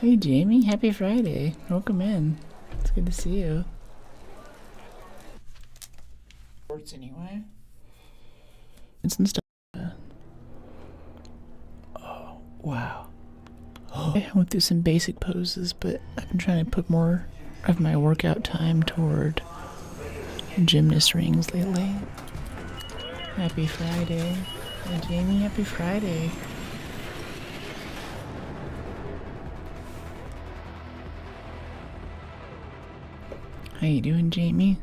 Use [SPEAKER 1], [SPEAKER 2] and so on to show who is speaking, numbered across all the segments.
[SPEAKER 1] Hey Jamie, happy Friday. Welcome in. It's good to see you. Sports anyway. It's some stuff. Oh, wow. I went through some basic poses, but I've been trying to put more of my workout time toward gymnast rings lately. Happy Friday. Hey Jamie, happy Friday. How you doing, Jamie?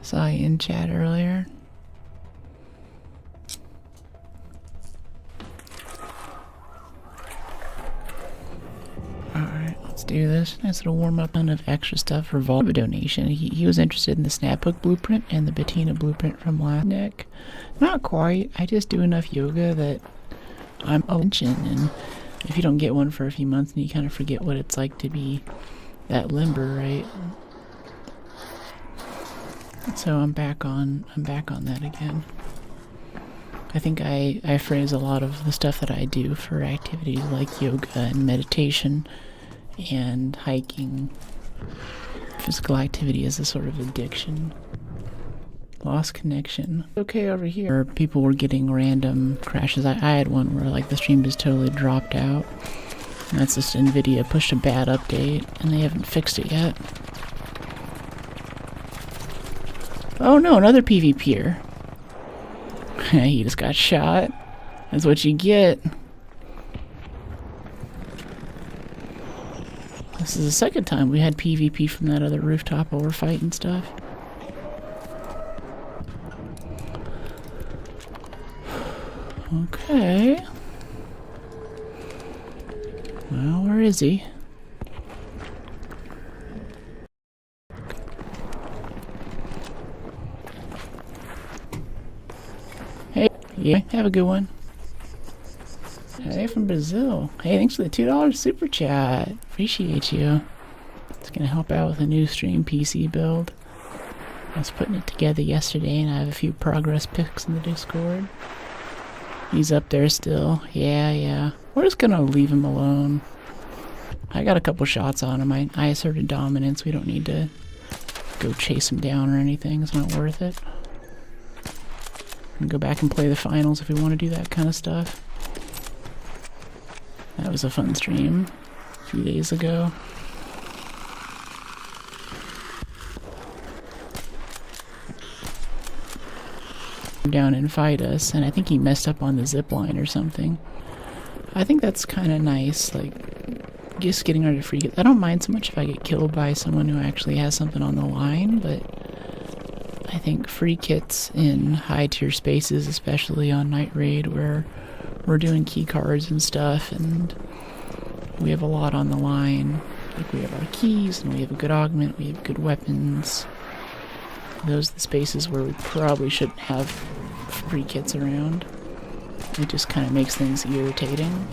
[SPEAKER 1] Saw you in chat earlier. Alright, let's do this. Nice little warm-up of extra stuff for Volvo donation. He was interested in the Snapbook blueprint and the Bettina blueprint from last Nick. Not quite. I just do enough yoga that I'm attention, and if you don't get one for a few months, and you kind of forget what it's like to be that limber, right? So I'm back on that again. I think I phrase a lot of the stuff that I do for activities like yoga and meditation and hiking, physical activity as a sort of addiction. Lost connection. Okay, over here people were getting random crashes. I had one where like the stream just totally dropped out. And that's just NVIDIA pushed a bad update and they haven't fixed it yet. Oh no, another PvPer. He just got shot. That's what you get. This is the second time we had PvP from that other rooftop while we're fighting stuff. Okay. Well, where is he? Yeah, have a good one. Hey, from Brazil. Hey, thanks for the $2 super chat. Appreciate you. It's gonna help out with a new stream PC build. I was putting it together yesterday and I have a few progress pics in the Discord. He's up there still. Yeah. We're just gonna leave him alone. I got a couple shots on him. I asserted dominance. We don't need to go chase him down or anything. It's not worth it. And go back and play the finals if we want to do that kind of stuff. That was a fun stream a few days ago. Down and fight us, and I think he messed up on the zip line or something. I think that's kind of nice, like just getting ready to free it. I don't mind so much if I get killed by someone who actually has something on the line, but I think free kits in high tier spaces, especially on Night Raid where we're doing key cards and stuff and we have a lot on the line. Like we have our keys and we have a good augment, we have good weapons. Those are the spaces where we probably shouldn't have free kits around. It just kind of makes things irritating.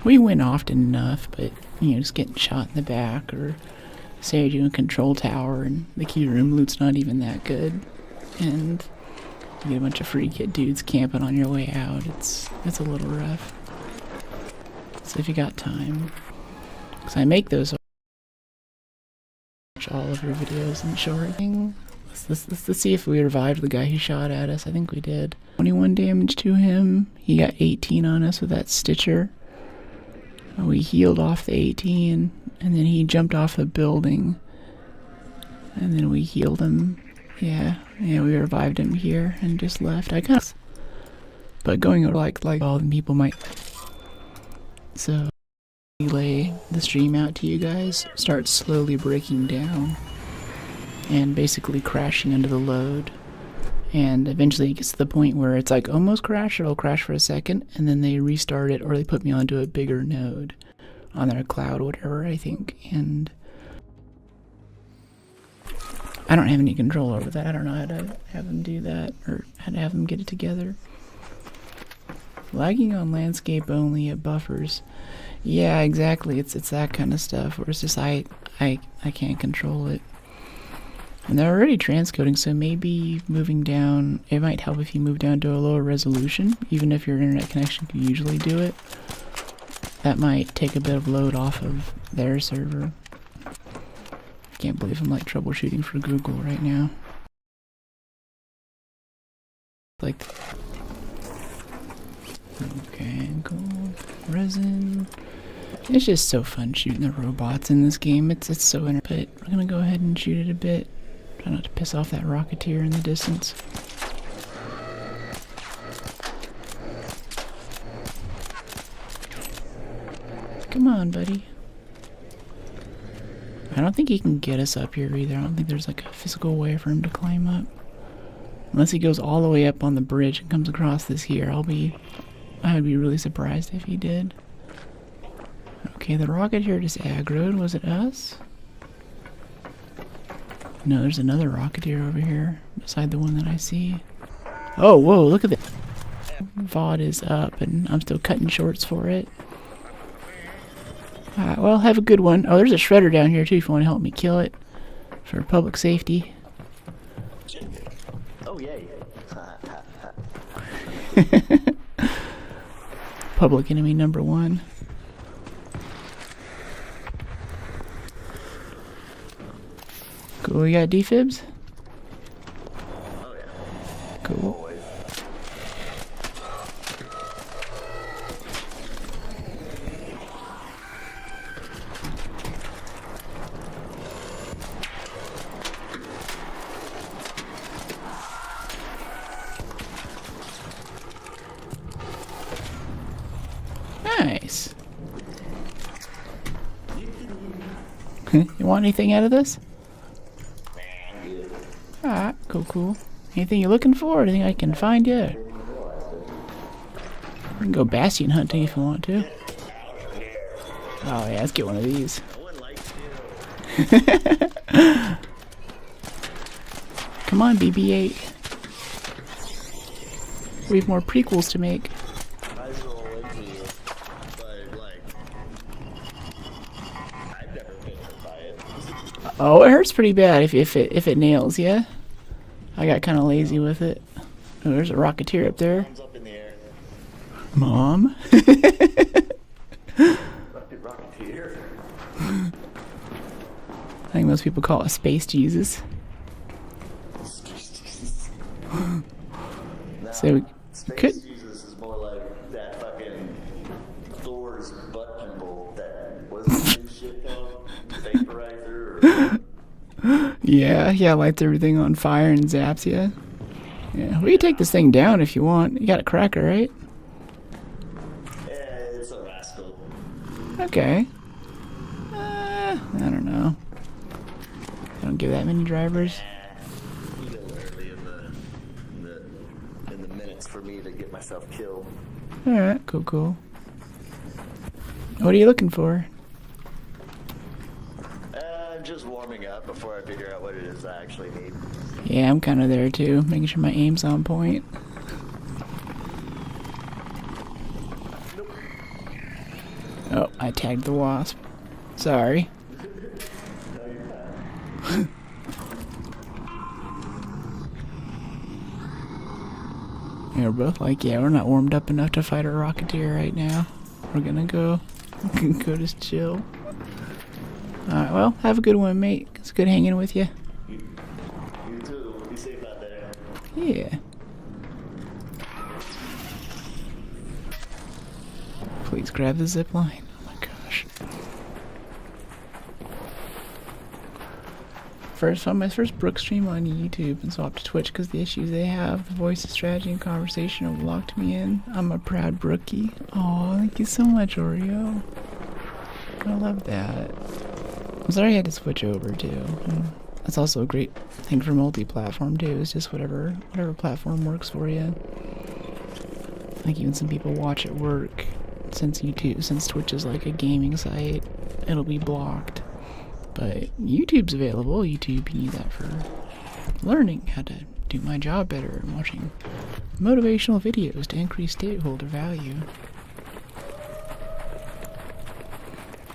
[SPEAKER 1] We win often enough, but you know, just getting shot in the back, or say you're doing control tower and the key room loot's not even that good, and you get a bunch of free kit dudes camping on your way out. It's a little rough. So if you got time, because I make those, watch all of your videos and short. Let's see if we revived the guy who shot at us. I think we did. 21 damage to him. He got 18 on us with that Stitcher. We healed off the 18, and then he jumped off the building, and then we healed him. Yeah, we revived him here and just left. But going over like all the people might. So relay the stream out to you guys. Start slowly breaking down and basically crashing under the load. And eventually it gets to the point where it's like almost crash, it'll crash for a second, and then they restart it, or they put me onto a bigger node on their cloud, whatever, I think. And I don't have any control over that. I don't know how to have them do that, or how to have them get it together. Lagging on landscape only at buffers. Yeah, exactly. It's that kind of stuff where it's just I can't control it. And they're already transcoding, so maybe moving down, it might help if you move down to a lower resolution, even if your internet connection can usually do it. That might take a bit of load off of their server. I can't believe I'm like troubleshooting for Google right now. Like, okay, gold, resin. It's just so fun shooting the robots in this game. It's so but we're gonna go ahead and shoot it a bit. Try not to piss off that rocketeer in the distance. Come on, buddy. I don't think he can get us up here either. I don't think there's like a physical way for him to climb up. Unless he goes all the way up on the bridge and comes across this here. I would be really surprised if he did. Okay, the rocket here just aggroed. Was it us? No, there's another rocketeer over here beside the one that I see. Oh, whoa, look at that. VOD is up and I'm still cutting shorts for it. Alright, well, have a good one. Oh, there's a shredder down here too if you want to help me kill it. For public safety.
[SPEAKER 2] Oh, yay.
[SPEAKER 1] Public enemy number 1. Cool, you got defibs?
[SPEAKER 2] Oh, yeah.
[SPEAKER 1] Cool.
[SPEAKER 2] Always.
[SPEAKER 1] Nice. You want anything out of this? Alright, cool. Anything you're looking for? Anything I can find you? We can go bastion hunting if you want to. Oh yeah, let's get one of these. Come on, BB-8. We have more prequels to make. Oh, it hurts pretty bad if it nails, yeah? I got kind of lazy with it. Oh, there's a rocketeer up there. Mom?
[SPEAKER 2] Rocketeer.
[SPEAKER 1] I think most people call it Space Jesus. So we could...
[SPEAKER 2] Space Jesus is more like that fucking Thor's butt pimple that wasn't shit called vaporizer or...
[SPEAKER 1] Yeah, lights everything on fire and zaps you. Yeah, we can take this thing down if you want. You got a cracker, right?
[SPEAKER 2] Yeah, it's a rascal.
[SPEAKER 1] Okay. I don't know. I don't give that many drivers.
[SPEAKER 2] You go early in the minutes for me to get myself killed.
[SPEAKER 1] Alright, cool. What are you looking for?
[SPEAKER 2] Just warming up before I figure out what it is I actually need.
[SPEAKER 1] Yeah, I'm kind of there too, making sure my aim's on point.
[SPEAKER 2] Nope.
[SPEAKER 1] Oh, I tagged the wasp. Sorry. Yeah, we're both like, yeah, we're not warmed up enough to fight a rocketeer right now. We're gonna go just chill. Alright, well, have a good one, mate. It's good hanging with you.
[SPEAKER 2] You too. Be safe out there.
[SPEAKER 1] Yeah. Please grab the zip line. Oh my gosh. My first Brook stream on YouTube and swapped to Twitch because the issues they have, the voice of strategy and conversation have locked me in. I'm a proud Brookie. Oh, thank you so much, Oreo. I love that. I'm sorry I had to switch over too. That's also a great thing for multi-platform too. It's just whatever platform works for you. Like even some people watch at work since Twitch is like a gaming site, it'll be blocked. But YouTube's available. YouTube, you can use that for learning how to do my job better and watching motivational videos to increase stakeholder value.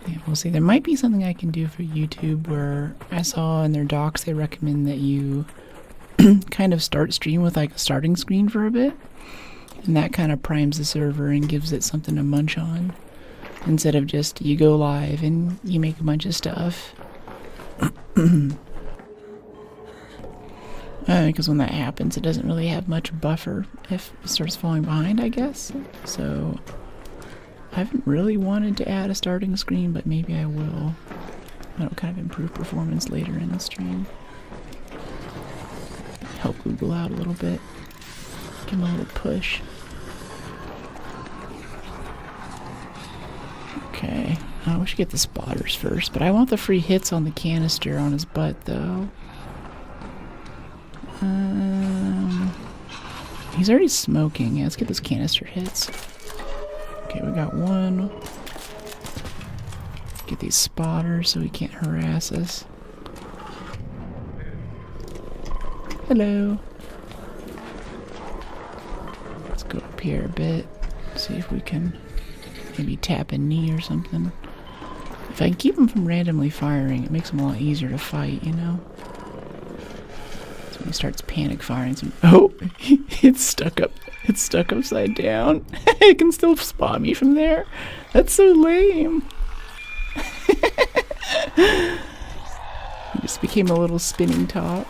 [SPEAKER 1] Yeah, we'll see. There might be something I can do for YouTube where I saw in their docs they recommend that you kind of start stream with like a starting screen for a bit. And that kind of primes the server and gives it something to munch on. instead of just you go live and you make a bunch of stuff. Because when that happens, it doesn't really have much buffer if it starts falling behind, I guess. So I haven't really wanted to add a starting screen, but maybe I will. That'll kind of improve performance later in the stream. Help Google out a little bit. Give him a little push. Okay. We should get the spotters first, but I want the free hits on the canister on his butt, though. He's already smoking. Yeah, let's get those canister hits. Okay, we got one. Get these spotters so he can't harass us. Hello. Let's go up here a bit. See if we can maybe tap a knee or something. If I can keep him from randomly firing, it makes him a lot easier to fight, you know? So when he starts panic firing, oh, it's stuck up. It's stuck upside down. It can still spot me from there. That's so lame. He just became a little spinning top.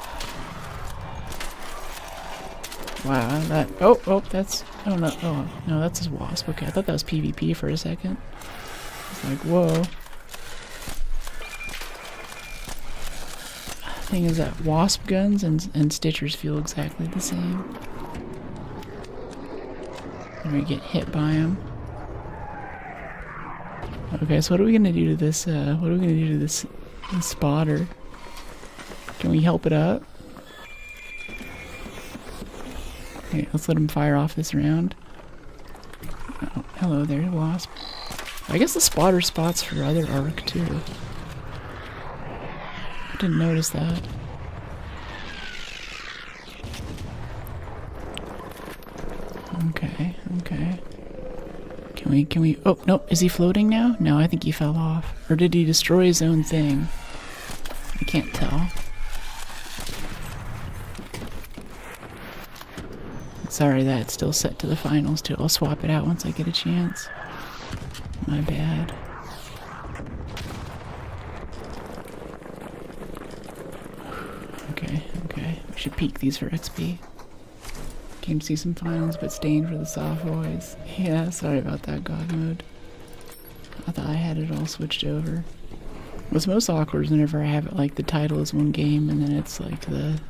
[SPEAKER 1] Wow, that... Oh, that's... Oh, no. Oh, no, that's his wasp. Okay, I thought that was PvP for a second. It's like, whoa. Thing is that wasp guns and stitchers feel exactly the same. And we get hit by them. Okay, so what are we gonna do to this, this spotter? Can we help it up? Okay, let's let him fire off this round. Oh, hello there, wasp. I guess the spotter spots for other arc, too. I didn't notice that. Okay, okay. Can we... Oh, no, is he floating now? No, I think he fell off. Or did he destroy his own thing? I can't tell. Sorry, that's still set to the finals, too. I'll swap it out once I get a chance. My bad. Okay, okay. We should peek these for XP. Came to see some finals, but staying for the soft voice. Yeah, sorry about that, God mode. I thought I had it all switched over. What's most awkward is whenever I have it like the title is one game and then it's like the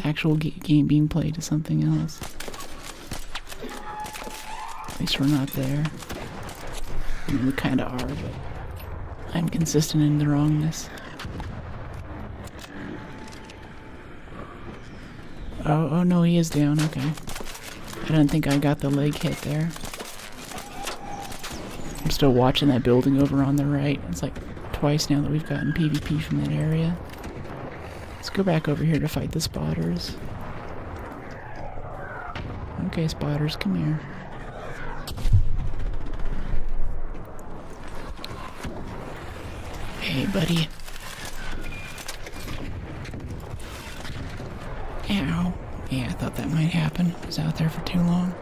[SPEAKER 1] actual game being played is something else. At least we're not there. I mean, we kind of are, but I'm consistent in the wrongness. Oh no, he is down, okay. I don't think I got the leg hit there. I'm still watching that building over on the right. It's like twice now that we've gotten PvP from that area. Let's go back over here to fight the spotters. Okay, spotters, come here. Hey, buddy. Ow. Yeah, I thought that might happen. I was out there for too long.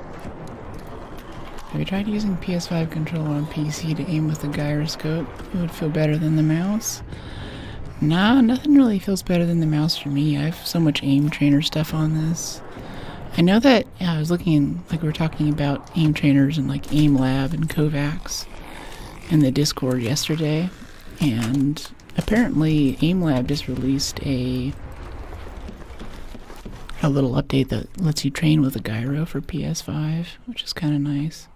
[SPEAKER 1] Have you tried using PS5 controller on PC to aim with the gyroscope? It would feel better than the mouse. Nah, nothing really feels better than the mouse for me. I have so much aim trainer stuff on this. I know that I was looking, like we were talking about aim trainers and like Aim Lab and Kovacs in the Discord yesterday. And apparently Aim Lab just released a little update that lets you train with a gyro for PS5, which is kind of nice.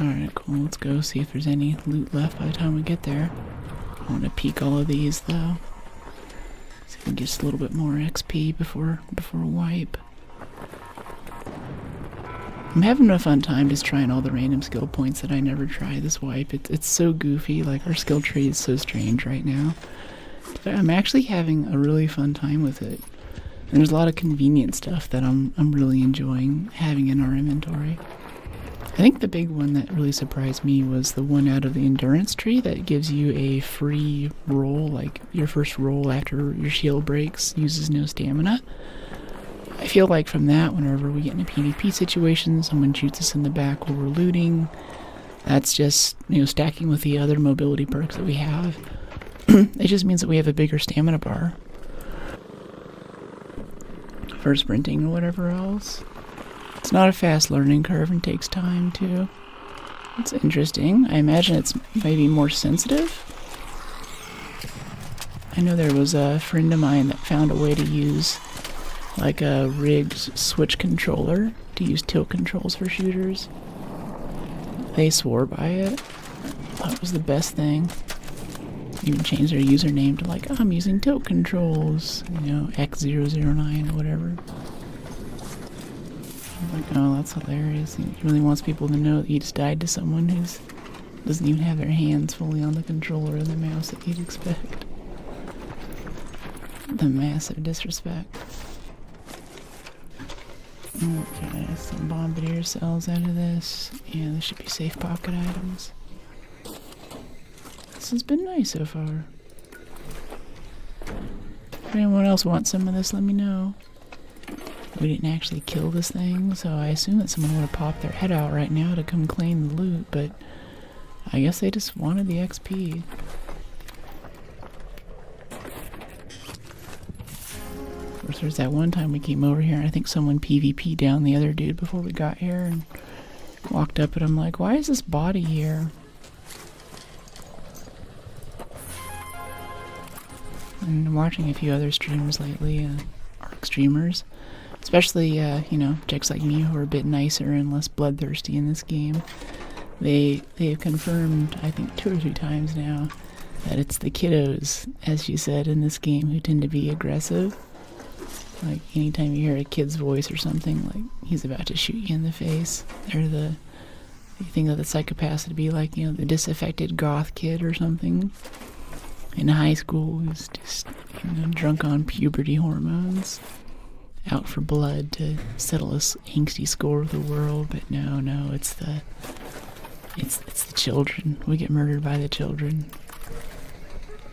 [SPEAKER 1] Alright, cool. Let's go see if there's any loot left by the time we get there. I want to peek all of these, though. See if we can get just a little bit more XP before wipe. I'm having a fun time just trying all the random skill points that I never try this wipe. It's so goofy. Like, our skill tree is so strange right now. But I'm actually having a really fun time with it. And there's a lot of convenient stuff that I'm really enjoying having in our inventory. I think the big one that really surprised me was the one out of the endurance tree that gives you a free roll, like your first roll after your shield breaks uses no stamina. I feel like from that, whenever we get in a PvP situation, someone shoots us in the back while we're looting, That's just, stacking with the other mobility perks that we have. It just means that we have a bigger stamina bar for sprinting or whatever else. It's not a fast learning curve and takes time too. It's interesting. I imagine it's maybe more sensitive. I know there was a friend of mine that found a way to use like a rigged switch controller to use tilt controls for shooters. They swore by it. Thought it was the best thing. Even changed their username to like, I'm using tilt controls, X009 or whatever. I'm like, oh, that's hilarious. He really wants people to know that he just died to someone who doesn't even have their hands fully on the controller or the mouse that you'd expect. The massive disrespect. Okay, some bombardier cells out of this. Yeah, this should be safe pocket items. This has been nice so far. If anyone else wants some of this, let me know. We didn't actually kill this thing, so I assume that someone would have popped their head out right now to come claim the loot, but I guess they just wanted the XP. Of course, there's that one time we came over here and I think someone PvP'd down the other dude before we got here and walked up and I'm like, why is this body here? And I'm watching a few other streamers lately, ARC streamers. Especially, chicks like me who are a bit nicer and less bloodthirsty in this game. They have confirmed, I think 2 or 3 times now, that it's the kiddos, as she said, in this game who tend to be aggressive. Like, anytime you hear a kid's voice or something, like, he's about to shoot you in the face. You think that the psychopaths would be like, the disaffected goth kid or something in high school who's just, drunk on puberty hormones. Out for blood to settle this angsty score with the world, but no, it's the children. We get murdered by the children.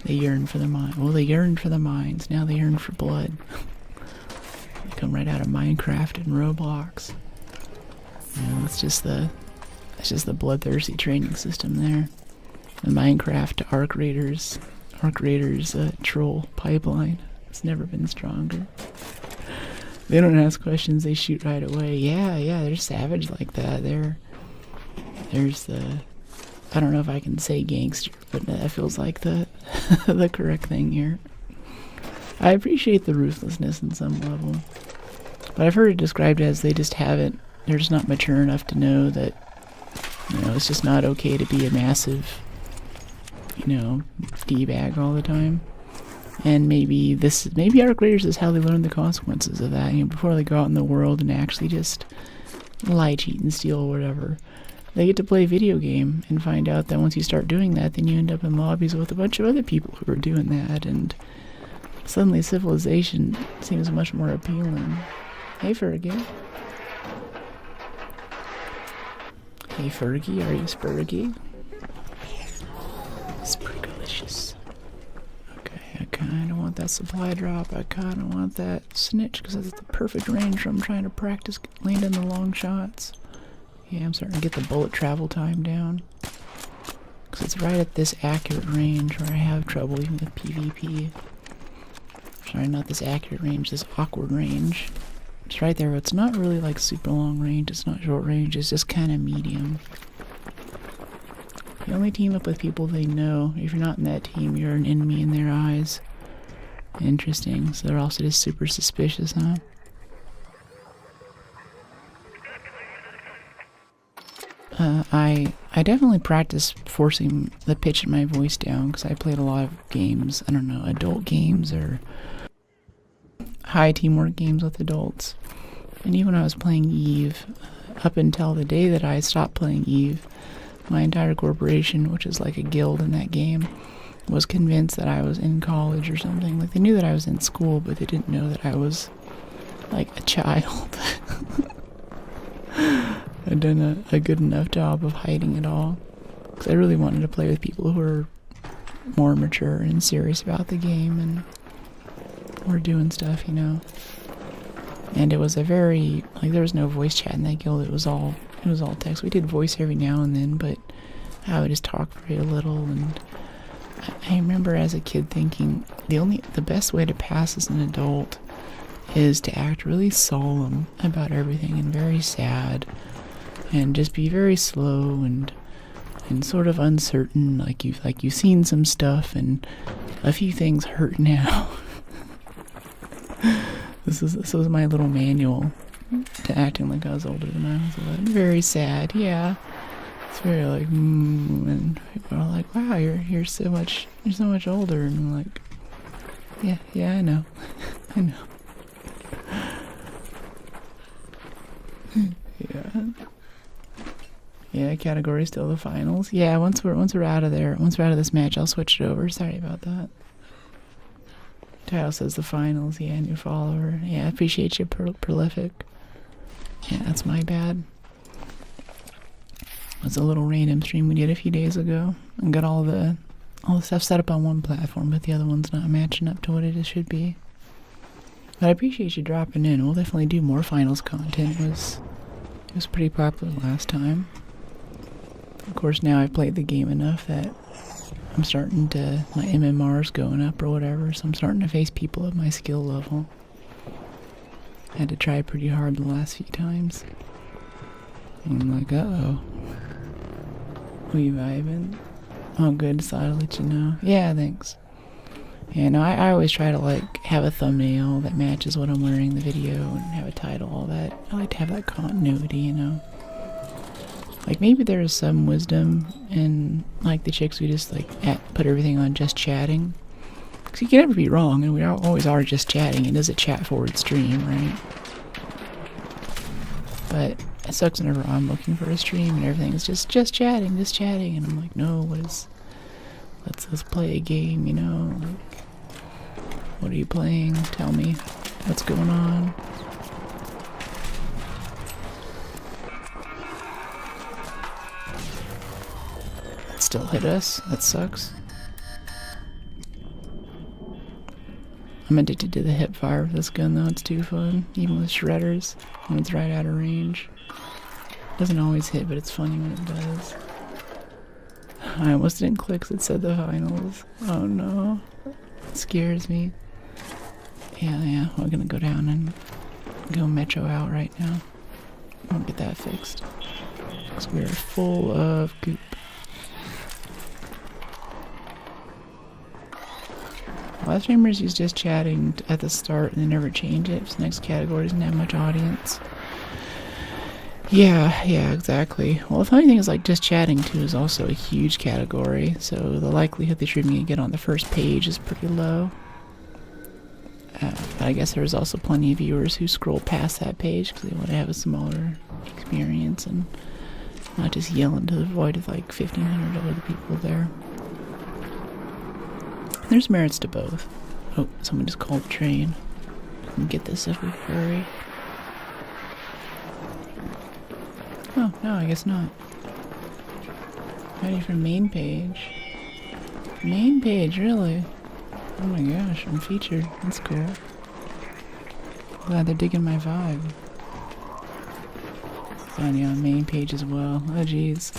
[SPEAKER 1] They yearn for the mind. Well, they yearned for the minds. Now they yearn for blood. They come right out of Minecraft and Roblox. It's just the bloodthirsty training system there. The Minecraft to Arc Raiders troll pipeline. It's never been stronger. They don't ask questions, they shoot right away. Yeah, they're savage like that. There's the... I don't know if I can say gangster, but that feels like the the correct thing here. I appreciate the ruthlessness in some level. But I've heard it described as they're just not mature enough to know that, it's just not okay to be a massive, D-bag all the time. And maybe Arc Raiders is how they learn the consequences of that. Before they go out in the world and actually just lie, cheat, and steal or whatever. They get to play a video game and find out that once you start doing that, then you end up in lobbies with a bunch of other people who are doing that. And suddenly civilization seems much more appealing. Hey, Fergie. Hey, Fergie, are you Spurgy? Spurgalicious. I kind of want that supply drop. I kind of want that snitch because that's the perfect range I'm trying to practice landing the long shots. Yeah, I'm starting to get the bullet travel time down. Because it's right at this accurate range where I have trouble even with PvP. Sorry, not this accurate range, this awkward range. It's right there. It's not really like super long range. It's not short range. It's just kind of medium. You only team up with people they know. If you're not in that team, you're an enemy in their eyes. Interesting. So they're also just super suspicious, huh? I definitely practice forcing the pitch in my voice down because I played a lot of games. I don't know, adult games or high teamwork games with adults. And even when I was playing Eve, up until the day that I stopped playing Eve, my entire corporation, which is like a guild in that game, was convinced that I was in college or something. Like, they knew that I was in school, but they didn't know that I was, like, a child. I'd done a good enough job of hiding it all. Because I really wanted to play with people who were more mature and serious about the game and were doing stuff, And it was a very, like, there was no voice chat in that guild. It was all It was all text. We did voice every now and then, but I would just talk very little. And I remember as a kid thinking the best way to pass as an adult is to act really solemn about everything and very sad, and just be very slow and sort of uncertain, like you've seen some stuff and a few things hurt now. This was my little manual to acting like I was older than I was. Very sad, yeah. It's very like, and people are like, wow, you're so much older, and I'm like, yeah, I know, I know. Yeah, category still the finals. Yeah, once we're out of there, once we're out of this match, I'll switch it over. Sorry about that. Title says the finals. Yeah, new follower. Yeah, I appreciate you, prolific. Yeah, that's my bad. It's a little random stream we did a few days ago, and got all the stuff set up on one platform, but the other one's not matching up to what it should be. But I appreciate you dropping in. We'll definitely do more finals content. It was pretty popular last time. Of course, now I've played the game enough that I'm starting to, my MMR's going up or whatever, so I'm starting to face people at my skill level. I had to try pretty hard the last few times. And I'm like, uh-oh. We vibing? Oh, good, so I'll let you know. Yeah, thanks. Yeah, no, I always try to, like, have a thumbnail that matches what I'm wearing in the video and have a title, all that. I like to have that continuity, you know? Like, maybe there is some wisdom in, like, the chicks who just, like, put everything on just chatting. Because you can never be wrong, and we always are just chatting. It is a chat-forward stream, right? But it sucks whenever I'm looking for a stream and everything is just chatting, and I'm like, no, let's play a game, you know? Like, what are you playing? Tell me what's going on. Still hit us. That sucks. I'm addicted to the hip fire with this gun though. It's too fun. Even with shredders, when it's right out of range. Doesn't always hit, but it's funny when it does. I almost didn't click 'cause it said the finals. Oh no. It scares me. Yeah, we're gonna go down and go Metro out right now. I'll get that fixed. Because we're full of goop. A lot of streamers use just chatting at the start and they never change it. If the next category doesn't have much audience. Yeah, exactly. Well, the funny thing is, like, just chatting too is also a huge category, so the likelihood that you're going to get on the first page is pretty low. But I guess there's also plenty of viewers who scroll past that page because they want to have a smaller experience and not just yell into the void of like 1,500 other people there. There's merits to both. Oh, someone just called the train. We can get this if we hurry. Oh, no, I guess not. Ready for main page. Main page, really? Oh my gosh, I'm featured. That's cool. Glad they're digging my vibe. Found you on main page as well. Oh, jeez.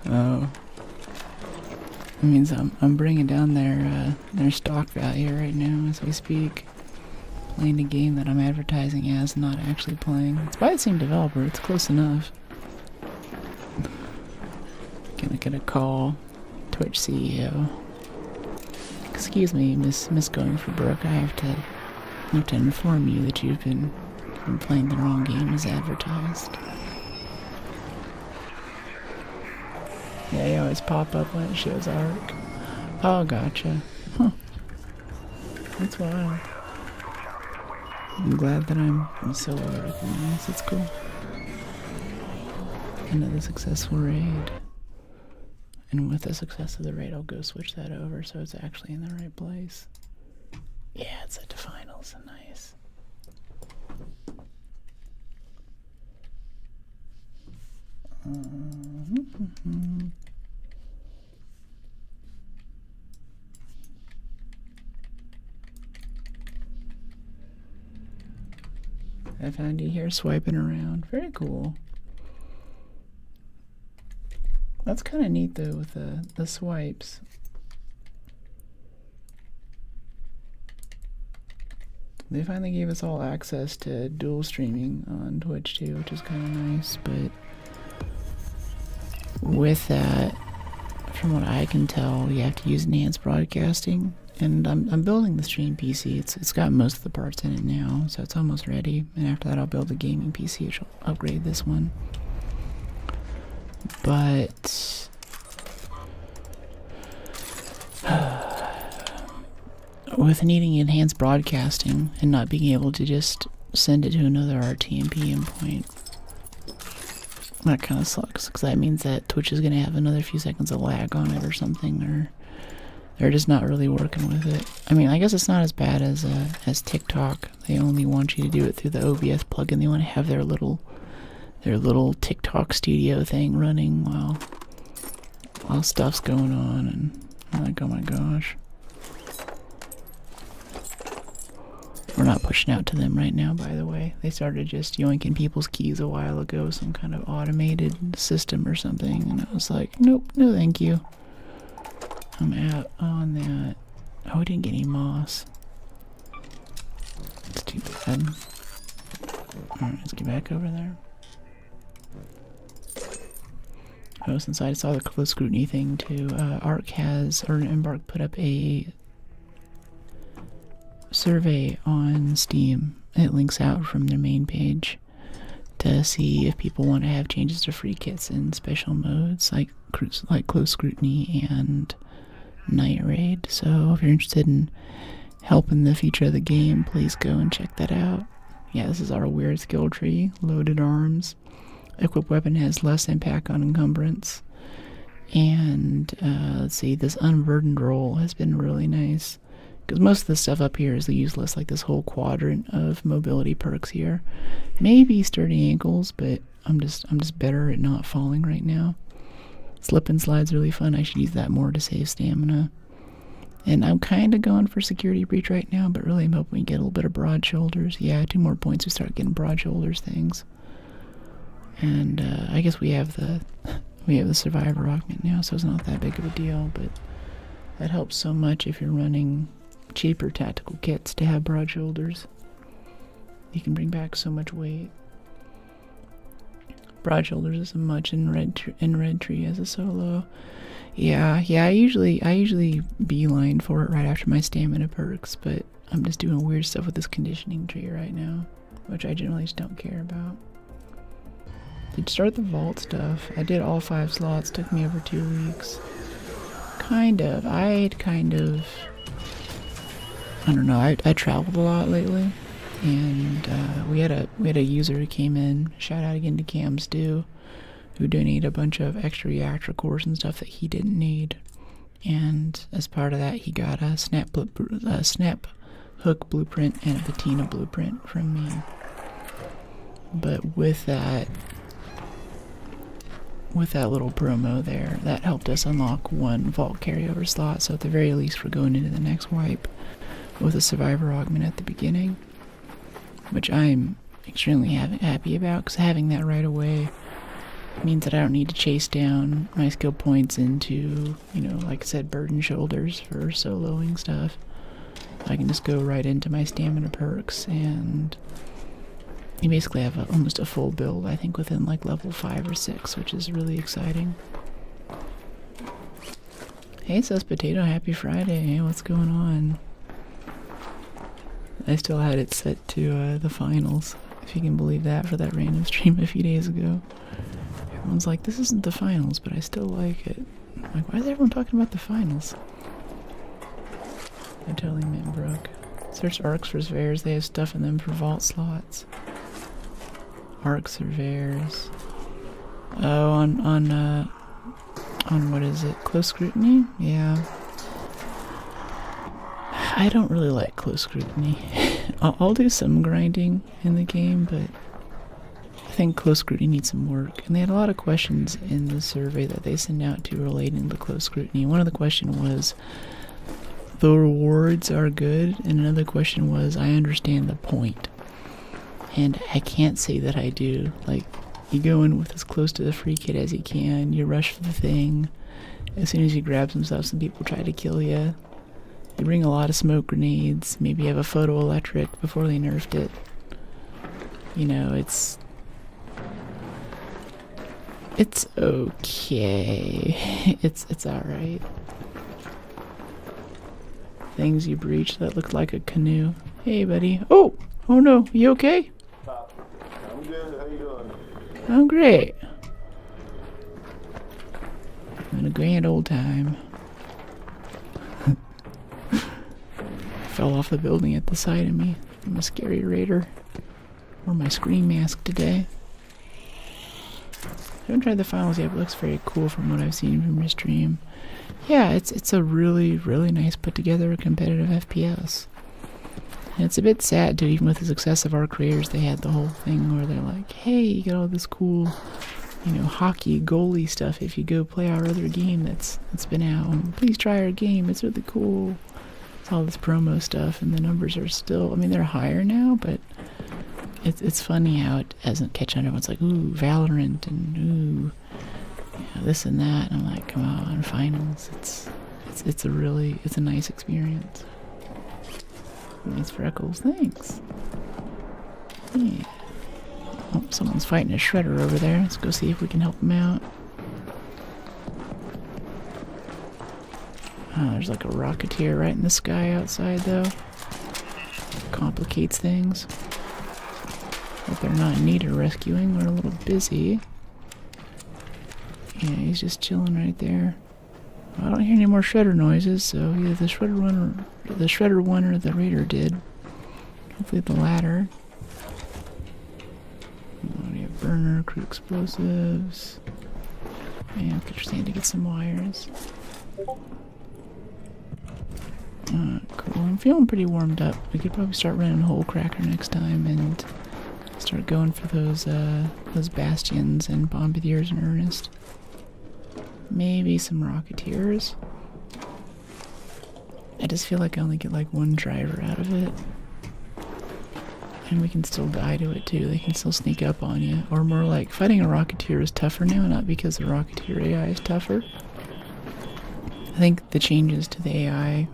[SPEAKER 1] Oh. That means I'm bringing down their stock value right now as we speak. Playing a game that I'm advertising as, not actually playing. It's by the same developer. It's close enough. Gonna get a call. Twitch CEO. Excuse me, Miss Going for Broke. I have to inform you that you've been playing the wrong game as advertised. Yeah, you always pop up when it shows Arc. Oh, gotcha. Huh. That's wild. I'm glad that I'm so well recognized. It's cool. Another successful raid. And with the success of the raid, I'll go switch that over so it's actually in the right place. Yeah, it's set to finals. Nice. I found you here swiping around. Very cool. That's kind of neat though with the swipes. They finally gave us all access to dual streaming on Twitch too, which is kind of nice, but with that, from what I can tell, you have to use enhanced broadcasting, and I'm building the stream PC. It's got most of the parts in it now, so it's almost ready, and after that I'll build a gaming PC, which will upgrade this one. But with needing enhanced broadcasting and not being able to just send it to another RTMP endpoint, that kind of sucks, because that means that Twitch is going to have another few seconds of lag on it or something, or they're just not really working with it. I mean, I guess it's not as bad as TikTok. They only want you to do it through the OBS plugin. They want to have their little TikTok studio thing running while stuff's going on, and I'm like, oh my gosh. We're not pushing out to them right now, by the way. They started just yoinking people's keys a while ago, some kind of automated system or something, and I was like, nope, no thank you. I'm out on that. Oh, we didn't get any moss. That's too bad. Alright, let's get back over there. Oh, since I saw the close scrutiny thing too, Embark put up a survey on Steam. It links out from their main page to see if people want to have changes to free kits in special modes like close scrutiny and night raid. So if you're interested in helping the future of the game, please go and check that out. Yeah, this is our weird skill tree. Loaded arms. Equipped weapon has less impact on encumbrance. And let's see, this unburdened roll has been really nice, because most of the stuff up here is useless, like this whole quadrant of mobility perks here. Maybe sturdy ankles, but I'm just better at not falling right now. Slip and slide's really fun. I should use that more to save stamina. And I'm kind of going for security breach right now, but really I'm hoping we get a little bit of broad shoulders. Yeah, 2 more points to start getting broad shoulders things. And I guess we have the survivor augment now, so it's not that big of a deal, but that helps so much if you're running cheaper tactical kits to have broad shoulders. You can bring back so much weight. Broad shoulders is a much in red tree as a solo. Yeah, I usually beeline for it right after my stamina perks, but I'm just doing weird stuff with this conditioning tree right now, which I generally just don't care about. Did start the vault stuff. I did all 5 slots, took me over 2 weeks. I don't know, I traveled a lot lately, and we had a user who came in, shout out again to Cams Do, who donated a bunch of extra reactor cores and stuff that he didn't need, and as part of that he got a snap hook blueprint and a patina blueprint from me. But with that little promo there, that helped us unlock 1 vault carryover slot, so at the very least we're going into the next wipe with a survivor augment at the beginning, which I'm extremely happy about, because having that right away means that I don't need to chase down my skill points into, like I said, burden shoulders for soloing stuff. I can just go right into my stamina perks, and you basically have almost a full build, I think, within like level 5 or 6, which is really exciting. Hey, Sus Potato, happy Friday. Hey, what's going on? I still had it set to the finals, if you can believe that, for that random stream a few days ago. Everyone's like, this isn't the finals, but I still like it. I'm like, why is everyone talking about the finals? I totally meant Brooke. Search Arc Surveyors, they have stuff in them for vault slots. Arc Surveyors. Oh, on what is it? Close scrutiny? Yeah. I don't really like close scrutiny. I'll do some grinding in the game, but I think close scrutiny needs some work. And they had a lot of questions in the survey that they sent out to relating to close scrutiny. One of the questions was, the rewards are good, and another question was, I understand the point. And I can't say that I do. Like, you go in with as close to the free kit as you can, you rush for the thing. As soon as you grab some stuff, some people try to kill you. You bring a lot of smoke grenades, maybe you have a photoelectric before they nerfed it. You know, it's okay. It's alright. Things you breach that look like a canoe. Hey, buddy. Oh no, you okay?
[SPEAKER 2] I'm good. How you doing?
[SPEAKER 1] I'm great. Having a grand old time. Fell off the building at the side of me. I'm a scary raider. Wore my scream mask today. I haven't tried the finals yet, but it looks very cool from what I've seen from your stream. Yeah, it's a really, really nice put together competitive FPS. And it's a bit sad too, even with the success of our creators, they had the whole thing where they're like, hey, you got all this cool, you know, hockey goalie stuff if you go play our other game that's been out. And please try our game, it's really cool. It's all this promo stuff, and the numbers are still, I mean, they're higher now, but it's funny how it doesn't catch on. Everyone's like, ooh, Valorant, and ooh, you know, this and that. And I'm like, come on, finals. It's a nice experience. Nice freckles, thanks. Yeah. Oh, someone's fighting a shredder over there. Let's go see if we can help him out. Oh, there's like a rocketeer right in the sky outside, though. Complicates things. Hope they're not in need of rescuing. We're a little busy. Yeah, he's just chilling right there. I don't hear any more shredder noises, so either the shredder one or the raider did. Hopefully the latter. We have burner, crude explosives. And get your stand to get some wires. Cool. I'm feeling pretty warmed up. We could probably start running Hole Cracker next time and start going for those bastions and bombardiers in earnest. Maybe some rocketeers. I just feel like I only get like one driver out of it. And we can still die to it too. They can still sneak up on you. Or more like, fighting a rocketeer is tougher now, not because the rocketeer AI is tougher. I think the changes to the AI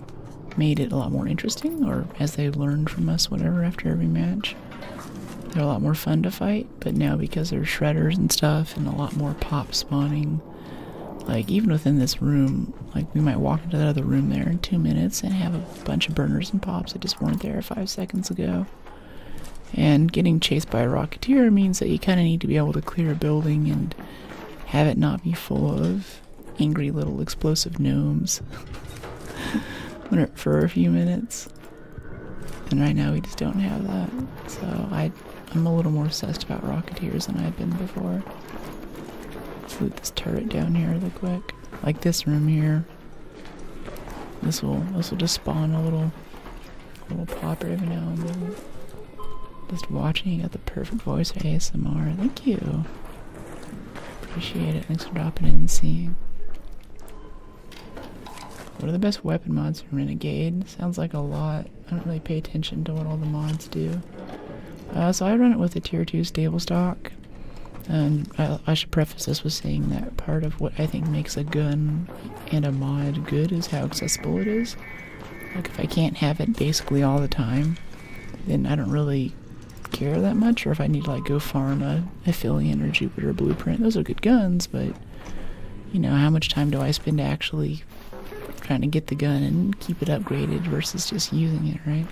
[SPEAKER 1] made it a lot more interesting, or as they learned from us, whatever, after every match. They're a lot more fun to fight, but now because there's shredders and stuff and a lot more pop spawning, like even within this room, like we might walk into that other room there in 2 minutes and have a bunch of burners and pops that just weren't there 5 seconds ago. And getting chased by a rocketeer means that you kind of need to be able to clear a building and have it not be full of angry little explosive gnomes for a few minutes. And right now we just don't have that. So I'm a little more obsessed about rocketeers than I've been before. Let's loot this turret down here really quick. Like this room here. This will just spawn a little popper every now and then. Just watching, you got the perfect voice for ASMR. Thank you. Appreciate it. Thanks for dropping in and seeing. What are the best weapon mods for Renegade? Sounds like a lot. I don't really pay attention to what all the mods do. So I run it with a tier 2 stable stock. And I should preface this with saying that part of what I think makes a gun and a mod good is how accessible it is. Like if I can't have it basically all the time, then I don't really care that much. Or if I need to like go farm a Aphelion or Jupiter Blueprint, those are good guns, but you know, how much time do I spend to actually trying to get the gun and keep it upgraded versus just using it, right?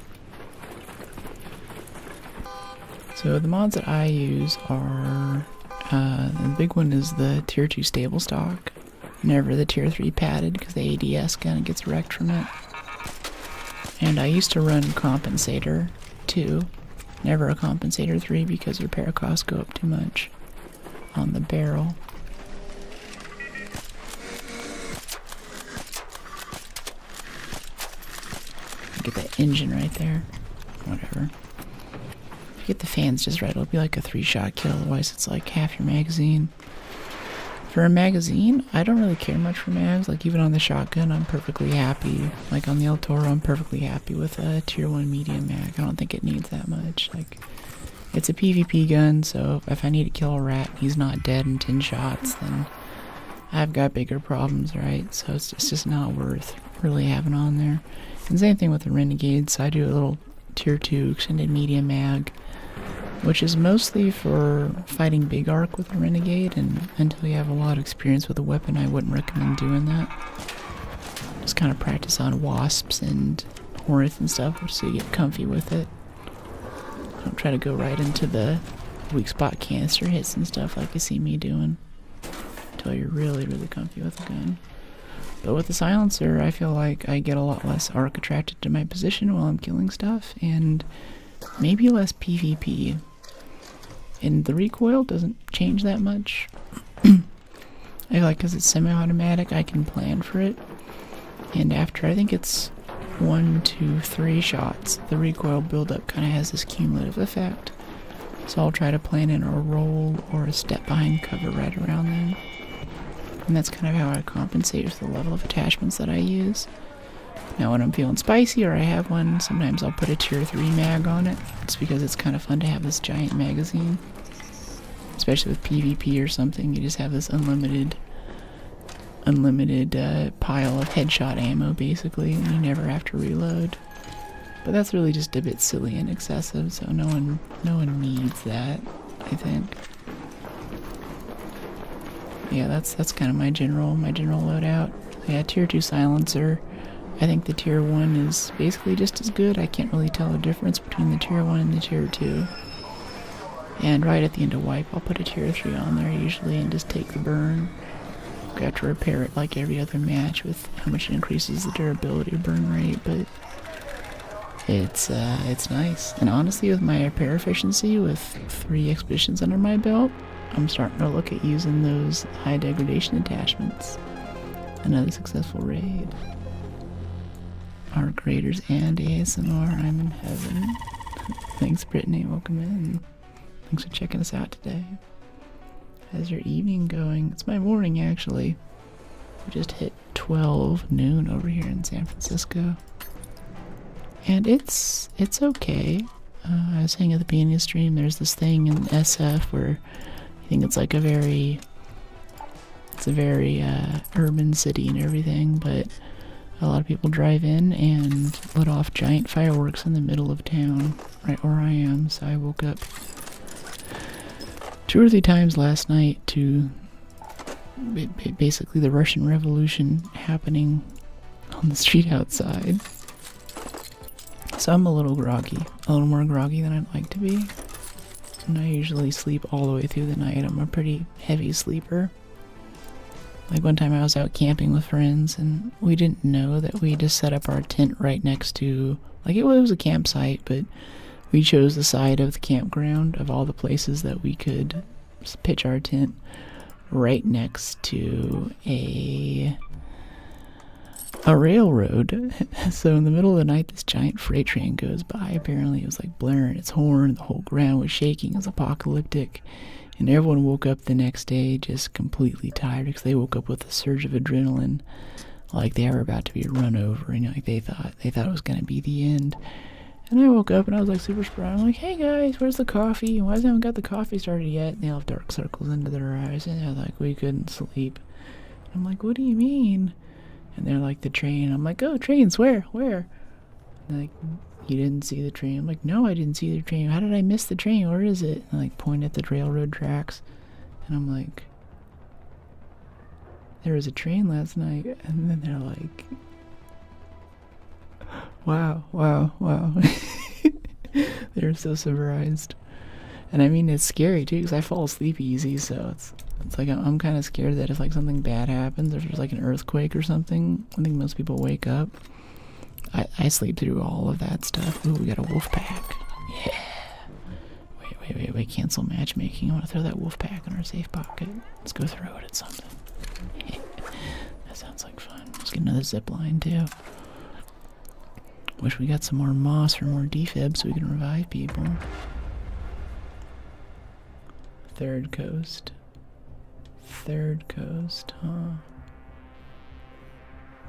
[SPEAKER 1] So the mods that I use are, the big one is the tier 2 stable stock, never the tier 3 padded because the ADS kind of gets wrecked from it. And I used to run compensator 2, never a compensator 3 because repair costs go up too much on the barrel. Get that engine right there. Whatever. If you get the fans just right, it'll be like a 3-shot kill. Otherwise, it's like half your magazine. For a magazine, I don't really care much for mags. Like, even on the shotgun, I'm perfectly happy. Like, on the El Toro, I'm perfectly happy with a tier 1 medium mag. I don't think it needs that much. Like, It's a PvP gun, so if I need to kill a rat and he's not dead in 10 shots, then I've got bigger problems, right? So it's just not worth really having on there. And same thing with the Renegades. I do a little tier 2 extended medium mag, which is mostly for fighting big arc with the Renegade, and until you have a lot of experience with the weapon, I wouldn't recommend doing that. Just kind of practice on wasps and hornets and stuff, so you get comfy with it. Don't try to go right into the weak spot canister hits and stuff like you see me doing, until you're really, really comfy with the gun. But with the silencer, I feel like I get a lot less arc attracted to my position while I'm killing stuff, and maybe less PvP. And the recoil doesn't change that much. I feel like because it's semi-automatic, I can plan for it. And after, I think it's 1, 2, 3 shots, the recoil buildup kind of has this cumulative effect. So I'll try to plan in a roll or a step behind cover right around then. And that's kind of how I compensate for the level of attachments that I use. Now when I'm feeling spicy or I have one, sometimes I'll put a tier 3 mag on it. It's because it's kind of fun to have this giant magazine. Especially with PvP or something, you just have this unlimited pile of headshot ammo basically, and you never have to reload. But that's really just a bit silly and excessive, so no one needs that, I think. Yeah, that's kind of my general loadout. Yeah, tier 2 silencer. I think the tier 1 is basically just as good. I can't really tell the difference between the tier 1 and the tier 2. And right at the end of wipe, I'll put a tier 3 on there usually and just take the burn. I have to repair it like every other match with how much it increases the durability or burn rate, but it's nice. And honestly, with my repair efficiency, with 3 expeditions under my belt, I'm starting to look at using those high degradation attachments. Another successful raid. Arc Raiders and ASMR, I'm in heaven. Thanks, Brittany, welcome in. Thanks for checking us out today. How's your evening going? It's my morning, actually. We just hit 12 noon over here in San Francisco. And it's okay. I was saying at the beginning of the stream, there's this thing in SF where I think it's like a very urban city and everything, but a lot of people drive in and let off giant fireworks in the middle of town, right where I am. So I woke up 2 or 3 times last night to basically the Russian Revolution happening on the street outside. So I'm a little groggy, a little more groggy than I'd like to be. And I usually sleep all the way through the night. I'm a pretty heavy sleeper. Like one time I was out camping with friends and we didn't know that we just set up our tent right next to, like it was a campsite, but we chose the side of the campground of all the places that we could pitch our tent right next to a railroad. So in the middle of the night, this giant freight train goes by. Apparently it was like blaring its horn, the whole ground was shaking, it was apocalyptic, and everyone woke up the next day just completely tired because they woke up with a surge of adrenaline, like they were about to be run over, and like they thought it was going to be the end. And I woke up and I was like super surprised. I'm like, hey guys, where's the coffee? Why hasn't got the coffee started yet? And they all have dark circles under their eyes and they're like, we couldn't sleep. I'm like, what do you mean? And they're like, the train. I'm like, oh, trains, where? And they're like, you didn't see the train? I'm like, no, I didn't see the train. How did I miss the train? Where is it? And I like point at the railroad tracks. And I'm like, there was a train last night. And then they're like, wow. They're so surprised. And I mean, it's scary too, because I fall asleep easy, so it's like I'm kind of scared that if like something bad happens, if there's like an earthquake or something, I think most people wake up. I sleep through all of that stuff. Ooh, we got a wolf pack. Yeah. Wait, cancel matchmaking. I want to throw that wolf pack in our safe pocket. Let's go throw it at something. That sounds like fun. Let's get another zip line too. Wish we got some more moss or more defib so we can revive people. Third coast, huh?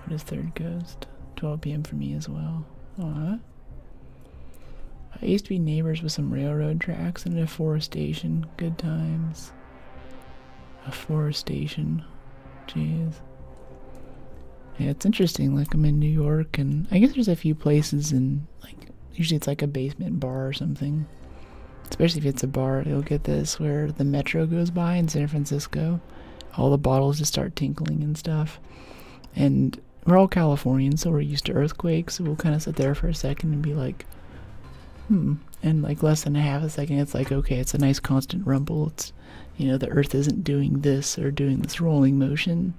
[SPEAKER 1] What is third coast? 12 p.m. for me as well. Aww. I used to be neighbors with some railroad tracks and a forestation. Good times. A forestation. Jeez. Yeah, it's interesting. Like, I'm in New York, and I guess there's a few places in, like, usually it's like a basement bar or something. Especially if it's a bar, you'll get this, where the metro goes by in San Francisco. All the bottles just start tinkling and stuff. And we're all Californians, so we're used to earthquakes, so we'll kind of sit there for a second and be like, and like less than a half a second, it's like, okay, it's a nice constant rumble. It's, you know, the earth isn't doing this or doing this rolling motion.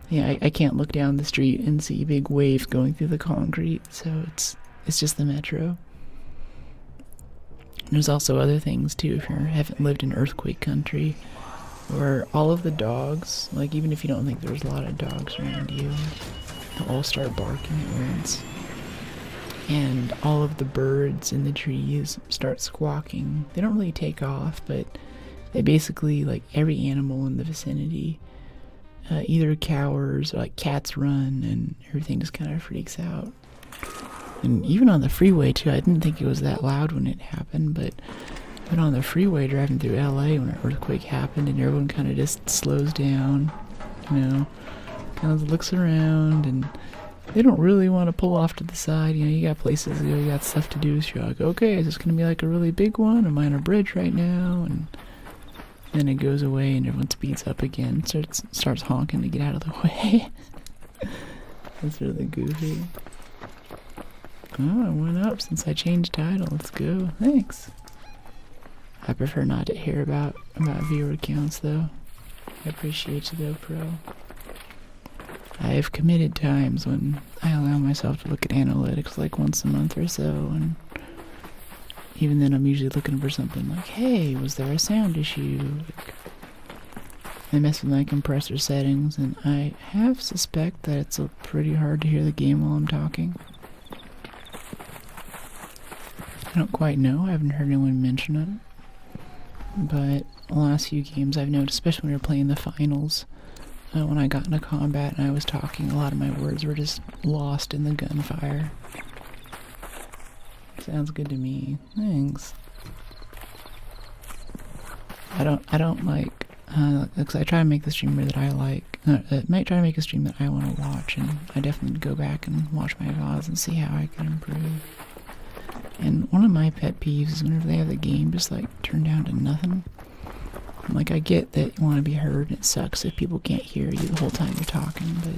[SPEAKER 1] Yeah, I can't look down the street and see big waves going through the concrete, so it's just the metro. And there's also other things too, if you haven't lived in earthquake country, where all of the dogs, like even if you don't think there's a lot of dogs around you, they'll all start barking at once. And all of the birds in the trees start squawking. They don't really take off, but they basically, like every animal in the vicinity, either cowers or like cats run, and everything just kind of freaks out. And even on the freeway too, I didn't think it was that loud when it happened, but on the freeway driving through LA when an earthquake happened, and everyone kind of just slows down, you know, kind of looks around, and they don't really want to pull off to the side. You know, you got places to go, you got stuff to do, so you're like, okay, is this going to be like a really big one? Am I on a bridge right now? And then it goes away and everyone speeds up again, starts honking to get out of the way. That's really goofy. Oh, I went up since I changed title. Let's go. Thanks. I prefer not to hear about viewer counts, though. I appreciate you, though, Pro. I have committed times when I allow myself to look at analytics like once a month or so, and even then I'm usually looking for something like, hey, was there a sound issue? Like, I mess with my compressor settings, and I have suspect that it's pretty hard to hear the game while I'm talking. I don't quite know. I haven't heard anyone mention it. But the last few games I've noticed, especially when we were playing the finals, when I got into combat and I was talking, a lot of my words were just lost in the gunfire. Sounds good to me. Thanks. I don't like, because I try to make the streamer that I like. I might try to make a stream that I want to watch, and I definitely go back and watch my VODs and see how I can improve. And one of my pet peeves is whenever they have the game just like turned down to nothing. Like, I get that you want to be heard, and it sucks if people can't hear you the whole time you're talking, but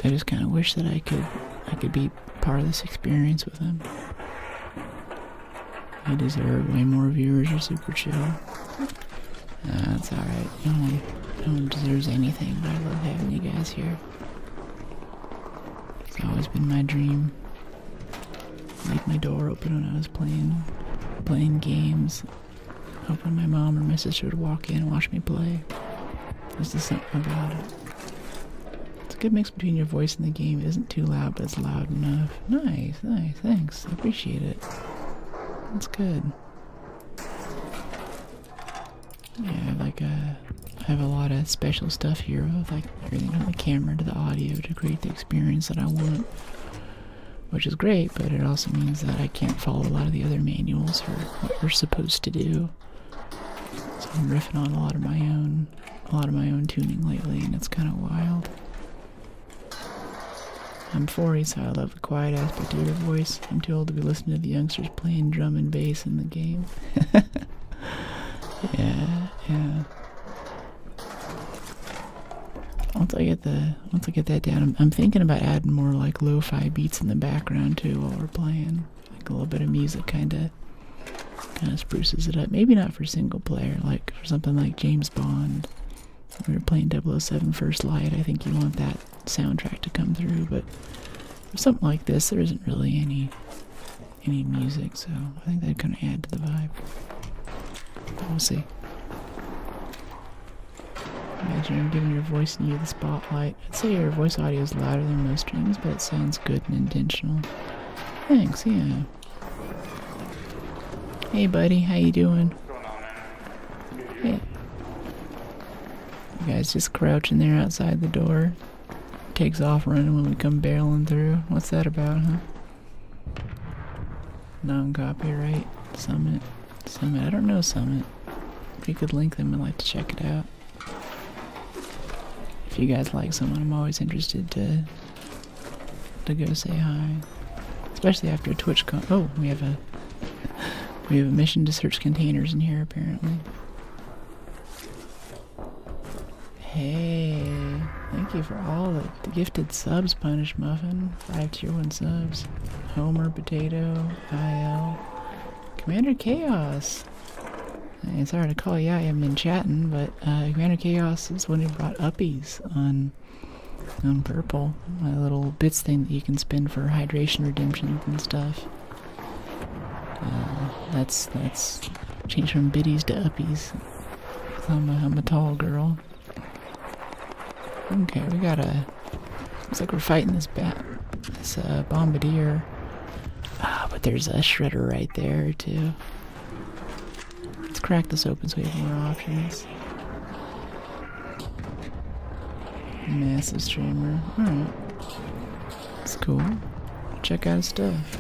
[SPEAKER 1] I just kind of wish that I could be part of this experience with them. I deserve way more viewers. Are super chill. That's alright. No one deserves anything, but I love having you guys here. It's always been my dream. Leave my door open when I was playing games. Hoping my mom or my sister would walk in and watch me play. There's just something about it. It's a good mix between your voice and the game. It isn't too loud, but it's loud enough. Nice, thanks. I appreciate it. That's good. Yeah, I have a lot of special stuff here with like everything from the camera to the audio to create the experience that I want. Which is great, but it also means that I can't follow a lot of the other manuals for what you're supposed to do. So I'm riffing on a lot of my own tuning lately, and it's kind of wild. I'm 40, so I love the quiet aspect of your voice. I'm too old to be listening to the youngsters playing drum and bass in the game. Yeah. Once I get that down, I'm thinking about adding more like lo-fi beats in the background too while we're playing. Like a little bit of music kind of spruces it up. Maybe not for single player, like for something like James Bond. We were playing 007 First Light. I think you want that soundtrack to come through, but for something like this, there isn't really any music, so I think that'd kind of add to the vibe. But we'll see. Imagine you're giving your voice and you the spotlight. I'd say your voice audio is louder than most streams, but it sounds good and intentional. Thanks, yeah. Hey buddy, how you doing?
[SPEAKER 3] What's going on, man?
[SPEAKER 1] Hey. You guys just crouching there outside the door. Takes off running when we come barreling through. What's that about, huh? Non-copyright Summit. I don't know Summit. If you could link them, I'd like to check it out. If you guys like someone, I'm always interested to go say hi. Especially after a TwitchCon. Oh, we have a mission to search containers in here apparently. Hey, thank you for all the gifted subs, Punish Muffin. 5 tier 1 subs. Homer, Potato, IL. Commander Chaos. Hey, it's hard to call you out, I haven't been chatting, but Commander Chaos is one who brought uppies on Purple. My little bits thing that you can spend for hydration redemptions and stuff. That's changed from biddies to uppies. I'm a tall girl. Okay, we got looks like we're fighting this bombardier. But there's a shredder right there too. Let's crack this open so we have more options. Massive streamer. Alright. It's cool. Check out his stuff.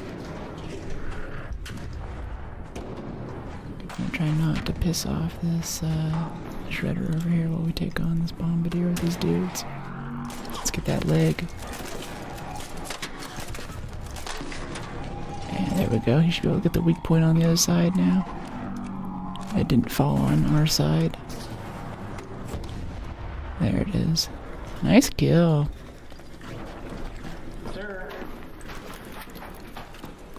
[SPEAKER 1] I'm trying not to piss off this shredder over here while we take on this bombardier with these dudes. Let's get that leg. And there we go. He should be able to get the weak point on the other side now. It didn't fall on our side. There it is. Nice kill.
[SPEAKER 3] Sir.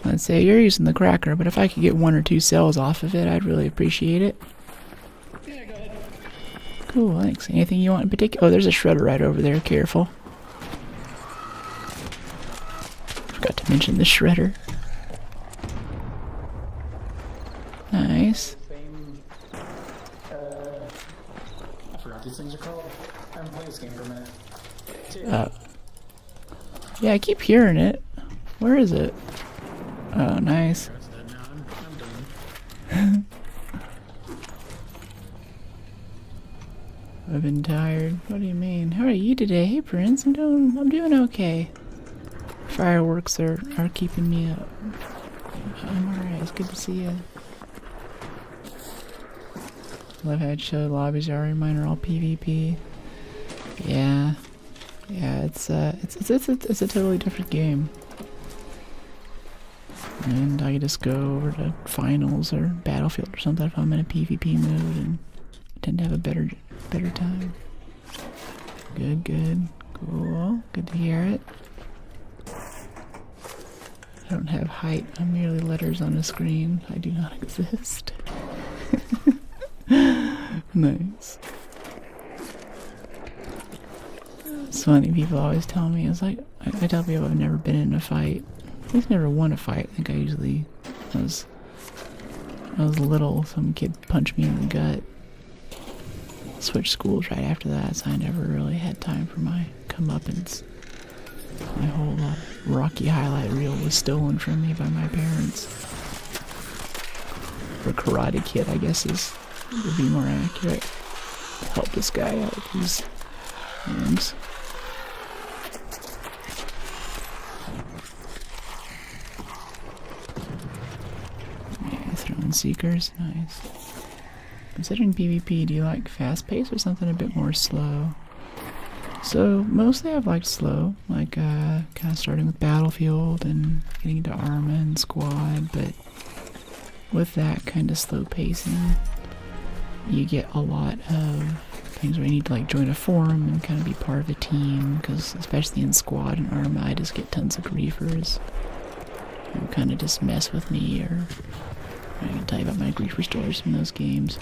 [SPEAKER 1] Let's say you're using the cracker, but if I could get 1 or 2 cells off of it, I'd really appreciate it.
[SPEAKER 3] Yeah, go ahead.
[SPEAKER 1] Cool, thanks. Anything you want in particular? Oh, there's a shredder right over there. Careful. Forgot to mention the shredder. Nice.
[SPEAKER 3] Same. I forgot these things are called. I haven't played this game for a minute.
[SPEAKER 1] Yeah, I keep hearing it. Where is it? Oh, nice.
[SPEAKER 3] That's dead now. I'm done.
[SPEAKER 1] I've been tired. What do you mean? How are you today? Hey, Prince. I'm doing okay. Fireworks are keeping me up. I'm alright. It's good to see you. Love how it showed lobbies are mine are all PvP. Yeah. Yeah, it's a totally different game. And I just go over to finals or Battlefield or something if I'm in a PvP mood and tend to have a better time. Good. Cool. Good to hear it. I don't have height. I'm merely letters on a screen. I do not exist. Nice. It's funny, people always tell me, it's like, I tell people I've never been in a fight. At least never won a fight. I think I was little, some kid punched me in the gut. Switched schools right after that, so I never really had time for my comeuppance. My whole Rocky highlight reel was stolen from me by my parents. Or Karate Kid, I guess would be more accurate. Help this guy out with these hands. Yeah, throwing seekers, nice. Considering PvP, do you like fast pace or something a bit more slow? So mostly I've liked slow, like kind of starting with Battlefield and getting into Arma and Squad, but with that kind of slow pacing, you get a lot of things where you need to like join a forum and kind of be part of a team, because especially in Squad and Arma, I just get tons of griefers who kind of just mess with me, or I can tell you about my griefer stories from those games.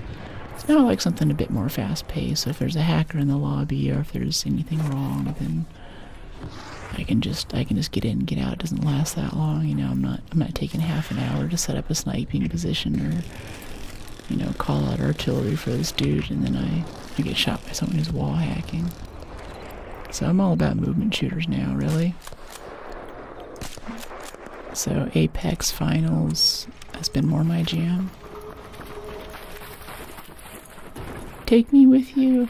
[SPEAKER 1] So now I like something a bit more fast-paced, so if there's a hacker in the lobby or if there's anything wrong, then I can just get in and get out. It doesn't last that long, you know. I'm not taking half an hour to set up a sniping position or, you know, call out artillery for this dude, and then I get shot by someone who's wall hacking. So I'm all about movement shooters now, really. So Apex Finals has been more my jam. Take me with you.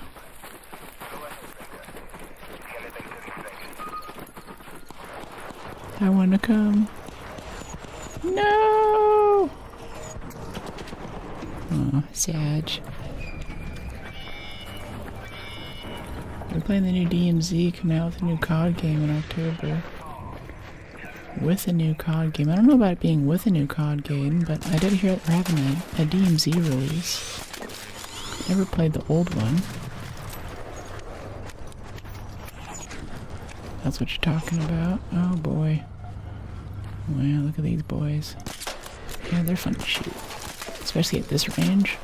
[SPEAKER 1] I want to come. No! Sag. We're playing the new DMZ, coming out with a new COD game in October. With a new COD game. I don't know about it being with a new COD game, but I did hear that they're having a DMZ release. Never played the old one. That's what you're talking about? Oh boy. Wow, look at these boys. Yeah, they're fun to shoot. Especially at this range.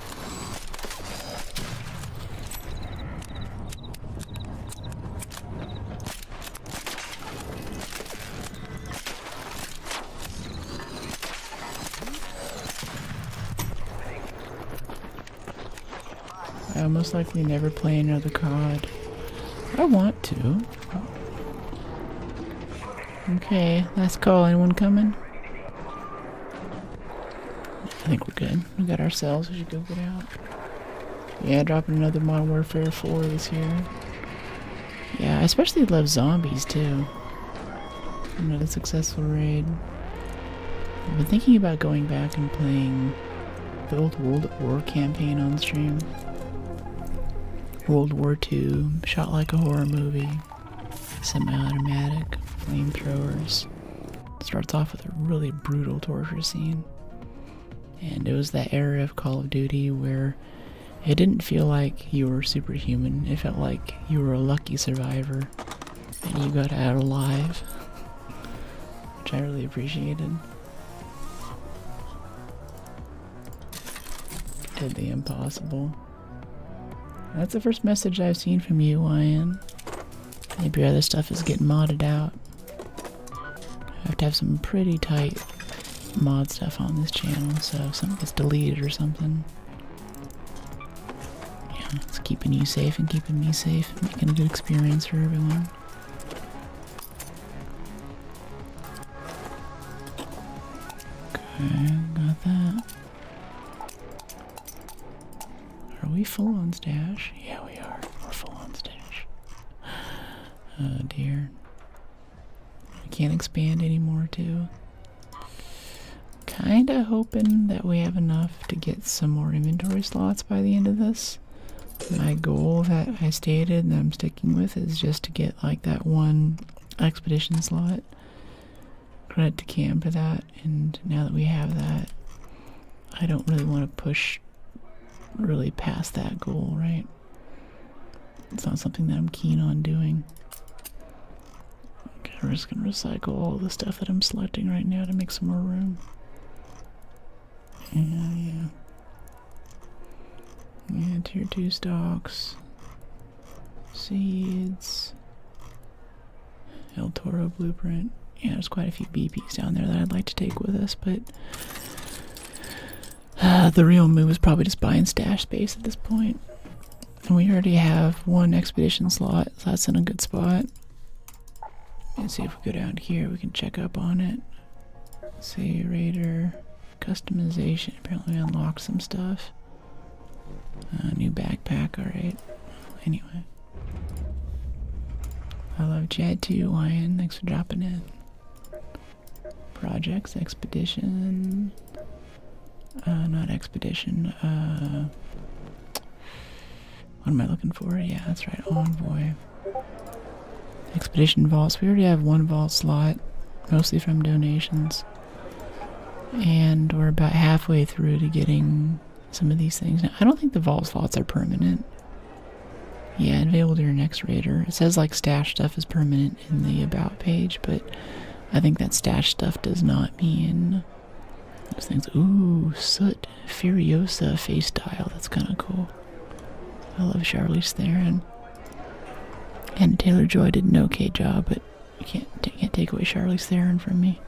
[SPEAKER 1] I'll most likely never play another COD. I want to. Okay, last call. Anyone coming? I think we're good. We got ourselves. We should go get out. Yeah, dropping another Modern Warfare 4 this year. Yeah, I especially love zombies too. Another successful raid. I've been thinking about going back and playing the old World at War campaign on stream. World War II, shot like a horror movie, semi-automatic, flamethrowers. Starts off with a really brutal torture scene. And it was that era of Call of Duty where it didn't feel like you were superhuman. It felt like you were a lucky survivor and you got out alive, which I really appreciated. Did the impossible. That's the first message I've seen from you, Ian. Maybe your other stuff is getting modded out. I have to have some pretty tight mod stuff on this channel, so if something gets deleted or something. Yeah, it's keeping you safe and keeping me safe, making a good experience for everyone. Okay, got that. Are we full on stash? Yeah, we are. We're full on stash. Oh dear. We can't expand anymore too. Kinda hoping that we have enough to get some more inventory slots by the end of this. My goal that I stated and I'm sticking with is just to get like that one expedition slot. Credit to Cam for that, and now that we have that, I don't really want to push really past that goal, right? It's not something that I'm keen on doing. Okay, we're just gonna recycle all the stuff that I'm selecting right now to make some more room. Yeah. Yeah, tier 2 stocks. Seeds. El Toro blueprint. Yeah, there's quite a few BPs down there that I'd like to take with us, but the real move is probably just buying stash space at this point. And we already have one expedition slot, so that's in a good spot. Let's see if we go down here, we can check up on it. See, Raider, customization, apparently we unlocked some stuff. New backpack, alright. Anyway. I love Chad too, Lion, thanks for dropping in. Projects, expedition. Not expedition, what am I looking for? Yeah, that's right, envoy. Expedition vaults, we already have one vault slot, mostly from donations. And we're about halfway through to getting some of these things. Now, I don't think the vault slots are permanent. Yeah, available to your next raider. It says like stash stuff is permanent in the about page, but I think that stash stuff does not mean those things. Ooh, Soot, Furiosa face style. That's kind of cool. I love Charlize Theron. And Taylor Joy did an okay job, but you can't take away Charlize Theron from me.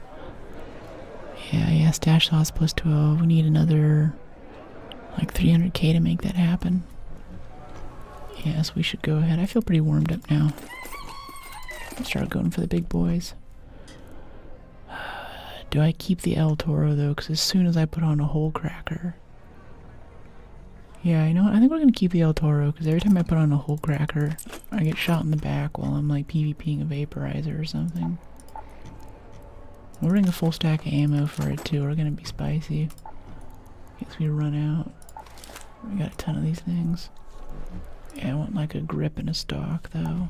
[SPEAKER 1] Yeah, stash slots plus 12. We need another like 300k to make that happen. Yes, we should go ahead. I feel pretty warmed up now. Let's start going for the big boys. Do I keep the El Toro though? Because as soon as I put on a hole cracker. Yeah, you know what? I think we're going to keep the El Toro because every time I put on a hole cracker, I get shot in the back while I'm like PvPing a vaporizer or something. We'll bring a full stack of ammo for it too. We're going to be spicy. Guess we run out. We got a ton of these things. Yeah, I want like a grip and a stock though.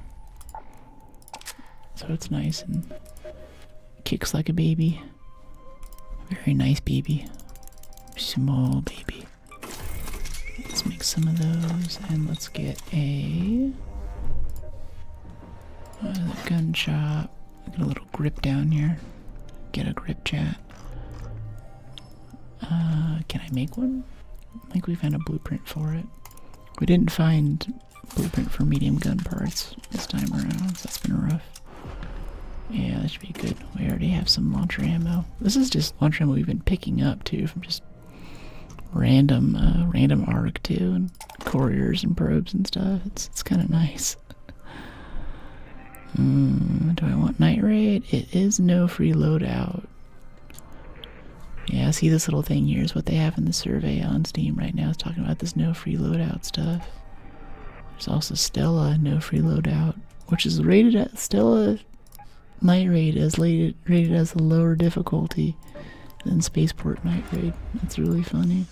[SPEAKER 1] So it's nice and kicks like a baby. Very nice baby. Small baby. Let's make some of those and let's get a gun shop. Get a little grip down here. Get a grip chat. Can I make one? I think we found a blueprint for it. We didn't find blueprint for medium gun parts this time around, so that's been rough. Yeah, that should be good. We already have some launcher ammo. This is just launcher ammo we've been picking up too from just random ARC too, and couriers and probes and stuff. It's kind of nice. Do I want night raid? It is no free loadout. Yeah, see this little thing here is what they have in the survey on Steam right now. It's talking about this no free loadout stuff. There's also Stella no free loadout, which is rated at Stella night raid as rated as a lower difficulty than Spaceport night raid. That's really funny.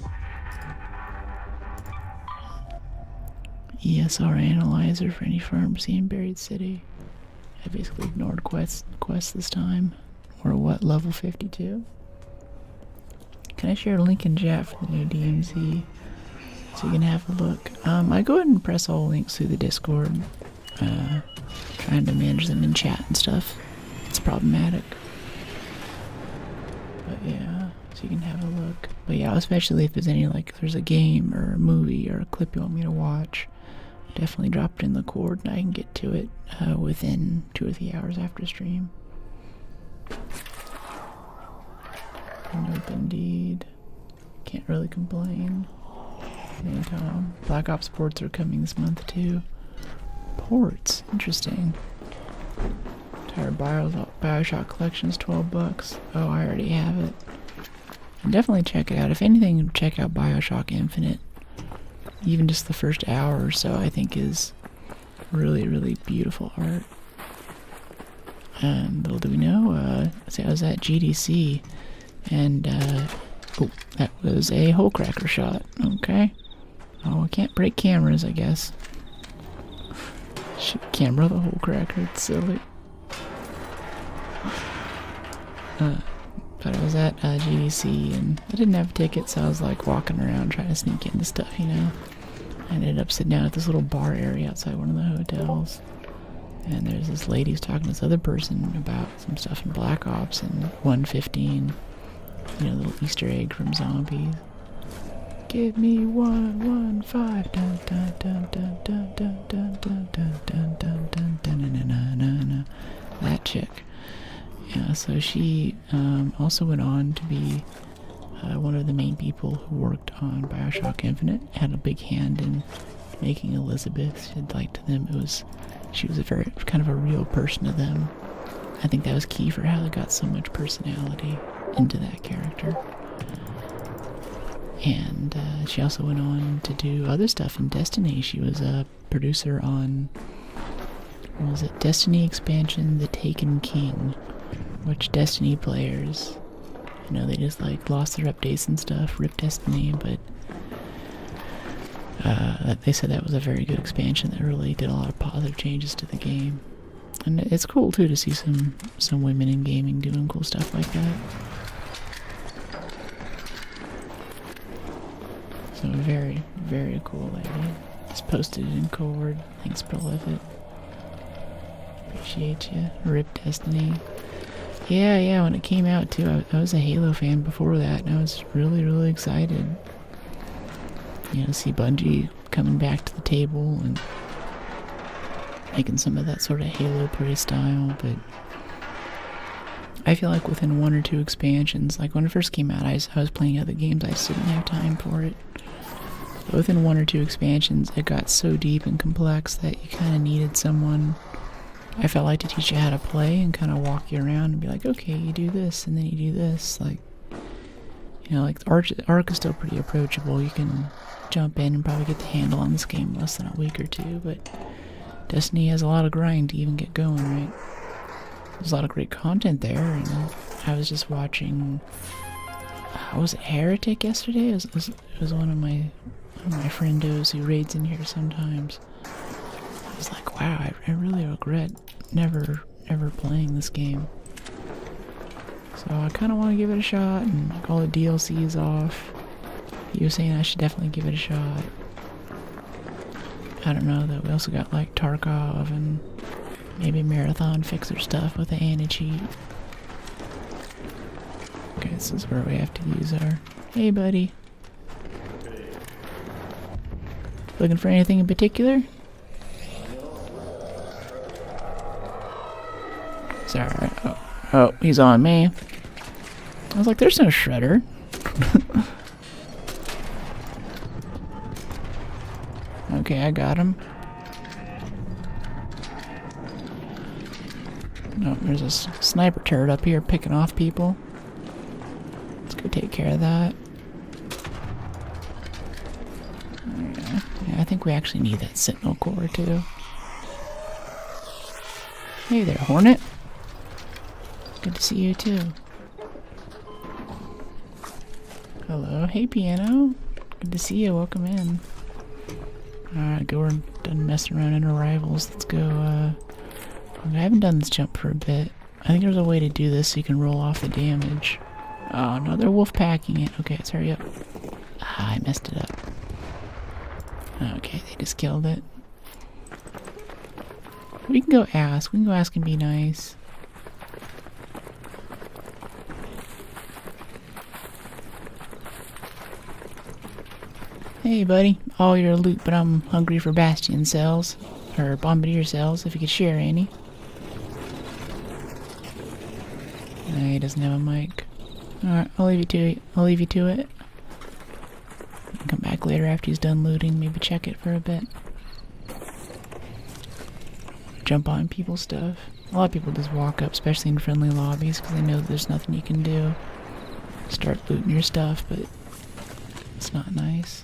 [SPEAKER 1] ESR analyzer for any pharmacy in Buried City. I basically ignored quests this time. We're what, level 52? Can I share a link in chat for the new DMZ so you can have a look? I go ahead and press all links through the Discord. Trying to manage them in chat and stuff. It's problematic. But yeah, so you can have a look. But yeah, especially if there's any, like, if there's a game or a movie or a clip you want me to watch, definitely drop it in the cord and I can get to it within 2 or 3 hours after stream. Nope, indeed. Can't really complain. Anytime. Black Ops ports are coming this month too. Ports, interesting. Entire Bioshock collection is $12. Oh, I already have it. Definitely check it out. If anything, check out Bioshock Infinite. Even just the first hour or so, I think, is really, really beautiful art. And little do we know, I was at GDC, and oh, that was a hole cracker shot. Okay. Oh, I can't break cameras, I guess. Should camera the hole cracker. It's silly. But I was at GDC and I didn't have tickets, so I was like walking around trying to sneak into stuff, you know. I ended up sitting down at this little bar area outside one of the hotels. And there's this lady who's talking to this other person about some stuff in Black Ops and 115. You know, little Easter egg from Zombies. Give me 115. Dun dun dun dun dun dun dun dun dun dun dun dun dun dun. That chick. Yeah, so she also went on to be one of the main people who worked on Bioshock Infinite. Had a big hand in making Elizabeth. She liked them. She was a very kind of a real person to them. I think that was key for how they got so much personality into that character. And she also went on to do other stuff in Destiny. She was a producer on, what was it, Destiny expansion, The Taken King, which Destiny players, you know, they just like lost their updates and stuff, ripped Destiny, but they said that was a very good expansion that really did a lot of positive changes to the game. And it's cool too to see some women in gaming doing cool stuff like that. So very, very cool lady. Just posted it in Cord. Thanks, Prolific. Appreciate you. Rip Destiny. Yeah, when it came out too, I was a Halo fan before that, and I was really, really excited. You know, to see Bungie coming back to the table and making some of that sort of Halo play style, but I feel like within 1 or 2 expansions, like when it first came out, I was playing other games, I just didn't have time for it. But within 1 or 2 expansions, it got so deep and complex that you kind of needed someone, I felt like, to teach you how to play and kind of walk you around and be like, okay, you do this, and then you do this. Like, you know, like Arc is still pretty approachable. You can jump in and probably get the handle on this game in less than a week or 2, but Destiny has a lot of grind to even get going, right? There's a lot of great content there, and I was just watching, was it Heretic yesterday? It was one of my One of my friendos who raids in here sometimes. I was like, wow, I really regret never playing this game. So I kind of want to give it a shot and knock all the DLCs off. You were saying I should definitely give it a shot. I don't know, though. We also got like Tarkov and maybe Marathon Fixer stuff with the anti-cheat. Okay, this is where we have to use our... Hey, buddy. Looking for anything in particular? Sorry. Oh, he's on me. I was like, there's no shredder. Okay, I got him. No, there's a sniper turret up here picking off people. Let's go take care of that. Yeah, I think we actually need that sentinel core too. Hey there, Hornet. Good to see you too. Hello, hey Piano. Good to see you, welcome in. Alright, we're done messing around in our rivals. Let's go, I haven't done this jump for a bit. I think there's a way to do this so you can roll off the damage. Oh no, they're wolf packing it. Okay, let's hurry up. Ah, I messed it up. Okay, they just killed it. We can go ask. We can go ask and be nice. Hey buddy, all your loot, but I'm hungry for Bastion cells. Or Bombardier cells, if you could share any. No, he doesn't have a mic. Alright, I'll leave you to it. I'll leave you to it. Come back later after he's done looting, maybe check it for a bit. Jump on people's stuff. A lot of people just walk up, especially in friendly lobbies, because they know that there's nothing you can do. Start looting your stuff, but it's not nice.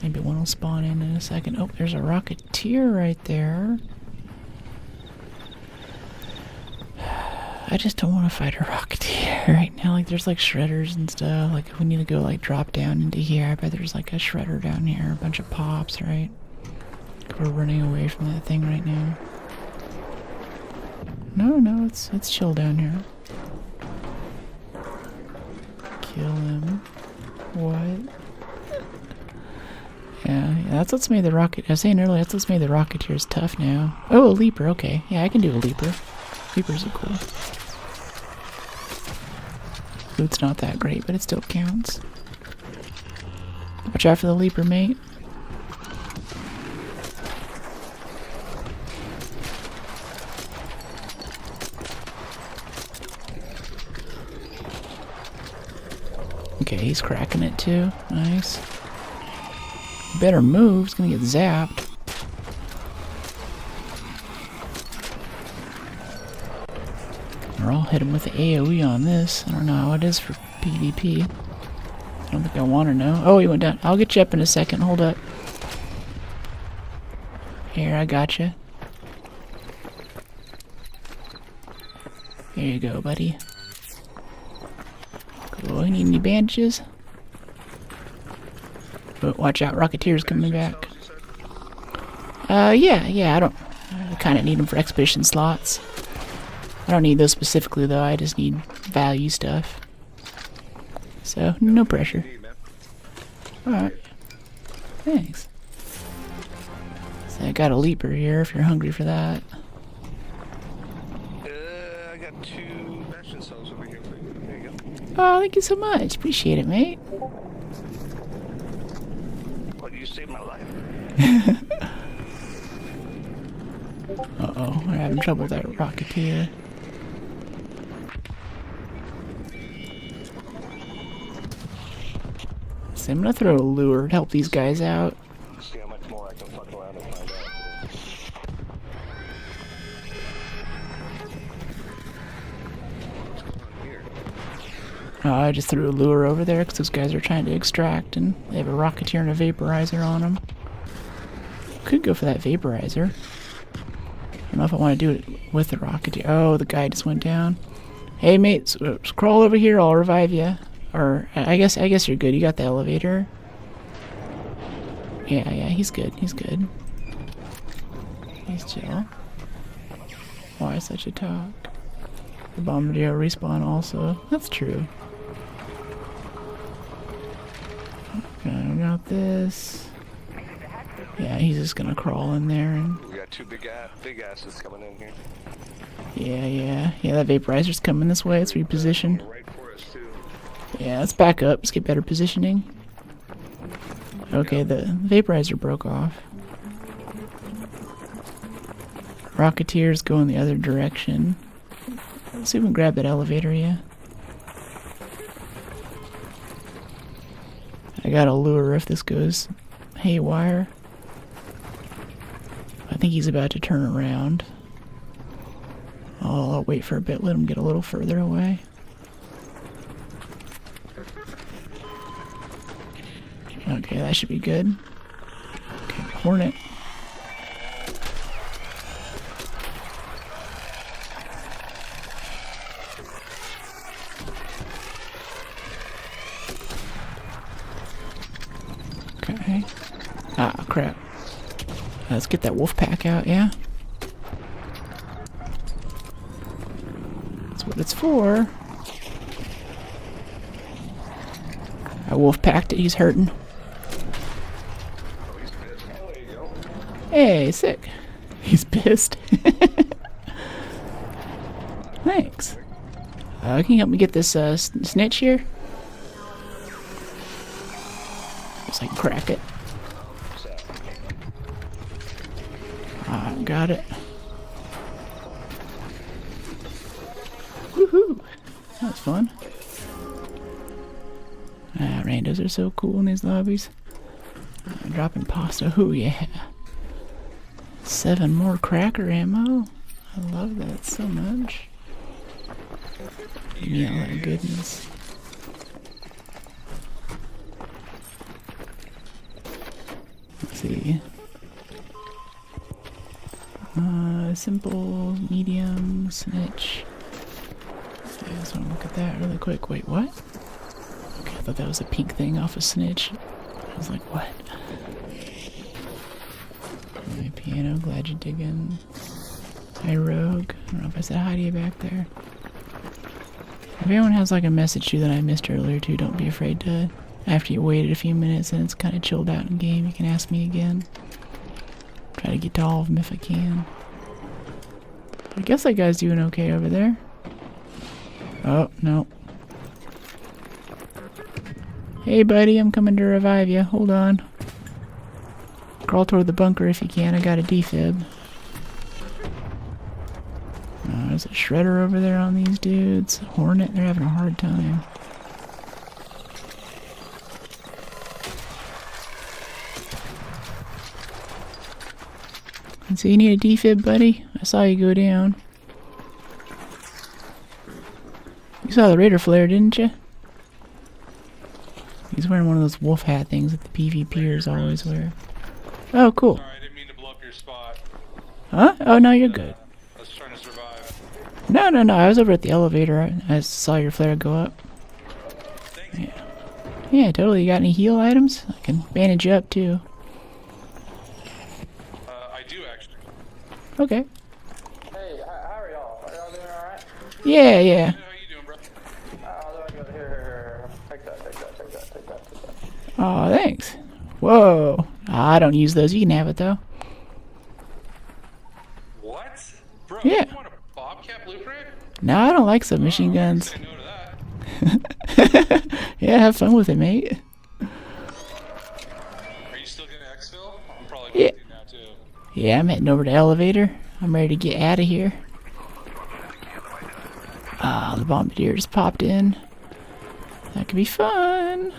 [SPEAKER 1] Maybe one will spawn in a second. Oh, there's a Rocketeer right there. I just don't want to fight a Rocketeer right now. Like, there's like shredders and stuff. Like, if we need to go like drop down into here, I bet there's like a shredder down here, a bunch of pops, right? We're running away from that thing right now. No, it's chill down here. Kill him. What? Yeah, that's what's made the rocket. I was saying earlier, that's what's made the Rocketeers tough now. Oh, a leaper. Okay, yeah, I can do a leaper. Leapers are cool. Loot's not that great, but it still counts. Watch out for the leaper, mate. Okay, he's cracking it too. Nice. Better move, he's gonna get zapped. Or I'll hit him with the AoE on this. I don't know how it is for PvP. I don't think I want to know. Oh, he went down. I'll get you up in a second. Hold up. Here, I got you. Here you go, buddy. Cool. You need any bandages? But watch out, Rocketeer's coming back. Yeah, I kind of need them for expedition slots. I don't need those specifically, though. I just need value stuff. So, no pressure. Alright. Thanks. So I got a leaper here if you're hungry for that.
[SPEAKER 4] I got 2 Bastion cells over here for you. There you go.
[SPEAKER 1] Oh, thank you so much. Appreciate it, mate.
[SPEAKER 4] Well, you saved my life.
[SPEAKER 1] Uh-oh, we're having trouble with that Rocketeer. So I'm gonna throw a lure to help these guys out.
[SPEAKER 4] See how much more I can fuck around and find out. What's going on here?
[SPEAKER 1] I just threw a lure over there because those guys are trying to extract, and they have a Rocketeer and a Vaporizer on them. Could go for that Vaporizer. I don't know if I want to do it with the Rocketeer. Oh, the guy just went down. Hey, mate, crawl over here. I'll revive you. Or I guess you're good. You got the elevator. Yeah, he's good. He's good. He's chill. Why such a talk? The Bombardier respawn also. That's true. Okay, I got this. Yeah, he's just gonna crawl in there and...
[SPEAKER 4] We got two big asses coming in here.
[SPEAKER 1] Yeah, that vaporizer's coming this way. It's repositioned.
[SPEAKER 4] Right for us too.
[SPEAKER 1] Yeah, let's back up. Let's get better positioning. Okay, the vaporizer broke off. Rocketeers going the other direction. Let's see if we can grab that elevator, yeah. I got a lure if this goes haywire. I think he's about to turn around. I'll wait for a bit, let him get a little further away. Okay, that should be good. Okay, Hornet. Okay. Ah, crap. Let's get that wolf pack out, yeah? That's what it's for. I wolf packed it, he's hurting. Hey, sick. He's pissed. Thanks. Can you help me get this snitch here? Just like crack it. Got it. Woohoo! That was fun. Randos are so cool in these lobbies. Dropping pasta. Ooh, yeah. 7 more cracker ammo. I love that so much. Give me all that goodness. Let's see. Simple, medium, snitch. I just want to look at that really quick. Wait, what? Okay, I thought that was a pink thing off a snitch. I was like, what? My piano, glad you dig in. Hi, Rogue. I don't know if I said hi to you back there. If anyone has like a message to you that I missed earlier too, don't be afraid to, after you waited a few minutes and it's kind of chilled out in game, you can ask me again. Try to get to all of them if I can. I guess that guy's doing okay over there. Oh, no. Hey, buddy, I'm coming to revive you. Hold on. Crawl toward the bunker if you can. I got a defib. There's a shredder over there on these dudes. Hornet, they're having a hard time. And so you need a defib, buddy? I saw you go down. You saw the Raider flare, didn't you? He's wearing one of those wolf hat things that the PvPers always wear. Oh, cool.
[SPEAKER 4] Sorry, I didn't mean to blow up your spot.
[SPEAKER 1] Huh? Oh, no, you're good.
[SPEAKER 4] I was trying to survive.
[SPEAKER 1] No. I was over at the elevator. I saw your flare go up.
[SPEAKER 4] Thank you.
[SPEAKER 1] Yeah, totally. You got any heal items? I can bandage you up, too.
[SPEAKER 4] I do actually.
[SPEAKER 1] Okay.
[SPEAKER 3] Hey, how are y'all? Are y'all doing alright?
[SPEAKER 1] Yeah.
[SPEAKER 4] Hey, how you doing, bro?
[SPEAKER 3] There we go. Here. Take that.
[SPEAKER 1] Oh, thanks. Whoa. I don't use those. You can have it, though.
[SPEAKER 4] What? Bro,
[SPEAKER 1] Yeah.
[SPEAKER 4] you want a Bobcat blueprint?
[SPEAKER 1] No, I don't like submachine guns.
[SPEAKER 4] Say no to that.
[SPEAKER 1] Yeah, have fun with it, mate.
[SPEAKER 4] Are you still getting exfil? I'm probably
[SPEAKER 1] Yeah.
[SPEAKER 4] going to now, too.
[SPEAKER 1] Yeah, I'm heading over to elevator. I'm ready to get out of here. The Bombardier just popped in. That could be fun.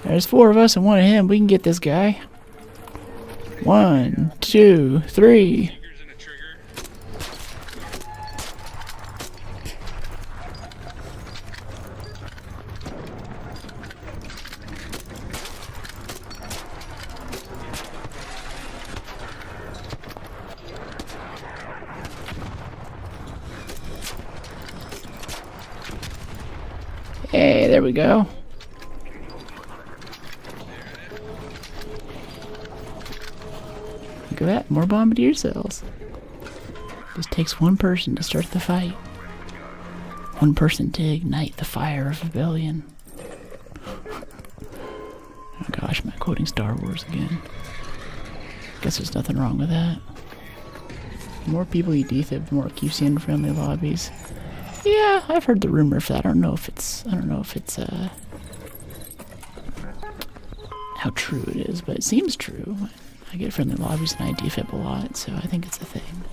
[SPEAKER 1] There's 4 of us and 1 of him. We can get this guy. 1, 2, 3.
[SPEAKER 4] Fingers in a trigger.
[SPEAKER 1] Hey, there we go. at that. More bombardier cells. Just takes one person to start the fight. One person to ignite the fire of rebellion. Oh gosh, am I quoting Star Wars again? Guess there's nothing wrong with that. The more people you defib, the more it keeps you in friendly lobbies. Yeah, I've heard the rumor for that. I don't know if it's how true it is, but it seems true. I get friendly lobbies and I defib a lot, so I think it's a thing.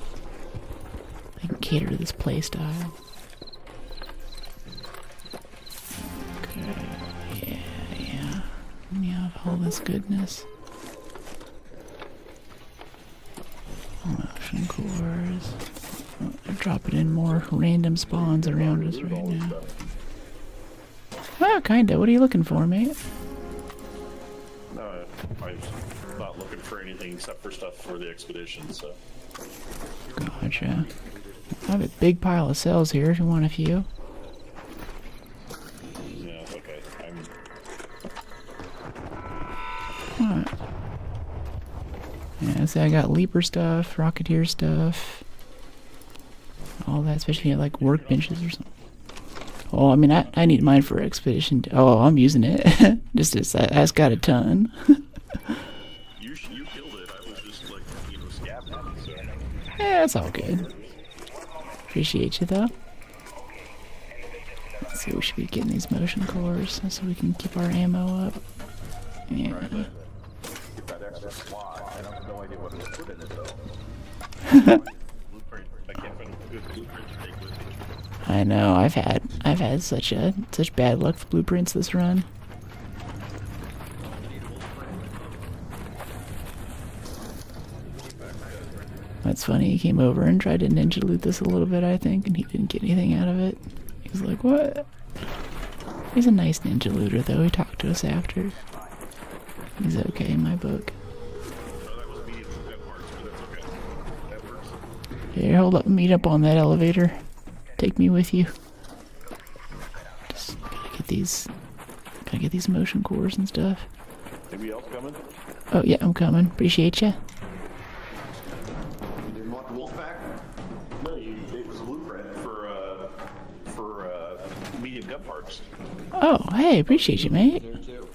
[SPEAKER 1] I can cater to this playstyle. Okay, yeah. And you have all this goodness. Motion cores. Oh, they're dropping in more random spawns around us right now. Oh, kinda. What are you looking for, mate?
[SPEAKER 5] I'm not looking for anything except for stuff for the expedition, so.
[SPEAKER 1] Gotcha. I have a big pile of cells here if you want a few.
[SPEAKER 5] Yeah, okay.
[SPEAKER 1] Alright. Yeah, so I got Leaper stuff, Rocketeer stuff, all that, especially like workbenches or something. Oh, I mean, I need mine for expedition. Oh, I'm using it. That's got a ton.
[SPEAKER 5] You killed it. I was just like, scabbing it, so.
[SPEAKER 1] Yeah, that's all good. Appreciate you though. Let's see, we should be getting these motion cores so we can keep our ammo up. Yeah.
[SPEAKER 2] Get that extra slot. I have no idea what to put in it though.
[SPEAKER 5] Blueprint. I can't find a good blueprint to take with me.
[SPEAKER 1] I know. I've had such bad luck with blueprints this run. That's funny. He came over and tried to ninja loot this a little bit, I think, and he didn't get anything out of it. He was like, "What?" He's a nice ninja looter, though. He talked to us after. He's okay in my book. Here, hold up. Meet up on that elevator. Take me with you. Just gotta get these motion cores and stuff.
[SPEAKER 5] Anybody else coming?
[SPEAKER 1] Oh yeah, I'm coming. Appreciate ya.
[SPEAKER 2] You didn't want the wolf pack?
[SPEAKER 5] No, it was a blueprint for medium gun parts.
[SPEAKER 1] Oh, hey, appreciate you, mate.
[SPEAKER 2] There too.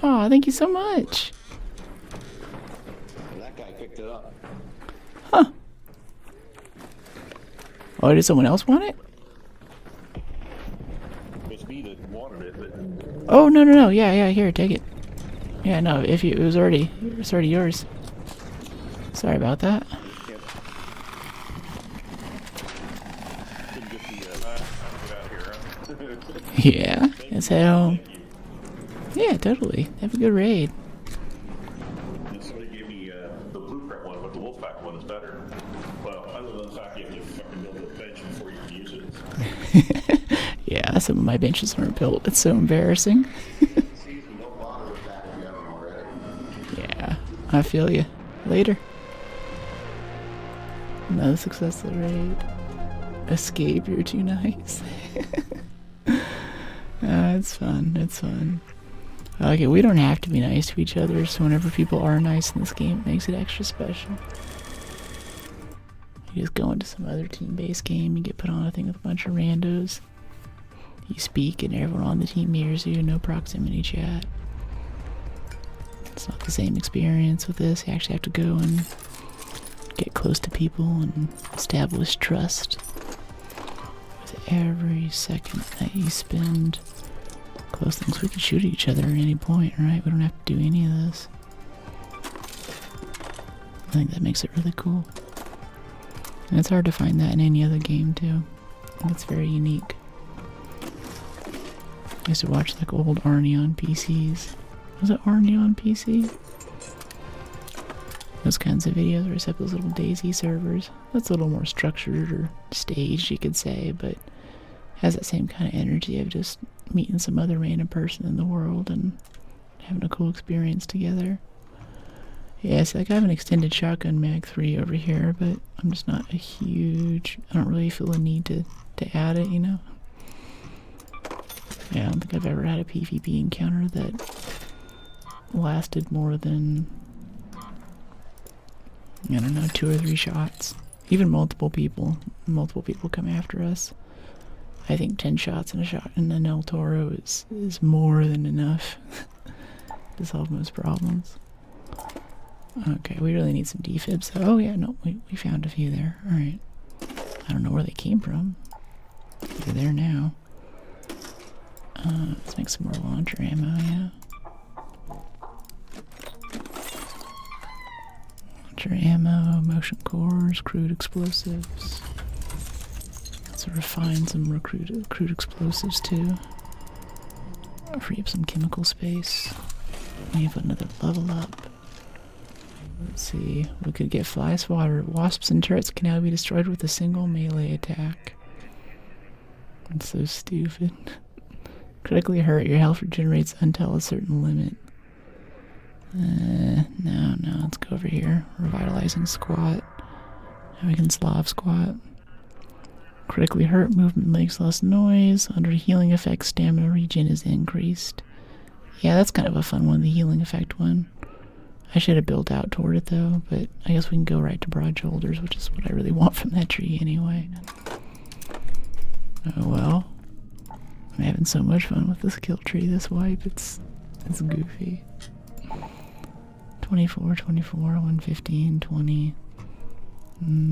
[SPEAKER 1] Oh, thank you so much.
[SPEAKER 2] And that guy picked it up.
[SPEAKER 1] Huh. Oh, did someone else want it?
[SPEAKER 5] It was me that wanted it, but
[SPEAKER 1] Oh, no. Yeah, here, take it. Yeah, no, it was already yours. Sorry about that.
[SPEAKER 5] couldn't get the get out of here. Huh?
[SPEAKER 1] Yeah, let's head home. Yeah, totally. Have a good raid.
[SPEAKER 5] And somebody gave me the blueprint one, but the Wolfpack one is better. Well, other than the fact you have to fucking build a bench before you can use it.
[SPEAKER 1] Yeah, some of my benches aren't built. It's so embarrassing.
[SPEAKER 2] Don't bother with that if you haven't already.
[SPEAKER 1] Yeah, I feel you. Later. Another successful raid. Escape, you're too nice. It's fun. It's fun. Okay, we don't have to be nice to each other, so whenever people are nice in this game, it makes it extra special. You just go into some other team-based game, you get put on a thing with a bunch of randos. You speak and everyone on the team hears you, no proximity chat. It's not the same experience with this. You actually have to go and get close to people and establish trust. With every second that you spend close things, we can shoot at each other at any point, right? We don't have to do any of this. I think that makes it really cool. And it's hard to find that in any other game too. It's very unique. I used to watch like old Arnie on PCs. Was it Arnie on PC? Those kinds of videos where I set up those little DayZ servers. That's a little more structured or staged, you could say, but has that same kind of energy of just meeting some other random person in the world and having a cool experience together. Yeah, so like I have an extended shotgun mag 3 over here, but I'm just not a huge, I don't really feel a need to add it, you know? Yeah, I don't think I've ever had a PvP encounter that lasted more than I don't know, 2 or 3 shots. Even multiple people come after us. I think 10 shots and a shot in an El Toro is more than enough to solve most problems. Okay, we really need some defibs. Oh yeah, no, we found a few there. Alright. I don't know where they came from. They're there now. Let's make some more launcher ammo, yeah. Launcher ammo, motion cores, crude explosives. Let's refine some crude explosives too. Free up some chemical space. We have another level up. Let's see. We could get fly swatter. Wasps and turrets can now be destroyed with a single melee attack. That's so stupid. Critically hurt, your health regenerates until a certain limit. No, let's go over here. Revitalizing squat. Now we can Slav squat. Critically hurt, movement makes less noise. Under healing effect, stamina regen is increased. Yeah, that's kind of a fun one, the healing effect one. I should have built out toward it though, but I guess we can go right to broad shoulders, which is what I really want from that tree anyway. Oh well. I'm having so much fun with this kill tree, this wipe, it's goofy. 24, 115, 20.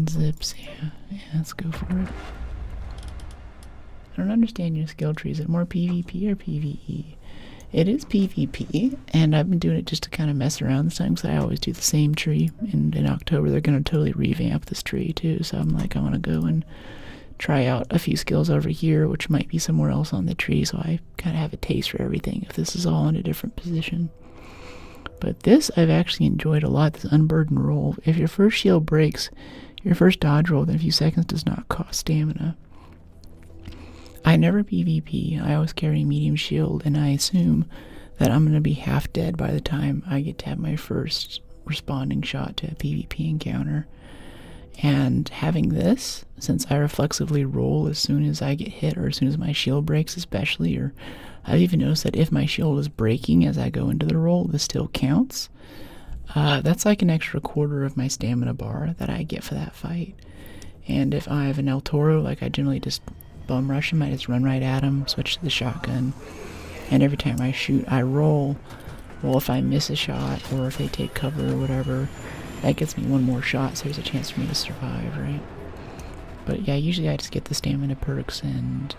[SPEAKER 1] Zips, yeah, let's go for it. I don't understand your skill tree. Is it more PvP or PvE? It is PvP, and I've been doing it just to kind of mess around this time because I always do the same tree. And in October, they're going to totally revamp this tree too. So I'm like, I want to go and try out a few skills over here, which might be somewhere else on the tree. So I kind of have a taste for everything if this is all in a different position. But this I've actually enjoyed a lot, this unburdened roll. If your first shield breaks, your first dodge roll within a few seconds does not cost stamina. I never PvP, I always carry a medium shield, and I assume that I'm going to be half dead by the time I get to have my first responding shot to a PvP encounter. And having this, since I reflexively roll as soon as I get hit, or as soon as my shield breaks especially, or I've even noticed that if my shield is breaking as I go into the roll, this still counts. That's like an extra quarter of my stamina bar that I get for that fight. And if I have an El Toro, like I generally just bum rush him, I just run right at him, switch to the shotgun, and every time I shoot, I roll. Well, if I miss a shot, or if they take cover or whatever, that gets me one more shot, so there's a chance for me to survive, right? But yeah, usually I just get the stamina perks, and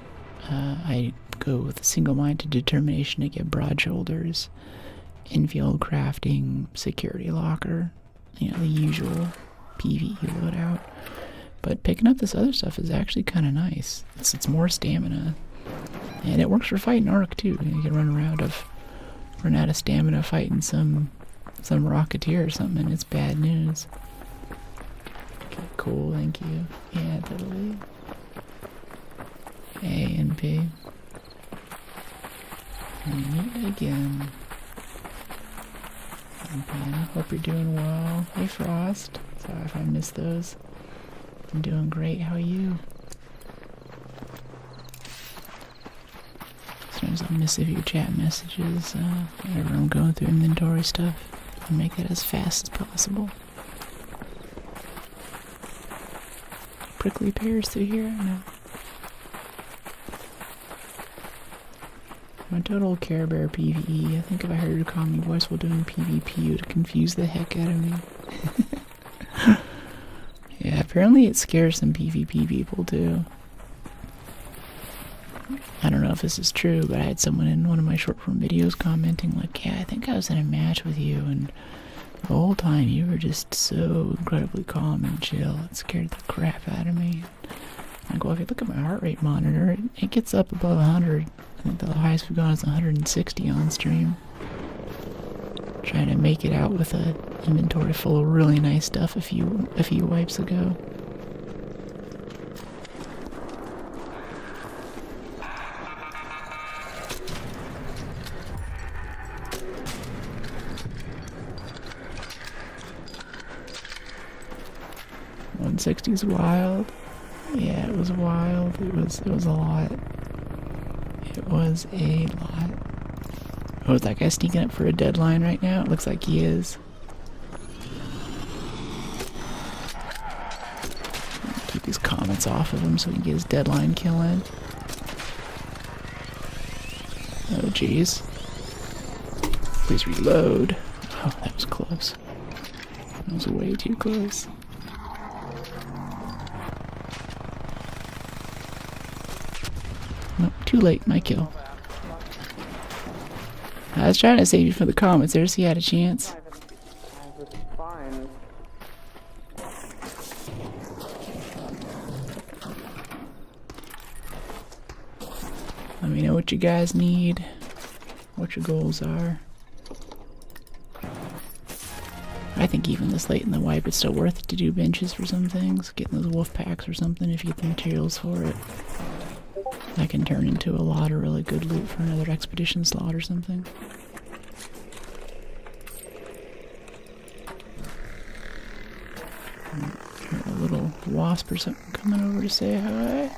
[SPEAKER 1] I go with a single-minded determination to get broad shoulders, infield crafting, security locker, you know, the usual PvE loadout. But picking up this other stuff is actually kind of nice. It's more stamina, and it works for fighting Arc too. You can run out of stamina fighting some Rocketeer or something, and it's bad news. Okay, cool, thank you. Yeah, totally. A and B. And meet again. Okay, hope you're doing well. Hey Frost. Sorry if I missed those. I'm doing great, how are you? Sometimes I'll miss a few chat messages whenever I'm going through inventory stuff. I'll make it as fast as possible. Prickly pears through here? No. My total Care Bear PvE. I think if I heard your calming voice while doing PvP, it would confuse the heck out of me. Yeah, apparently it scares some PvP people too. I don't know if this is true, but I had someone in one of my short form videos commenting like, yeah, I think I was in a match with you, and the whole time you were just so incredibly calm and chill. It scared the crap out of me. I go, if you look at my heart rate monitor, it gets up above 100. I think the highest we've gone is 160 on stream. Trying to make it out with a inventory full of really nice stuff a few wipes ago. $160's wild. Yeah, it was wild. It was a lot. It was a lot. Oh, is that guy sneaking up for a deadline right now? It looks like he is. helmets off of him so he can get his deadline kill in. Oh, jeez. Please reload. Oh, that was close. That was way too close. Nope, too late, my kill. I was trying to save you for the comments there so you had a chance. Let me know what you guys need, what your goals are. I think even this late in the wipe, it's still worth it to do benches for some things. Getting those wolf packs or something if you get the materials for it. That can turn into a lot of really good loot for another expedition slot or something. Hear a little wasp or something coming over to say hi.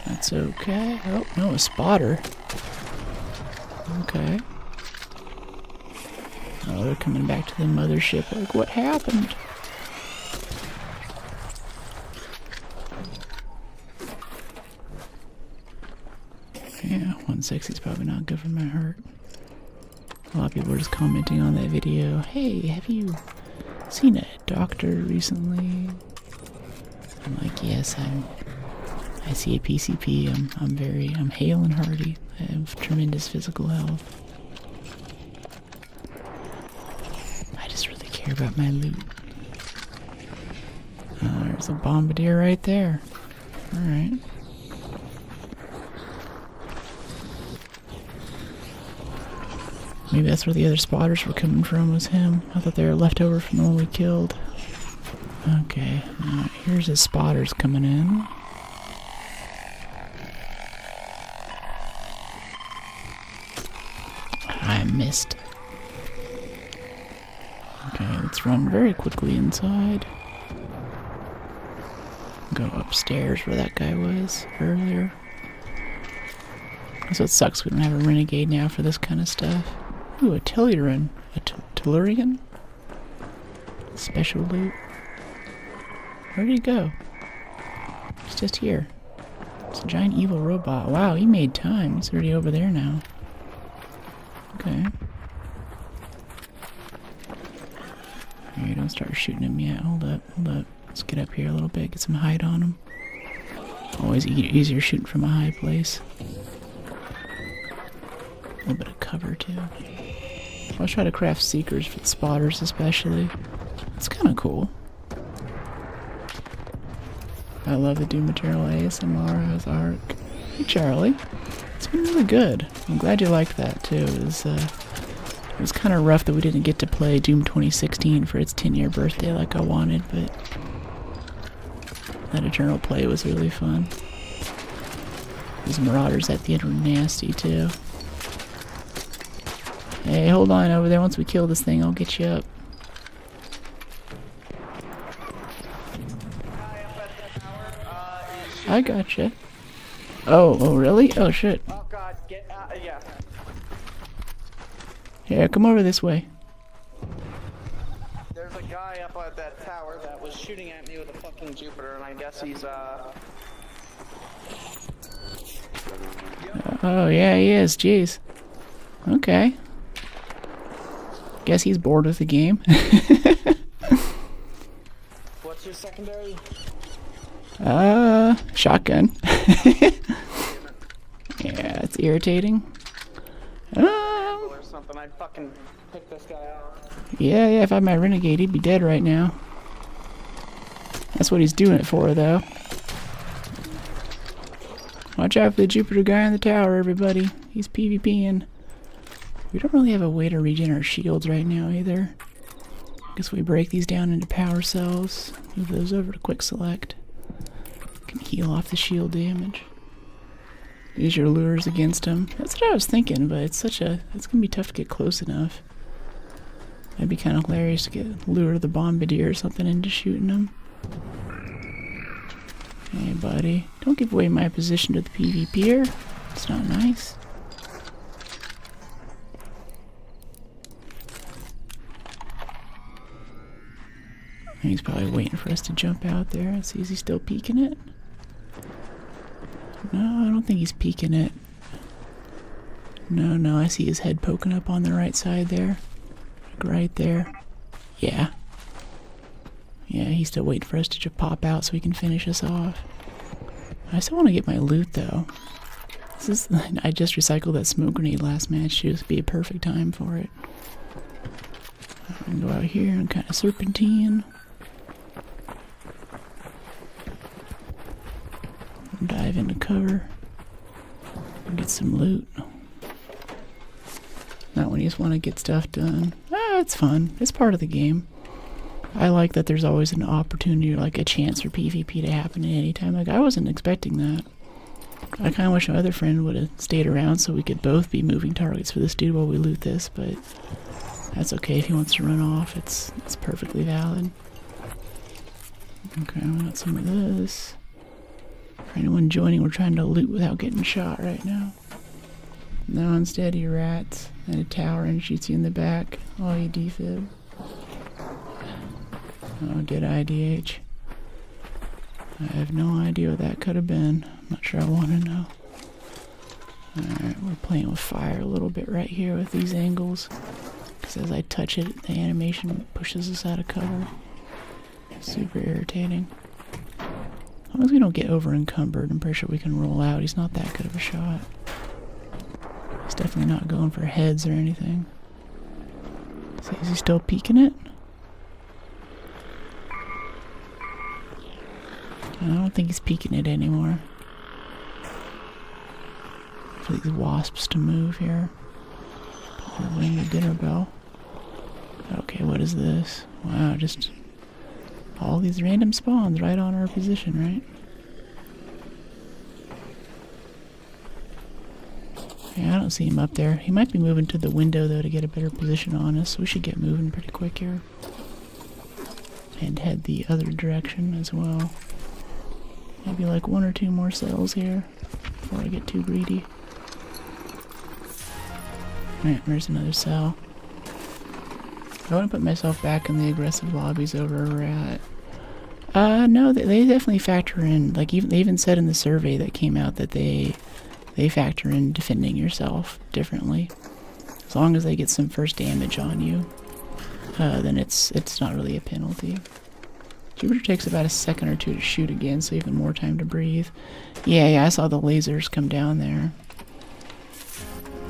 [SPEAKER 1] That's okay. Oh, no, a spotter. Okay. Oh, they're coming back to the mothership. Like, what happened? Yeah, 160 is probably not good for my heart. A lot of people are just commenting on that video. Hey, have you seen a doctor recently? I'm like, yes, I see a PCP. I'm hale and hearty. I have tremendous physical health. I just really care about my loot. Oh, there's a bombardier right there. Alright. Maybe that's where the other spotters were coming from, was him. I thought they were left over from the one we killed. Okay, now here's his spotters coming in. I missed. Okay, let's run very quickly inside. Go upstairs where that guy was earlier. So it sucks we don't have a renegade now for this kind of stuff. Ooh, a Tellurian. A Tellurian? Special loot. Where did he go? He's just here. It's a giant evil robot. Wow, he made time. He's already over there now. Okay. Hey, don't start shooting him yet. Hold up, hold up. Let's get up here a little bit, get some height on him. Always easier shooting from a high place. A little bit of cover, too. I'll try to craft seekers for the spotters, especially. It's kind of cool. I love the Doom Material ASMR as Arc. Hey, Charlie. It's been really good. I'm glad you liked that, too. It was kind of rough that we didn't get to play Doom 2016 for its 10-year birthday like I wanted, but that Eternal play was really fun. These Marauders at the end were nasty, too. Hey, hold on over there. Once we kill this thing, I'll get you up. I gotcha. Oh, really? Oh, shit.
[SPEAKER 6] Oh god, get out, yeah.
[SPEAKER 1] Here, come over this way.
[SPEAKER 6] There's a guy up at that tower that was shooting at me with a fucking Jupiter, and I guess he's,
[SPEAKER 1] Oh, yeah, he is. Jeez. Okay. Guess he's bored with the game.
[SPEAKER 6] What's your secondary?
[SPEAKER 1] Shotgun. Yeah, it's irritating.
[SPEAKER 6] Or something, I'd fucking pick this guy out.
[SPEAKER 1] Yeah, if I had my Renegade, he'd be dead right now. That's what he's doing it for, though. Watch out for the Jupiter guy in the tower, everybody. He's PvPing. We don't really have a way to regen our shields right now, either. Guess we break these down into power cells. Move those over to quick select. Can heal off the shield damage. Use your lures against him. That's what I was thinking, but it's gonna be tough to get close enough. That'd be kind of hilarious to get lure the bombardier or something into shooting him. Hey, buddy. Don't give away my position to the PvPer. It's not nice. He's probably waiting for us to jump out there. Let's see, is he still peeking it? No, I don't think he's peeking it. No, I see his head poking up on the right side there. Like right there. Yeah. Yeah, he's still waiting for us to just pop out so he can finish us off. I still want to get my loot though. I just recycled that smoke grenade last match. It would be a perfect time for it. I'm gonna go out here and kind of serpentine. Dive into cover. And get some loot. Not when you just want to get stuff done. It's fun. It's part of the game. I like that there's always an opportunity, like a chance for PvP to happen at any time. Like, I wasn't expecting that. I kind of wish my other friend would have stayed around so we could both be moving targets for this dude while we loot this, but that's okay if he wants to run off. It's perfectly valid. Okay, we got some of this. For anyone joining, we're trying to loot without getting shot right now. No unsteady rats and a tower and shoots you in the back. Oh, you defib. Oh, did I DH? I have no idea what that could have been. I'm not sure I want to know. Alright, we're playing with fire a little bit right here with these angles. Because as I touch it, the animation pushes us out of cover. Super irritating. As long as we don't get over encumbered, I'm pretty sure we can roll out. He's not that good of a shot. He's definitely not going for heads or anything. So is he still peeking it? I don't think he's peeking it anymore. For these wasps to move here. Ring the dinner bell. Okay, what is this? Wow, just all these random spawns right on our position, right? Yeah, I don't see him up there. He might be moving to the window, though, to get a better position on us. So we should get moving pretty quick here. And head the other direction as well. Maybe like 1 or 2 more cells here before I get too greedy. Alright, there's another cell. I want to put myself back in the aggressive lobbies over a rat. No, they definitely factor in, like, they even said in the survey that came out that they factor in defending yourself differently. As long as they get some first damage on you, then it's not really a penalty. Jupiter takes about a second or two to shoot again, so even more time to breathe. Yeah, I saw the lasers come down there.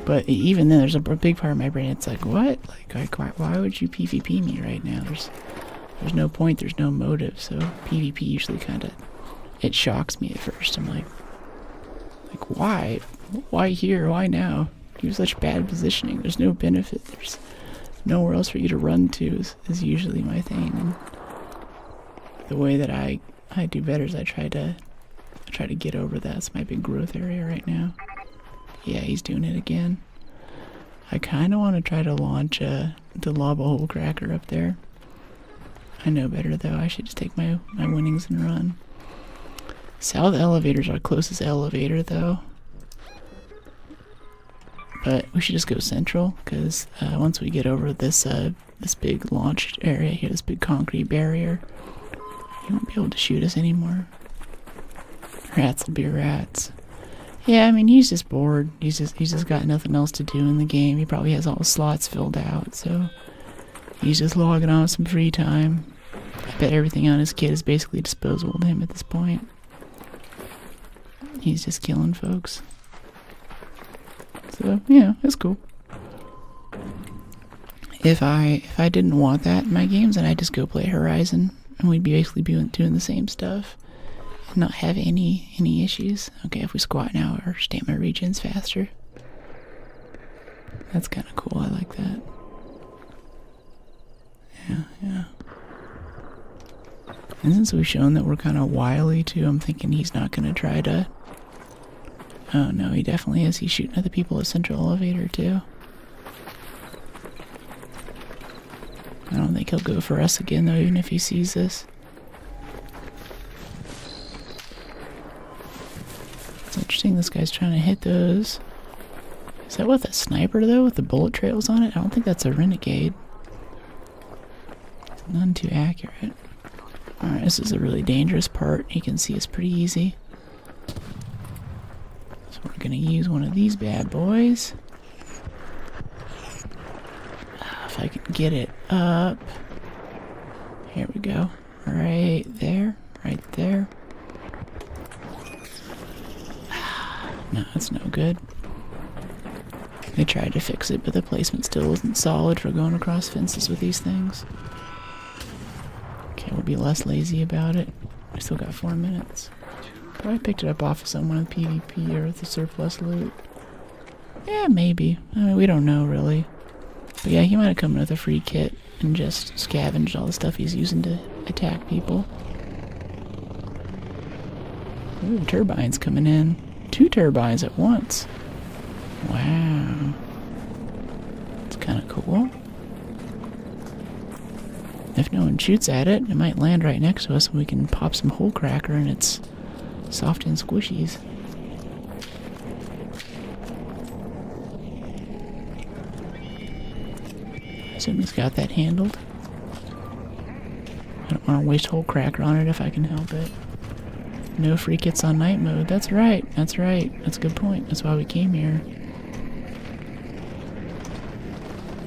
[SPEAKER 1] But even then, there's a big part of my brain, it's like, what? Like why would you PvP me right now? There's no point, there's no motive, so PvP usually it shocks me at first. I'm like, why? Why here? Why now? You have such bad positioning. There's no benefit. There's nowhere else for you to run to is usually my thing. And the way that I do better is I try to get over that. It's my big growth area right now. Yeah, he's doing it again. I kind of want to try to launch to lob a hole cracker up there. I know better though. I should just take my winnings and run. South elevator's our closest elevator though. But we should just go central, because once we get over this big launch area here, this big concrete barrier, he won't be able to shoot us anymore. Rats will be rats. Yeah, I mean, he's just bored. He's just got nothing else to do in the game. He probably has all the slots filled out, so he's just logging on with some free time. I bet everything on his kit is basically disposable to him at this point. He's just killing folks. So yeah, it's cool. If I didn't want that in my games, then I'd just go play Horizon, and we'd be basically doing the same stuff. Not have any issues. Okay, if we squat now, our stamina regen's faster. That's kind of cool. I like that. Yeah. And since we've shown that we're kind of wily too, I'm thinking he's not going to try to... Oh no, he definitely is. He's shooting at the people at Central Elevator too. I don't think he'll go for us again though, even if he sees this. It's interesting this guy's trying to hit those. Is that with a sniper though, with the bullet trails on it? I don't think that's a renegade. None too accurate. Alright, this is a really dangerous part. You can see it's pretty easy. So we're gonna use one of these bad boys. If I can get it up. Here we go. Right there. Right there. No, that's no good. They tried to fix it, but the placement still wasn't solid for going across fences with these things. Okay, we'll be less lazy about it. I still got 4 minutes. Probably picked it up off of someone with PvP or with the surplus loot. Yeah, maybe. I mean, we don't know, really. But yeah, he might have come in with a free kit and just scavenged all the stuff he's using to attack people. Ooh, turbines coming in. 2 turbines at once. Wow. It's kind of cool. If no one shoots at it, it might land right next to us and we can pop some hole cracker and it's soft and squishies. I assume he's got that handled. I don't want to waste hole cracker on it if I can help it. No free kits on night mode. That's right. That's right. That's a good point. That's why we came here.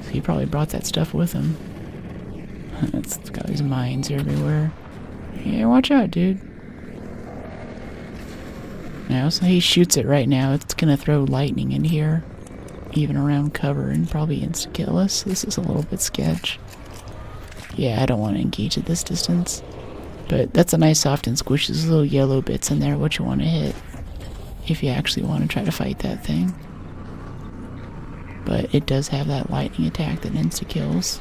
[SPEAKER 1] So he probably brought that stuff with him. It's got these mines everywhere. Yeah, watch out, dude. Now, so he shoots it right now. It's gonna throw lightning in here, even around cover, and probably insta-kill us. This is a little bit sketch. Yeah, I don't want to engage at this distance. But that's a nice soft and squish. There's little yellow bits in there, what you want to hit if you actually want to try to fight that thing. But it does have that lightning attack that insta-kills.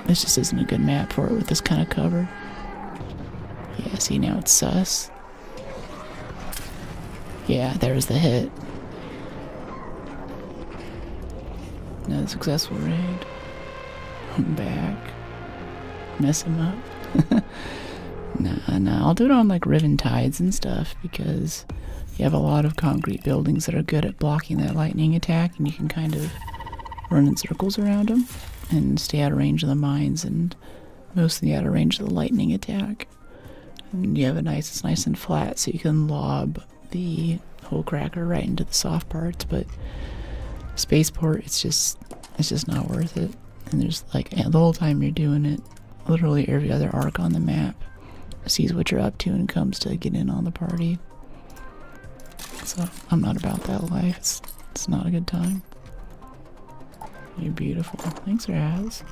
[SPEAKER 1] This just isn't a good map for it with this kind of cover. Yeah, see, now it's sus. Yeah, there's the hit. Another successful raid. I'm back. Mess him up. Nah, I'll do it on like riven tides and stuff because you have a lot of concrete buildings that are good at blocking that lightning attack and you can kind of run in circles around them and stay out of range of the mines and mostly out of range of the lightning attack. And you have it's nice and flat so you can lob the hole cracker right into the soft parts, but spaceport, it's just not worth it. And there's like, the whole time you're doing it, literally every other arc on the map sees what you're up to and comes to get in on the party. So I'm not about that life. It's not a good time. You're beautiful. Thanks, Raz.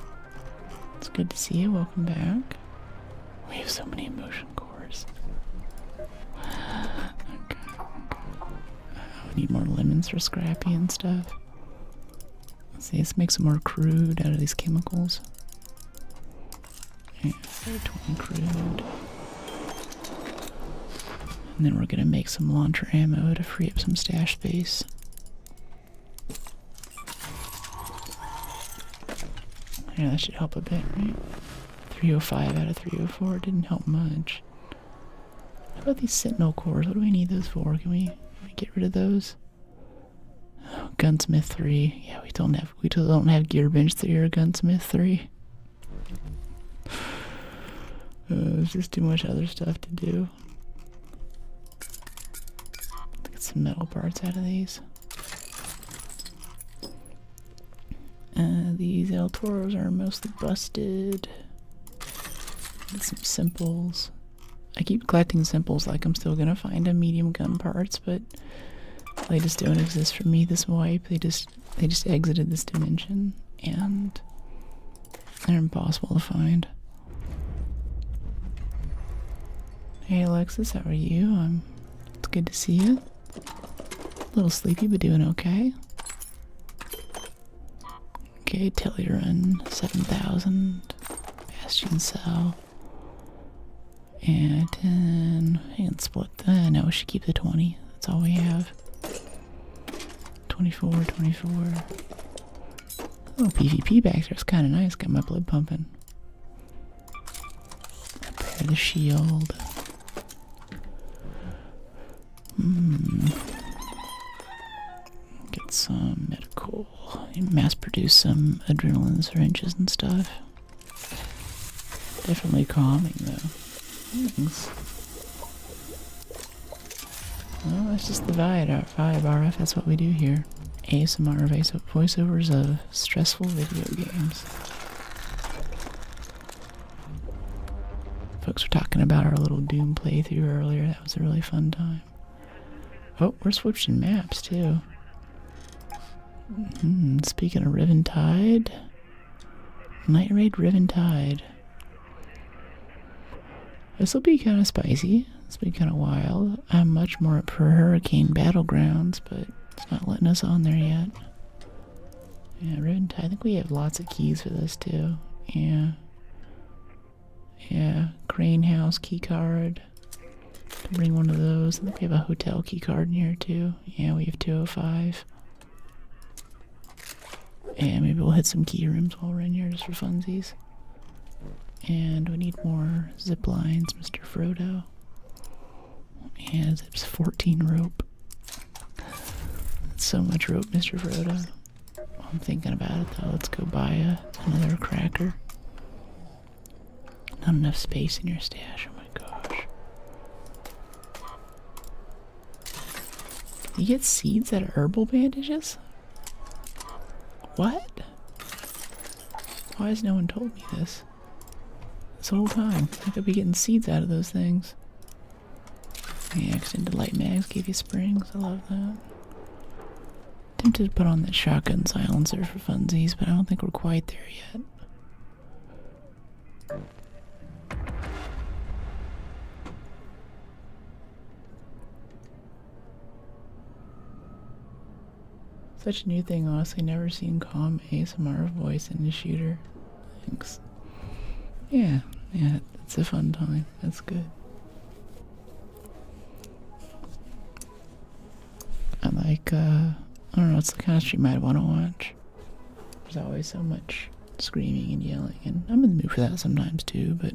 [SPEAKER 1] It's good to see you. Welcome back. We have so many emotion cores. Okay. We need more lemons for Scrappy and stuff. Let's see, let's make some more crude out of these chemicals. Yeah, 20 crude. And then we're gonna make some launcher ammo to free up some stash space. Yeah, that should help a bit, right? 305 out of 304 didn't help much. How about these sentinel cores? What do we need those for? Can we get rid of those? Oh, gunsmith 3. Yeah, we don't have gear bench 3 or gunsmith 3. There's just too much other stuff to do. Let's get some metal parts out of these. These El Toros are mostly busted. Get some simples. I keep collecting simples like I'm still gonna find a medium gun parts, but they just don't exist for me this wipe. They just exited this dimension and they're impossible to find. Hey Alexis, how are you? It's good to see you. A little sleepy, but doing okay. Okay, Telly Run 7000, Bastion Cell, and 10. We can split that. No, we should keep the 20. That's all we have. 24, 24. Oh, PvP back there. It's kind of nice. Got my blood pumping. Repair the shield. Get some medical. Mass produce some adrenaline syringes and stuff. Definitely calming, though. Thanks. Well, that's just the vibe, RF. That's what we do here. ASMR voiceovers of stressful video games. Folks were talking about our little Doom playthrough earlier. That was a really fun time. Oh, we're switching maps, too. Speaking of Riven Tide. Night Raid Riven Tide. This will be kind of spicy. This will be kind of wild. I'm much more up for Hurricane Battlegrounds, but it's not letting us on there yet. Yeah, Riven Tide. I think we have lots of keys for this, too. Yeah. Yeah, Crane House key card. Bring one of those. I think we have a hotel key card in here too. Yeah, we have 205. And maybe we'll hit some key rooms while we're in here just for funsies. And we need more zip lines, Mr. Frodo. And zips 14 rope. That's so much rope, Mr. Frodo. I'm thinking about it though. Let's go buy another cracker. Not enough space in your stash, oh my gosh. You get seeds out of herbal bandages? What? Why has no one told me this? This whole time. I could be getting seeds out of those things. Yeah, extended light mags gave you springs, I love that. Tempted to put on that shotgun silencer for funsies, but I don't think we're quite there yet. Such a new thing, honestly. Never seen calm ASMR voice in a shooter. Thanks. Yeah, it's a fun time. That's good. I like, I don't know, it's the kind of stream I'd want to watch. There's always so much screaming and yelling, and I'm in the mood for that sometimes too, but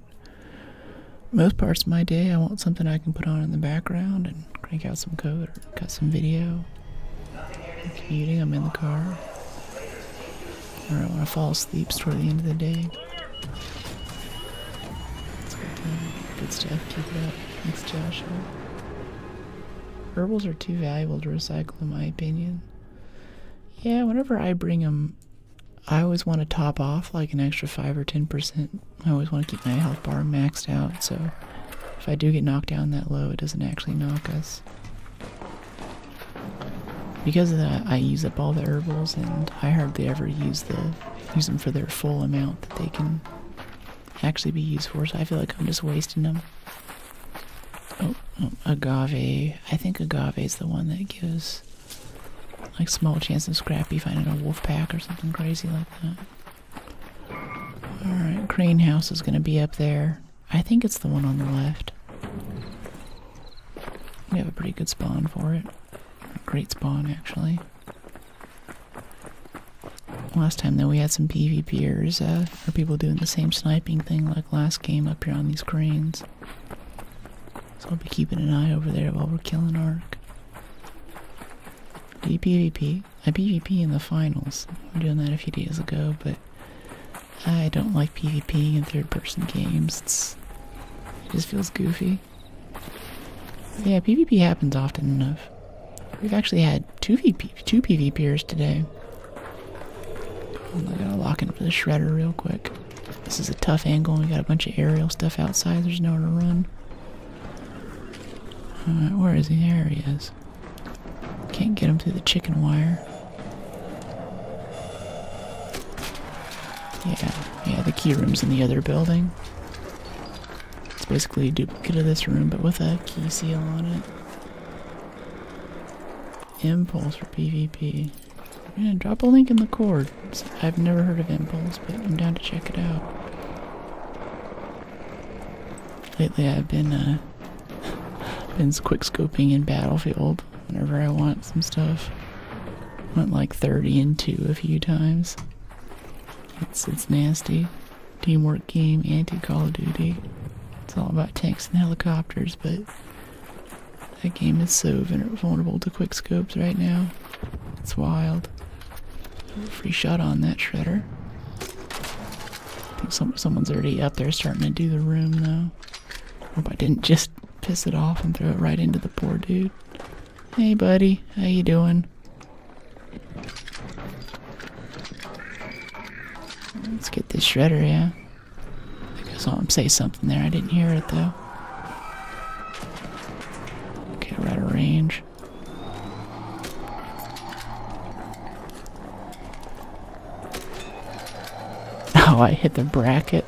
[SPEAKER 1] most parts of my day I want something I can put on in the background and crank out some code or cut some video. I'm commuting, I'm in the car. Or I want to fall asleep toward the end of the day. It's good stuff, keep it up. Thanks, Joshua. Herbals are too valuable to recycle in my opinion. Yeah, whenever I bring them, I always want to top off like an extra 5 or 10%. I always want to keep my health bar maxed out, so if I do get knocked down that low, it doesn't actually knock us. Because of that, I use up all the herbals, and I hardly ever use them for their full amount that they can actually be used for, so I feel like I'm just wasting them. Oh, agave. I think agave is the one that gives like small chance of Scrappy finding a wolf pack or something crazy like that. Alright, Crane House is gonna be up there. I think it's the one on the left. We have a pretty good spawn for it. Great spawn, actually. Last time, though, we had some PvPers, or people doing the same sniping thing like last game up here on these cranes. So I'll be keeping an eye over there while we're killing Arc. Do you PvP? I PvP in the finals. We were doing that a few days ago, but I don't like PvPing in third-person games. It just feels goofy. But yeah, PvP happens often enough. We've actually had two PvPers today. I gotta lock in for the shredder real quick. This is a tough angle and we got a bunch of aerial stuff outside. There's nowhere to run. Alright, where is he? There he is. Can't get him through the chicken wire. Yeah, the key room's in the other building. It's basically a duplicate of this room, but with a key seal on it. Impulse for PvP. Yeah, drop a link in the cord. I've never heard of Impulse, but I'm down to check it out. Lately I've been quick scoping in Battlefield whenever I want some stuff. Went like 30 and 2 a few times. It's nasty. Teamwork game, anti-Call of Duty. It's all about tanks and helicopters, but that game is so vulnerable to quick scopes right now. It's wild. Free shot on that shredder. I think someone's already up there starting to do the room, though. Hope I didn't just piss it off and throw it right into the poor dude. Hey, buddy. How you doing? Let's get this shredder, yeah. I saw him say something there. I didn't hear it, though. Okay, we're out of range. Oh, I hit the bracket.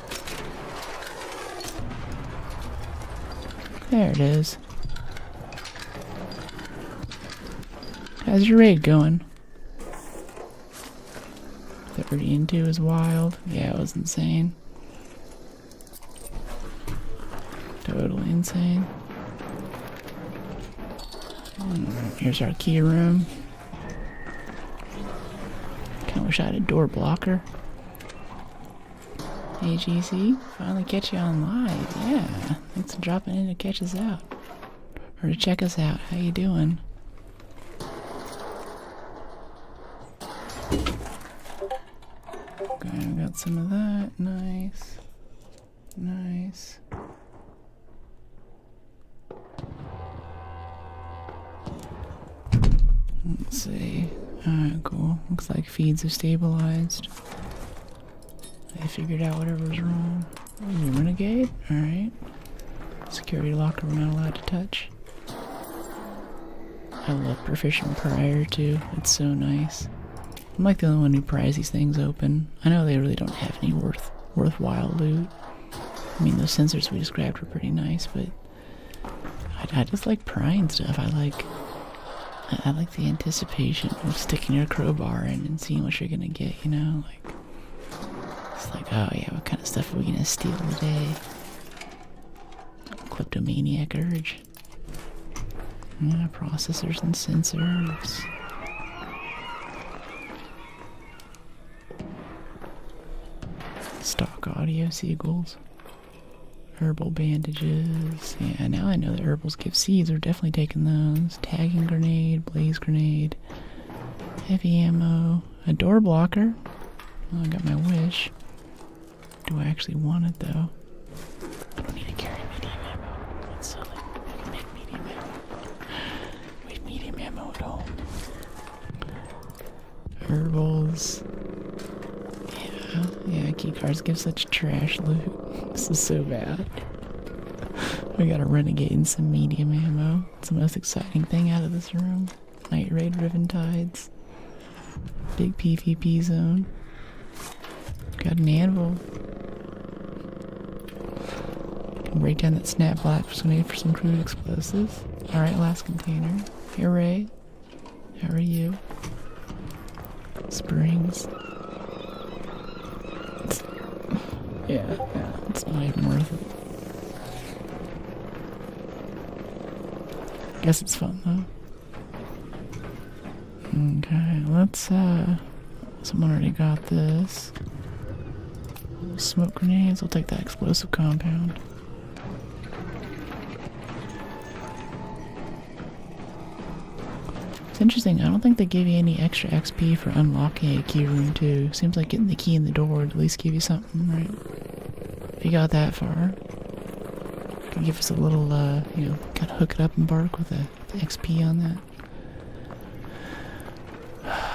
[SPEAKER 1] There it is. How's your raid going? 32 is wild. Yeah, it was insane. Totally insane. Here's our key room. Kinda wish I had a door blocker. Hey GC, finally catch you on live. Yeah, thanks for dropping in to catch us out. Or to check us out. How you doing? Okay, I got some of that. Nice. Nice. Let's see. Alright, cool. Looks like feeds have stabilized. They figured out whatever was wrong. Oh, you renegade? Alright. Security locker we're not allowed to touch. I love proficient prior too. It's so nice. I'm like the only one who pries these things open. I know they really don't have any worthwhile loot. I mean, those sensors we just grabbed were pretty nice, but I just like prying stuff. I like the anticipation of sticking your crowbar in and seeing what you're gonna get, you know? Like, it's like, oh yeah, what kind of stuff are we gonna steal today? Kleptomaniac urge. Yeah, processors and sensors. Stock audio seagulls. Herbal bandages. Yeah, now I know that herbals give seeds. We're definitely taking those. Tagging grenade, blaze grenade, heavy ammo, a door blocker. Oh, I got my wish. Do I actually want it though? I don't need to carry medium ammo. That's silly. I can make medium ammo. We have medium ammo at home. Herbals. Yeah, keycards give such trash loot. This is so bad. We got a renegade and some medium ammo. It's the most exciting thing out of this room. Night raid riven tides. Big PvP zone. Got an anvil. Can break down that snap black grenade for some crude explosives. Alright, last container. Hey Ray. How are you? Springs. Yeah, it's not even worth it. Guess it's fun though. Okay, let's someone already got this. Smoke grenades, I'll take that explosive compound. It's interesting, I don't think they give you any extra XP for unlocking a key room too. Seems like getting the key in the door would at least give you something, right? If you got that far. Can give us a little, you know, kind of hook it up and bark with the XP on that.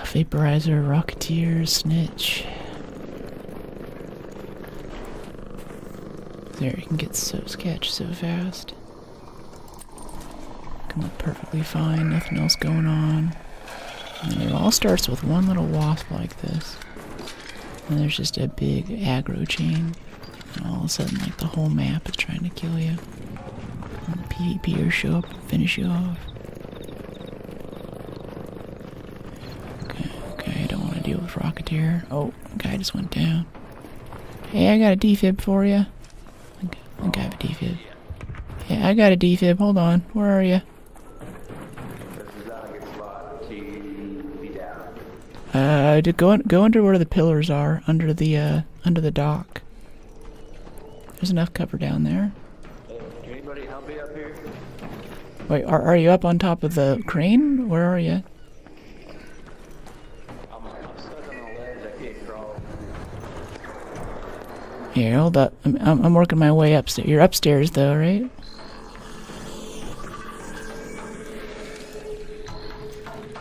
[SPEAKER 1] Vaporizer, Rocketeer, Snitch. There, you can get so sketch so fast. Come up perfectly fine, nothing else going on. And it all starts with one little wasp like this. And there's just a big aggro chain. And all of a sudden, like, the whole map is trying to kill you. And the PvPers show up and finish you off. Okay, I don't want to deal with Rocketeer. Oh, guy just went down. Hey, I got a defib for you. I think I have a defib. Yeah, I got a defib. Hold on. Where are you?
[SPEAKER 2] This is not a good spot to be down.
[SPEAKER 1] Go under where the pillars are, under the dock. There's enough cover down there.
[SPEAKER 2] Can anybody help me up here?
[SPEAKER 1] Wait, are you up on top of the crane? Where are you?
[SPEAKER 2] I'm stuck on a ledge. I can't crawl.
[SPEAKER 1] Here, hold up. I'm working my way upstairs. You're upstairs, though, right?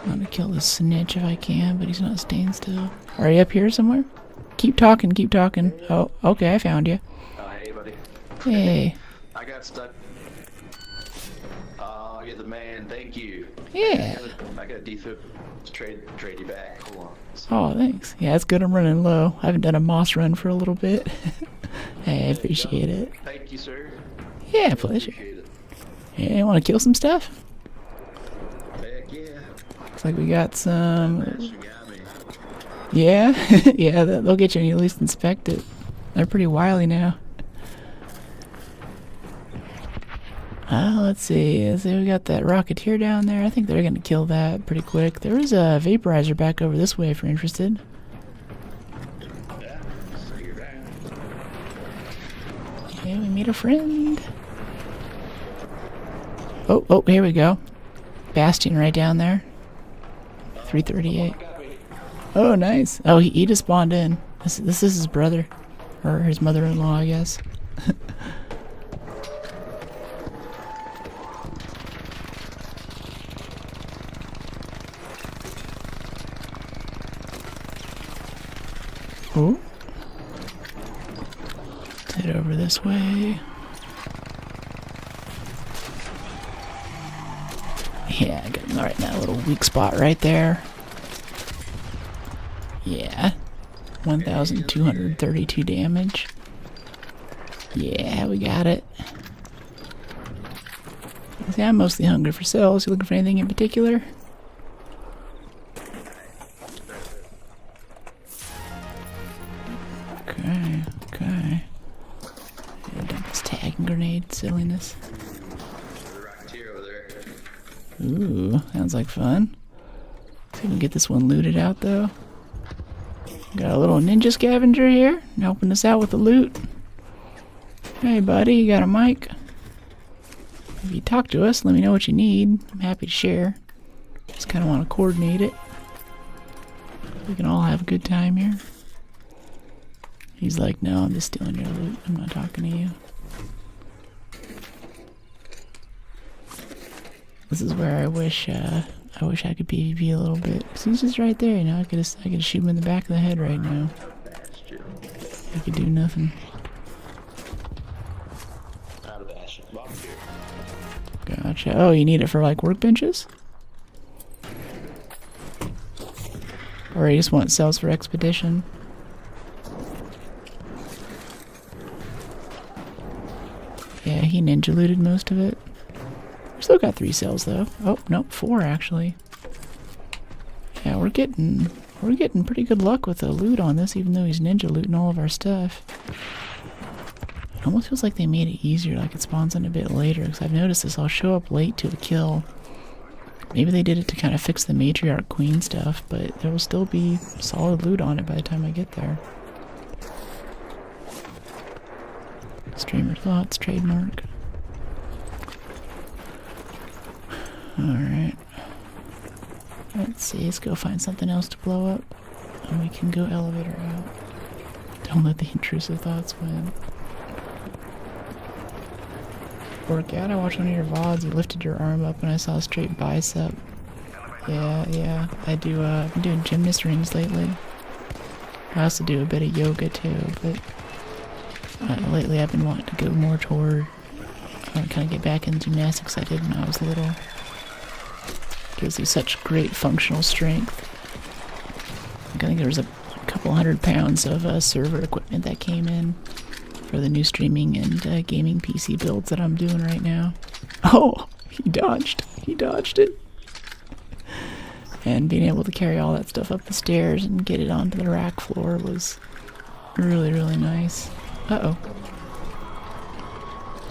[SPEAKER 1] I'm gonna kill this snitch if I can, but he's not staying still. Are you up here somewhere? Keep talking, keep talking. Oh, okay, I found you.
[SPEAKER 2] Hey, buddy.
[SPEAKER 1] Hey.
[SPEAKER 2] I got stuck. Oh, you're the man. Thank you.
[SPEAKER 1] Yeah.
[SPEAKER 2] I got a decent trade you back. Hold on.
[SPEAKER 1] Oh, thanks. Yeah, it's good I'm running low. I haven't done a moss run for a little bit. Hey, I appreciate it.
[SPEAKER 2] Thank you, sir.
[SPEAKER 1] Yeah, pleasure.
[SPEAKER 2] Appreciate it.
[SPEAKER 1] Yeah, you want to kill some stuff?
[SPEAKER 2] Heck yeah.
[SPEAKER 1] Looks like we got some...
[SPEAKER 2] You got me.
[SPEAKER 1] Yeah? Yeah, they'll get you when you at least inspect it. They're pretty wily now. Let's see. We got that Rocketeer down there. I think they're gonna kill that pretty quick. There is a Vaporizer back over this way if you're interested.
[SPEAKER 2] Yeah. So you're down.
[SPEAKER 1] Yeah, we meet a friend. Oh, here we go. Bastion right down there. 338. Oh, nice. Oh, he just spawned in. This is his brother. Or his mother-in-law, I guess. Oh. Let's head over this way. Yeah, I got him right in that little weak spot right there. Yeah. 1,232 damage. Yeah, we got it. See, I'm mostly hungry for cells. You looking for anything in particular? Okay. Yeah, dump this tagging grenade silliness.
[SPEAKER 2] The Rocketeer over there.
[SPEAKER 1] Ooh, sounds like fun. See if we can get this one looted out, though. Got a little ninja scavenger here, helping us out with the loot. Hey, buddy, you got a mic? If you talk to us, let me know what you need. I'm happy to share. Just kind of want to coordinate it. We can all have a good time here. He's like, no, I'm just stealing your loot. I'm not talking to you. This is where I wish I could PvP a little bit. 'Cause he's just right there, you know. I could shoot him in the back of the head right now. I could do nothing.
[SPEAKER 2] Not a bastion. Volunteer.
[SPEAKER 1] Gotcha. Oh, you need it for like workbenches? Or you just want cells for expedition? Yeah, he ninja looted most of it. We still got 3 cells though. Oh, nope, 4 actually. Yeah, we're getting pretty good luck with the loot on this, even though he's ninja looting all of our stuff. It almost feels like they made it easier, like it spawns in a bit later, because I've noticed this. I'll show up late to a kill. Maybe they did it to kind of fix the matriarch queen stuff, but there will still be solid loot on it by the time I get there. Streamer thoughts, trademark. Alright. Let's see, let's go find something else to blow up. And we can go elevator out. Don't let the intrusive thoughts win. Work out, I watched one of your VODs, you lifted your arm up and I saw a straight bicep. Yeah, I do, I've been doing gymnast rings lately. I also do a bit of yoga too, but lately I've been wanting to go more toward, kind of get back into gymnastics I did when I was little. Gives you such great functional strength. Like, I think there was a couple 100 pounds of server equipment that came in for the new streaming and gaming PC builds that I'm doing right now. Oh, he dodged it. And being able to carry all that stuff up the stairs and get it onto the rack floor was really, really nice. Uh-oh.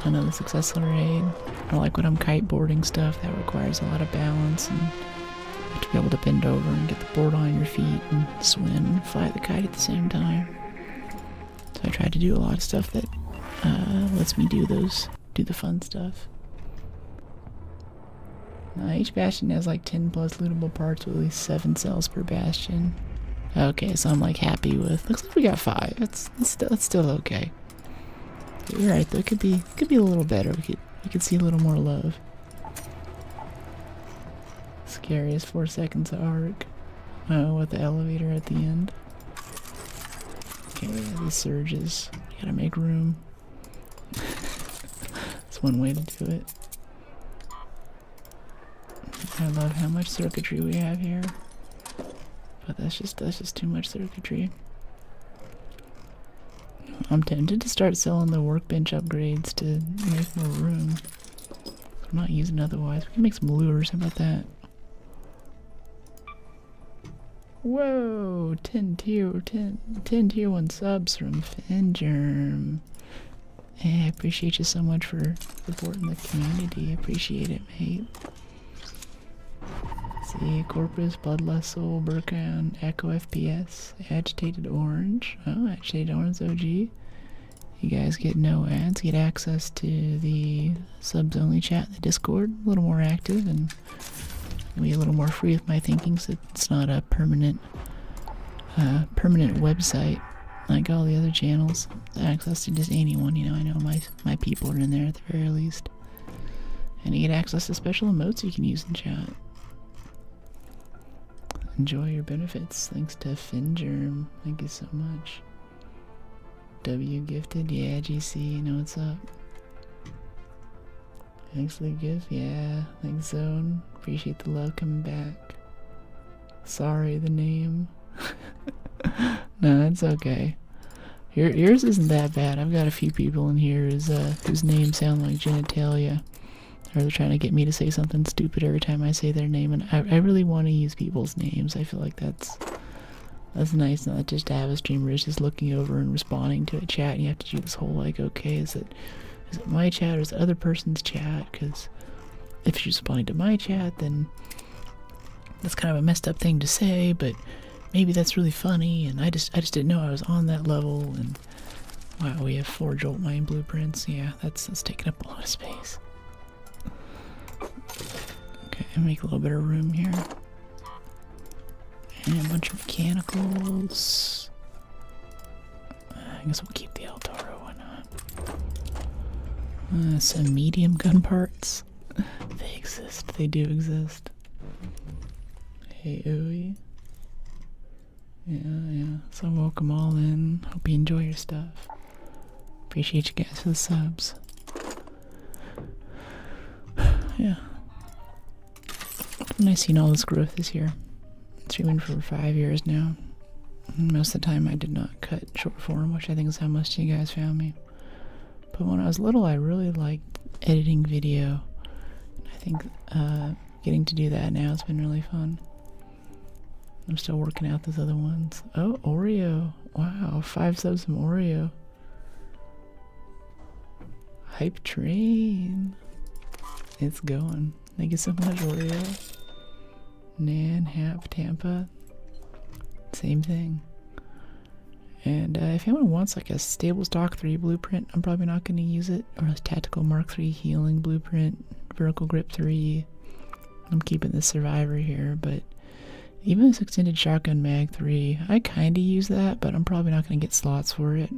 [SPEAKER 1] Another successful raid. I like when I'm kiteboarding stuff. That requires a lot of balance and you have to be able to bend over and get the board on your feet and swim and fly the kite at the same time. So I try to do a lot of stuff that lets me do the fun stuff. Each bastion has like 10 plus lootable parts with at least 7 cells per bastion. Okay, so I'm like happy with. Looks like we got 5. That's still okay. You're right though. It could be a little better. We could see a little more love. Scariest 4 seconds of Arc. Oh, with the elevator at the end. Okay, these surges. You gotta make room. That's one way to do it. I love how much circuitry we have here. But that's just too much circuitry. I'm tempted to start selling the workbench upgrades to make more room. I'm not using otherwise. We can make some lures, how about that? Whoa! 10 tier 1 subs from Fingerm. Hey, I appreciate you so much for supporting the community. Appreciate it, mate. See, Corpus, Bloodlust Soul, Burkan, Echo FPS, Agitated Orange. Oh, Agitated Orange OG. You guys get no ads, get access to the subs only chat in the Discord, a little more active, and be a little more free with my thinking, so it's not a permanent website like all the other channels. Access to just anyone, you know. I know my people are in there at the very least. And you get access to special emotes you can use in chat. Enjoy your benefits. Thanks to Fingerm. Thank you so much. W gifted, yeah, GC, you know what's up. Thanks for the gift, yeah. Thanks, Zone. Appreciate the love coming back. Sorry, the name. No, it's okay. Yours isn't that bad. I've got a few people in here whose names sound like genitalia. Or they're trying to get me to say something stupid every time I say their name, and I really want to use people's names. I feel like that's nice, not just to have a streamer who's just looking over and responding to a chat, and you have to do this whole like, okay, is it my chat or is it other person's chat? Because if she's responding to my chat, then that's kind of a messed up thing to say, but maybe that's really funny, and I just didn't know I was on that level. And wow, we have 4 Jolt Mine blueprints. Yeah, that's taking up a lot of space. Okay, make a little bit of room here. And a bunch of mechanicals. I guess we'll keep the El Toro, why not? Some medium gun parts. They exist. They do exist. Hey, ooey. Yeah. So welcome all in. Hope you enjoy your stuff. Appreciate you guys for the subs. Yeah. Nice seeing all this growth this year. Streaming for 5 years now. Most of the time I did not cut short form, which I think is how most of you guys found me. But when I was little, I really liked editing video. I think getting to do that now has been really fun. I'm still working out those other ones. Oh, Oreo. Wow, 5 subs from Oreo. Hype train. It's going. Thank you so much, Oreo. Nan, Hap, Tampa. Same thing. And if anyone wants like a stable stock 3 blueprint, I'm probably not going to use it. Or a tactical Mark 3 healing blueprint, vertical grip 3. I'm keeping the survivor here, but even this extended shotgun mag 3, I kind of use that, but I'm probably not going to get slots for it.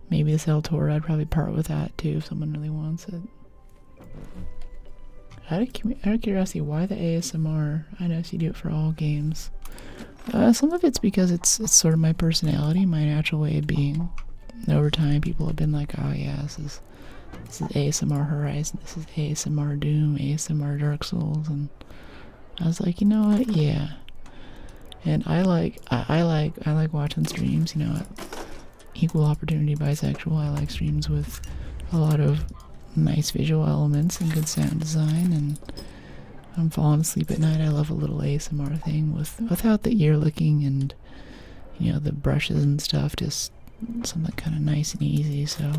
[SPEAKER 1] Maybe this El Toro, I'd probably part with that too if someone really wants it. Out of curiosity, why the ASMR? I notice you do it for all games. Some of it's because it's sort of my personality, my natural way of being. And over time, people have been like, oh yeah, this is ASMR Horizon, this is ASMR Doom, ASMR Dark Souls, and I was like, you know what? Yeah. And I like watching streams. You know, equal opportunity bisexual. I like streams with a lot of nice visual elements and good sound design, and I'm falling asleep at night. I love a little ASMR thing without the ear licking and, you know, the brushes and stuff, just something kind of nice and easy. So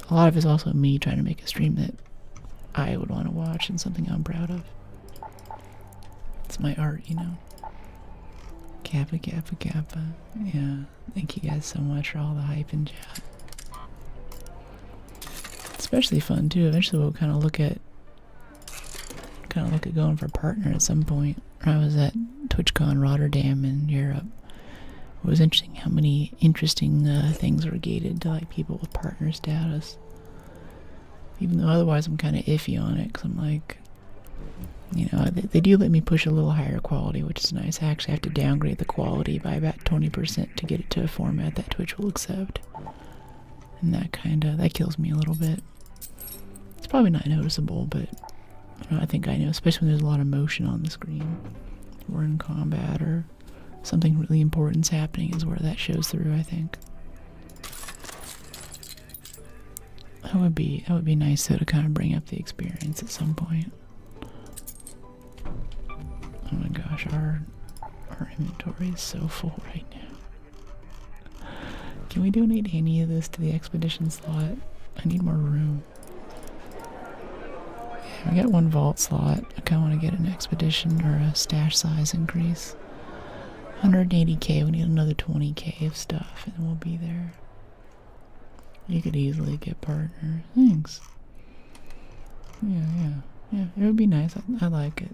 [SPEAKER 1] a lot of it's also me trying to make a stream that I would want to watch and something I'm proud of. It's my art, you know. Kappa, Kappa, Kappa. Yeah, thank you guys so much for all the hype in chat. Especially fun too. Eventually we'll kind of look at going for a partner at some point. I was at TwitchCon Rotterdam in Europe, It was interesting how many interesting things were gated to like people with partner status. Even though otherwise I'm kind of iffy on it, because I'm like, you know, they do let me push a little higher quality, which is nice. I actually have to downgrade the quality by about 20% to get it to a format that Twitch will accept. And that kills me a little bit. It's probably not noticeable, but you know, I think I know, especially when there's a lot of motion on the screen. We're in combat or something really important's happening is where that shows through, I think. That would be nice though, to kind of bring up the experience at some point. Oh my gosh, our inventory is so full right now. Can we donate any of this to the expedition slot? I need more room. Yeah, we got one vault slot. I kind of want to get an expedition or a stash size increase. 180k, we need another 20k of stuff and we'll be there. You could easily get partner. Thanks. Yeah, it would be nice. I like it.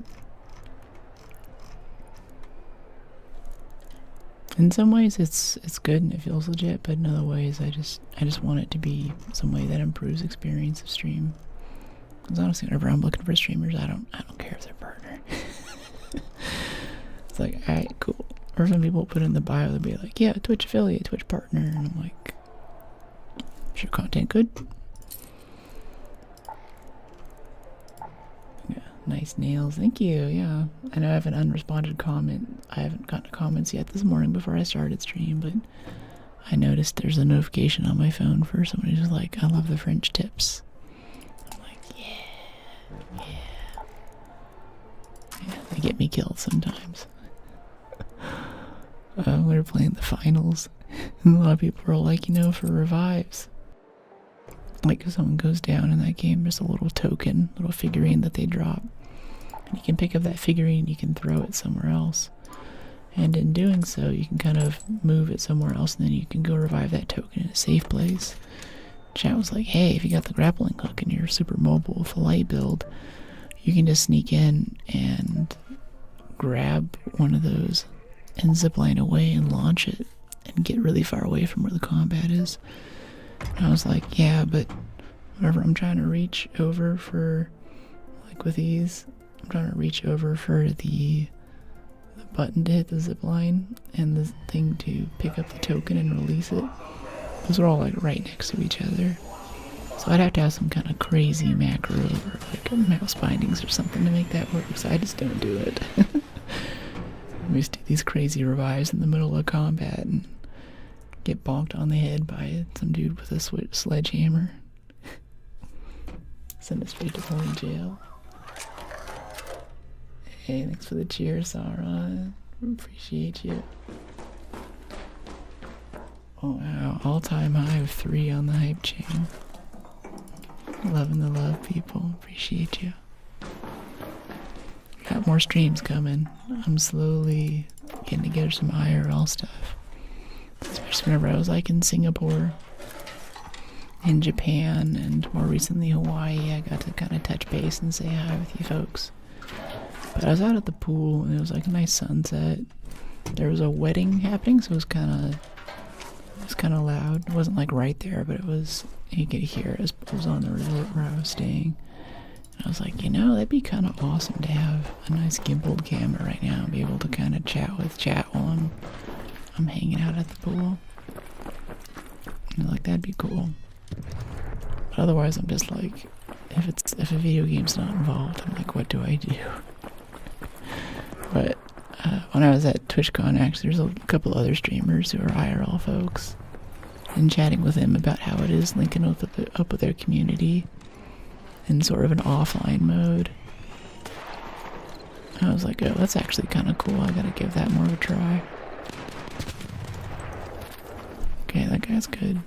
[SPEAKER 1] In some ways it's good and it feels legit, but in other ways I just want it to be some way that improves experience of stream. Because honestly, whenever I'm looking for streamers, I don't care if they're partner. It's like, alright, cool. Or some people put in the bio, they'll be like, yeah, Twitch affiliate, Twitch partner, and I'm like, is your content good? Yeah, nice nails, thank you, yeah. I know I have an unresponded comment. I haven't gotten to comments yet this morning before I started stream, but I noticed there's a notification on my phone for someone who's like, I love the French tips. I'm like, yeah, they get me killed sometimes. We were playing the finals, and a lot of people were like, you know, for revives. Like, if someone goes down in that game, there's a little token, little figurine that they drop. And you can pick up that figurine, you can throw it somewhere else. And in doing so, you can kind of move it somewhere else, and then you can go revive that token in a safe place. Chat was like, hey, if you got the grappling hook and you're super mobile with a light build, you can just sneak in and grab one of those and zipline away and launch it and get really far away from where the combat is. And I was like, yeah, but whenever I'm trying to reach over for, like with these, I'm trying to reach over for the button to hit the zipline and the thing to pick up the token and release it. Those are all like right next to each other. So I'd have to have some kind of crazy macro or like mouse bindings or something to make that work, so I just don't do it. We used to do these crazy revives in the middle of combat and get bonked on the head by some dude with a sledgehammer. Send us straight to holy jail. Hey, thanks for the cheer, Sauron. Appreciate you. Oh wow, all-time high of 3 on the hype chain. Loving the love, people. Appreciate you. Got more streams coming. I'm slowly getting together some IRL stuff. Especially whenever I was like in Singapore, in Japan, and more recently Hawaii, I got to kind of touch base and say hi with you folks. But I was out at the pool and it was like a nice sunset. There was a wedding happening, so it was kind of loud. It wasn't like right there, but it was, you could hear it. It was on the resort where I was staying. And I was like, you know, that'd be kind of awesome to have a nice gimbaled camera right now and be able to kind of chat with chat while I'm hanging out at the pool. And like, that'd be cool. But otherwise, I'm just like, if a video game's not involved, I'm like, what do I do? But when I was at TwitchCon, actually, there's a couple other streamers who are IRL folks, and chatting with them about how it is linking up with their community in sort of an offline mode. I was like, oh, that's actually kind of cool. I gotta give that more of a try. Okay, that guy's good.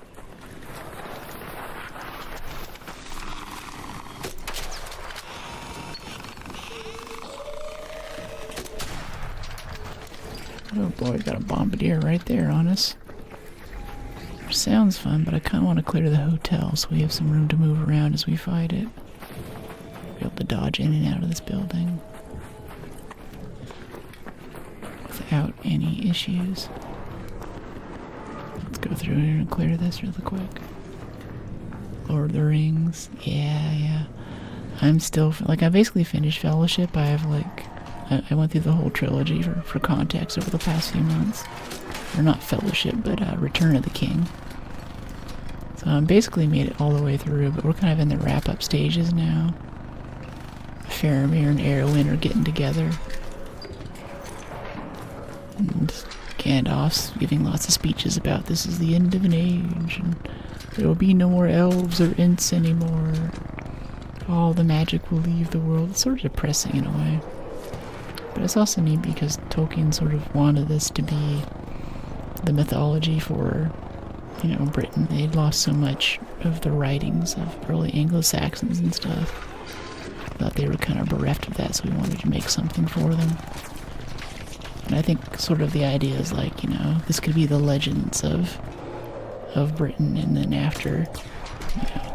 [SPEAKER 1] Oh boy, got a bombardier right there on us. Sounds fun, but I kind of want to clear the hotel so we have some room to move around as we fight it. Be able to dodge in and out of this building without any issues. Go through here and clear this really quick. Lord of the Rings. Yeah. I'm still, like, I basically finished Fellowship. I have, like, I went through the whole trilogy for context over the past few months. Or not Fellowship, but Return of the King. So I basically made it all the way through, but we're kind of in the wrap-up stages now. Faramir and Arwen are getting together. And Gandalf's giving lots of speeches about this is the end of an age, and there will be no more elves or Ents anymore. All the magic will leave the world. It's sort of depressing in a way. But it's also neat because Tolkien sort of wanted this to be the mythology for, you know, Britain. They'd lost so much of the writings of early Anglo-Saxons and stuff. Thought they were kind of bereft of that, so we wanted to make something for them. And I think sort of the idea is like, you know, this could be the legends of Britain, and then after, you know,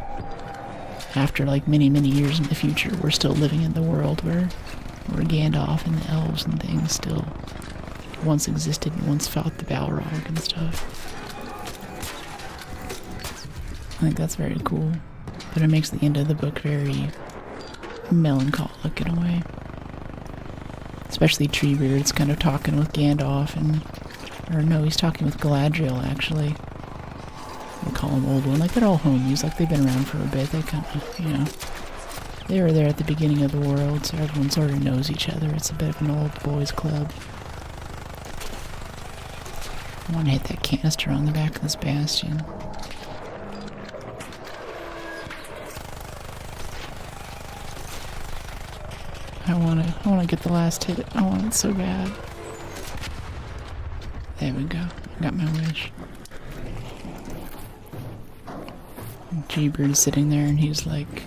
[SPEAKER 1] after like many years in the future, we're still living in the world where Gandalf and the elves and things still once existed and once fought the Balrog and stuff. I think that's very cool, but it makes the end of the book very melancholic in a way. Especially Treebeard's kind of talking with Gandalf, or no, he's talking with Galadriel actually. We'll call him Old One. Like, they're all homies, like they've been around for a bit. They kind of, you know, they were there at the beginning of the world, so everyone sort of knows each other. It's a bit of an old boys club. I want to hit that canister on the back of this bastion. I wanna get the last hit. I want it so bad. There we go. I got my wish. G-Bird's sitting there and he's like,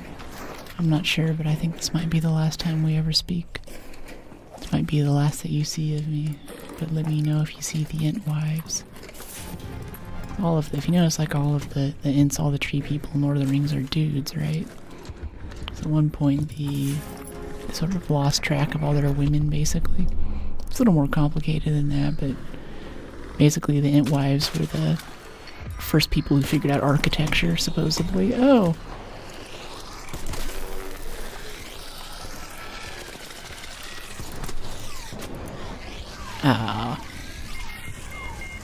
[SPEAKER 1] I'm not sure, but I think this might be the last time we ever speak. This might be the last that you see of me, but let me know if you see the Ent wives. If you notice, like, all of the Ents, all the tree people in Lord of the Rings are dudes, right? So at one point, they sort of lost track of all their women, basically. It's a little more complicated than that, but basically the Ent wives were the first people who figured out architecture, supposedly. Oh! Ah.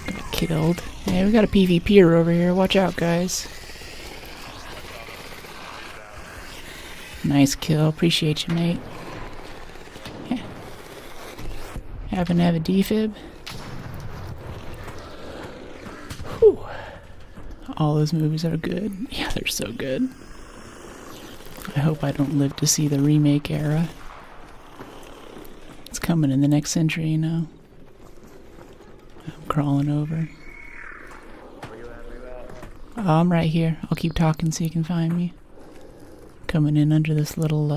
[SPEAKER 1] Got killed. Yeah, we got a PvPer over here. Watch out, guys. Nice kill. Appreciate you, mate. Yeah. Happen to have a defib. Whew. All those movies are good. Yeah, they're so good. I hope I don't live to see the remake era. It's coming in the next century, you know. I'm crawling over. Oh, I'm right here. I'll keep talking so you can find me. Coming in under this little,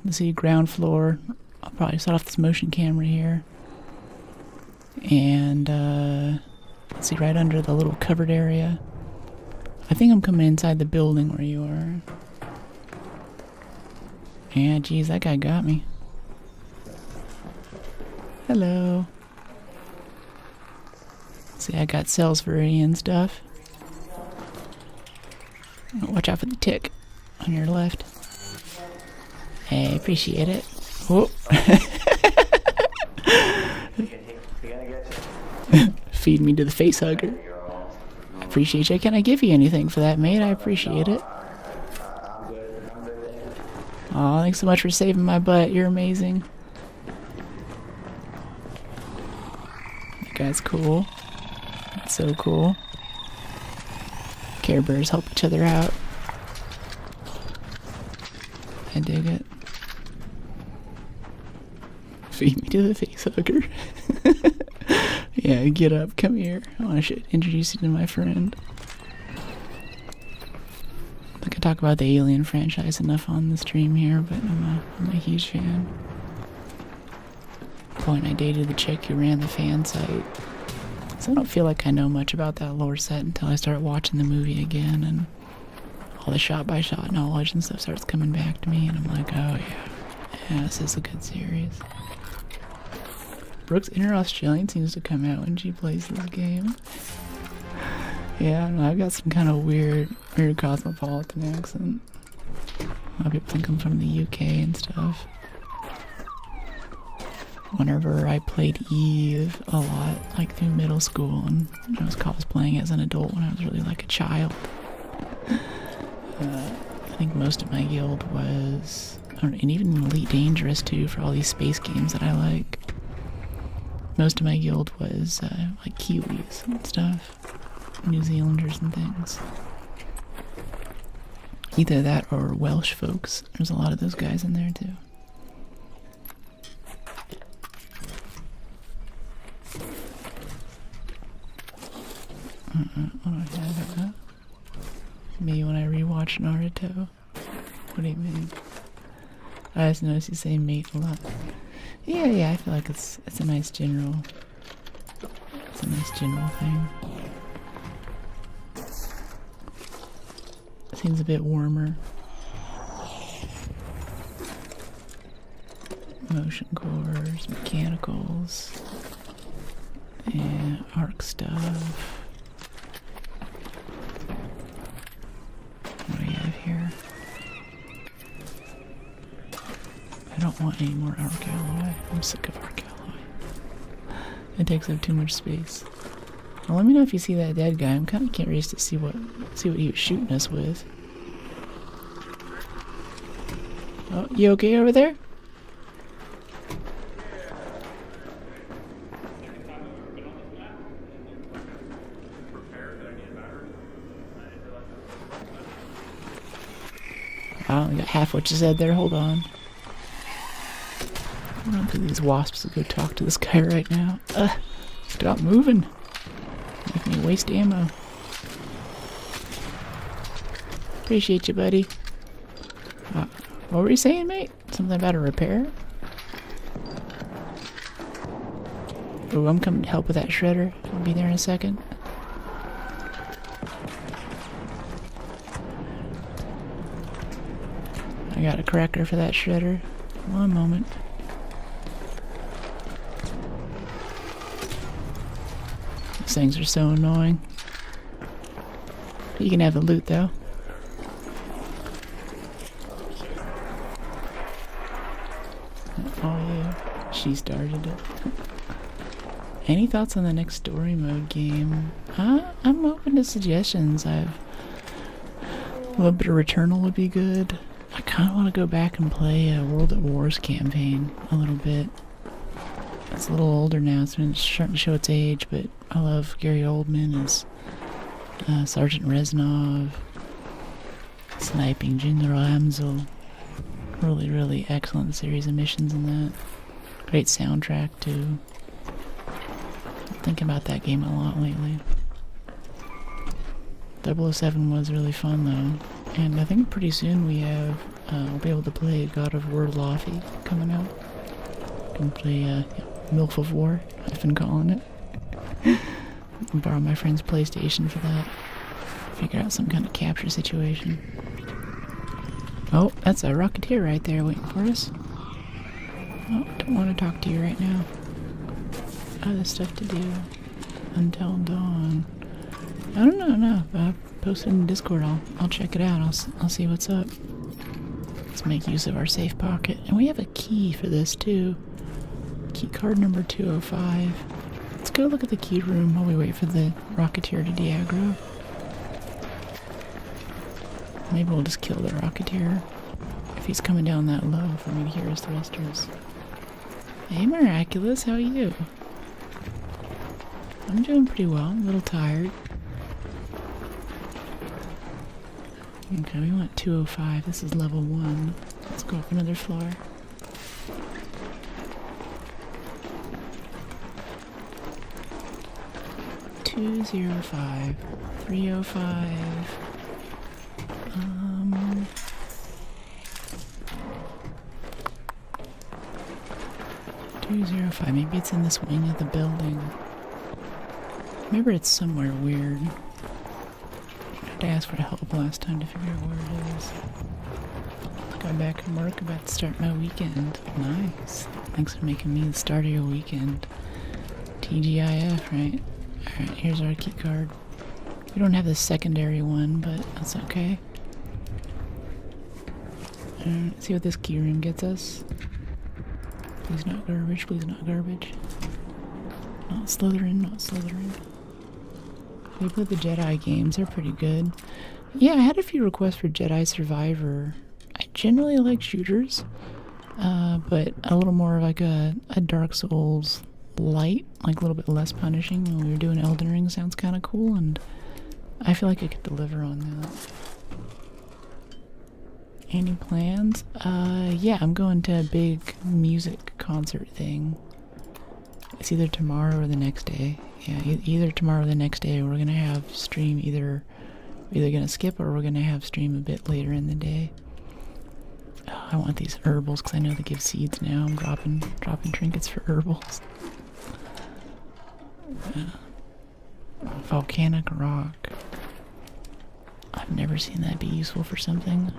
[SPEAKER 1] let's see, ground floor. I'll probably set off this motion camera here. And, let's see, right under the little covered area. I think I'm coming inside the building where you are. Yeah, geez, that guy got me. Hello. See, I got cells for and stuff. Watch out for the tick on your left. Hey, appreciate it. Whoa. Feed me to the face hugger. I appreciate you. Can I give you anything for that, mate? I appreciate it. Aw, thanks so much for saving my butt. You're amazing. That guy's cool. That's so cool. Care Bears help each other out. I dig it. Feed me to the face hugger. Yeah, get up, come here. I want to introduce you to my friend. I think I talk about the Alien franchise enough on the stream here, but I'm a huge fan. At the point I dated the chick who ran the fan site. So I don't feel like I know much about that lore set until I start watching the movie again, and all the shot-by-shot knowledge and stuff starts coming back to me, and I'm like, oh yeah, this is a good series. Brooke's inner Australian seems to come out when she plays this game. Yeah, I don't know, I've got some kind of weird cosmopolitan accent. A lot of people think I'm from the UK and stuff. Whenever I played Eve a lot, like through middle school, and I was cosplaying as an adult when I was really like a child. I think most of my guild was, and even Elite Dangerous too, for all these space games that I like. Most of my guild was like Kiwis and stuff, New Zealanders and things. Either that or Welsh folks. There's a lot of those guys in there too. What do I have? Me when I rewatch Naruto. What do you mean? I just noticed you say mate a lot. Yeah, I feel like it's a nice general. It's a nice general thing. Seems a bit warmer. Motion cores, mechanicals, and arc stuff. What do we have here? I don't want any more arc alloy. I'm sick of arc alloy. It takes up too much space. Well, let me know if you see that dead guy. I'm kind of curious to see what he was shooting us with. Oh, you okay over there? I only got half what you said there. Hold on. I'm running through these wasps to go talk to this guy right now. Stop moving. Make me waste ammo. Appreciate you, buddy. What were you saying, mate? Something about a repair? Oh, I'm coming to help with that shredder. I'll be there in a second. I got a cracker for that shredder. One moment. These things are so annoying. You can have the loot though. Oh yeah, she started it. Any thoughts on the next story mode game? I'm open to suggestions. A little bit of Returnal would be good. I kind of want to go back and play a World at War's campaign a little bit. It's a little older now, so it's starting to show its age, but I love Gary Oldman as Sergeant Reznov, sniping General Amsel. Really, really excellent series of missions in that. Great soundtrack too. I'm thinking about that game a lot lately. 007 was really fun though, and I think pretty soon we'll be able to play God of War Lofty coming out. Can play MILF of War, I've been calling it. Borrow my friend's PlayStation for that. Figure out some kind of capture situation. Oh, that's a Rocketeer right there waiting for us. Oh, don't want to talk to you right now. Other stuff to do. Until dawn. I don't know, post it in Discord, I'll check it out, I'll see what's up. Let's make use of our safe pocket. And we have a key for this too. Key card number 205. Let's go look at the key room while we wait for the Rocketeer to de-aggro. Maybe we'll just kill the Rocketeer if he's coming down that low for me to hear his thrusters. Hey Miraculous, how are you? I'm doing pretty well, I'm a little tired. Okay, we want 205. This is level 1. Let's go up another floor. $205, $305. 205. Maybe it's in this wing of the building. Maybe it's somewhere weird. I had to ask for help last time to figure out where it is. Got back from work, about to start my weekend. Nice. Thanks for making me the start of your weekend. TGIF, right? Alright, here's our key card. We don't have the secondary one, but that's okay. Let's see what this key room gets us. Please not garbage, please not garbage. Not Slytherin, not Slytherin. We played the Jedi games, they're pretty good. Yeah, I had a few requests for Jedi Survivor. I generally like shooters, but a little more like a Dark Souls light, like a little bit less punishing when we were doing Elden Ring sounds kind of cool, and I feel like I could deliver on that. Any plans? Yeah, I'm going to a big music concert thing. It's either tomorrow or the next day. Yeah, either tomorrow or the next day. We're gonna have stream either gonna skip or we're gonna have stream a bit later in the day. Oh, I want these herbals because I know they give seeds now. I'm dropping trinkets for herbals. Volcanic rock. I've never seen that be useful for something.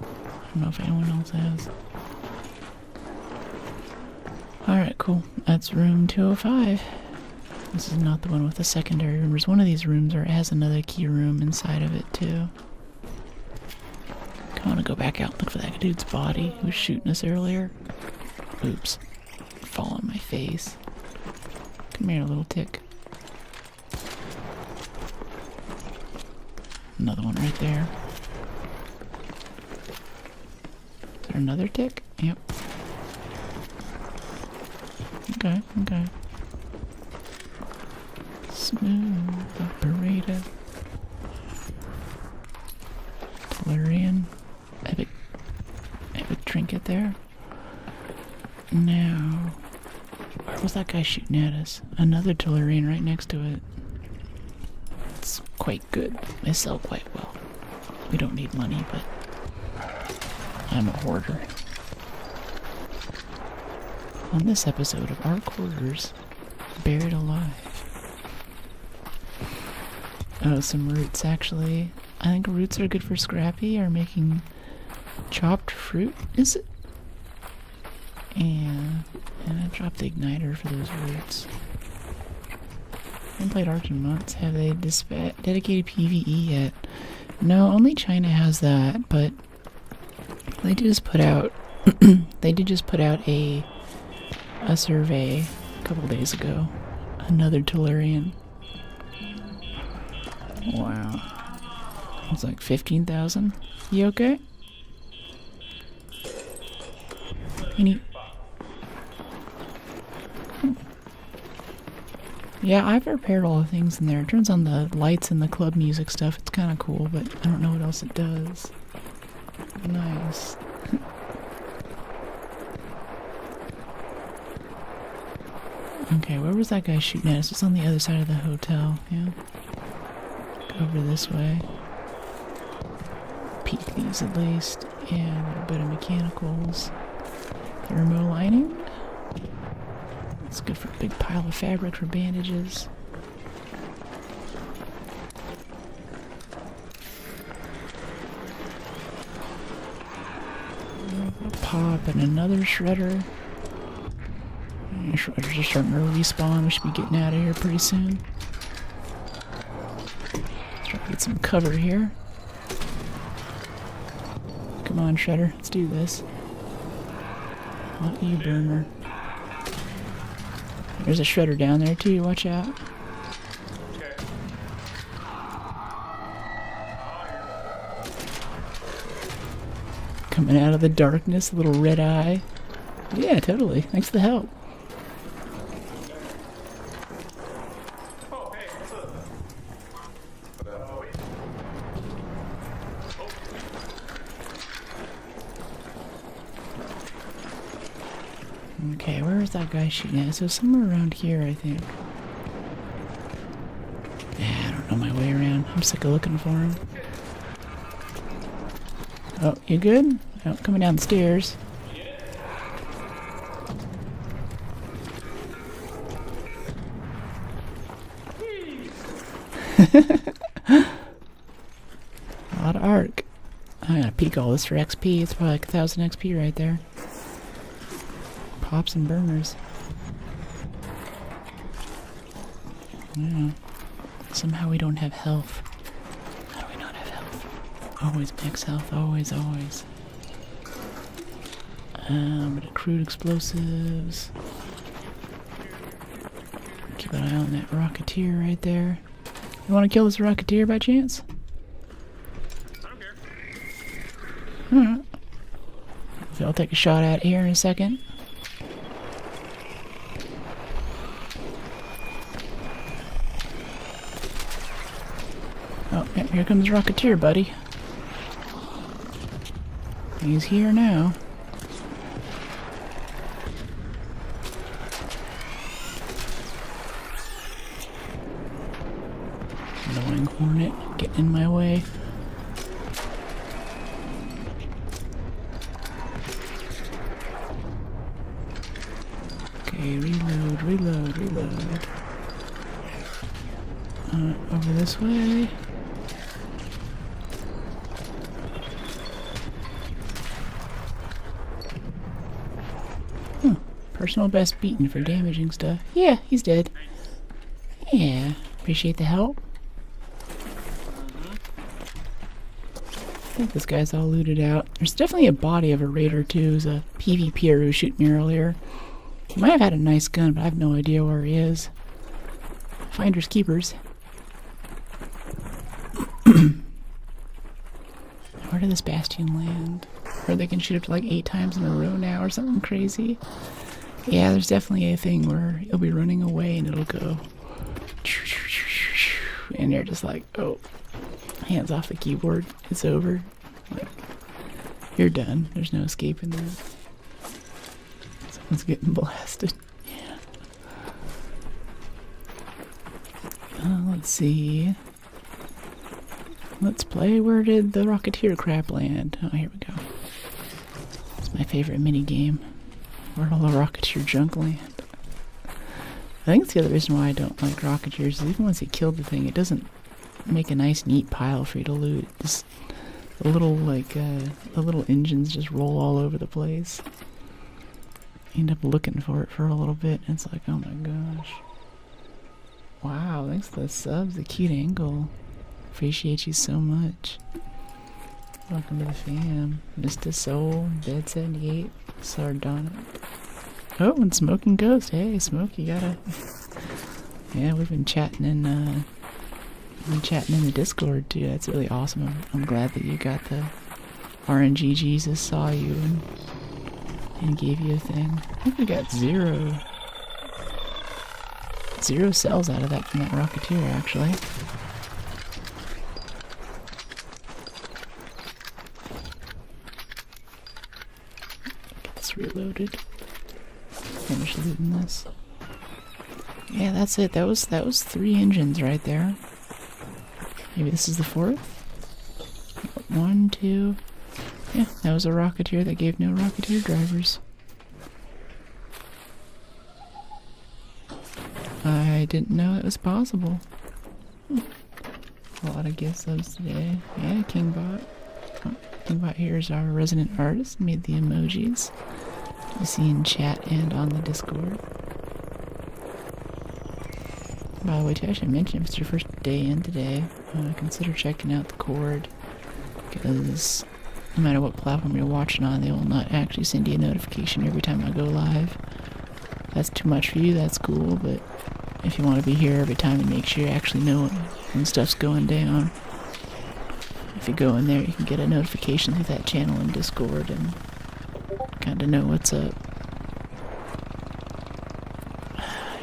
[SPEAKER 1] I don't know if anyone else has. Alright, cool. That's room 205. This is not the one with the secondary rooms. One of these rooms has another key room inside of it, too. I want to go back out and look for that dude's body who was shooting us earlier. Oops. Fall on my face. Come here, little tick. Another one right there. Is there another tick? Yep. Okay, okay. Smooth operator. Tellurian. Epic trinket there. Now, where was that guy shooting at us? Another Tellurian right next to it. It's quite good. They sell quite well. We don't need money, but I'm a hoarder. On this episode of Our Quarters, Buried Alive. Oh, some roots, actually. I think roots are good for Scrappy, or making chopped fruit, is it? And I dropped the igniter for those roots. I haven't played Arc in months. Have they dedicated PvE yet? No, only China has that, but they did just put out a survey a couple days ago. Another Tellurian. Wow. It's like 15,000. You okay? Any? Yeah, I've repaired all the things in there. It turns on the lights and the club music stuff. It's kind of cool, but I don't know what else it does. Nice. Okay, where was that guy shooting at us? It's on the other side of the hotel, yeah? Go over this way. Peek these at least. Yeah, a bit of mechanicals. Thermo lining. It's good for a big pile of fabric for bandages. A pop and another shredder. Shredders are starting to respawn. We should be getting out of here pretty soon. Let's try to get some cover here. Come on, Shredder. Let's do this. Not you, Burner. There's a Shredder down there, too. Watch out. Coming out of the darkness, a little red eye. Yeah, totally. Thanks for the help. Okay, where is that guy shooting at? So somewhere around here, I think. Yeah, I don't know my way around. I'm sick of looking for him. Oh, you good? Oh, coming down the stairs. A lot of arc. I gotta peek all this for XP. It's probably like 1,000 XP right there. Pops and burners. Yeah. Somehow we don't have health. Always max health, always, always. But crude explosives. Keep an eye on that Rocketeer right there. You want to kill this Rocketeer by chance?
[SPEAKER 4] I don't care.
[SPEAKER 1] Alright. So I'll take a shot at it here in a second. Oh, yeah, here comes Rocketeer, buddy. He's here now. Annoying Hornet getting in my way. Okay, reload, reload, reload. Over this way. Personal best beaten for damaging stuff. Yeah, he's dead. Yeah, appreciate the help. I think this guy's all looted out. There's definitely a body of a raider too. There's a PvPer who shot me earlier. He might have had a nice gun, but I have no idea where he is. Finders keepers. Where did this Bastion land? Or they can shoot up to like 8 times in a row now or something crazy. Yeah, there's definitely a thing where you'll be running away and it'll go. And you're just like, oh, hands off the keyboard. It's over. Like, you're done. There's no escaping that. Someone's getting blasted. Yeah. Let's see. Let's play. Where did the Rocketeer crap land? Oh, here we go. It's my favorite mini game. Where'd all the Rocketeer junk land? I think it's the other reason why I don't like Rocketeers is even once you kill the thing, it doesn't make a nice, neat pile for you to loot. Just the little, the little engines just roll all over the place. You end up looking for it for a little bit, and it's like, oh my gosh. Wow, thanks for the subs, the cute angle. Appreciate you so much. Welcome to the fam. Mr. Soul, Dead 78, Sardonic. Oh, and Smoking Ghost. Hey, Smoke, you gotta... Yeah, we've been chatting in the Discord too. That's really awesome. I'm glad that you got the RNG Jesus saw you and gave you a thing. I think we got zero cells out of that from that Rocketeer, actually. Get this reloaded. Finish looting this. Yeah, that's it. That was 3 engines right there. Maybe this is the 4th? 1, 2. Yeah, that was a Rocketeer that gave no Rocketeer drivers. I didn't know it was possible. A lot of gift subs today. Yeah, Kingbot. Oh, Kingbot here is our resident artist. Made the emojis. You see in chat and on the Discord. By the way, too, I should mention if it's your first day in today, consider checking out the Cord, because no matter what platform you're watching on, they will not actually send you a notification every time I go live. If that's too much for you, that's cool, but if you want to be here every time and make sure you actually know when stuff's going down, if you go in there, you can get a notification through that channel in Discord and kind of know what's up.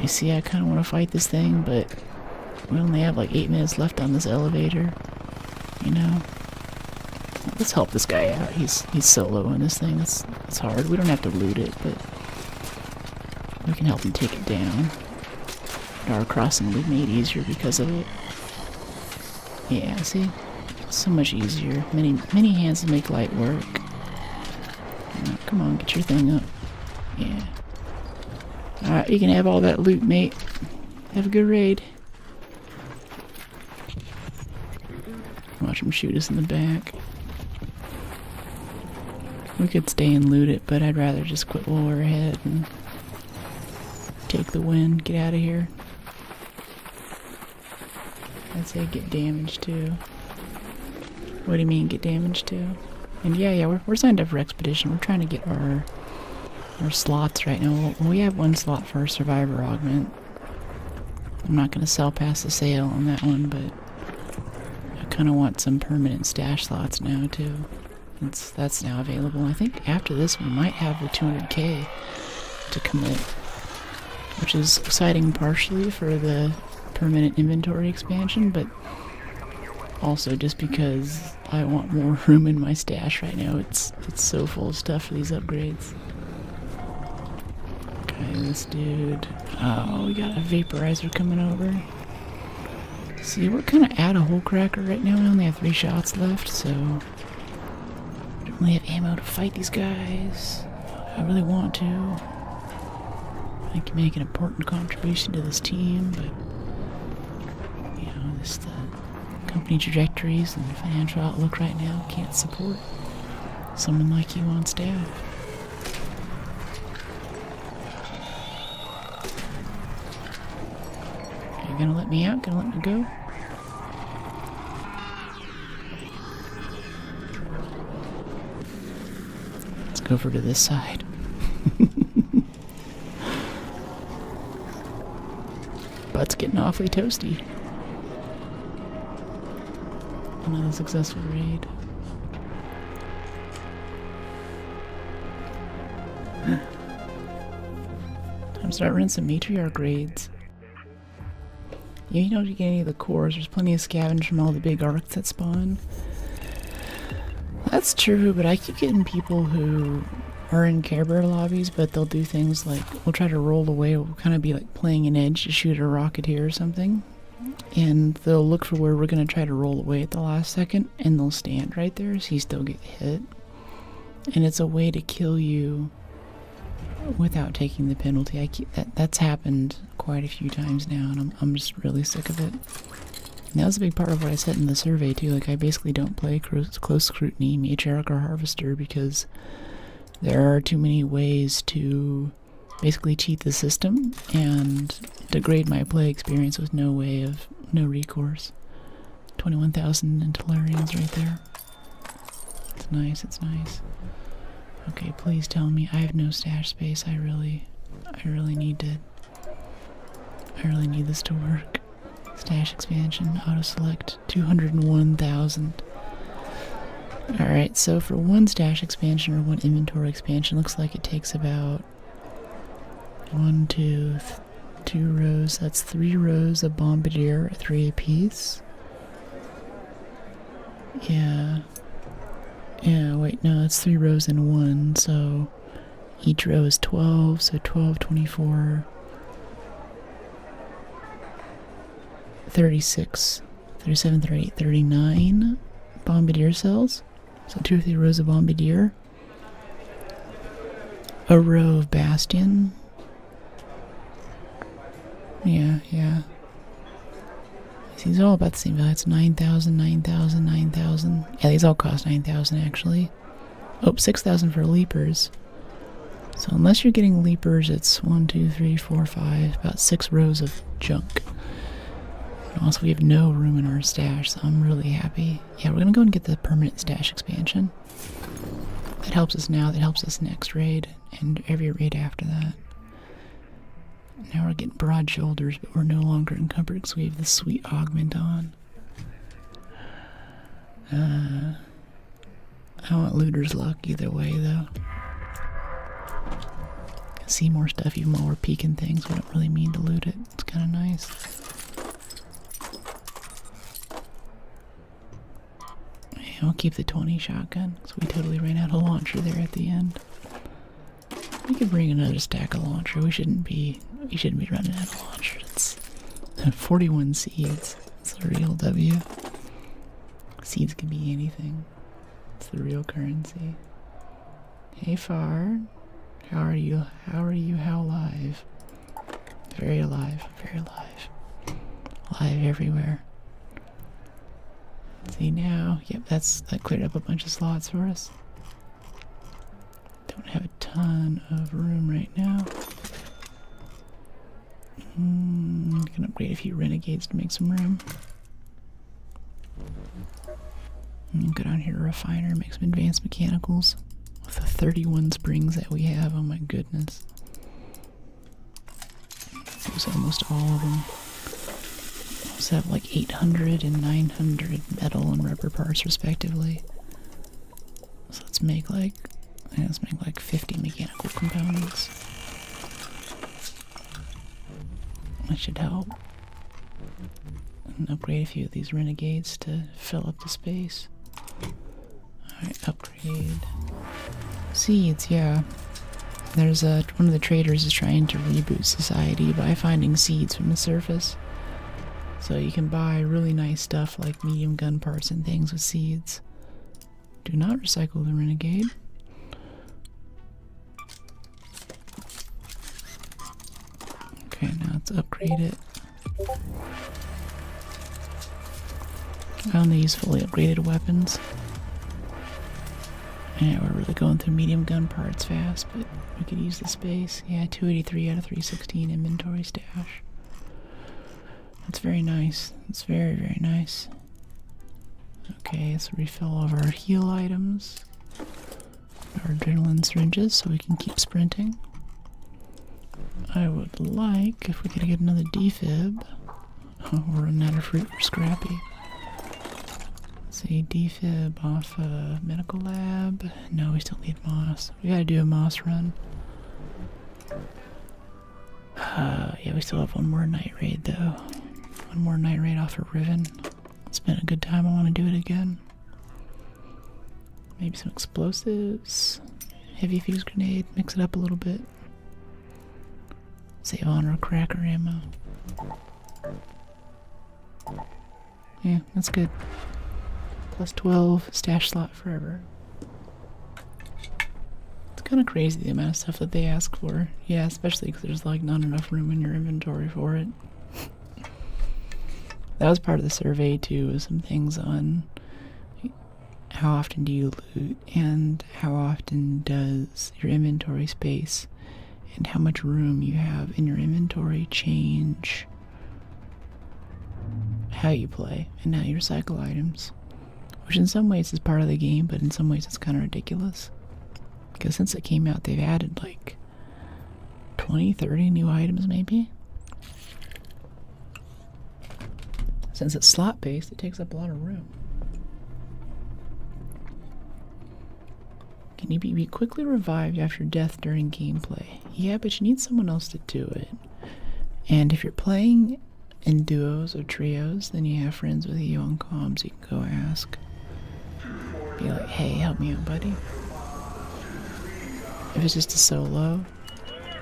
[SPEAKER 1] You see, I kind of want to fight this thing, but we only have like 8 minutes left on this elevator. You know, let's help this guy out. He's solo in this thing. It's hard. We don't have to loot it, but we can help him take it down. Our crossing loot made easier because of it. Yeah, see, so much easier. Many hands make light work. Come on, get your thing up. Yeah. Alright, you can have all that loot, mate. Have a good raid. Watch him shoot us in the back. We could stay and loot it, but I'd rather just quit while we're ahead and take the win. Get out of here. I'd say get damaged too. What do you mean, get damaged too? And yeah, we're signed up for Expedition. We're trying to get our slots right now. Well, we have one slot for our Survivor Augment. I'm not going to sell past the sale on that one, but I kind of want some permanent stash slots now too. That's now available. I think after this we might have the 200k to commit, which is exciting partially for the permanent inventory expansion, but also just because I want more room in my stash right now. It's so full of stuff for these upgrades. Okay, this dude. Oh, we got a vaporizer coming over. See, we're kind of at a hole cracker right now. We only have 3 shots left, so I don't really have ammo to fight these guys. I really want to. I can make an important contribution to this team, but you know, this company trajectories and financial outlook right now can't support someone like you on staff. You're gonna let me out? Gonna let me go? Let's go over to this side. Butt's getting awfully toasty. Another successful raid. Time to start running some matriarch raids. Yeah, you don't get any of the cores. There's plenty of scavenge from all the big arcs that spawn. That's true, but I keep getting people who are in Care Bear lobbies, but they'll do things like, we'll try to roll away, we'll kind of be like playing an edge to shoot a rocketeer or something. And they'll look for where we're going to try to roll away at the last second, and they'll stand right there so you still get hit. And it's a way to kill you without taking the penalty. That's happened quite a few times now, and I'm just really sick of it. And that was a big part of what I said in the survey too. Like, I basically don't play close scrutiny, matriarch, or harvester because there are too many ways to basically cheat the system and degrade my play experience with no recourse. 21,000 into Larians right there. It's nice, it's nice. Okay, please tell me I have no stash space. I really need this to work. Stash expansion, auto select, 201,000. Alright, so for one stash expansion or one inventory expansion, looks like it takes about 2 rows. That's 3 rows of Bombardier at 3 apiece. Yeah, wait, no, it's 3 rows in one, so each row is 12, so 12, 24, 36, 37, 38, 39 Bombardier cells. So 2 or 3 rows of Bombardier. A row of Bastion. Yeah. These are all about the same value. It's 9,000, 9,000, 9,000. Yeah, these all cost 9,000 actually. Oh, 6,000 for leapers. So unless you're getting leapers, it's 1, 2, 3, 4, 5, about 6 rows of junk. And also, we have no room in our stash, so I'm really happy. Yeah, we're gonna go and get the permanent stash expansion. That helps us now, that helps us next raid, and every raid after that. Now we're getting broad shoulders, but we're no longer encumbered because we have this sweet augment on. I want looter's luck either way, though. See more stuff even while we're peeking things. We don't really mean to loot it. It's kind of nice. Yeah, I'll keep the 20 shotgun, because we totally ran out of launcher there at the end. We could bring another stack of launcher. We shouldn't be running out of launcher. It's 41 seeds. It's the real W. Seeds can be anything. It's the real currency. Hey Far, how are you? How alive? Very alive, very alive. Alive everywhere. See now, yep, that cleared up a bunch of slots for us. Don't have a ton of room right now. Can upgrade a few renegades to make some room. Go down here to refiner, make some advanced mechanicals. With the 31 springs that we have, oh my goodness. Use almost all of them. Also have like 800 and 900 metal and rubber parts respectively. So let's make like 50 mechanical components. That should help. And upgrade a few of these renegades to fill up the space. Alright, upgrade. Seeds, yeah. There's one of the traders is trying to reboot society by finding seeds from the surface. So you can buy really nice stuff like medium gun parts and things with seeds. Do not recycle the renegade. Okay, now let's upgrade it. I only use fully upgraded weapons. Yeah, we're really going through medium gun parts fast, but we could use the space. Yeah, 283 out of 316 inventory stash. That's very nice. It's very, very nice. Okay, let's refill all of our heal items. Our adrenaline syringes so we can keep sprinting. I would like, if we could get another defib. Oh, we're running out of fruit for Scrappy. See, defib off medical lab. No, we still need moss. We gotta do a moss run. Yeah, we still have one more night raid though. One more night raid off of Riven. It's been a good time. I want to do it again. Maybe some explosives. Heavy fuse grenade. Mix it up a little bit. Save on our cracker ammo. Yeah, that's good. Plus 12 stash slot forever. It's kind of crazy the amount of stuff that they ask for. Yeah, especially because there's like not enough room in your inventory for it. That was part of the survey too, was some things on how often do you loot and how often does your inventory space and how much room you have in your inventory change how you play and how you recycle items. Which in some ways is part of the game, but in some ways it's kind of ridiculous. Because since it came out, they've added like 20, 30 new items maybe. Since it's slot-based, it takes up a lot of room. Can you be quickly revived after death during gameplay? Yeah, but you need someone else to do it. And if you're playing in duos or trios, then you have friends with you on comms you can go ask. Be like, hey, help me out, buddy. If it's just a solo,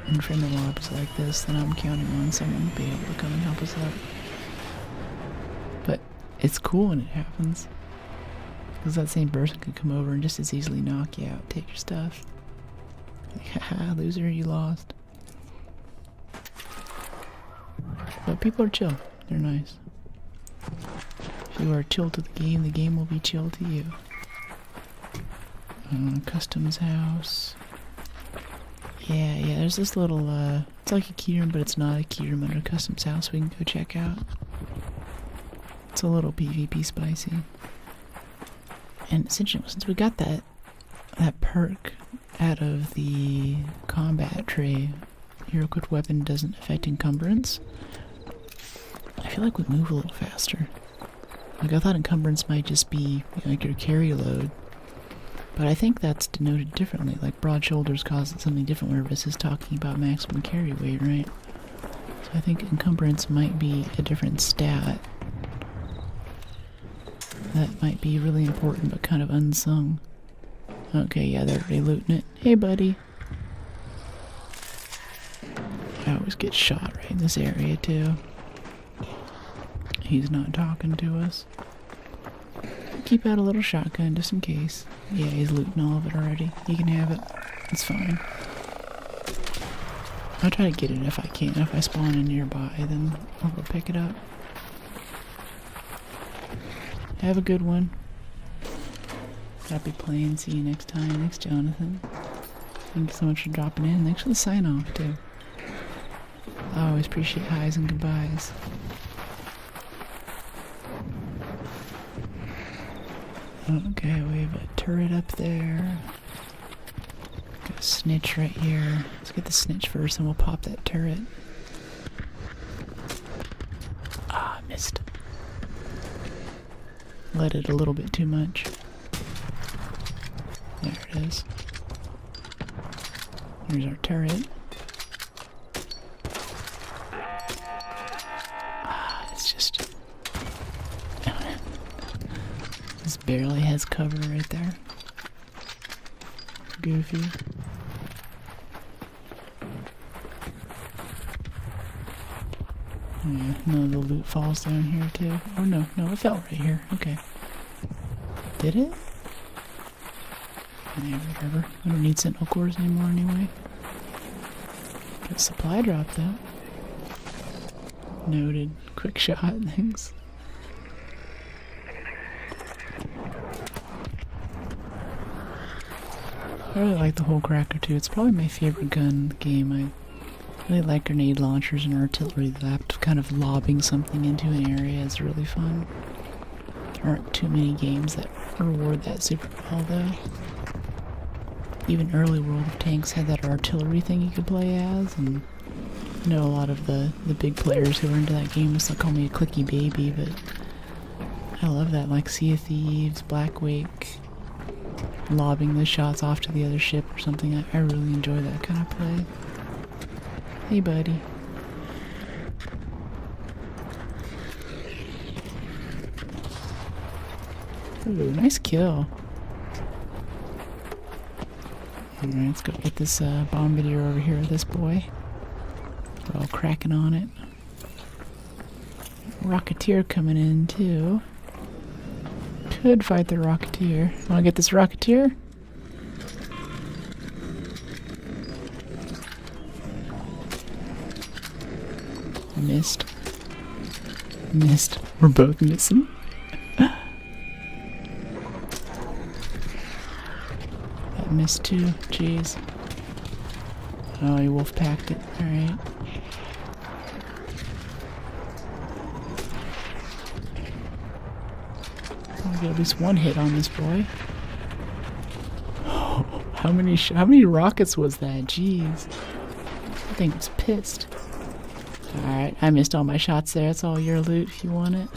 [SPEAKER 1] and friendly lobbies like this, then I'm counting on someone to be able to come and help us out. But it's cool when it happens. Because that same person could come over and just as easily knock you out, take your stuff. Like, haha, loser, you lost. But people are chill. They're nice. If you are chill to the game will be chill to you. Customs house. Yeah, there's this little, it's like a keyroom, but it's not a keyroom under customs house we can go check out. It's a little PvP spicy. And it's interesting, since we got that perk out of the combat tree, your equipped weapon doesn't affect encumbrance, I feel like we move a little faster. Like, I thought encumbrance might just be like your carry load, but I think that's denoted differently. Like, broad shoulders causes something different where this is talking about maximum carry weight, right? So I think encumbrance might be a different stat that might be really important but kind of unsung. Okay, yeah, they're already looting it. Hey, buddy. I always get shot right in this area, too. He's not talking to us. Keep out a little shotgun just in case. Yeah, he's looting all of it already. He can have it. It's fine. I'll try to get it if I can. If I spawn in nearby, then I'll go pick it up. Have a good one. Happy playing. See you next time. Thanks, Jonathan. Thank you so much for dropping in. Thanks for the sign off, too. I always appreciate highs and goodbyes. Okay, we have a turret up there. Got a snitch right here. Let's get the snitch first and we'll pop that turret. Ah, missed. Let it a little bit too much. There it is. Here's our turret. Ah, it's just... This barely has cover right there. Goofy. Yeah, no, the loot falls down here too. Oh no, it fell right here. Okay. Did it? Yeah, whatever. I don't need sentinel cores anymore anyway. Got a supply drop though. Noted. Quick shot, thanks. I really like the whole Cracker too. It's probably my favorite gun in the game. I really like grenade launchers and artillery. The act of kind of lobbing something into an area is really fun. There aren't too many games that reward that super well though. Even early World of Tanks had that artillery thing you could play as, and I know a lot of the big players who are into that game still call me a clicky baby, but I love that, like Sea of Thieves, Black Wake, lobbing the shots off to the other ship or something. I really enjoy that kind of play. Hey buddy. Ooh, nice kill. Alright, let's go get this bombardier over here, this boy. We're all cracking on it. Rocketeer coming in too. Could fight the Rocketeer. Wanna get this Rocketeer? Missed. Missed. We're both missing. That missed too. Jeez. Oh, he wolf packed it. Alright. I'll get at least one hit on this boy. Oh, how many rockets was that? Jeez. That thing was pissed. Alright, I missed all my shots there. It's all your loot if you want it.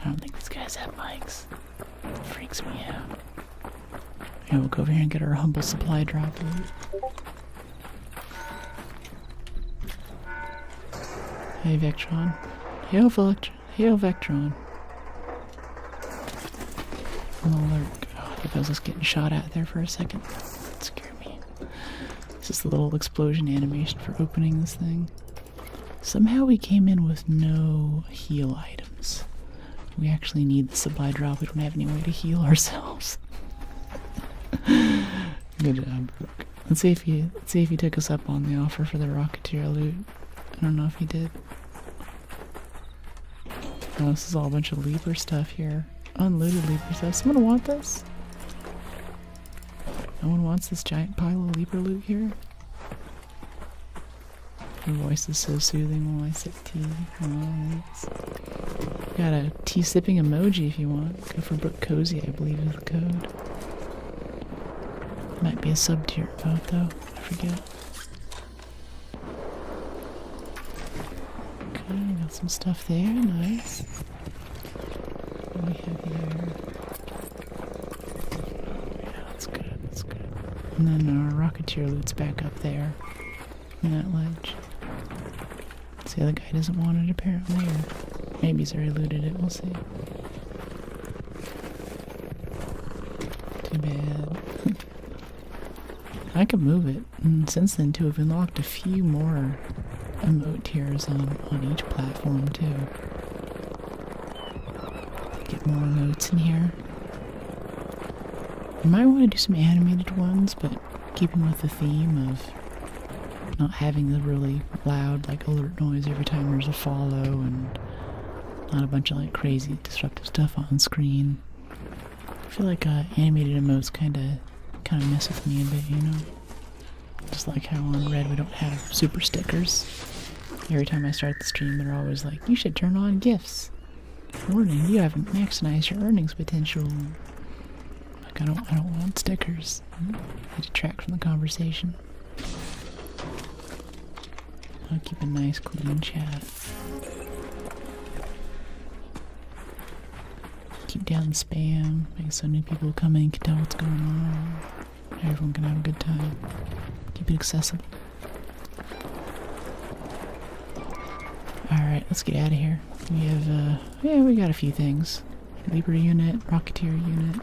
[SPEAKER 1] I don't think these guys have mics. It freaks me out. Yeah, we'll go over here and get our humble supply drop loot. Hey, Vectron. Hail, Vectron. Alert. Oh, I think I was just getting shot at there for a second. That scared me. This is the little explosion animation for opening this thing. Somehow we came in with no heal items. We actually need the supply drop. We don't have any way to heal ourselves. Good job, Brooke. Let's see if he took us up on the offer for the Rocketeer loot. I don't know if he did. Oh, this is all a bunch of Leaper stuff here. Unlooted Leaper stuff. Someone want this? No one wants this giant pile of Leaper loot here? Your voice is so soothing while I sip tea. Oh, got a tea sipping emoji if you want. Go for Brooke Cozy, I believe is the code. Might be a sub-tier vote though. I forget. Okay, got some stuff there. Nice. What do we have here? Yeah, that's good. That's good. And then our Rocketeer loot's back up there. In that ledge. See, the other guy doesn't want it apparently, or maybe he's already looted it. We'll see. Too bad. I could move it. And since then, too, we've unlocked a few more emote tiers on each platform, too. Get more emotes in here. I might want to do some animated ones, but keeping with the theme of not having the really loud, like, alert noise every time there's a follow, and not a bunch of, like, crazy disruptive stuff on screen. I feel like animated emotes kind of mess with me a bit, you know? Just like how on Red we don't have super stickers. Every time I start the stream they're always like, you should turn on GIFs. Warning, you haven't maximized your earnings potential. Like, I don't want stickers. I detract from the conversation. I'll keep a nice, clean chat. Keep down spam, make so new people come in can tell what's going on. Everyone can have a good time. Keep it accessible. Alright, let's get out of here. We have, yeah, we got a few things. Libra unit, Rocketeer unit.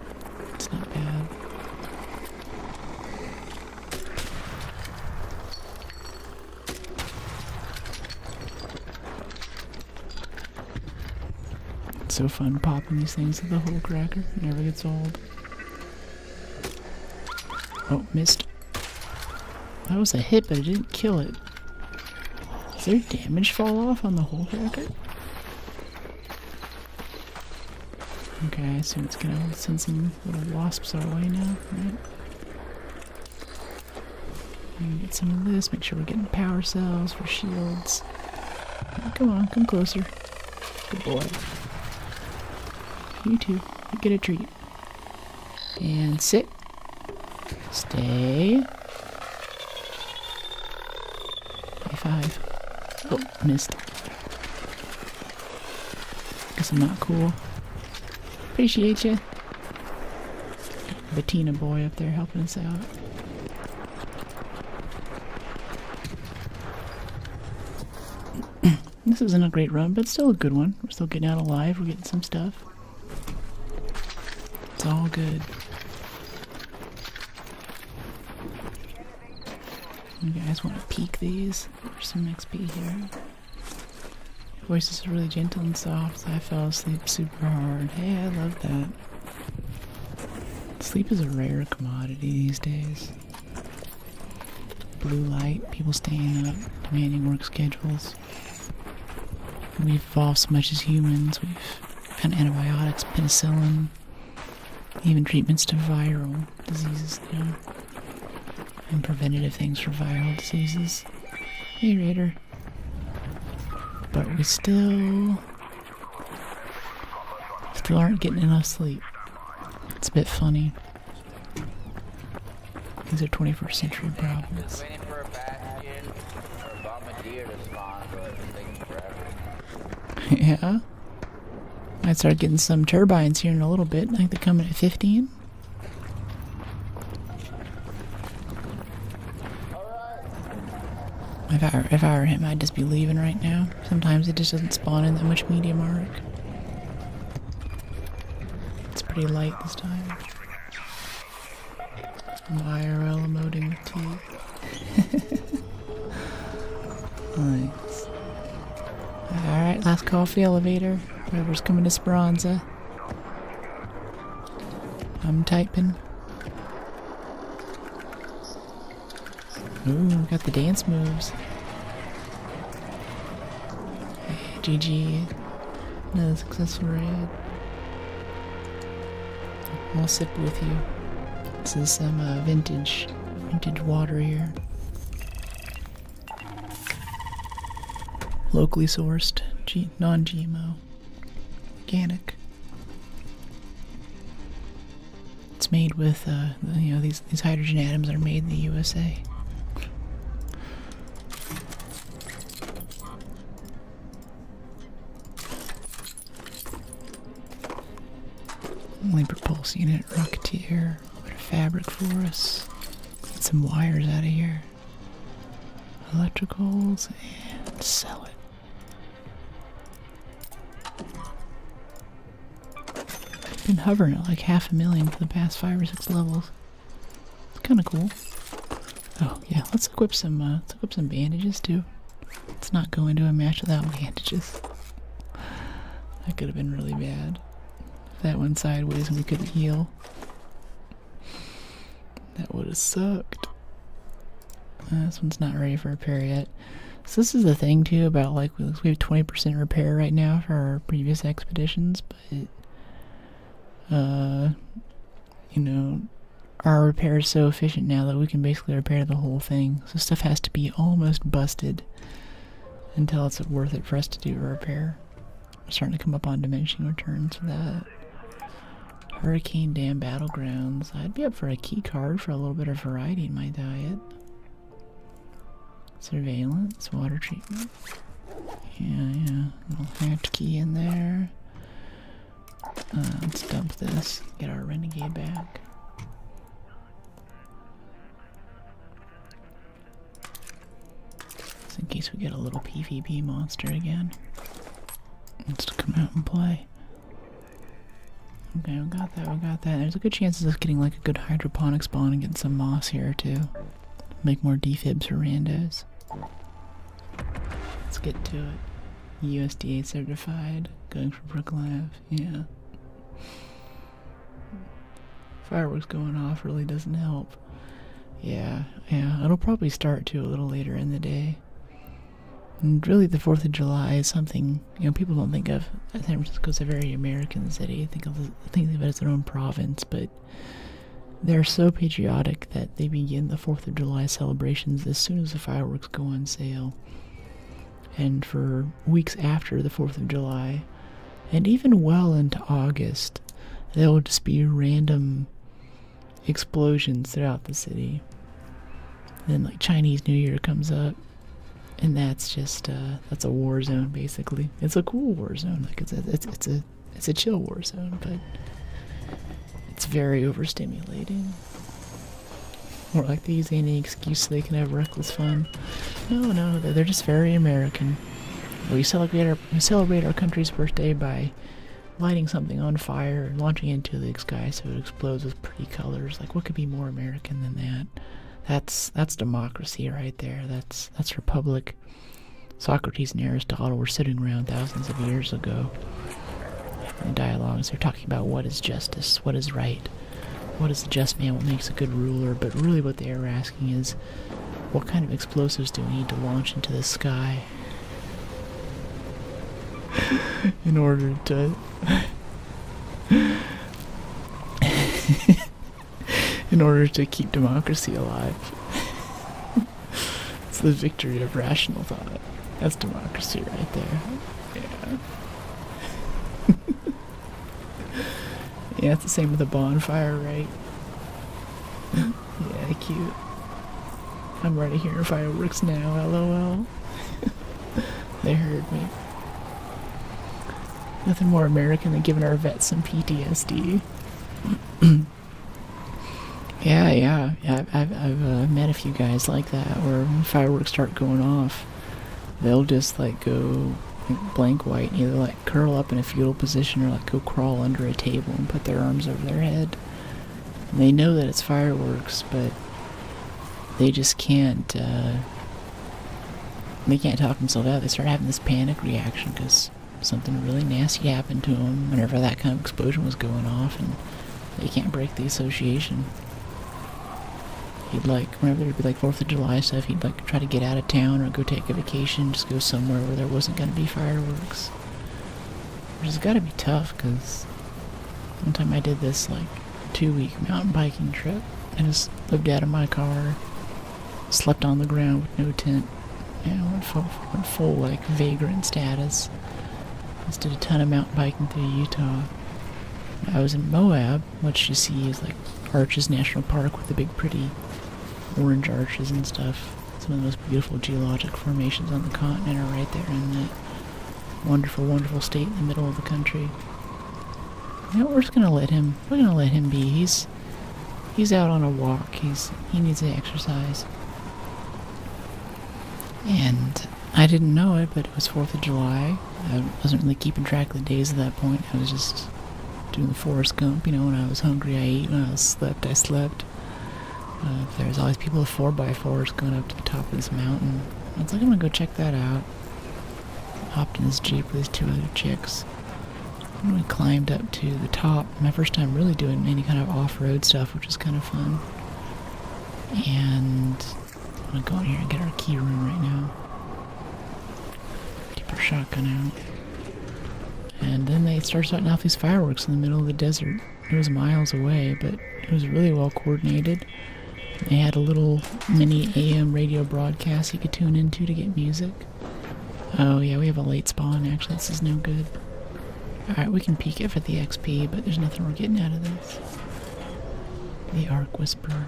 [SPEAKER 1] It's not bad. It's so fun popping these things with the whole cracker. It never gets old. Oh, missed. That was a hit, but it didn't kill it. Does their damage fall off on the whole cracker? Okay, I assume it's gonna send some little wasps our way now, right? We can get some of this, make sure we're getting power cells for shields. Come on, come closer. Good boy. You too, you get a treat. And sit. Stay. High five. Oh, missed. Guess I'm not cool. Appreciate you. Bettina boy up there helping us out. This isn't a great run, but still a good one. We're still getting out alive. We're getting some stuff. It's all good. You guys want to peek these? There's some XP here. Voices are really gentle and soft, so I fell asleep super hard. Hey, I love that. Sleep is a rare commodity these days. Blue light, people staying up, demanding work schedules. We've evolved so much as humans. We've found antibiotics, penicillin, even treatments to viral diseases, you know, and preventative things for viral diseases. Hey, Raider. But we still aren't getting enough sleep. It's a bit funny. These are 21st century problems.
[SPEAKER 7] Waiting for a bastion or a bombardier to spawn, but it's taking forever.
[SPEAKER 1] Yeah. Might start getting some turbines here in a little bit. I think they're coming at 15. If I were him, I'd just be leaving right now. Sometimes it just doesn't spawn in that much medium arc. It's pretty light this time. I'm IRL emoting with teeth. Nice. Alright, last call for the elevator. Whoever's coming to Speranza. I'm typing. Ooh, got the dance moves. Hey, GG. Another successful raid. I'll sip with you. This is some vintage water here. Locally sourced, non-GMO, organic. It's made with, you know, these hydrogen atoms are made in the USA. Libra pulse unit, Rocketeer, a bit of fabric for us. Get some wires out of here. Electricals, and sell it. Been hovering at like 500,000 for the past 5 or 6 levels. It's kind of cool. Oh yeah, let's equip some bandages too. Let's not go into a match without bandages. That could have been really bad. If that went sideways and we couldn't heal, that would have sucked. This one's not ready for repair yet. So this is the thing too about, like, we have 20% repair right now for our previous expeditions, but you know, our repair is so efficient now that we can basically repair the whole thing. So stuff has to be almost busted until it's worth it for us to do a repair. starting to come up on diminishing returns for that. Hurricane Dam Battlegrounds. I'd be up for a key card for a little bit of variety in my diet. Surveillance, water treatment. Yeah. Little hacked key in there. Let's dump this. Get our renegade back. Just in case we get a little PvP monster again. Let's come out and play. Okay, we got that. There's a good chance of us getting like a good hydroponic spawn and getting some moss here too. Make more defibs for randos. Let's get to it. USDA certified. Going for Brooklive. Yeah. Fireworks going off really doesn't help. Yeah. It'll probably start too a little later in the day. And really, the 4th of July is something, people don't think of. San Francisco's a very American city. Think of it as their own province, but they're so patriotic that they begin the 4th of July celebrations as soon as the fireworks go on sale. And for weeks after the 4th of July, and even well into August, there will just be random explosions throughout the city. Then, like, Chinese New Year comes up. And that's just that's a war zone basically. It's a cool war zone. Like it's a chill war zone, but it's very overstimulating. Or like they use any excuse so they can have reckless fun. No, they're just very American. We celebrate our country's birthday by lighting something on fire and launching it into the sky so it explodes with pretty colors. Like, what could be more American than that? That's democracy right there. That's republic. Socrates and Aristotle were sitting around thousands of years ago in dialogues. They're talking about what is justice, what is right, what is the just man, what makes a good ruler. But really what they are asking is, what kind of explosives do we need to launch into the sky in order to keep democracy alive. It's the victory of rational thought. That's democracy right there. Yeah. Yeah, it's the same with a bonfire, right? Yeah, cute. I'm ready hearing fireworks now, LOL. They heard me. Nothing more American than giving our vets some PTSD. Yeah. I've met a few guys like that where when fireworks start going off, they'll just like go like blank white and either like curl up in a fetal position or like go crawl under a table and put their arms over their head. And they know that it's fireworks, but they just can't. They can't talk themselves out. They start having this panic reaction because something really nasty happened to them whenever that kind of explosion was going off, and they can't break the association. He'd like, whenever there'd be like 4th of July stuff, he'd like try to get out of town or go take a vacation, just go somewhere where there wasn't going to be fireworks. Which has got to be tough, because one time I did this like 2-week mountain biking trip. I just lived out of my car, slept on the ground with no tent, went full like vagrant status. Just did a ton of mountain biking through Utah. I was in Moab, which you see is like Arches National Park with the big pretty orange arches and stuff. Some of the most beautiful geologic formations on the continent are right there in that wonderful, wonderful state in the middle of the country. We're just gonna let him. We're gonna let him be. He's out on a walk. He needs the exercise. And I didn't know it, but it was 4th of July. I wasn't really keeping track of the days at that point. I was just doing the Forrest Gump, when I was hungry I ate, when I slept I slept. There's always people with 4x4s going up to the top of this mountain. I was like, I'm gonna go check that out. Hopped in this Jeep with these 2 other chicks. And we climbed up to the top. My first time really doing any kind of off-road stuff, which was kind of fun. And I'm gonna go in here and get our key room right now. Keep our shotgun out. And then they started setting off these fireworks in the middle of the desert. It was miles away, but it was really well coordinated. They had a little mini AM radio broadcast you could tune into to get music. Oh yeah, we have a late spawn, actually. This is no good. Alright, we can peek it for the XP, but there's nothing we're getting out of this. The Arc Whisperer.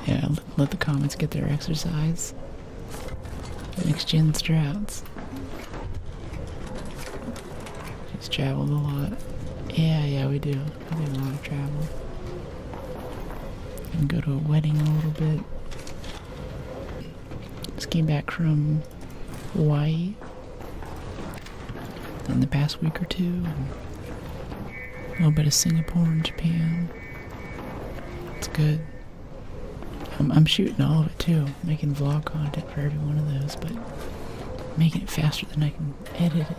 [SPEAKER 1] Yeah, let the comments get their exercise. Next gen strats. He's traveled a lot. Yeah, we do. We do a lot of travel. And go to a wedding a little bit. Just came back from Hawaii in the past week or two. And a little bit of Singapore and Japan. It's good. I'm shooting all of it too, making vlog content for every one of those, but making it faster than I can edit it.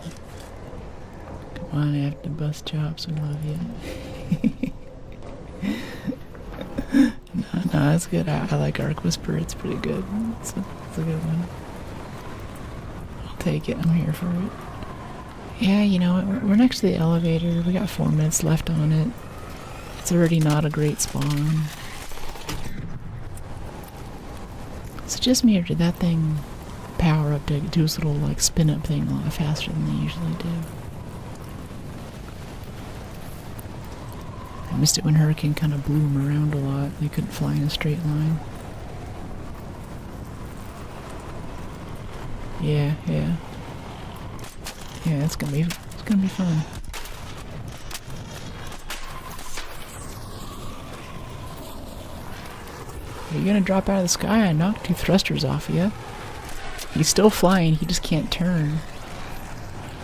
[SPEAKER 1] Come on, after bust chops, we love you. No, that's good. I like Arc Whisper, it's pretty good. It's a good one. I'll take it, I'm here for it. Yeah, you know what, we're next to the elevator, we got 4 minutes left on it. It's already not a great spawn. Is it just me, or did that thing power up to do its little like spin up thing a lot faster than they usually do? I missed it when Hurricane kind of blew them around a lot. They couldn't fly in a straight line. Yeah. Yeah, it's gonna be fun. Are you gonna drop out of the sky? I knocked 2 thrusters off you. He's still flying, he just can't turn.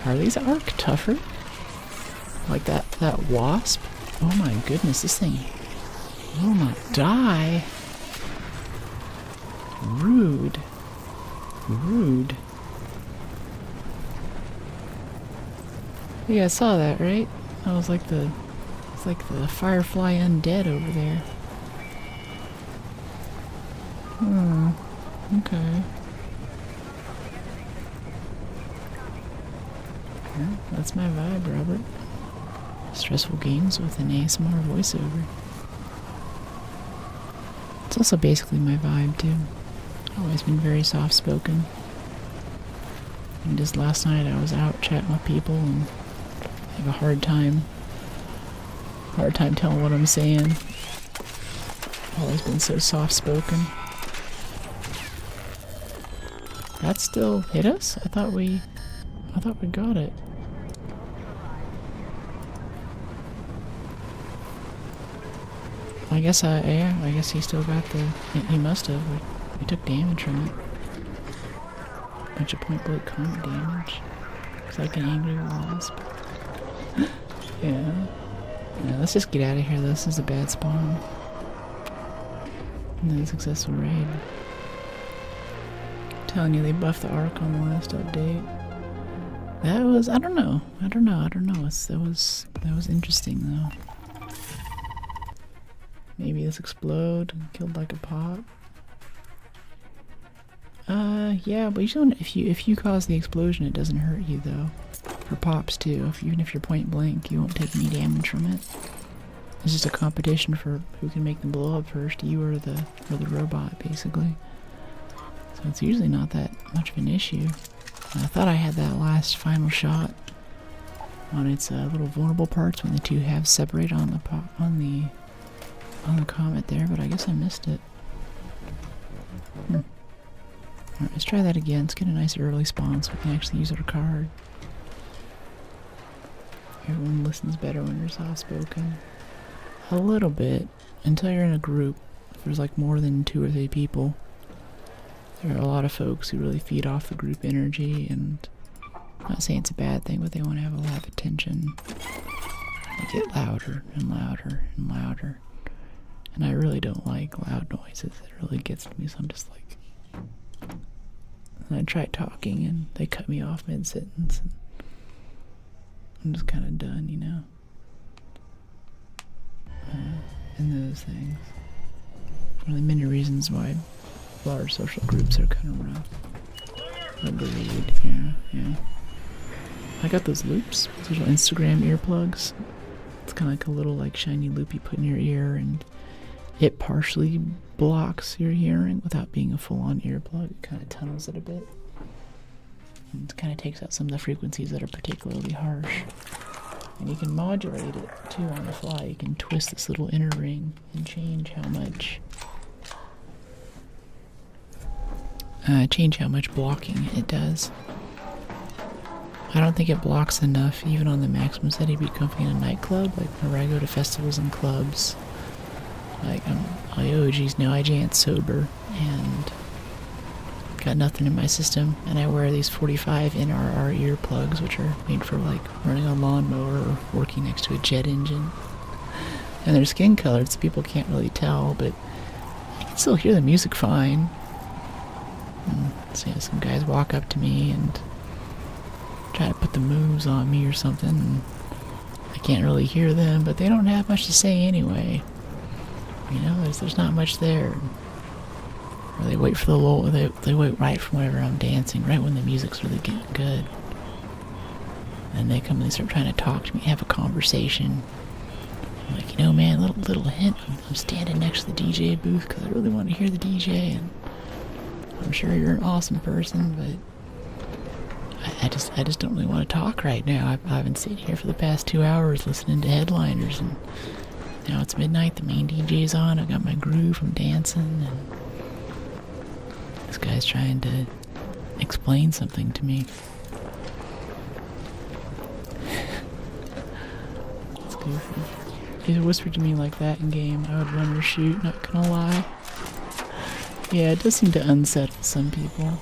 [SPEAKER 1] Are these Arc tougher? Like that wasp? Oh my goodness, this thing will not die. Rude. Yeah, I saw that, right? That was like the Firefly undead over there. Okay. Yeah, that's my vibe, Robert. Stressful games with an ASMR voiceover. It's also basically my vibe, too. Always been very soft-spoken. And just last night I was out chatting with people and I have a hard time telling what I'm saying. Always been so soft-spoken. That still hit us? I thought we got it. I guess he still got he must have. We took damage from it. Bunch of point blank combat damage. It's like an angry wasp. Yeah, let's just get out of here. This is a bad spawn. And then a successful raid. Telling you they buffed the Arc on the last update. That was I don't know. That was interesting though. Maybe this explode and killed like a pop. Yeah, but usually if you cause the explosion, it doesn't hurt you though. For pops too. Even if you're point blank, you won't take any damage from it. It's just a competition for who can make them blow up first, you or the robot, basically. So it's usually not that much of an issue. I thought I had that last final shot on its little vulnerable parts when the two halves separate on the comet there, but I guess I missed it. Alright, let's try that again. Let's get a nice early spawn so we can actually use our card. Everyone listens better when you're soft-spoken. A little bit, until you're in a group. If there's like more than 2 or 3 people, there are a lot of folks who really feed off the group energy, and I'm not saying it's a bad thing, but they want to have a lot of attention. They get louder and louder and louder. And I really don't like loud noises. It really gets to me, so I'm just like... And I try talking, and they cut me off mid-sentence. And I'm just kind of done, you know? And those things. Really many reasons why large social groups are kind of rough. Agreed, yeah. I got those loops, those little Instagram earplugs. It's kind of like a little like shiny loop you put in your ear, and it partially blocks your hearing without being a full-on earplug. It kind of tunnels it a bit. And it kind of takes out some of the frequencies that are particularly harsh. And you can modulate it too on the fly. You can twist this little inner ring and change how much blocking it does. I don't think it blocks enough, even on the maximum setting, to be comfy in a nightclub. Like whenever I go to festivals and clubs, like geez, no, I jant sober and got nothing in my system, and I wear these 45 NRR earplugs, which are made for like running a lawnmower or working next to a jet engine. And they're skin colored, so people can't really tell, but you can still hear the music fine. So yeah, some guys walk up to me and try to put the moves on me or something, and I can't really hear them, but they don't have much to say anyway. You know, there's not much there. Or they wait for the lull, they wait right from whenever I'm dancing, right when the music's really getting good. And they come and they start trying to talk to me, have a conversation. I'm like, you know, man, little hint, I'm standing next to the DJ booth because I really want to hear the DJ, and I'm sure you're an awesome person, but I just don't really want to talk right now. I've been sitting here for the past 2 hours listening to headliners, and now it's midnight, the main DJ's on, I got my groove from dancing, and this guy's trying to explain something to me. It's goofy. If he whispered to me like that in game, I would run or shoot, not gonna lie. Yeah, it does seem to unsettle some people.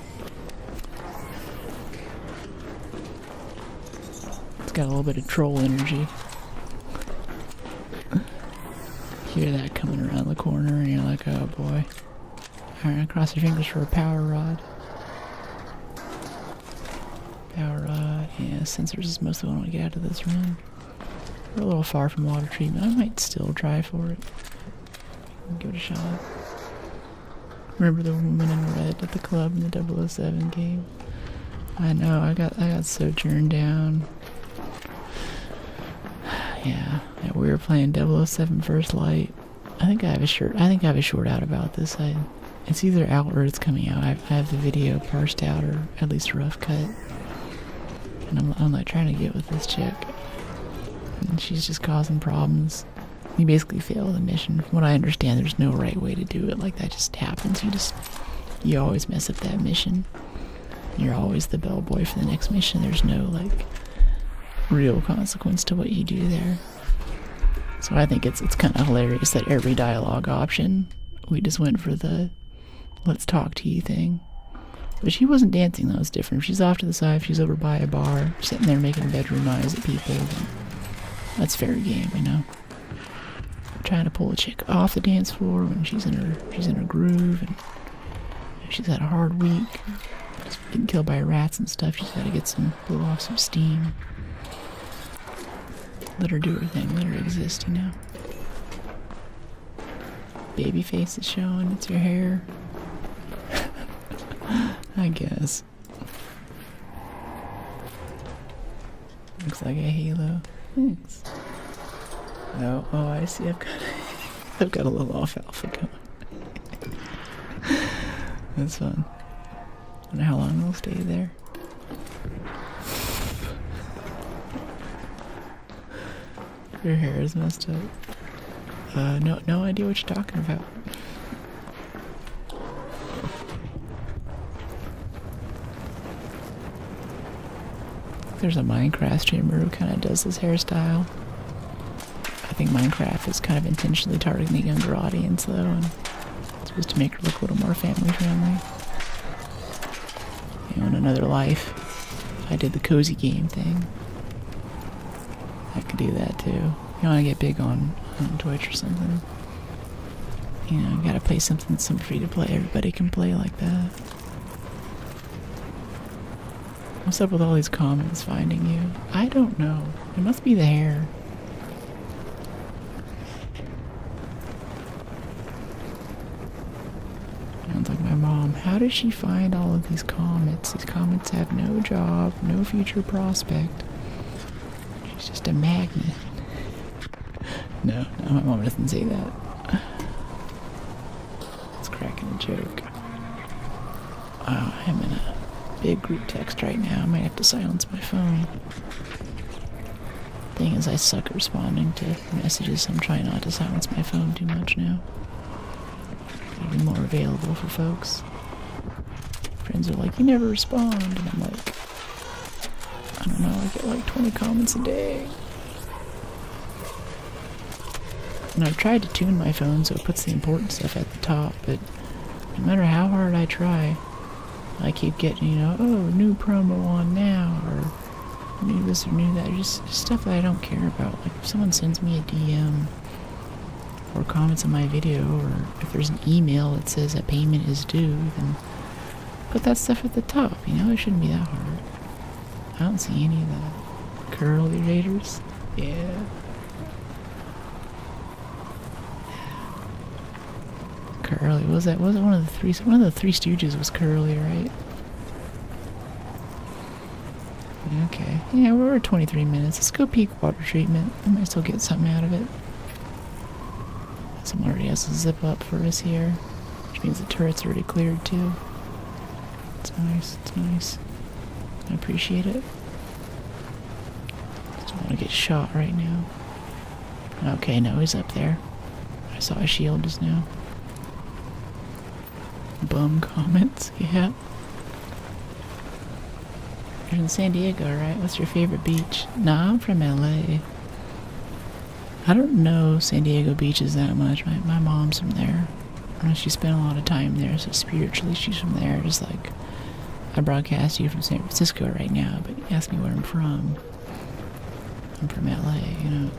[SPEAKER 1] It's got a little bit of troll energy. Hear that coming around the corner and you're like, oh boy. Alright, cross your fingers for a power rod. Power rod, yeah, sensors is mostly what I want to get out of this room. We're a little far from water treatment. I might still try for it. Give it a shot. Remember the woman in red at the club in the 007 game? I know, I got so turned down. Yeah, we were playing 007 First Light. I think I have a short out about this. It's either out or it's coming out. I have the video parsed out, or at least a rough cut. And I'm like trying to get with this chick, and she's just causing problems. You basically fail the mission. From what I understand, there's no right way to do it. Like, that just happens. You always mess up that mission. You're always the bellboy for the next mission. There's no, like, real consequence to what you do there. So I think it's kind of hilarious that every dialogue option, we just went for the let's talk to you thing. But she wasn't dancing, though. It's different. If she's off to the side, if she's over by a bar, sitting there making bedroom eyes at people, then that's fair game, you know? Trying to pull a chick off the dance floor when she's in her groove, and if she's had a hard week, just getting killed by rats and stuff, she's got to blow off some steam. Let her do her thing, let her exist, you know? Baby face is showing, it's your hair. I guess. Looks like a halo. Thanks. Oh, I see. I've got a little alfalfa going. That's fun. I wonder how long we'll stay there. Your hair is messed up. No idea what you're talking about. There's a Minecraft streamer who kind of does this hairstyle. I think Minecraft is kind of intentionally targeting a younger audience, though, and it's supposed to make her look a little more family-friendly. You know, in another life, I did the cozy game thing. I could do that, too. You want to get big on Twitch or something. You know, you gotta play something that's some free-to-play. Everybody can play like that. What's up with all these comments finding you? I don't know. It must be the hair. Sounds like my mom. How does she find all of these comments? These comments have no job, no future prospect. She's just a magnet. No, my mom doesn't say that. It's cracking a joke. Oh, I'm in a big group text right now. I might have to silence my phone. Thing is, I suck at responding to messages, so I'm trying not to silence my phone too much now. Be more available for folks. Friends are like, you never respond, and I'm like, I don't know, I get like 20 comments a day. And I've tried to tune my phone so it puts the important stuff at the top, but no matter how hard I try, I keep getting, you know, oh, new promo on now, or new this or new that, just stuff that I don't care about. Like if someone sends me a DM, or comments on my video, or if there's an email that says a payment is due, then put that stuff at the top, you know, it shouldn't be that hard. I don't see any of the curly raiders. Yeah. Curly, was it one of the three Stooges was Curly, right? Okay, yeah, we're at 23 minutes. Let's go peak water treatment. I might still get something out of it. Someone already has a zip up for us here, which means the turret's already cleared too. It's nice, it's nice. I appreciate it. Just don't want to get shot right now. Okay, no, he's up there. I saw a shield just now. Bum comments, yeah. You're in San Diego, right? What's your favorite beach? Nah, I'm from LA. I don't know San Diego beaches that much. My mom's from there. She spent a lot of time there, so spiritually she's from there. Just like I broadcast you from San Francisco right now, but you ask me where I'm from. I'm from LA, you know,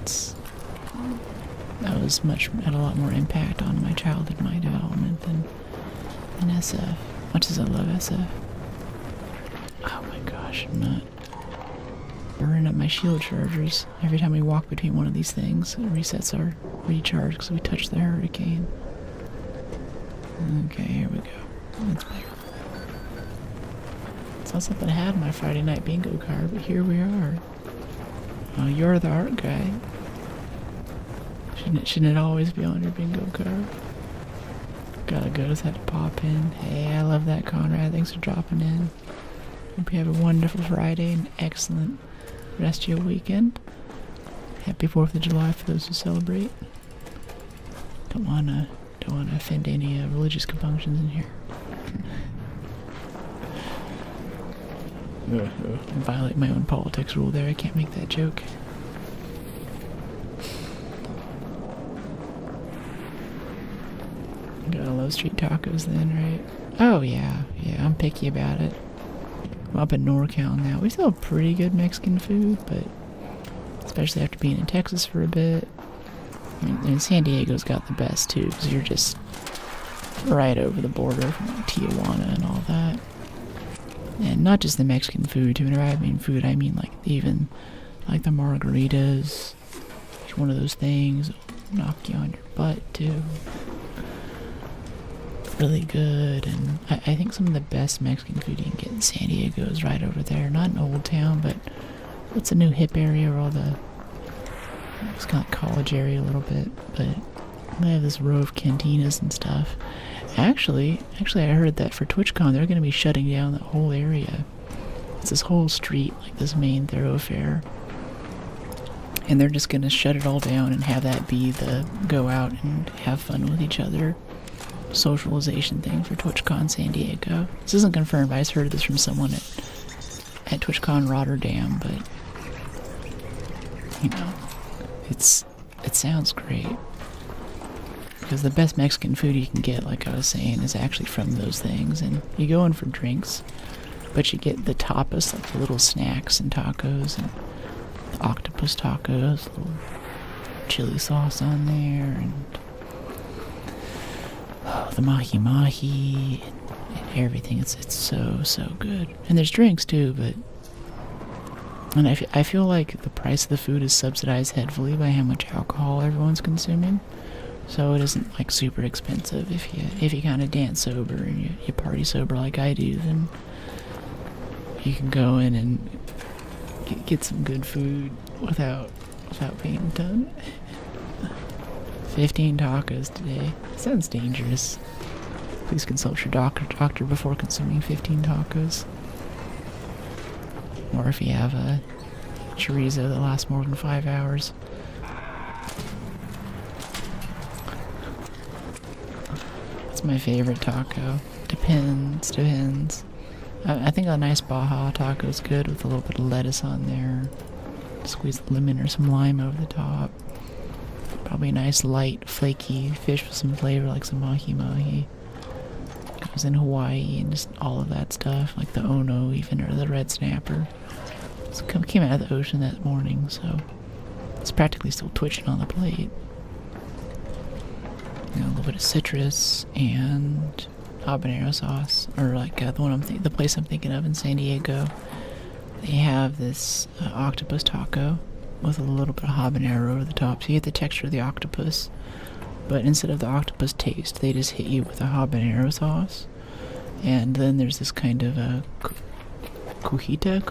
[SPEAKER 1] had a lot more impact on my childhood, my development than SF. Much as I love SF. Oh my gosh, I'm not burning up my shield chargers. Every time we walk between one of these things, it resets our recharge because we touched the hurricane. Okay, here we go. That's better. It's not something I had in my Friday night bingo card, but here we are. Oh, you're the art guy. Shouldn't it always be on your bingo card? Gotta go, just had to pop in. Hey, I love that, Conrad. Thanks for dropping in. Hope you have a wonderful Friday and excellent rest of your weekend. Happy 4th of July for those who celebrate. Don't wanna offend any religious compunctions in here. I violate my own politics rule there. I can't make that joke. Gotta love street tacos then, right? Oh yeah, I'm picky about it. I'm up in NorCal now. We still have pretty good Mexican food, but especially after being in Texas for a bit. I mean, and San Diego's got the best too, because you're just right over the border from like Tijuana and all that. And not just the Mexican food too. Whenever I mean food, I mean like even like the margaritas. It's one of those things that'll knock you on your butt too. Really good, and I think some of the best Mexican food you can get in San Diego is right over there. Not in Old Town, but it's a new hip area where all the, it's kind of like college area a little bit, but they have this row of cantinas and stuff. Actually, I heard that for TwitchCon they're going to be shutting down that whole area. It's this whole street, like this main thoroughfare, and they're just going to shut it all down and have that be the go out and have fun with each other socialization thing for TwitchCon San Diego. This isn't confirmed. I just heard this from someone at TwitchCon Rotterdam, but you know, it sounds great because the best Mexican food you can get, like I was saying, is actually from those things. And you go in for drinks, but you get the tapas, like the little snacks and tacos, and the octopus tacos, little chili sauce on there, and the mahi-mahi and everything. It's so good. And there's drinks too, but and I feel like the price of the food is subsidized heavily by how much alcohol everyone's consuming. So it isn't like super expensive if you kind of dance sober and you party sober like I do, then you can go in and get some good food without paying a ton. 15 tacos today. Sounds dangerous. Please consult your doctor before consuming 15 tacos. Or if you have a chorizo that lasts more than 5 hours. That's my favorite taco. Depends. I think a nice Baja taco is good with a little bit of lettuce on there. Squeeze a lemon or some lime over the top. Probably a nice light, flaky fish with some flavor like some mahi-mahi. I was in Hawaii and just all of that stuff, like the ono even, or the red snapper. It came out of the ocean that morning, so it's practically still twitching on the plate. You know, a little bit of citrus and habanero sauce, or like the place I'm thinking of in San Diego. They have this octopus taco with a little bit of habanero over the top, so you get the texture of the octopus, but instead of the octopus taste, they just hit you with a habanero sauce. And then there's this kind of a cojita,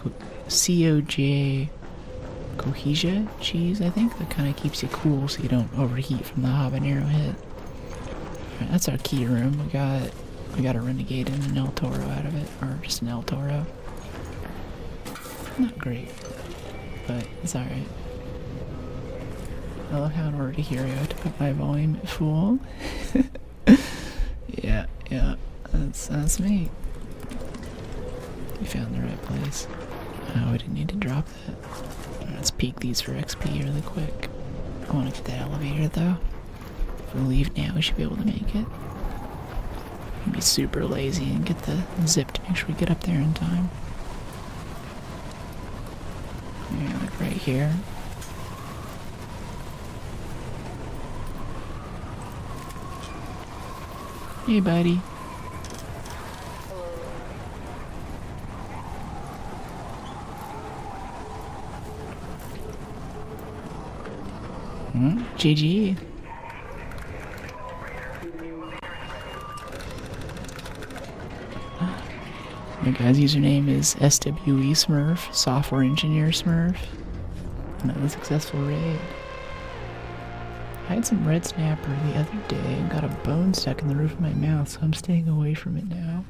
[SPEAKER 1] cojita cheese, I think, that kind of keeps you cool so you don't overheat from the habanero hit. Alright, that's our key room. We got a Renegade and an El Toro out of it, or just an El Toro. Not great, but it's alright. I love how in order to hear you, I have to put my volume at full. Yeah, that's me. We found the right place. Oh, we didn't need to drop that. Let's peek these for XP really quick. I want to get that elevator though. If we leave now, we should be able to make it. Be super lazy and get the zip to make sure we get up there in time. Yeah, like right here. Hey, buddy. GG. My guy's username is SWE Smurf, Software Engineer Smurf. Another successful raid. I had some red snapper the other day and got a bone stuck in the roof of my mouth, so I'm staying away from it now.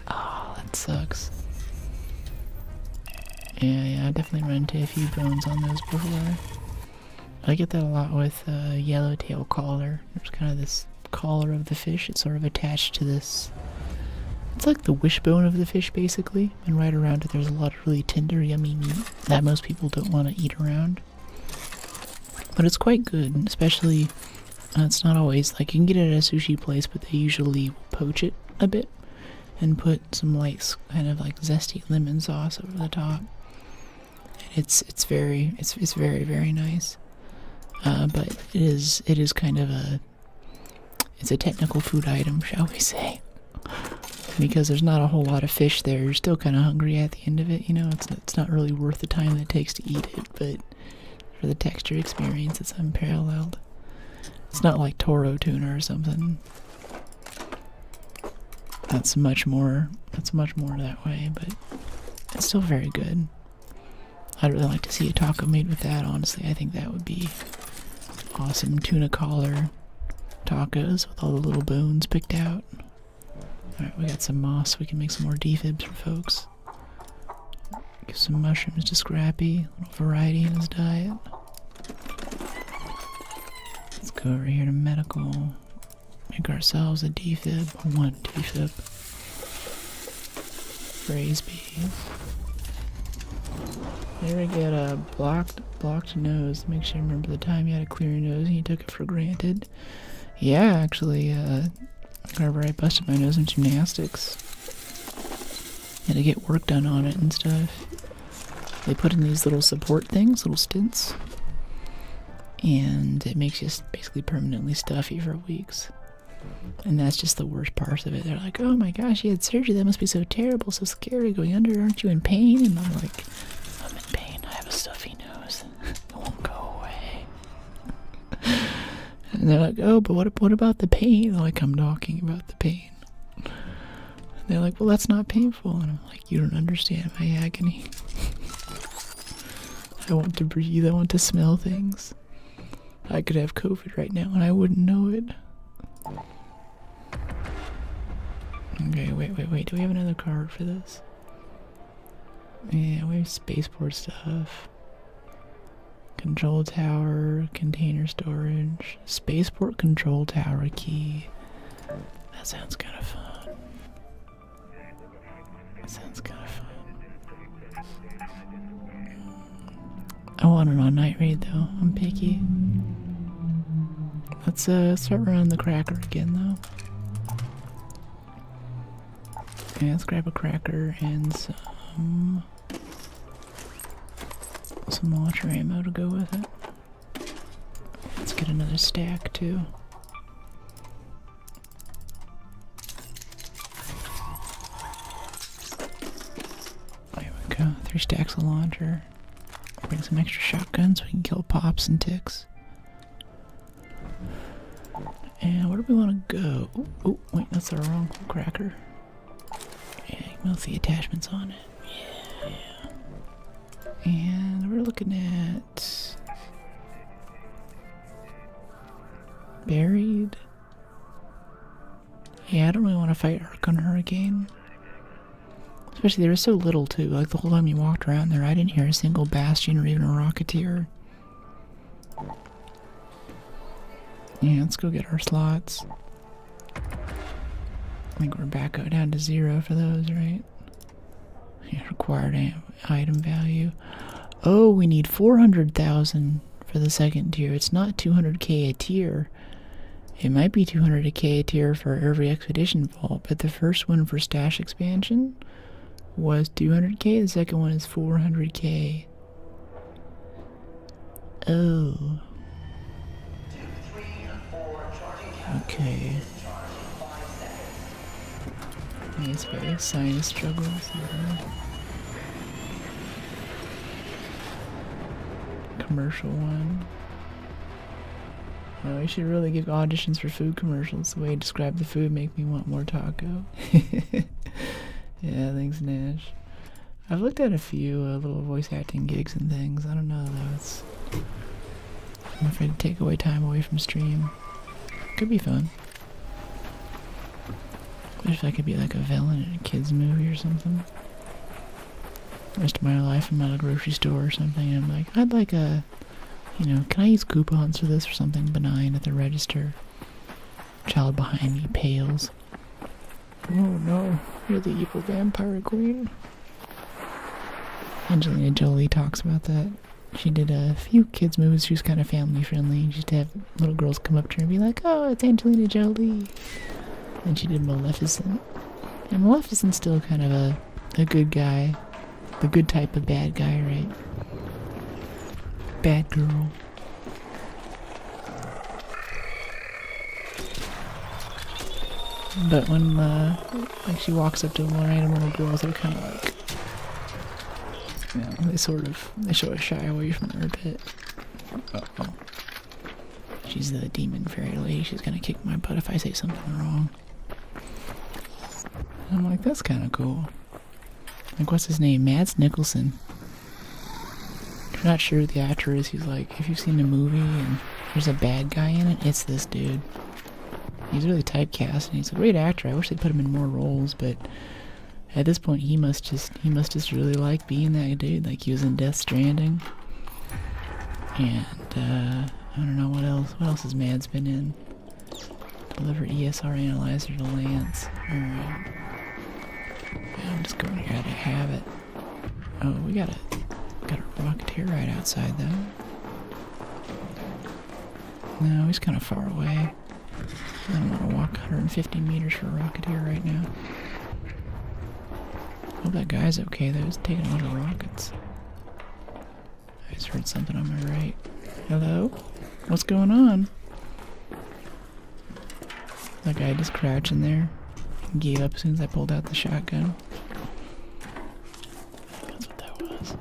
[SPEAKER 1] Oh, that sucks. Yeah, I've definitely run into a few bones on those before. I get that a lot with yellowtail collar. There's kind of this collar of the fish. It's sort of attached to this. It's like the wishbone of the fish, basically. And right around it, there's a lot of really tender, yummy meat that most people don't want to eat around. But it's quite good, especially, it's not always, like, you can get it at a sushi place, but they usually poach it a bit and put some light, kind of like zesty lemon sauce over the top. And it's very, very nice. But it is kind of it's a technical food item, shall we say. Because there's not a whole lot of fish there, you're still kind of hungry at the end of it, you know? It's not really worth the time that it takes to eat it, but for the texture experience, it's unparalleled. It's not like Toro tuna or something. That's much more that way, but it's still very good. I'd really like to see a taco made with that, honestly. I think that would be awesome. Tuna collar tacos with all the little bones picked out. Alright, we got some moss. We can make some more defibs for folks. Give some mushrooms to Scrappy. A little variety in his diet. Let's go over here to medical. Make ourselves a defib. One defib. Phrase bees. There we get a blocked nose. Make sure you remember the time you had to clear your nose and you took it for granted. Yeah, actually, whenever I busted my nose in gymnastics, had to get work done on it and stuff. They put in these little support things, little stints, and it makes you basically permanently stuffy for weeks. And that's just the worst part of it. They're like, oh my gosh, you had surgery, that must be so terrible, so scary going under, aren't you in pain? And I'm like, I'm in pain, I have a stuffy nose, it won't go away. And they're like, oh, but what about the pain? Like, I'm talking about the pain. And they're like, well, that's not painful. And I'm like, you don't understand my agony. I want to breathe, I want to smell things. I could have COVID right now and I wouldn't know it. Okay, wait, do we have another card for this? Yeah, we have spaceport stuff. Control tower, container storage, spaceport control tower key. That sounds kind of fun. That sounds kind of fun. I want it on night raid though. I'm picky. Let's start running the cracker again though. Yeah, let's grab a cracker and some launcher ammo to go with it. Let's get another stack too. There we go. 3 stacks of launcher. Bring some extra shotguns so we can kill pops and ticks. And where do we want to go? Oh, wait, that's the wrong cracker. Yeah, you can see attachments on it. Yeah. And we're looking at buried. Yeah, I don't really want to fight Arc on Hurricane. Especially there was so little too. Like the whole time you walked around there, I didn't hear a single bastion or even a rocketeer. Yeah, let's go get our slots. I think we're back down to 0 for those, right? Yeah, required item value. Oh, we need 400,000 for the second tier. It's not 200k a tier. It might be 200k a tier for every expedition vault, but the first one for stash expansion was 200k. The second one is 400k. Oh. Okay. Nice way. Sinus struggles. Commercial one. Oh, I should really give auditions for food commercials. The way you describe the food make me want more taco. Yeah, thanks, Nash. I've looked at a few little voice acting gigs and things. I don't know though. I'm afraid to take away time away from stream. Could be fun. What if I could be like a villain in a kid's movie or something? The rest of my life I'm at a grocery store or something and I'm like, I'd like a, you know, can I use coupons for this or something benign at the register? Child behind me pales. Oh no, you're the evil vampire queen. Angelina Jolie talks about that. She did a few kids movies. She was kind of family friendly. She used to have little girls come up to her and be like, oh, it's Angelina Jolie. And she did Maleficent. And Maleficent's still kind of a good guy. The good type of bad guy, right? Bad girl. But when like she walks up to one random little girls, they're kind of like, you know, they sort of shy away from her a bit. Uh-oh. She's the demon fairy lady. She's gonna kick my butt if I say something wrong. And I'm like, that's kind of cool. Like, what's his name? Mads Mikkelsen. If you're not sure who the actor is, he's like, if you've seen a movie and there's a bad guy in it, it's this dude. He's really typecast, and he's a great actor. I wish they'd put him in more roles, but at this point, he must just really like being that dude. Like, he was in Death Stranding. And, I don't know what else. What else has Mads been in? Deliver ESR analyzer to Lance. Alright. Yeah, I'm just going here to have it. Oh, we got a Rocketeer right outside, though. No, he's kind of far away. I don't want to walk 150 meters for a Rocketeer right now. Hope that guy's okay though. He's taking a lot of rockets. I just heard something on my right. Hello? What's going on? That guy just crouching there. Gave up as soon as I pulled out the shotgun. That's what that was.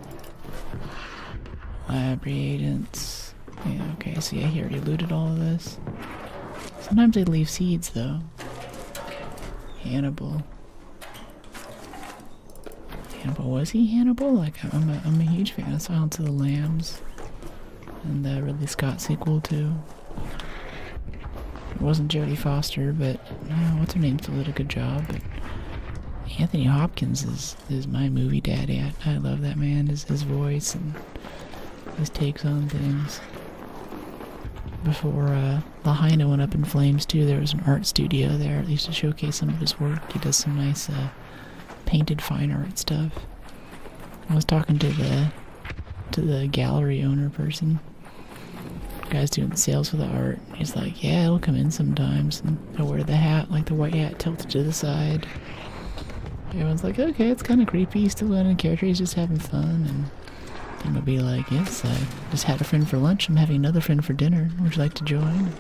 [SPEAKER 1] Lab reagents. Yeah, okay, see, he already looted all of this. Sometimes they leave seeds though. Hannibal. Hannibal, was he Hannibal? Like, I'm a huge fan of Silence of the Lambs. And the Ridley Scott sequel too. It wasn't Jodie Foster, but what's her name still did a good job. But Anthony Hopkins is my movie daddy. I love that man, his voice and his takes on things. Before Lahaina went up in flames too, there was an art studio there, at least to showcase some of his work. He does some nice painted fine art stuff. I was talking to the gallery owner person. Guy's doing the sales for the art. He's like, yeah, it'll come in sometimes, and he'll wear the hat, like the white hat tilted to the side. Everyone's like, okay, it's kind of creepy. He's still learning character. He's just having fun. And then he'll be like, yes, I just had a friend for lunch. I'm having another friend for dinner. Would you like to join?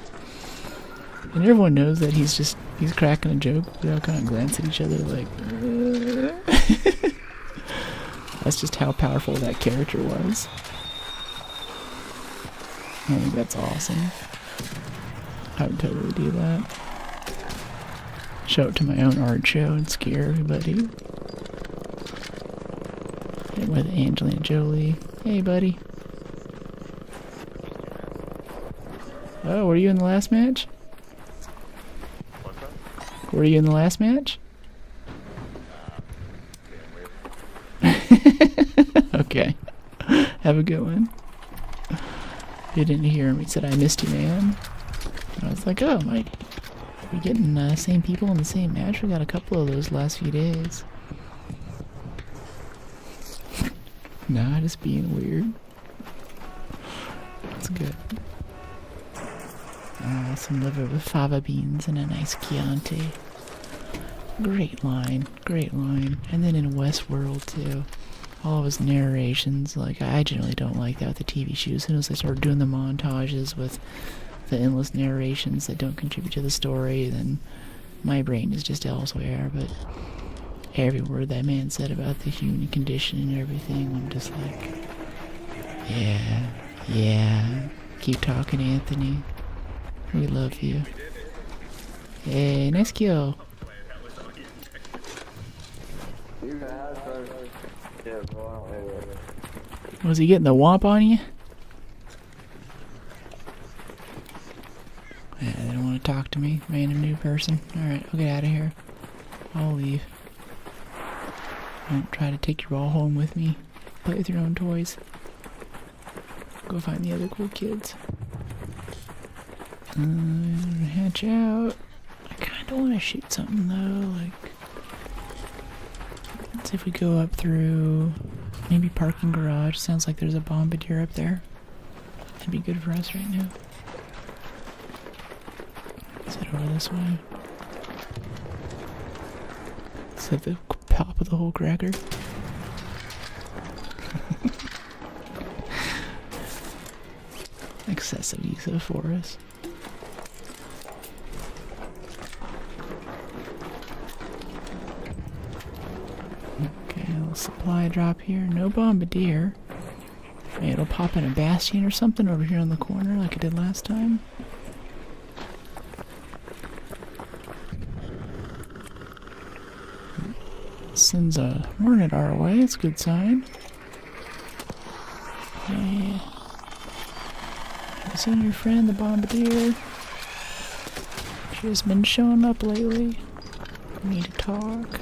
[SPEAKER 1] And everyone knows that he's cracking a joke. They all kind of glance at each other like, That's just how powerful that character was. I think that's awesome. I would totally do that. Show it to my own art show and scare everybody. And with Angelina Jolie. Hey, buddy. Oh, were you in the last match?
[SPEAKER 2] What's that?
[SPEAKER 1] Were you in the last match? Okay. Have a good one. You didn't hear him. He said, I missed you, man. And I was like, oh, Mike. We getting the same people in the same match? We got a couple of those last few days. Nah, just being weird. That's good. Some liver with fava beans and a nice Chianti. Great line. Great line. And then in Westworld, too. All of his narrations, like, I generally don't like that with the TV shows. As soon as they start doing the montages with the endless narrations that don't contribute to the story, then my brain is just elsewhere. But every word that man said about the human condition and everything, I'm just like, yeah, keep talking, Anthony. We love you. Hey, nice kill. Was he getting the womp on you? Yeah, they don't want to talk to me. Random new person. Alright, I'll get out of here. I'll leave. Don't try to take your ball home with me. Play with your own toys. Go find the other cool kids. Hatch out. I kinda wanna shoot something though, like... Let's see if we go up through... Maybe parking garage. Sounds like there's a bombardier up there. That'd be good for us right now. Let's head over this way. Let's hit the top of the whole cracker. Excessive use of forest. Okay, a little supply drop here. No bombardier. Maybe it'll pop in a bastion or something over here on the corner like it did last time. Sends a hornet our way. It's a good sign. Yeah. Have you seen your friend, the bombardier? She has been showing up lately. We need to talk.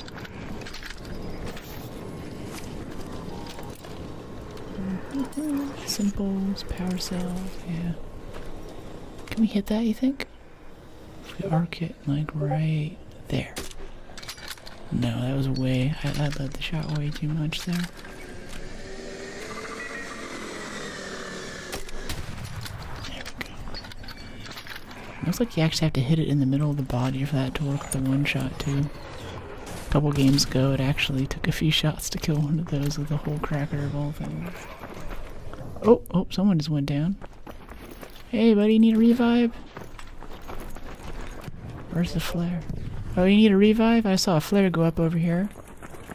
[SPEAKER 1] Symbols, power cells, yeah. Can we hit that, you think? If we arc it, like, right there. No, that was way... I led the shot way too much there. There we go. Looks like you actually have to hit it in the middle of the body for that to work with the one shot, too. A couple games ago, it actually took a few shots to kill one of those with the whole cracker of all things. Oh, someone just went down. Hey, buddy, you need a revive? Where's the flare? Oh, you need a revive? I saw a flare go up over here.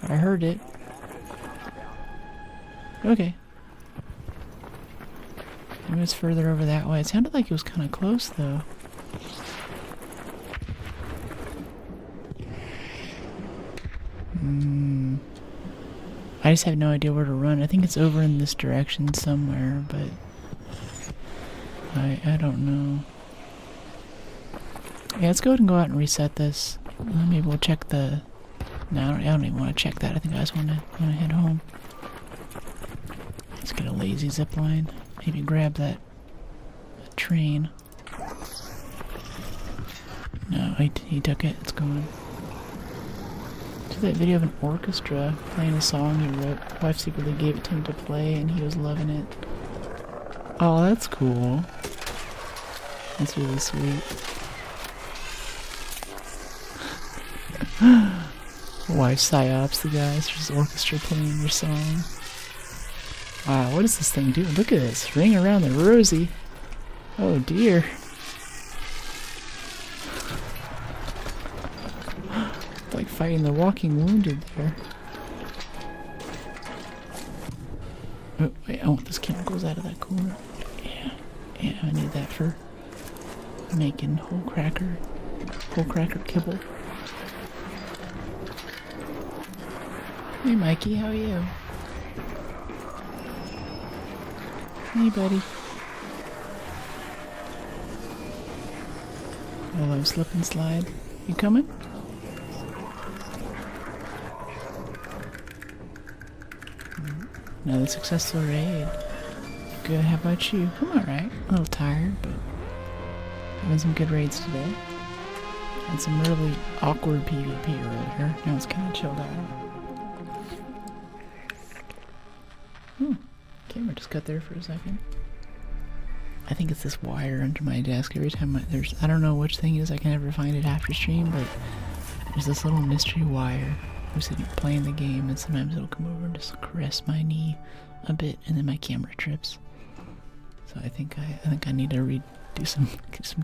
[SPEAKER 1] I heard it. Okay. Maybe it's further over that way. It sounded like it was kind of close, though. I just have no idea where to run. I think it's over in this direction somewhere, but I don't know. Yeah, let's go ahead and go out and reset this. Maybe we'll check the No, I don't even want to check that. I think I just want to head home. Let's get a lazy zip line. Maybe grab that train. No, he took it. It's gone. That video of an orchestra playing a song he wrote. My wife secretly gave it to him to play and he was loving it. Oh, that's cool. That's really sweet. Wife psyops the guys. There's orchestra playing your song. Wow, what does this thing do? Look at this. Ring around the rosy. Oh dear. Like fighting the walking wounded there. Oh, wait, I want those chemicals out of that cooler. Yeah, I need that for making whole cracker kibble. Hey Mikey, how are you? Hey buddy. Hello, slip and slide. You coming? Another successful raid. Good, how about you? I'm alright. A little tired, but having some good raids today. Had some really awkward PvP earlier. Now it's kind of chilled out. Camera just got there for a second. I think it's this wire under my desk. Every time I don't know which thing it is, I can never find it after stream, but there's this little mystery wire. I'm sitting playing the game and sometimes it'll come over and just caress my knee a bit and then my camera trips. So I think I need to do some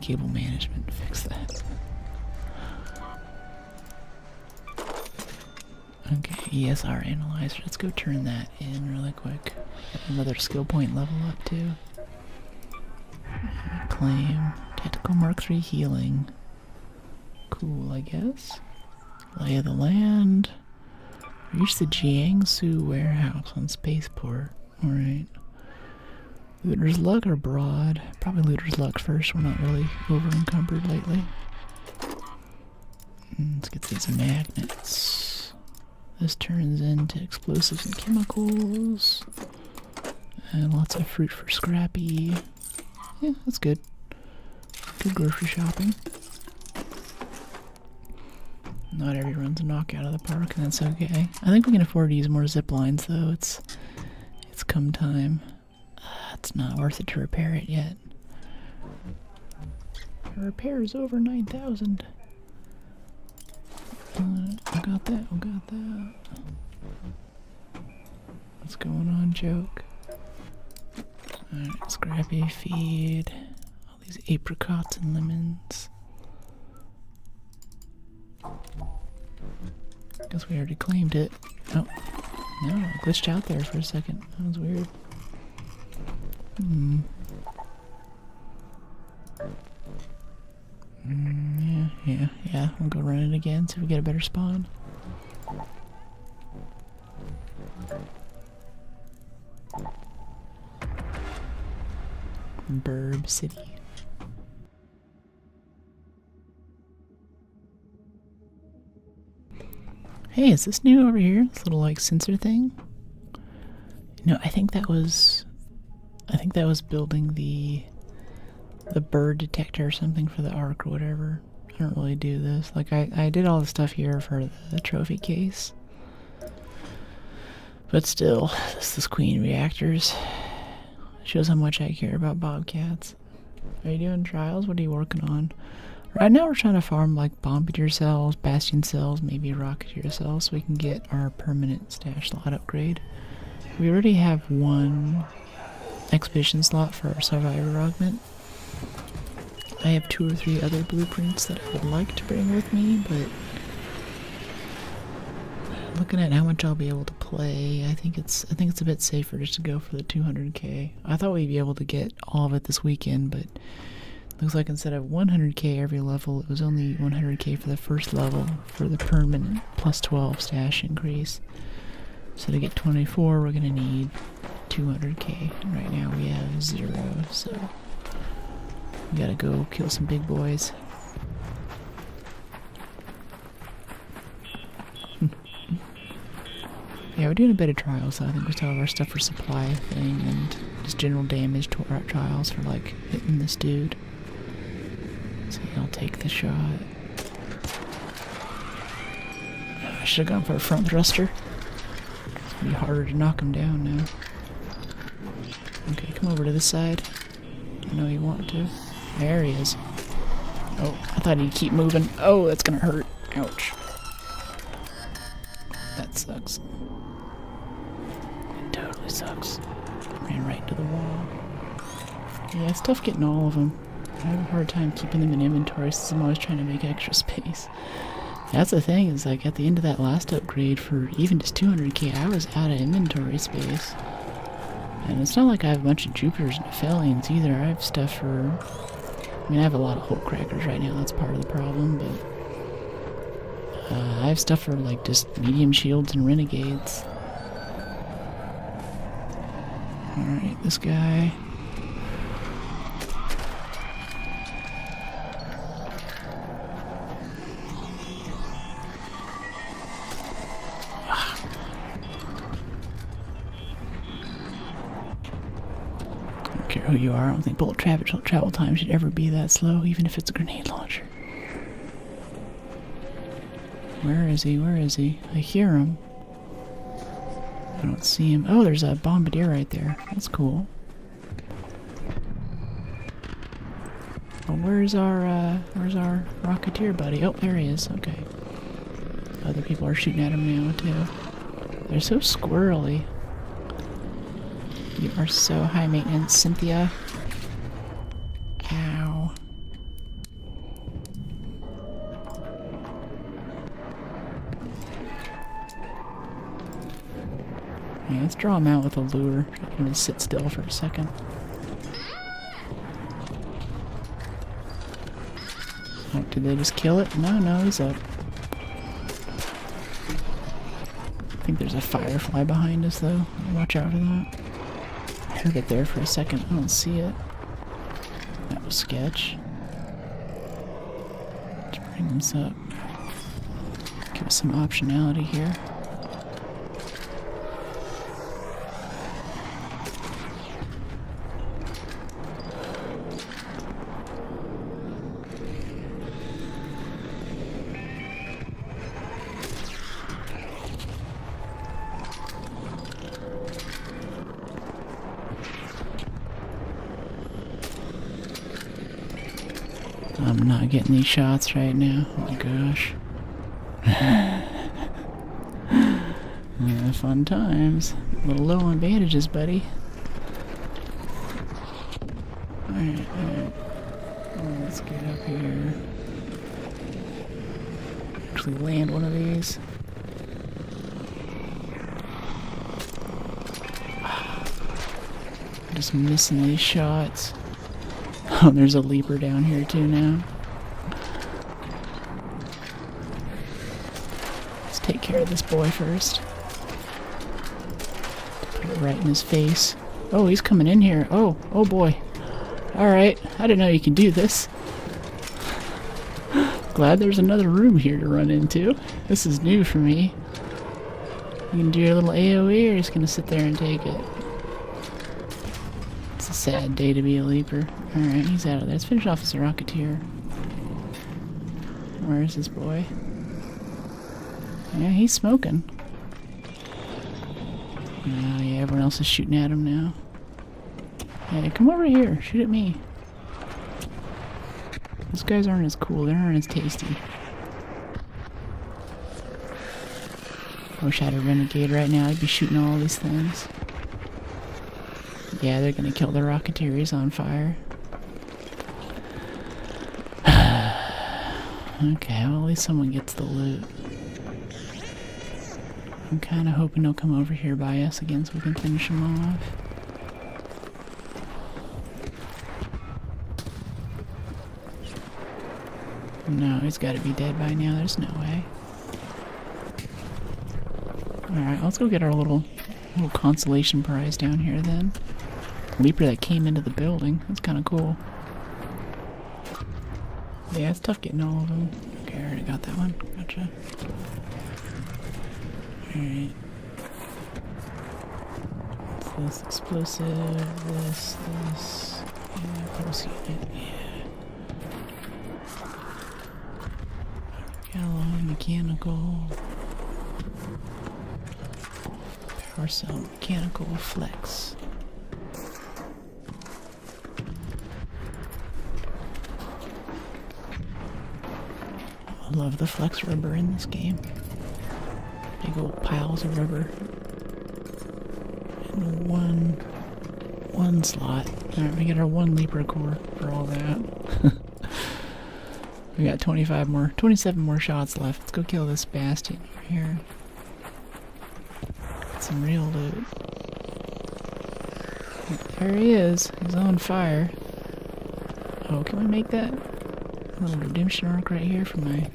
[SPEAKER 1] cable management to fix that. Okay, ESR analyzer. Let's go turn that in really quick. Get another skill point level up too. Claim tactical Mark 3 healing. Cool, I guess. Lay of the land. Reach the Jiangsu warehouse on Spaceport. Alright. Looter's luck or broad? Probably looter's luck first. We're not really over encumbered lately. Let's get these magnets. This turns into explosives and chemicals. And lots of fruit for Scrappy. Yeah, that's good. Good grocery shopping. Not every run's a knockout of the park, and that's okay. I think we can afford to use more zip lines, though. It's come time. It's not worth it to repair it yet. The repair is over 9,000. I got that. What's going on, joke? Alright, Scrappy, feed. All these apricots and lemons. Guess we already claimed it. Oh, no, I glitched out there for a second. That was weird. Yeah. We'll go run it again, see if we get a better spawn. Burb City. Hey, is this new over here? This little like sensor thing? No, I think that was building the bird detector or something for the Arc or whatever. I don't really do this. Like I did all the stuff here for the trophy case. But still, this Queen Reactors shows how much I care about bobcats. Are you doing trials? What are you working on? Right now we're trying to farm like bombardier cells, bastion cells, maybe rocketeer cells so we can get our permanent stash slot upgrade. We already have one expedition slot for our survivor augment. I have 2 or 3 other blueprints that I would like to bring with me, but looking at how much I'll be able to play, I think it's a bit safer just to go for the 200k. I thought we'd be able to get all of it this weekend, but looks like instead of 100k every level, it was only 100k for the first level for the permanent plus 12 stash increase. So to get 24, we're gonna need 200k. Right now we have 0, so we gotta go kill some big boys. Yeah, we're doing a bit of trials, so I think we still have our stuff for supply thing and just general damage to our trials for, like, hitting this dude. So he'll take the shot. I should have gone for a front thruster. It's gonna be harder to knock him down now. Okay, come over to this side. I know you want to. There he is. Oh, I thought he'd keep moving. Oh, that's gonna hurt. Ouch. That sucks. It totally sucks. Ran right into the wall. Yeah, it's tough getting all of them. I have a hard time keeping them in inventory since I'm always trying to make extra space. That's the thing, is like at the end of that last upgrade for even just 200k, I was out of inventory space. And it's not like I have a bunch of Jupiters and Aphelions either. I have stuff for... I mean, I have a lot of Hulk Crackers right now, that's part of the problem, but... I have stuff for, like, just medium shields and renegades. Alright, this guy... I don't care who you are, I don't think bullet travel time should ever be that slow, even if it's a grenade launcher. Where is he? Where is he? I hear him. I don't see him. Oh, there's a bombardier right there. That's cool. Well, where's our Rocketeer buddy? Oh, there he is. Okay. Other people are shooting at him now, too. They're so squirrely. You are so high maintenance, Cynthia. Ow. Yeah, let's draw him out with a lure. I'm gonna sit still for a second. Oh, did they just kill it? No, no, he's up. I think there's a firefly behind us, though. Watch out for that. I heard it there for a second. I don't see it. That was sketch. Let's bring this up. Give us some optionality here. I'm not getting these shots right now. Oh my gosh. Yeah, fun times. A little low on bandages, buddy. Alright, alright. Oh, let's get up here. Actually land one of these. I'm just missing these shots. Oh, there's a leaper down here too now. Let's take care of this boy first. Put it right in his face. Oh, he's coming in here. Oh boy. Alright, I didn't know you could do this. Glad there's another room here to run into. This is new for me. You can do your little AoE, or you're just gonna sit there and take it. It's a sad day to be a leaper. Alright, he's out of there. Let's finish off as a Rocketeer. Where's this boy? Yeah, he's smoking. Oh yeah, everyone else is shooting at him now. Hey, come over here. Shoot at me. Those guys aren't as cool. They aren't as tasty. I wish I had a renegade right now. I'd be shooting all these things. Yeah, they're gonna kill the Rocketeer. He's on fire. Okay, well, at least someone gets the loot. I'm kind of hoping he'll come over here by us again so we can finish him off. No, he's got to be dead by now. There's no way. Alright, let's go get our little consolation prize down here then. Leaper that came into the building. That's kind of cool. Yeah, it's tough getting all of them. Okay, I already got that one. Gotcha. Alright. this explosive, this, yeah, pulse unit, yeah. Yellow, mechanical. Power cell, mechanical, flex. I love the flex rubber in this game. Big old piles of rubber. And one slot. Alright, we get our 1 Leaper core for all that. We got 27 more shots left. Let's go kill this Bastion over here. Got some real loot. There he is. He's on fire. Oh, can we make that? A little redemption arc right here for my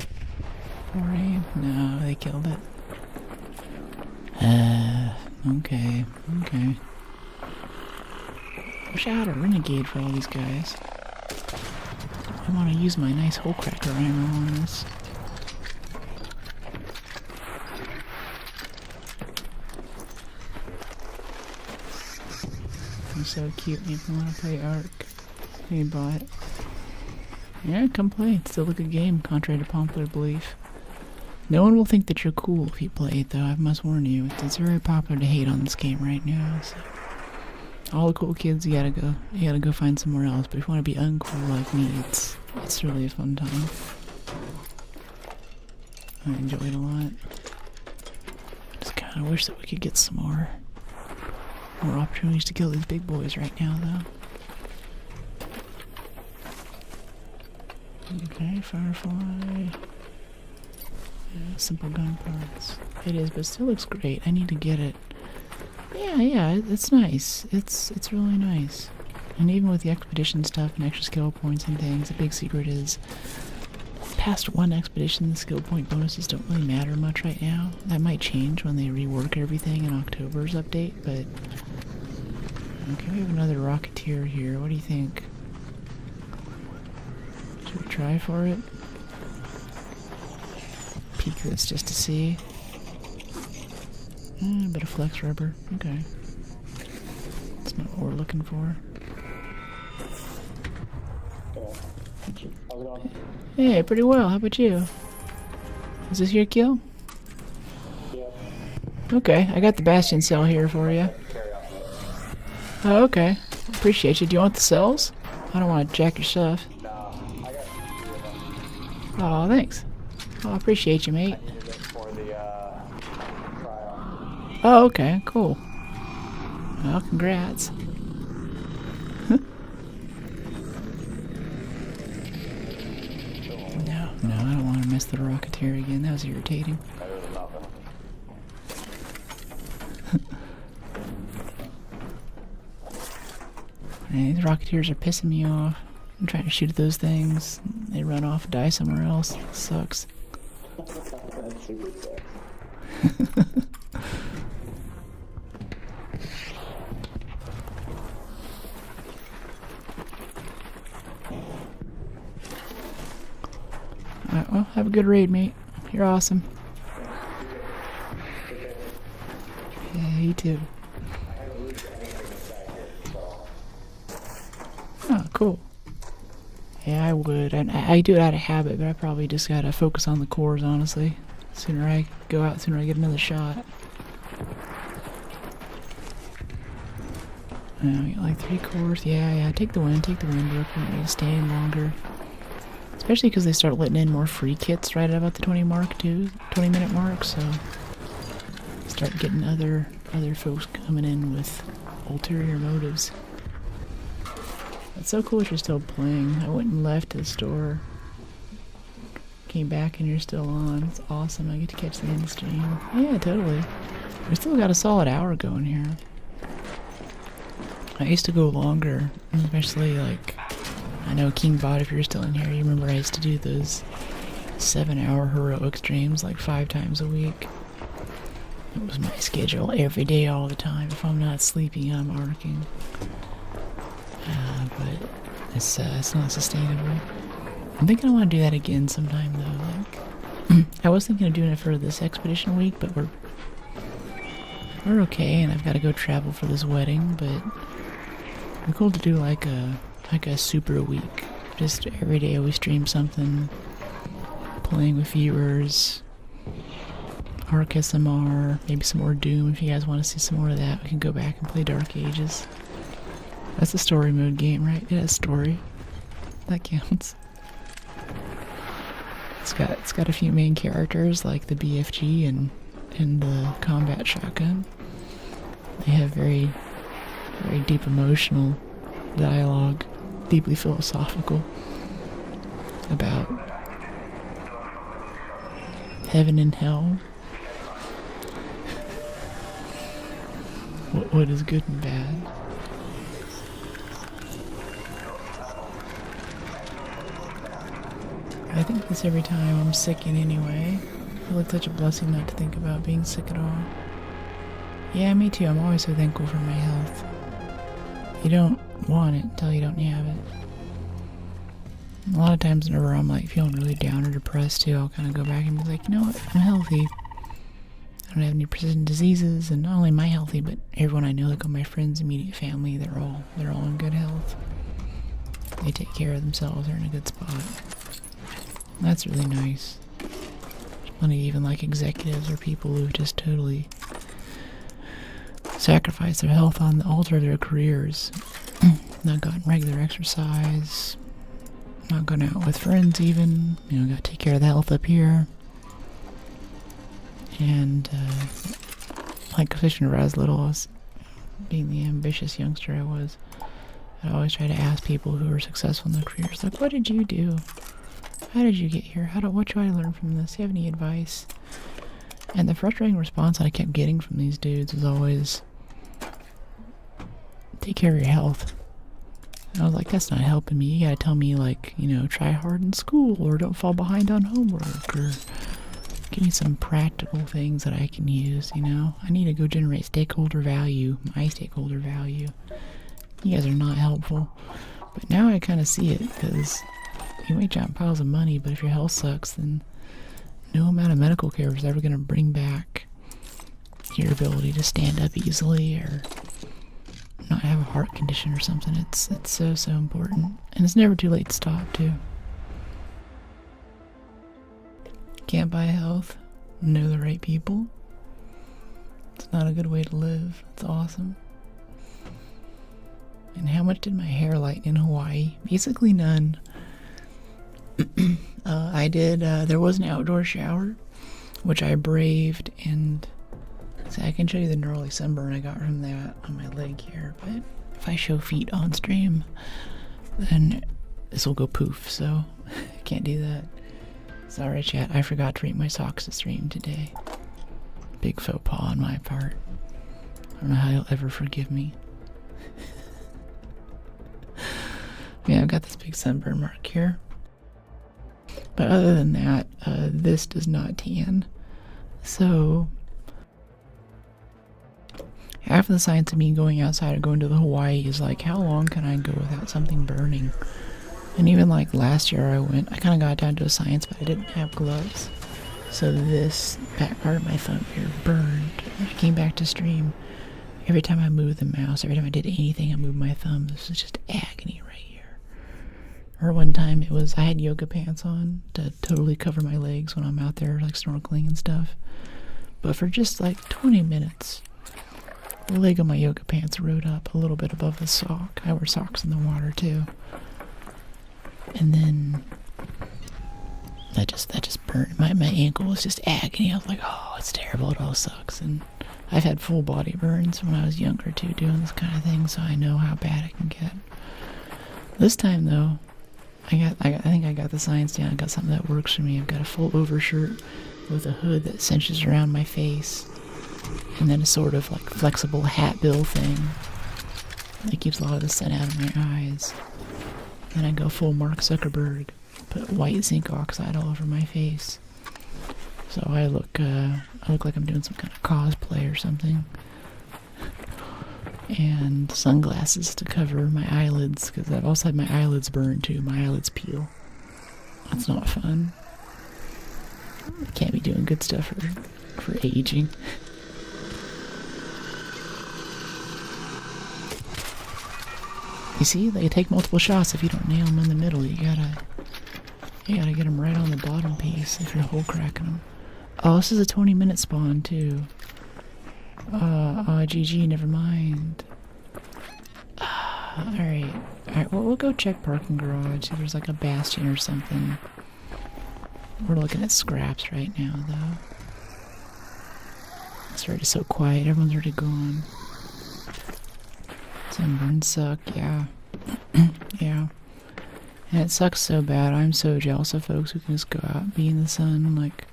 [SPEAKER 1] foray. No, they killed it. Okay. Wish I had a renegade for all these guys. I want to use my nice hole cracker ammo on this. He's so cute. Make me want to play Arc. Hey, bot. Yeah, come play. It's still a good game, contrary to popular belief. No one will think that you're cool if you play it, though. I must warn you. It's very popular to hate on this game right now. So. All the cool kids, you gotta go find somewhere else. But if you want to be uncool like me, it's really a fun time. I enjoy it a lot. Just kind of wish that we could get some more opportunities to kill these big boys right now, though. Okay, Firefly. Yeah, simple gun parts. It is, but it still looks great. I need to get it. Yeah, it's nice. It's really nice. And even with the expedition stuff and extra skill points and things, the big secret is past 1 expedition, the skill point bonuses don't really matter much right now. That might change when they rework everything in October's update, but... Okay, we have another Rocketeer here. What do you think? Should we try for it? Peek this just to see. A bit of flex rubber. Okay. That's not what we're looking for.
[SPEAKER 3] How's it going?
[SPEAKER 1] Hey, pretty well. How about you? Is this your kill?
[SPEAKER 3] Yeah.
[SPEAKER 1] Okay, I got the Bastion cell here for you. Oh, okay. Appreciate you. Do you want the cells? I don't want to jack your stuff.
[SPEAKER 3] No, I got 2 of them.
[SPEAKER 1] Oh, thanks. Oh, I appreciate you, mate.
[SPEAKER 3] I needed it for the trial.
[SPEAKER 1] Oh, okay, cool. Well, congrats. No, I don't want to mess the Rocketeer again. That was irritating. Man, these Rocketeers are pissing me off. I'm trying to shoot at those things. They run off and die somewhere else. It sucks.
[SPEAKER 3] That's super sick.
[SPEAKER 1] Alright, well, have a good raid, mate. You're awesome. Yeah, you too. Oh, cool. Yeah, I would. I do it out of habit, but I probably just gotta focus on the cores, honestly. Sooner I go out, sooner I get another shot. We got like 3 cores. Yeah, take the win, Brooke. We need to stay in longer. Especially because they start letting in more free kits right about the 20-minute mark, so start getting other folks coming in with ulterior motives. It's so cool that you're still playing. I went and left the store, came back, and you're still on. It's awesome. I get to catch the end stream. Yeah, totally. We still got a solid hour going here. I used to go longer, especially like, I know Kingbot, if you're still in here, you remember I used to do those 7-hour heroic streams like 5 times a week. It was my schedule every day, all the time. If I'm not sleeping, I'm arcing. But it's not sustainable. I'm thinking I want to do that again sometime though. Like, I was thinking of doing it for this expedition week, but we're okay, and I've got to go travel for this wedding, but it'd be cool to do like a super week. Just every day we stream something, playing with viewers, ArcSMR, maybe some more Doom. If you guys want to see some more of that, we can go back and play Dark Ages. That's a story mode game, right? It has story. That counts. It's got a few main characters like the BFG and the combat shotgun. They have very, very deep emotional dialogue, deeply philosophical about heaven and hell. What is good and bad. I think this every time I'm sick in any way. I feel like such a blessing not to think about being sick at all. Yeah, me too. I'm always so thankful for my health. You don't want it until you don't have it. A lot of times whenever I'm like feeling really down or depressed too, I'll kind of go back and be like, you know what, I'm healthy. I don't have any persistent diseases, and not only am I healthy, but everyone I know, like all my friends, immediate family, they're all in good health. They take care of themselves, they're in a good spot. That's really nice. There's plenty of even like executives or people who've just totally sacrificed their health on the altar of their careers. Not gotten regular exercise, not gone out with friends even, gotta take care of the health up here. And, like, especially when I was little, being the ambitious youngster I was, I'd always try to ask people who were successful in their careers, like, what did you do? How did you get here? What should I learn from this? Do you have any advice? And the frustrating response that I kept getting from these dudes was always, take care of your health. And I was like, that's not helping me. You gotta tell me, like, try hard in school, or don't fall behind on homework, or give me some practical things that I can use, I need to go generate stakeholder value, my stakeholder value. You guys are not helpful. But now I kind of see it, because you may drop piles of money, but if your health sucks, then no amount of medical care is ever going to bring back your ability to stand up easily or not have a heart condition or something. It's so, so important. And it's never too late to stop, too. Can't buy health. Know the right people. It's not a good way to live. It's awesome. And how much did my hair lighten in Hawaii? Basically none. I did, there was an outdoor shower, which I braved, and so I can show you the gnarly sunburn I got from that on my leg here, but if I show feet on stream, then this will go poof, so I can't do that. Sorry, chat, I forgot to bring my socks to stream today. Big faux pas on my part. I don't know how you'll ever forgive me. Yeah, I've got this big sunburn mark here. But other than that, this does not tan. So, half of the science of me going outside or going to the Hawaii is like, how long can I go without something burning? And even like last year I kind of got down to a science, but I didn't have gloves. So this back part of my thumb here burned. I came back to stream. Every time I moved the mouse, every time I did anything, I moved my thumb. This was just agony right here. Or one time I had yoga pants on to totally cover my legs when I'm out there like snorkeling and stuff. But for just like 20 minutes, the leg of my yoga pants rode up a little bit above the sock. I wear socks in the water too. And then that just burnt. My ankle was just agony. I was like, oh, it's terrible. It all sucks. And I've had full body burns when I was younger too, doing this kind of thing, so I know how bad it can get. This time though, I think I got the science down. I got something that works for me. I've got a full overshirt with a hood that cinches around my face, and then a sort of like flexible hat bill thing that keeps a lot of the sun out of my eyes. Then I go full Mark Zuckerberg, put white zinc oxide all over my face. So I look like I'm doing some kind of cosplay or something. And sunglasses to cover my eyelids, because I've also had my eyelids burned too. My eyelids peel. That's not fun. Can't be doing good stuff for aging. You see, they take multiple shots if you don't nail them in the middle. You gotta get them right on the bottom piece if you're hole cracking them. Oh, this is a 20-minute spawn too. GG, never mind. Alright, well, we'll go check parking garage, see if there's like a bastion or something. We're looking at scraps right now, though. It's already so quiet, everyone's already gone. Sunburns suck, yeah. Yeah. And it sucks so bad. I'm so jealous of folks who can just go out and be in the sun. Like,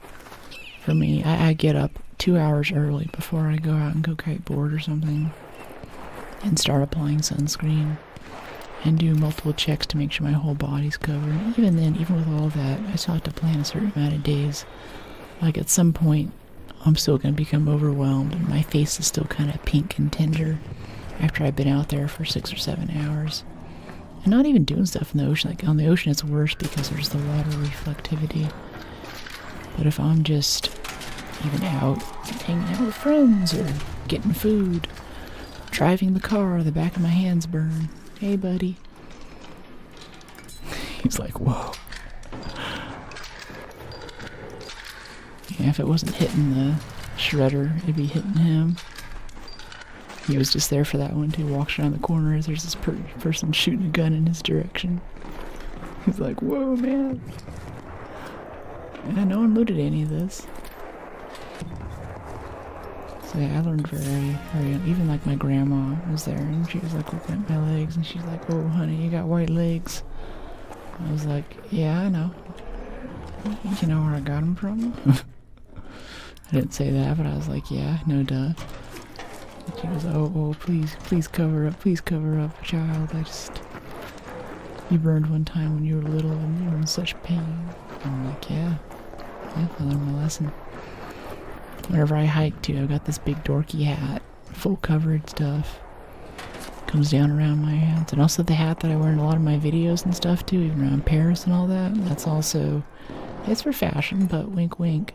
[SPEAKER 1] for me, I get up 2 hours early before I go out and go kiteboard or something. And start applying sunscreen. And do multiple checks to make sure my whole body's covered. And even then, even with all that, I still have to plan a certain amount of days. Like, at some point, I'm still going to become overwhelmed. And my face is still kind of pink and tender after I've been out there for 6 or 7 hours. And not even doing stuff in the ocean. Like, on the ocean it's worse because there's the water reflectivity. But if I'm just even out hanging out with friends or getting food, driving the car, the back of my hands burn. Hey, buddy. He's like, whoa. Yeah, if it wasn't hitting the shredder, it'd be hitting him. He was just there for that one too. Walks around the corner as there's this person shooting a gun in his direction. He's like, whoa, man. Yeah, no one looted any of this. So yeah, I learned very young. Even like my grandma was there and she was like looking at my legs and she's like, oh honey, you got white legs. I was like, yeah, I know. You know where I got them from? I didn't say that, but I was like, yeah, no duh. She was, oh, please cover up, child. You burned one time when you were little and you were in such pain. I'm like, yeah, I learned my lesson. Whenever I hike too, I've got this big dorky hat, full coverage stuff. Comes down around my hands. And also the hat that I wear in a lot of my videos and stuff too, even around Paris and all that. That's also, it's for fashion, but wink wink.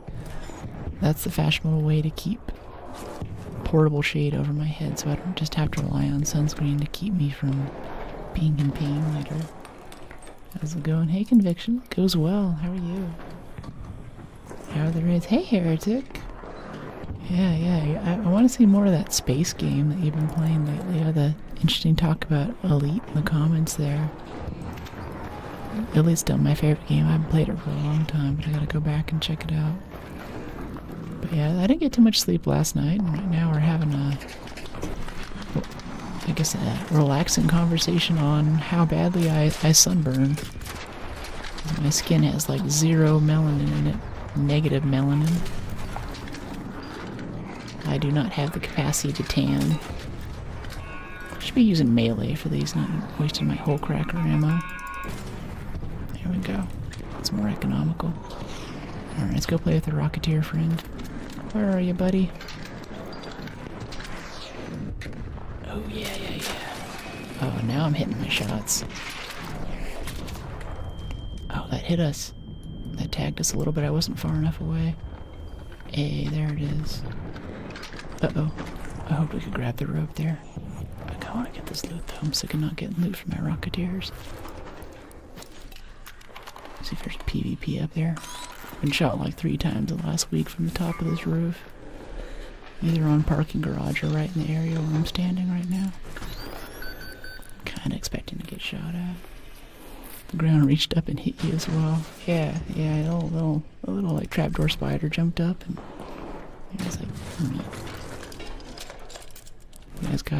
[SPEAKER 1] That's the fashionable way to keep portable shade over my head so I don't just have to rely on sunscreen to keep me from being in pain later. How's it going? Hey, Conviction. Goes well. How are you? How are the raids? Hey, Heretic. Yeah. I want to see more of that space game that you've been playing lately. All the interesting talk about Elite in the comments there. Elite's still my favorite game. I haven't played it for a long time, but I gotta go back and check it out. But yeah, I didn't get too much sleep last night, and right now we're having a relaxing conversation on how badly I sunburn. My skin has like 0 melanin in it, negative melanin. I do not have the capacity to tan. I should be using melee for these, not wasting my whole cracker ammo. There we go. It's more economical. Alright, let's go play with the Rocketeer friend. Where are you, buddy? Oh, yeah. Oh, now I'm hitting my shots. Oh, that hit us. That tagged us a little bit. I wasn't far enough away. Hey, there it is. Uh-oh. I hope we could grab the rope there. I want to get this loot, though. I'm sick of not getting loot from my Rocketeers. See if there's PvP up there. Been shot like 3 times the last week from the top of this roof. Either on parking garage or right in the area where I'm standing right now. Kinda expecting to get shot at. The ground reached up and hit you as well. Yeah, a little like trapdoor spider jumped up and it was like,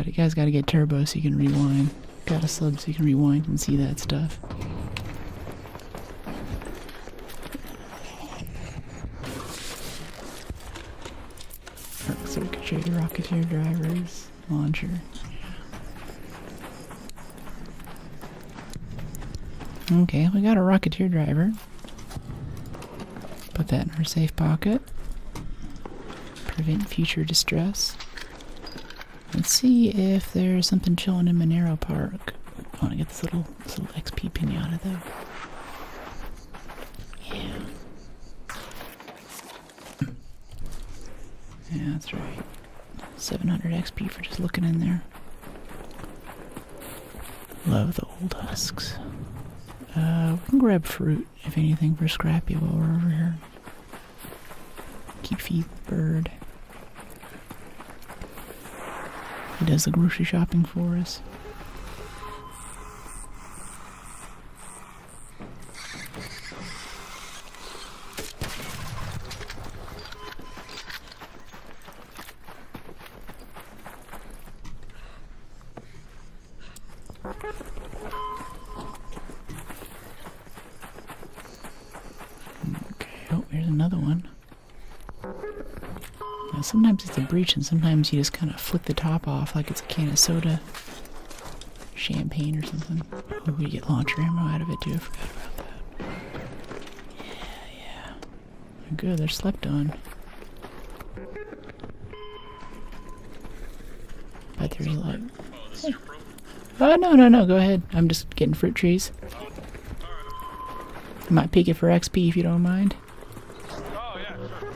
[SPEAKER 1] You guys gotta get turbo so you can rewind. Got a sub so you can rewind and see that stuff. So we can show you the Rocketeer driver's launcher. Okay, we got a Rocketeer driver. Put that in our safe pocket. Prevent future distress. Let's see if there's something chilling in Monero Park. I want to get this little XP pinata though. Yeah. Yeah, that's right. 700 XP for just looking in there. love the old husks. We can grab fruit, if anything, for Scrappy while we're over here. Keep feeding the bird. He does the grocery shopping for us. Oh, here's another one. Now, sometimes it's a breach, and sometimes you just kind of flick the top off like it's a can of soda, champagne or something. Oh, we get launcher ammo out of it too. I forgot about that. Yeah. Good, they're slept on. But there's like. Oh, no, go ahead. I'm just getting fruit trees. I might pick it for XP if you don't mind.
[SPEAKER 4] Oh, yeah, sure.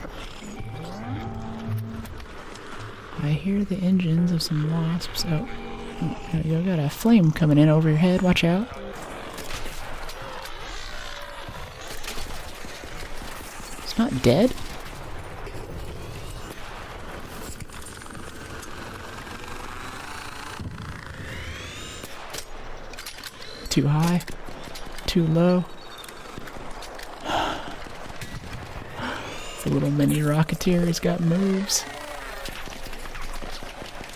[SPEAKER 1] I hear the engines of some wasps. Oh, you got a flame coming in over your head. Watch out. It's not dead? Too high? Too low? It's a little mini rocketeer. He's got moves.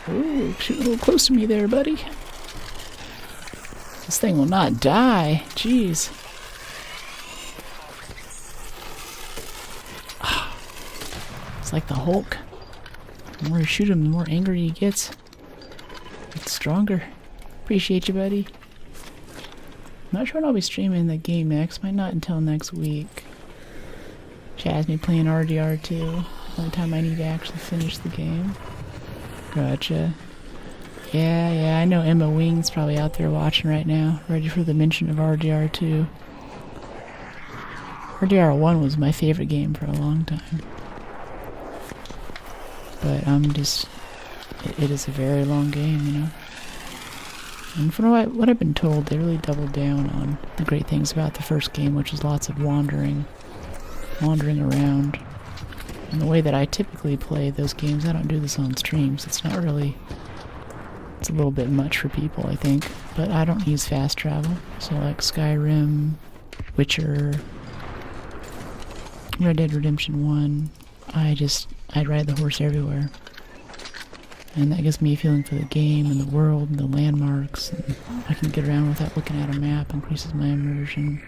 [SPEAKER 1] Ooh, shoot a little close to me there, buddy. This thing will not die. Jeez. It's like the Hulk. The more you shoot him, the more angry he gets. It's stronger. Appreciate you, buddy. I'm not sure when I'll be streaming the game next. Might not until next week. Chad has me playing RDR2. Only time I need to actually finish the game. Gotcha. Yeah, I know Emma Wing's probably out there watching right now, ready for the mention of RDR2. RDR1 was my favorite game for a long time. But it is a very long game, you know. And from what I've been told, they really doubled down on the great things about the first game, which is lots of wandering around. And the way that I typically play those games, I don't do this on streams. It's a little bit much for people, I think. But I don't use fast travel. So like Skyrim, Witcher, Red Dead Redemption 1, I ride the horse everywhere. And that gives me a feeling for the game and the world and the landmarks. And I can get around without looking at a map, increases my immersion.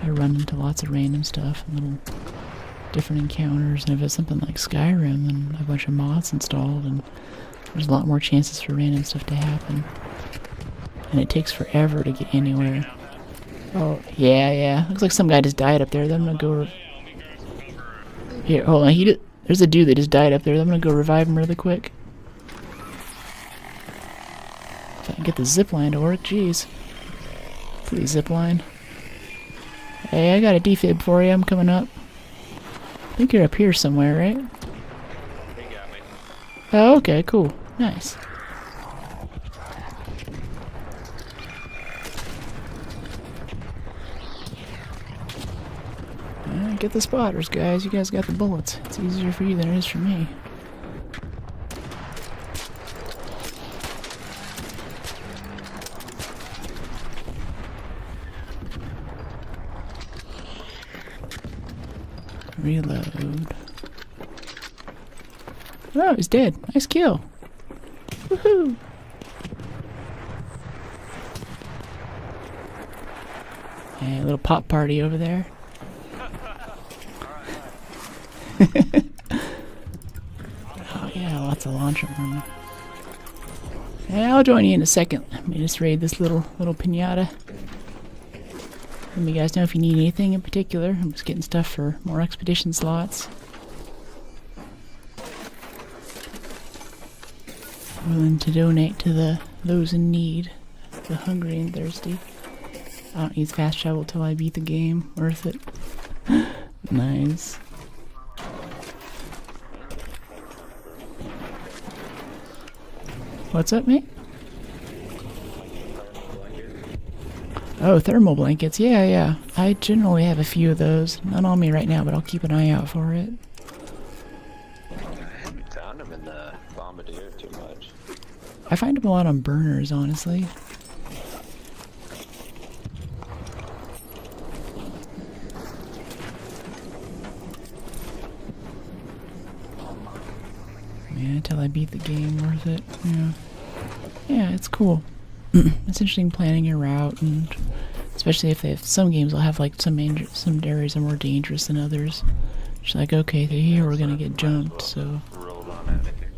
[SPEAKER 1] I run into lots of random stuff and little different encounters. And if it's something like Skyrim, then I have a bunch of mods installed and there's a lot more chances for random stuff to happen. And it takes forever to get anywhere. Oh, yeah. Looks like some guy just died up there. Then I'm gonna go... Here, hold on. There's a dude that just died up there. I'm gonna go revive him really quick. If I can get the zipline to work, jeez. Please, zipline. Hey, I got a defib for you. I'm coming up. I think you're up here somewhere, right?
[SPEAKER 4] He got me.
[SPEAKER 1] Oh, okay, cool. Nice. Get the spotters, guys. You guys got the bullets. It's easier for you than it is for me. Reload. Oh, he's dead. Nice kill. Woohoo! Hey, a little pop party over there. Oh yeah, lots of launcher room. Hey, I'll join you in a second. Let me just raid this little pinata. Let me guys know if you need anything in particular. I'm just getting stuff for more expedition slots. Willing to donate to those in need, the hungry and thirsty. I don't use fast travel till I beat the game. Worth it. Nice. What's up, mate? Oh, thermal blankets. Yeah, yeah. I generally have a few of those. None on me right now, but I'll keep an eye out for it.
[SPEAKER 8] I haven't found them in the bombardier too much.
[SPEAKER 1] I find them a lot on burners, honestly. Yeah, until I beat the game, worth it. Yeah. Yeah, it's cool. It's interesting planning your route, and especially if they have some games will have like some areas are more dangerous than others. It's like, okay, they're here, we're gonna get jumped, so
[SPEAKER 8] Rolled on out of here.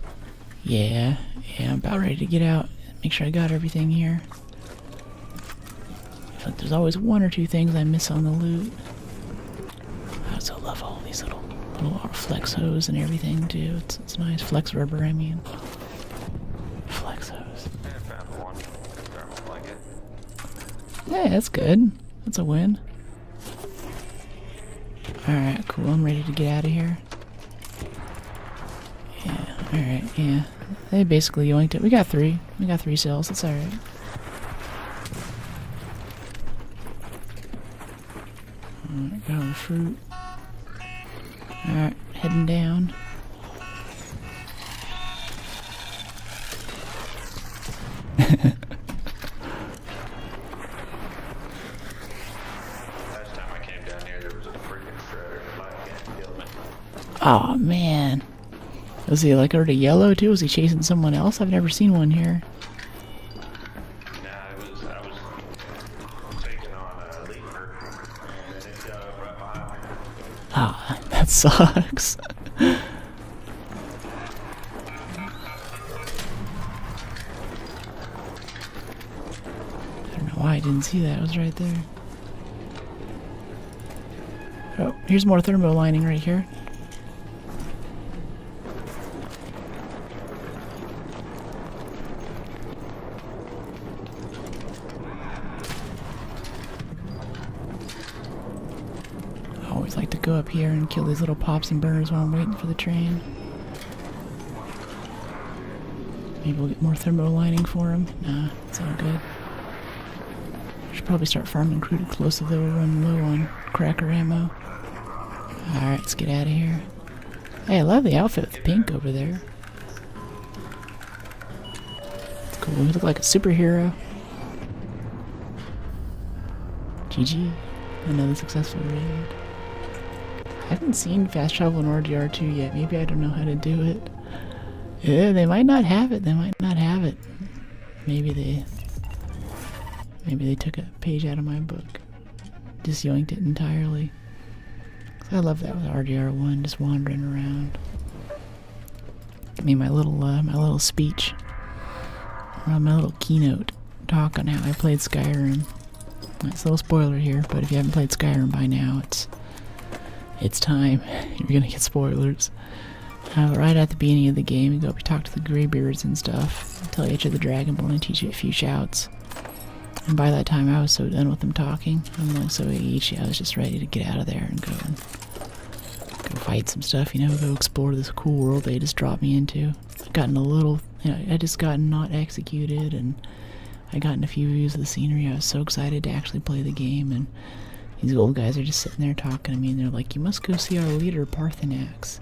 [SPEAKER 1] yeah, I'm about ready to get out. Make sure I got everything here. I feel like there's always one or two things I miss on the loot. I also love all these little flex hose and everything too. It's nice. Flex rubber, I mean. Flex hose.
[SPEAKER 8] I found one thermal blanket.
[SPEAKER 1] Yeah, that's good. That's a win. Alright, cool. I'm ready to get out of here. Yeah, alright, yeah. They basically yoinked it. We got 3. We got 3 cells. That's alright. Alright, got all the fruit. Alright, heading down.
[SPEAKER 8] Last time I came down here, there was a freaking shredder. My cat killed me.
[SPEAKER 1] Oh man. Was he like already yellow too? Was he chasing someone else? I've never seen one here.
[SPEAKER 8] Nah, I was taking on a leaper, and then it showed up right behind me.
[SPEAKER 1] Ah, that sucks. I don't know why I didn't see that. It was right there. Oh, here's more thermo lining right here. I always like to go up here and kill these little pops and burners while I'm waiting for the train. Maybe we'll get more thermo lining for them. Nah, it's all good. Should probably start farming crude explosive though. We're running low on cracker ammo. Alright, let's get out of here. Hey, I love the outfit with the pink over there. It's cool. You look like a superhero. GG. Another successful raid. I haven't seen fast travel in RDR2 yet. Maybe I don't know how to do it. Yeah, they might not have it. They might not have it. Maybe they took a page out of my book. Just yoinked it entirely. I love that with RDR1, just wandering around. Give me my little speech, or my little keynote talk on how I played Skyrim. It's a little spoiler here, but if you haven't played Skyrim by now, it's time. You're gonna get spoilers. Right at the beginning of the game, you go up, you talk to the Greybeards and stuff, tell you you're the Dragonborn and teach you a few shouts. And by that time, I was so done with them talking. I'm like so aged, I was just ready to get out of there and go fight some stuff, you know, go explore this cool world they just dropped me into. I've gotten a little, you know, I just gotten not executed, and I gotten a few views of the scenery. I was so excited to actually play the game, and these old guys are just sitting there talking to me, and they're like, you must go see our leader, Parthenax.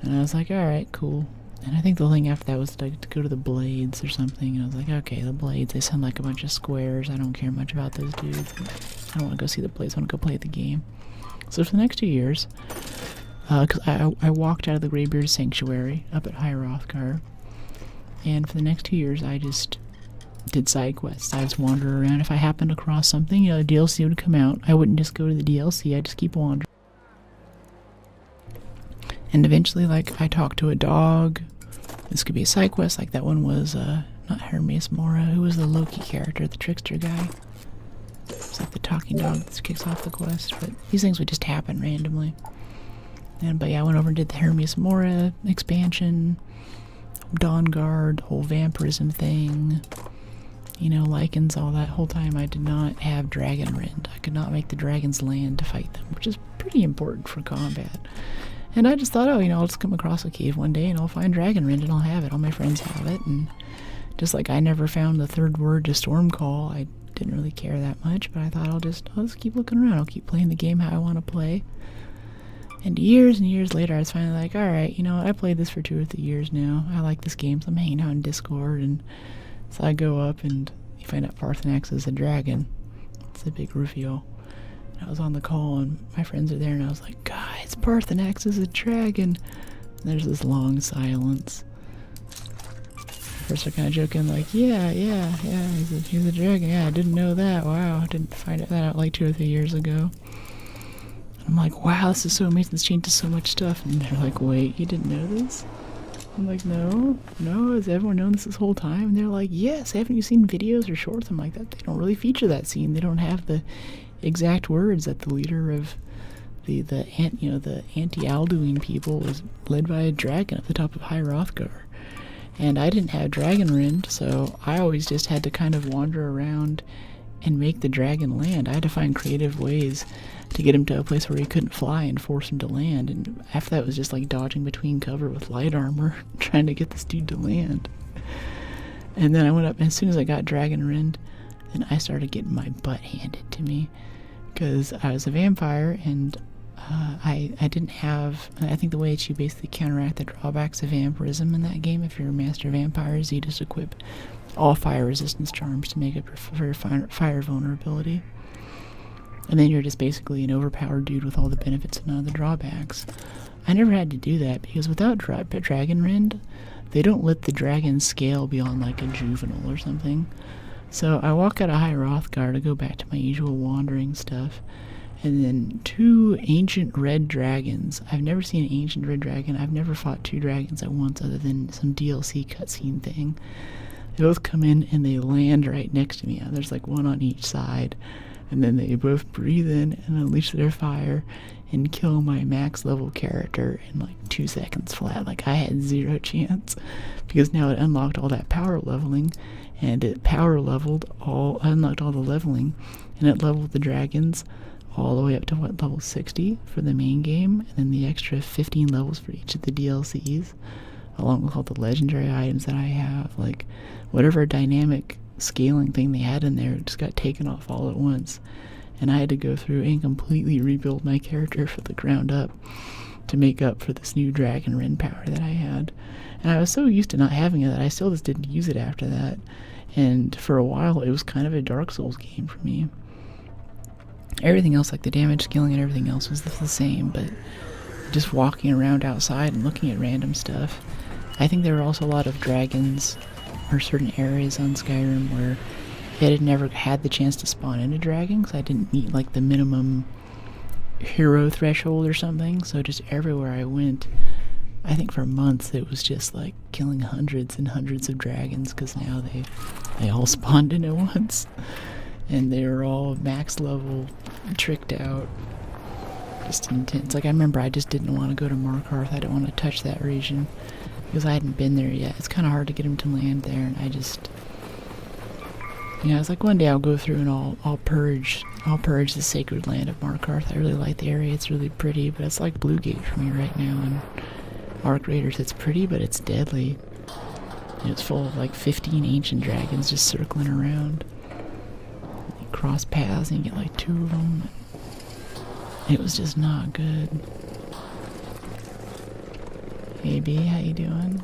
[SPEAKER 1] And I was like, alright, cool. And I think the thing after that was to go to the Blades or something. And I was like, okay, the Blades, they sound like a bunch of squares. I don't care much about those dudes. I don't want to go see the Blades. I want to go play the game. So for the next 2 years, because I walked out of the Greybeard Sanctuary up at High Hrothgar. And for the next 2 years, I just did side quests. I just wandered around. If I happened across something, you know, the DLC would come out. I wouldn't just go to the DLC. I'd just keep wandering. And eventually, like, I talked to a dog. This could be a side quest, like that one was, not Hermes Mora. Who was the Loki character, the trickster guy? It's like the talking dog that kicks off the quest, but these things would just happen randomly. But yeah, I went over and did the Hermes Mora expansion, Dawnguard, whole vampirism thing, you know, lichens, all that. Whole time I did not have Dragon Rend. I could not make the dragons land to fight them, which is pretty important for combat. And I just thought, oh, you know, I'll just come across a cave one day and I'll find Dragon Rend and I'll have it. All my friends have it. And just like I never found the third word to Stormcall, I didn't really care that much, but I thought I'll just keep looking around. I'll keep playing the game how I want to play. And years later, I was finally like, alright, you know what, I played this for 2 or 3 years now. I like this game, so I'm hanging out in Discord, and so I go up and you find out Parthenax is a dragon. It's a big reveal. And I was on the call, and my friends are there, and I was like, guys, Parthenax is a dragon. And there's this long silence. First they're kind of joking, like, yeah, he's a dragon. Yeah, I didn't know that. Wow, I didn't find that out like 2 or 3 years ago. I'm like, wow, this is so amazing. This changes so much stuff. And they're like, wait, you didn't know this? I'm like, no, has everyone known this whole time? And they're like, yes, haven't you seen videos or shorts? I'm like, that they don't really feature that scene. They don't have the exact words that the leader of the anti-Alduin people was led by a dragon at the top of High Hrothgar. And I didn't have Dragon Rend, so I always just had to kind of wander around and make the dragon land. I had to find creative ways to get him to a place where he couldn't fly and force him to land. And after that, it was just like dodging between cover with light armor, trying to get this dude to land. And then I went up, and as soon as I got Dragon Rend, then I started getting my butt handed to me. Because I was a vampire, and I didn't have... I think the way that you basically counteract the drawbacks of vampirism in that game, if you're a master vampire, is you just equip all fire resistance charms to make up for your fire vulnerability. And then you're just basically an overpowered dude with all the benefits and none of the drawbacks. I never had to do that, because without Dragon Rend, they don't let the dragon scale beyond like a juvenile or something. So I walk out of High Hrothgar to go back to my usual wandering stuff. And then 2 ancient red dragons. I've never seen an ancient red dragon. I've never fought 2 dragons at once other than some DLC cutscene thing. They both come in and they land right next to me. There's like one on each side. And then they both breathe in and unleash their fire and kill my max level character in like 2 seconds flat. Like, I had 0 chance. Because now it unlocked all that power leveling. And it unlocked all the leveling. And it leveled the dragons all the way up to level 60 for the main game, and then the extra 15 levels for each of the DLCs, along with all the legendary items that I have. Like, whatever dynamic scaling thing they had in there just got taken off all at once, and I had to go through and completely rebuild my character from the ground up to make up for this new Dragon Rend power that I had. And I was so used to not having it that I still just didn't use it after that, and for a while it was kind of a Dark Souls game for me. Everything else, like the damage scaling and everything else, was the same, but just walking around outside and looking at random stuff. I think there were also a lot of dragons or certain areas on Skyrim where it had never had the chance to spawn in a dragon, because I didn't meet like the minimum hero threshold or something. So just everywhere I went, I think for months it was just like killing hundreds and hundreds of dragons, because now they all spawned in at once. And they were all max level, tricked out, just intense. Like, I remember I just didn't want to go to Markarth. I didn't want to touch that region because I hadn't been there yet. It's kind of hard to get him to land there, and I just... I was like, one day I'll go through and I'll purge the sacred land of Markarth. I really like the area. It's really pretty, but it's like Bluegate for me right now. And Arc Raiders, it's pretty, but it's deadly. And it's full of like 15 ancient dragons just circling around. Cross paths and you get like 2 of them. It was just not good. Hey B, how you doing?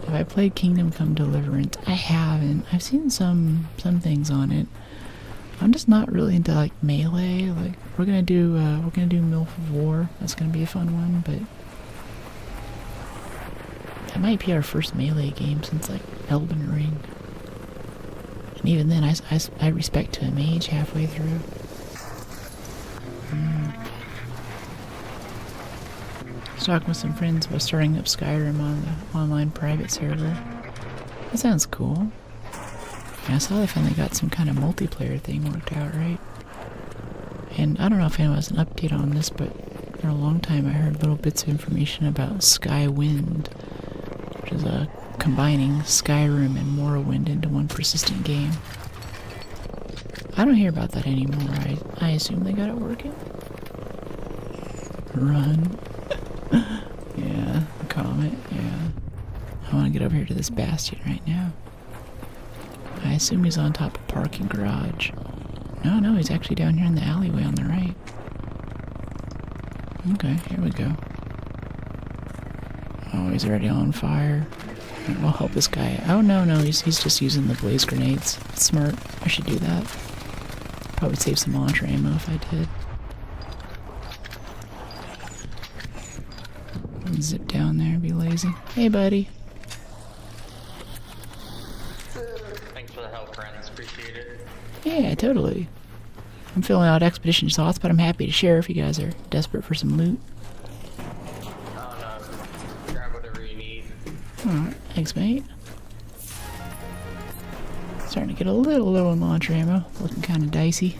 [SPEAKER 1] Have I played Kingdom Come Deliverance? I haven't. I've seen some things on it. I'm just not really into like melee. Like, we're gonna do MILF of War. That's gonna be a fun one, but that might be our first melee game since like Elden Ring. And even then, I respect to a mage halfway through. I was talking with some friends about starting up Skyrim on the online private server. That sounds cool. Yeah, I saw they finally got some kind of multiplayer thing worked out, right? And I don't know if anyone has an update on this, but for a long time I heard little bits of information about Skywind, which is combining Skyrim and Morrowind into one persistent game. I don't hear about that anymore. I assume they got it working. Run. Yeah, the comet, yeah. I want to get over here to this bastion right now. I I assume he's on top of parking garage. No, he's actually down here in the alleyway on the right. Okay, here we go. Oh, he's already on fire. We'll help this guy. Oh, no, he's just using the blaze grenades. Smart. I should do that. Probably save some launcher ammo if I did. Zip down there, be lazy. Hey, buddy.
[SPEAKER 8] Thanks for the help, friends. Appreciate it.
[SPEAKER 1] Yeah, totally. I'm filling out expedition slots, but I'm happy to share if you guys are desperate for some loot.
[SPEAKER 8] Oh no. Grab whatever you need.
[SPEAKER 1] Alright, thanks, mate. Starting to get a little low on launcher ammo. Looking kind of dicey.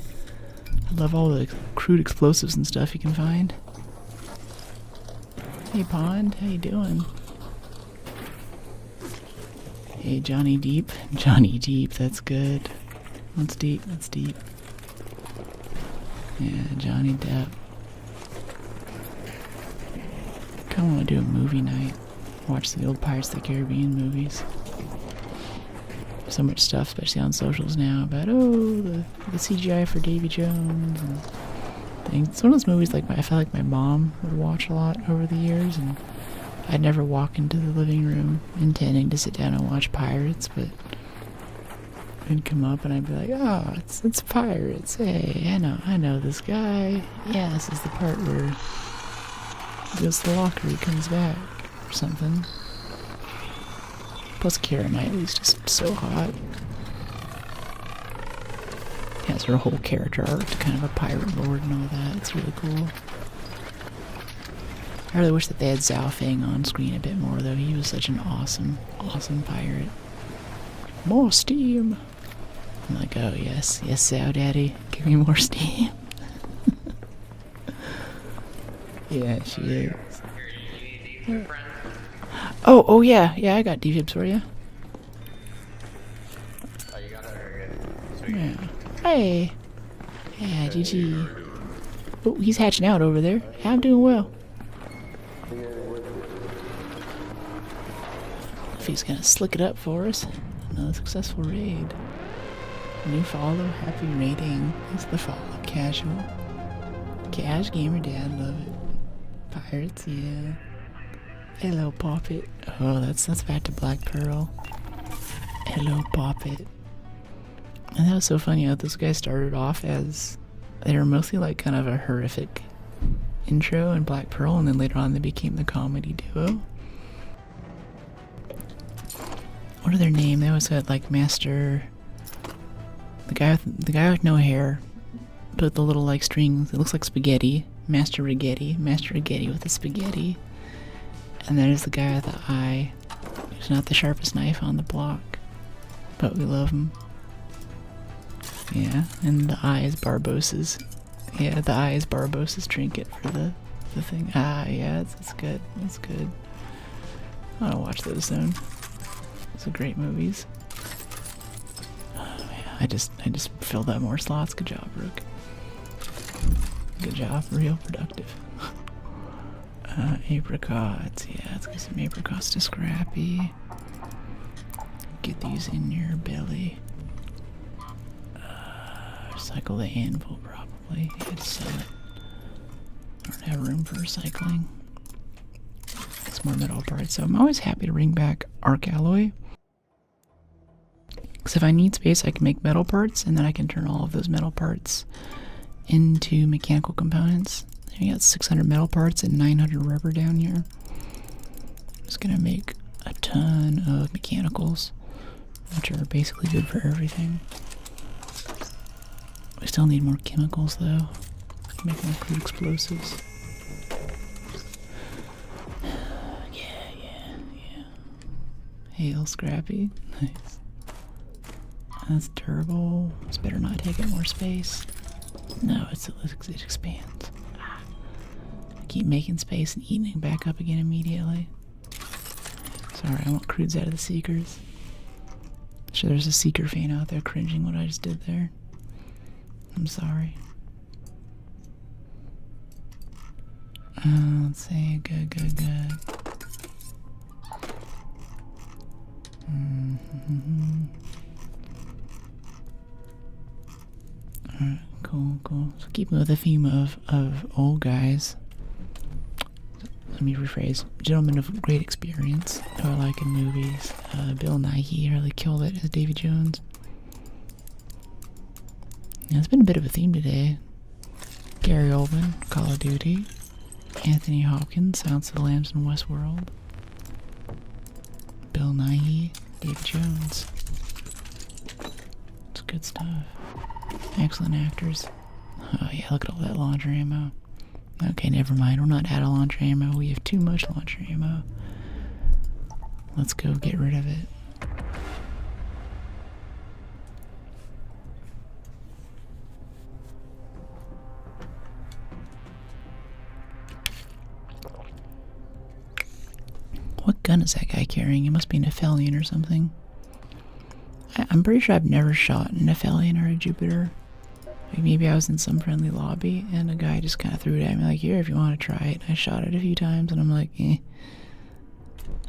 [SPEAKER 1] I love all the crude explosives and stuff you can find. Hey, Pond, how you doing? Hey, Johnny Deep. Johnny Deep, that's good. That's deep, that's deep. Yeah, Johnny Depp. Kinda wanna do a movie night. Watch the old Pirates of the Caribbean movies. So much stuff, especially on socials now, about, the CGI for Davy Jones and things. It's one of those movies like I felt like my mom would watch a lot over the years, and I'd never walk into the living room intending to sit down and watch Pirates, but it'd come up and I'd be like, oh, it's Pirates. Hey, I know this guy. Yeah, this is the part where he goes to the locker, he comes back, or something. Plus Keira Knightley's just so hot. Has her whole character arc to kind of a pirate lord and all that. It's really cool. I really wish that they had Zhao Feng on screen a bit more, though. He was such an awesome pirate. More steam! I'm like, oh yes, Zhao Daddy, give me more steam. Yeah, she is. Oh yeah, I got defibs for you.
[SPEAKER 8] Oh, you got it? Very good.
[SPEAKER 1] Yeah. Hey. Yeah, GG. Oh, he's hatching out over there. I'm doing well. If he's gonna slick it up for us. Another successful raid. New follow, happy raiding. It's the follow, casual. Cash gamer dad, love it. Pirates, yeah. Hello, Poppet. Oh, that's back to Black Pearl. Hello, Poppet. And that was so funny how those guys started off as they were mostly like kind of a horrific intro in Black Pearl, and then later on they became the comedy duo. What are their name? They always had like Master, the guy with no hair, but with the little like strings. It looks like spaghetti. Master Rigetti with the spaghetti. And there's the guy with the eye. He's not the sharpest knife on the block, but we love him. Yeah, and the eye is Barbossa's. Yeah, the eye is Barbossa's trinket for the thing. Ah, yeah, it's good. It's good. I want to watch those soon. Those are great movies. Oh, yeah, I just filled out more slots. Good job, Rook. Good job. Real productive. Apricots. Yeah, let's get some apricots to Scrappy. Get these in your belly. Recycle the anvil, probably. Yeah, to sell it. I don't have room for recycling. It's more metal parts. So I'm always happy to bring back Arc Alloy. Because if I need space, I can make metal parts, and then I can turn all of those metal parts into mechanical components. We got 600 metal parts and 900 rubber down here. I'm just gonna make a ton of mechanicals, which are basically good for everything. We still need more chemicals though. Make more crude explosives. Yeah. Hail Scrappy. Nice. That's durable. This better not take up more space. No, it expands. Keep making space and eating it back up again immediately. Sorry, I want crudes out of the Seekers. I'm sure there's a Seeker fan out there cringing what I just did there. I'm sorry. Let's see. Good. Cool, cool. So keeping with the theme of old guys. Let me rephrase. Gentlemen of great experience who I like in movies. Bill Nighy really killed it as Davy Jones. Yeah, it's been a bit of a theme today. Gary Oldman, Call of Duty. Anthony Hopkins, Silence of the Lambs in Westworld. Bill Nighy, Davy Jones. It's good stuff. Excellent actors. Oh yeah, look at all that launcher ammo. Okay, never mind. We're not out of launcher ammo. We have too much launcher ammo. Let's go get rid of it. What gun is that guy carrying? It must be an Nephelian or something. I'm pretty sure I've never shot a Nephelian or a Jupiter. Like maybe I was in some friendly lobby and a guy just kind of threw it at me like, here, if you want to try it. I shot it a few times and I'm like, eh.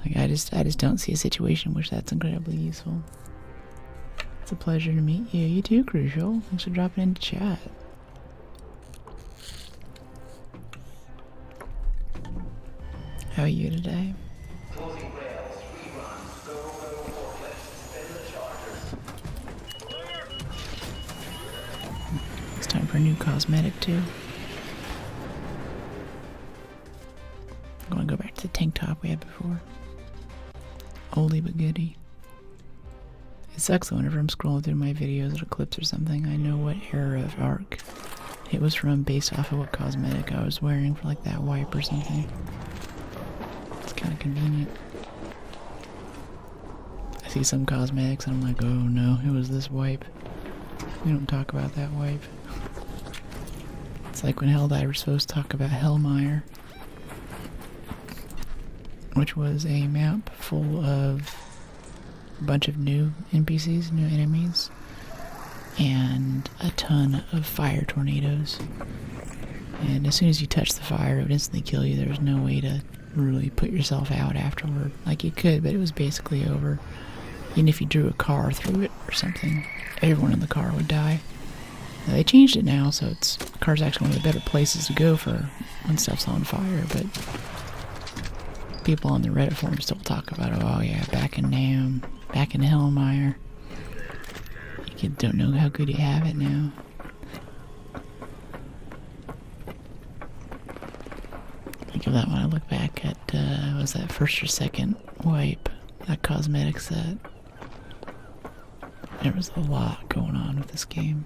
[SPEAKER 1] Like I just don't see a situation in which that's incredibly useful. It's a pleasure to meet you. You too, Crucial. Thanks for dropping into chat. How are you today? It's time for a new cosmetic too. I'm gonna go back to the tank top we had before. Oldie but goodie. It sucks though whenever I'm scrolling through my videos or clips or something, I know what era of Arc it was from based off of what cosmetic I was wearing for like that wipe or something. It's kind of convenient. I see some cosmetics and I'm like, oh no, it was this wipe. We don't talk about that wipe. It's like when Helldive were supposed to talk about Hellmire, which was a map full of a bunch of new NPCs, new enemies, and a ton of fire tornadoes. And as soon as you touch the fire, it would instantly kill you. There was no way to really put yourself out afterward. Like you could, but it was basically over. Even if you drew a car through it or something, everyone in the car would die. Now, they changed it now, so car's actually one of the better places to go for when stuff's on fire, but people on the Reddit forum still talk about, oh yeah, back in Hellmire. You kids don't know how good you have it now. I think of that when I look back at, was that first or second wipe, that cosmetic set. There was a lot going on with this game.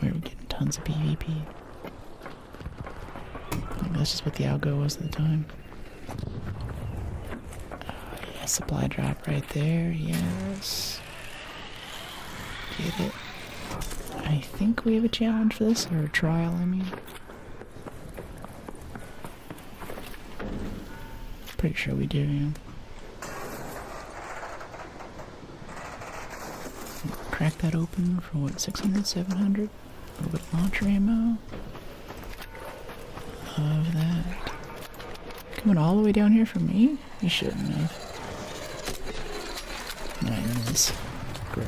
[SPEAKER 1] We were getting tons of PvP. That's just what the algo was at the time. Oh yeah, supply drop right there, yes. Get it. I think we have a challenge for this, or a trial, I mean. Pretty sure we do, yeah. Crack that open for what, 600, 700? A little bit of launcher ammo. Love that. Coming all the way down here for me? You shouldn't have. Nice. Great.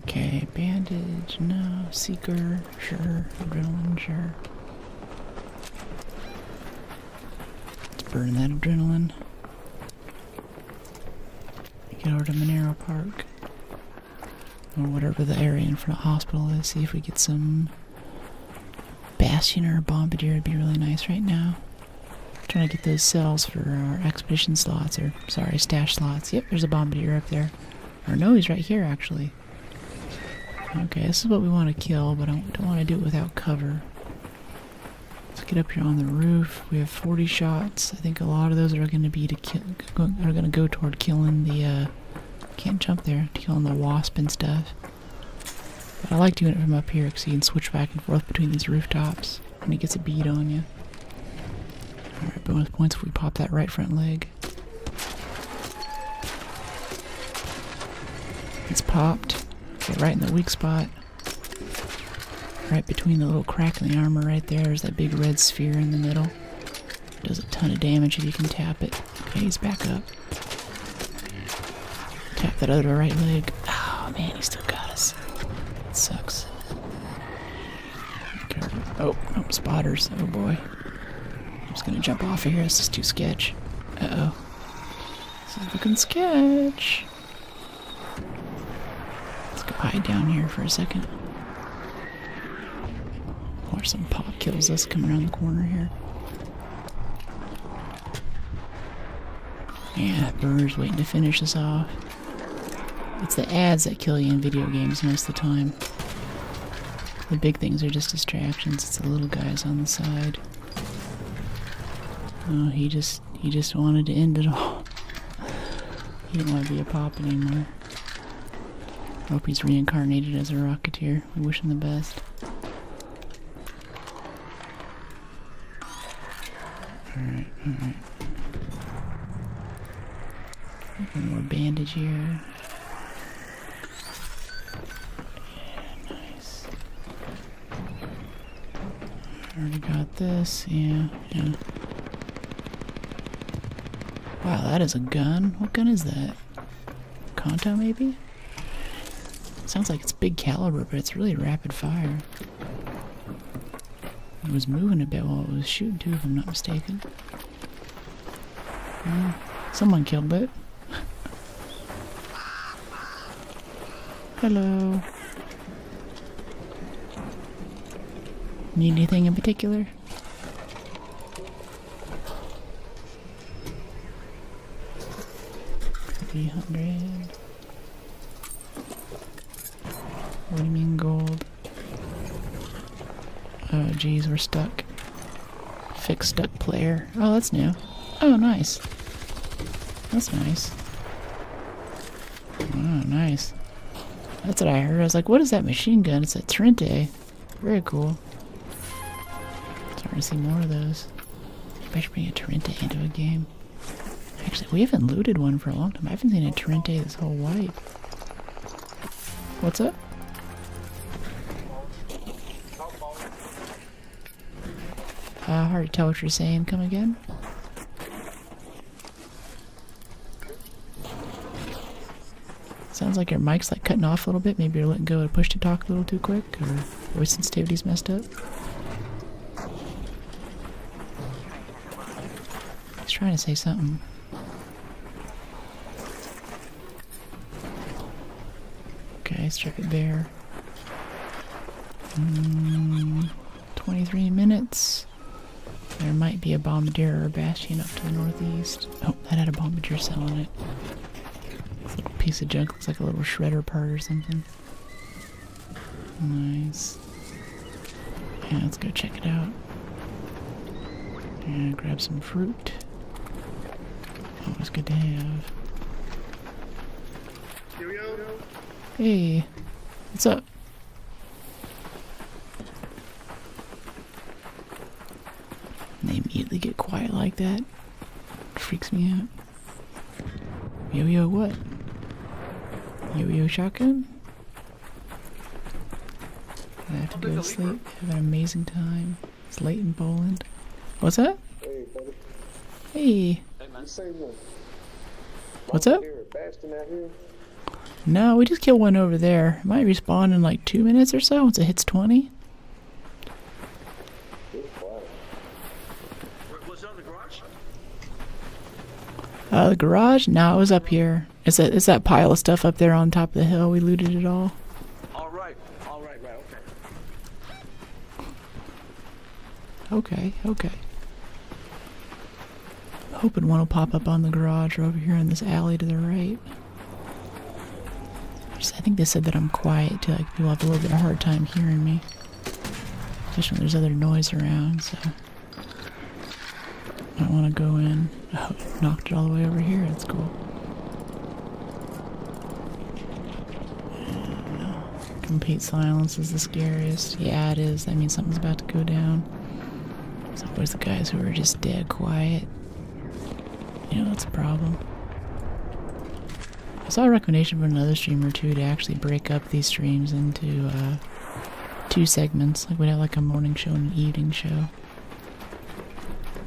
[SPEAKER 1] Okay, bandage, no. Seeker, sure. Adrenaline, sure. Let's burn that adrenaline. Get over to Monero Park. Or whatever the area in front of the hospital is. See if we get some Bastion or Bombardier. Would be really nice right now. Trying to get those cells for our expedition slots, or sorry, stash slots. Yep, there's a Bombardier up there. Or no, he's right here actually. Okay, this is what we want to kill, but I don't want to do it without cover. Let's get up here on the roof. We have 40 shots. I think a lot of those are going to be are going to go toward killing the can't jump there, killing the wasp and stuff. But I like doing it from up here because you can switch back and forth between these rooftops and it gets a bead on you. Alright, bonus points if we pop that right front leg. It's popped. Get right in the weak spot. Right between the little crack in the armor right there is that big red sphere in the middle. Does a ton of damage if you can tap it. Okay, he's back up. Tap that other right leg. Oh man, he still got us. It sucks. Oh, spotters. Oh boy. I'm just gonna jump off of here. This is too sketch. Uh-oh. This is looking sketch. Let's go hide down here for a second. Watch some pop kills us coming around the corner here. Yeah, that birder's waiting to finish us off. It's the ads that kill you in video games most of the time. The big things are just distractions. It's the little guys on the side. Oh, he just wanted to end it all. He didn't want to be a pop anymore. Hope he's reincarnated as a Rocketeer. We wish him the best. Alright. One more bandage here. Yeah, nice. Already got this, yeah. Wow, that is a gun. What gun is that? Conto, maybe? Sounds like it's big caliber, but it's really rapid fire. It was moving a bit while it was shooting too, if I'm not mistaken. Someone killed it. Hello. Need anything in particular? $300. What do you mean gold? Oh geez, we're stuck. Fix stuck player. Oh, that's new. Oh, nice. That's nice. Oh, nice. That's what I heard. I was like, what is that machine gun? It's a Trente. Very cool. Starting to see more of those. I should bring a Trente into a game. Actually, we haven't looted one for a long time. I haven't seen a Trente this whole wipe. What's up? Hard to tell what you're saying. Come again? Sounds like your mic's like cutting off a little bit. Maybe you're letting go of push to talk a little too quick, or voice sensitivity's messed up. He's trying to say something. Okay, strip it bare. 23 minutes. There might be a bombardier or a bastion up to the northeast. Oh, that had a bombardier cell on it. This little piece of junk looks like a little shredder part or something. Nice. Yeah, let's go check it out. And grab some fruit. Always good to have.
[SPEAKER 5] Here we go.
[SPEAKER 1] Hey, what's up? And they immediately get quiet like that. It freaks me out. Yo-yo what? Yo-yo shotgun? I have to go to sleep. Have an amazing time. It's late in Poland. What's that?
[SPEAKER 9] Hey, buddy.
[SPEAKER 1] Hey.
[SPEAKER 9] You seen the
[SPEAKER 1] What's up?
[SPEAKER 9] bastion out here?
[SPEAKER 1] No, we just killed one over there. It might respawn in like 2 minutes or so once it hits 20.
[SPEAKER 9] It's quiet.
[SPEAKER 5] Was that in the garage?
[SPEAKER 1] The garage? No, it was up here. It's that pile of stuff up there on top of the hill. We looted it all.
[SPEAKER 5] All right, okay.
[SPEAKER 1] Okay. I'm hoping one will pop up on the garage or over here in this alley to the right. I think they said that I'm quiet too, like people have a little bit of a hard time hearing me. Especially when there's other noise around, so I don't want to go in. Oh, knocked it all the way over here, that's cool. Complete silence is the scariest. Yeah, it is. That means something's about to go down. It's always the guys who are just dead quiet. You know, that's a problem. I saw a recommendation from another streamer too to actually break up these streams into 2 segments. Like we'd have like a morning show and an evening show.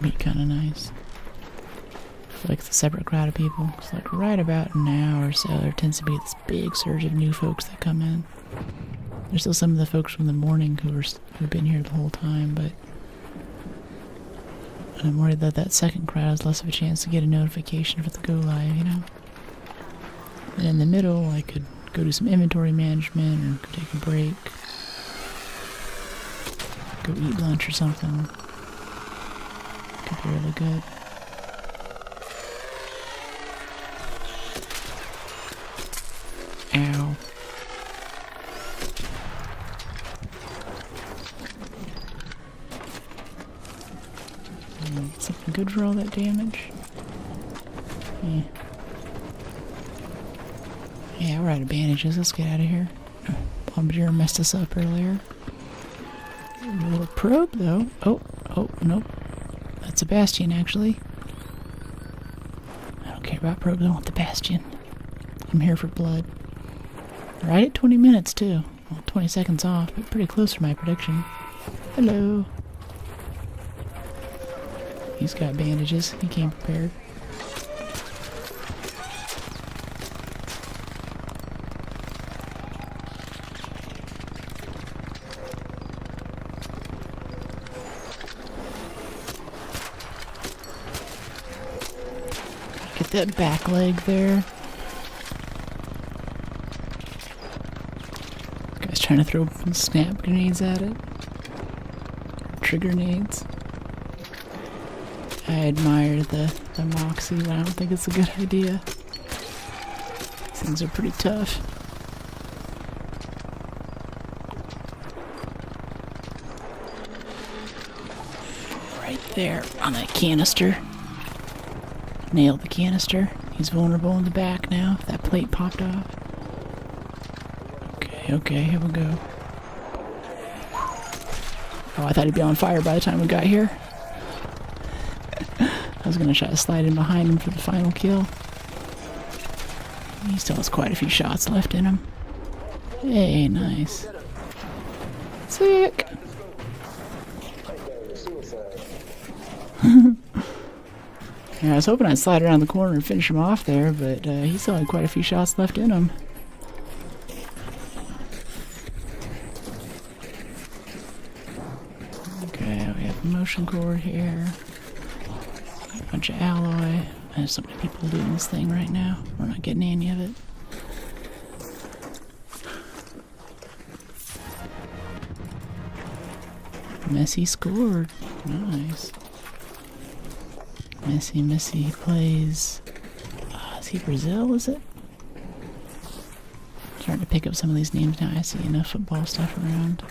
[SPEAKER 1] Be kind of nice. Like it's a separate crowd of people. It's like right about now or so, there tends to be this big surge of new folks that come in. There's still some of the folks from the morning who've been here the whole time, but I'm worried that that second crowd has less of a chance to get a notification for the go live, you know. And in the middle, I could go do some inventory management or go take a break, go eat lunch or something. Could be really good. Ow. Something good for all that damage? Yeah. Yeah, we're out of bandages. Let's get out of here. Bombardier messed us up earlier. A little probe, though. Oh, nope. That's a bastion, actually. I don't care about probes. I want the bastion. I'm here for blood. Right at 20 minutes, too. Well, 20 seconds off, but pretty close to my prediction. Hello. He's got bandages. He came prepared. Get that back leg there. Guy's trying to throw snap grenades at it. Trigger grenades. I admire the moxie, but I don't think it's a good idea. These things are pretty tough. Right there on that canister. Nailed the canister. He's vulnerable in the back now. That plate popped off. Okay, here we go. Oh, I thought he'd be on fire by the time we got here. I was gonna try to slide in behind him for the final kill. He still has quite a few shots left in him. Hey, nice. Sick! Yeah, I was hoping I'd slide around the corner and finish him off there, but he still had quite a few shots left in him. Okay, we have a motion cord here. A bunch of alloy. There's so many people doing this thing right now. We're not getting any of it. Messi scored. Nice. Messi plays... is he Brazil, is it? Starting to pick up some of these names now. I see enough football stuff around.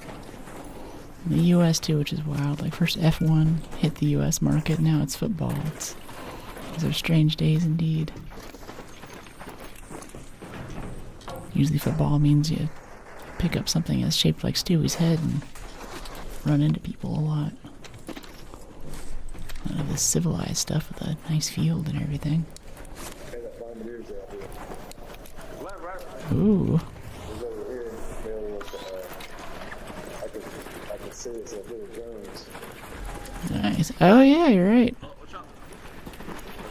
[SPEAKER 1] The US too, which is wild. Like first F1 hit the US market, now it's football. These are strange days indeed. Usually football means you pick up something that's shaped like Stewie's head and run into people a lot. None of this civilized stuff with a nice field and everything. Ooh. Nice. Oh yeah, you're right.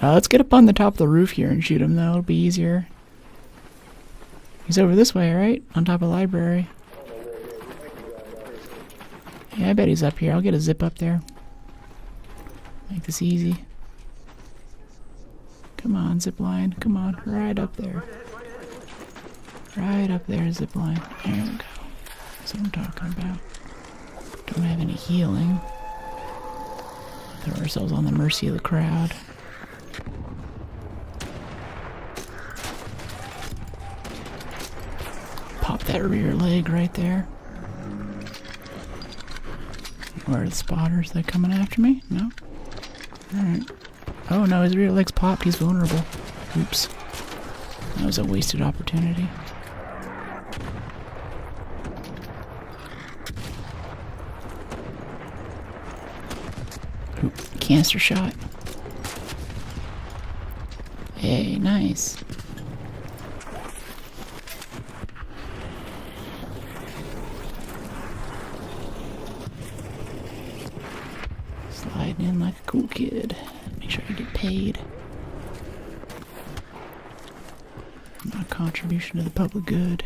[SPEAKER 1] Let's get up on the top of the roof here and shoot him though. It'll be easier. He's over this way, right? On top of the library. Yeah, I bet he's up here. I'll get a zip up there. Make this easy. Come on, zip line. Come on, right up there. Right up there, zip line. There we go. That's what I'm talking about. Don't have any healing. Throw ourselves on the mercy of the crowd. Pop that rear leg right there. Where are the spotters? They coming after me? No? Alright. Oh no, his rear leg's popped. He's vulnerable. Oops. That was a wasted opportunity. Oop, canister shot. Hey, nice. Sliding in like a cool kid. Make sure I get paid. My contribution to the public good.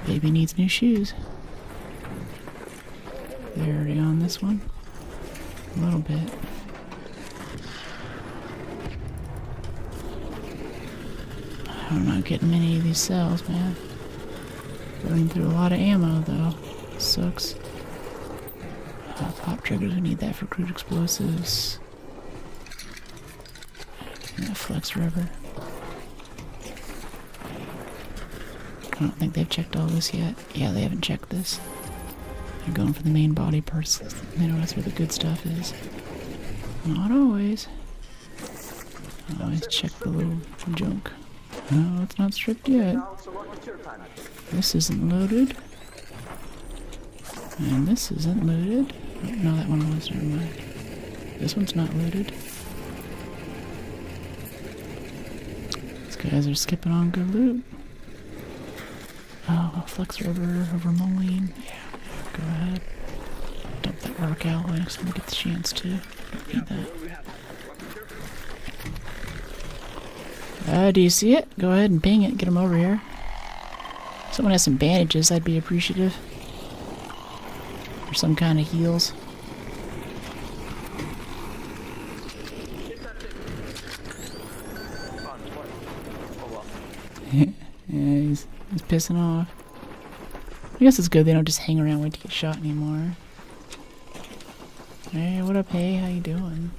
[SPEAKER 1] Baby needs new shoes. They're already on this one. A little bit. I'm not getting many of these cells, man. Going through a lot of ammo, though. Sucks. Pop triggers, we need that for crude explosives. And that flex rubber. I don't think they've checked all this yet. Yeah, they haven't checked this. They're going for the main body parts. They know that's where the good stuff is. Not always. Always check the little junk. No, it's not stripped yet. This isn't loaded. And this isn't loaded. Oh, no, that one was. Never mind. This one's not loaded. These guys are skipping on good loot. Oh, flex rubber over moline. Yeah, go ahead. Dump that arc out next time we get the chance to. Don't need that. Do you see it? Go ahead and ping it. Get them over here. If someone has some bandages, I'd be appreciative. Or some kind of heals. Yeah, he's pissing off. I guess it's good they don't just hang around waiting to get shot anymore. Hey, what up, hey? How you doing?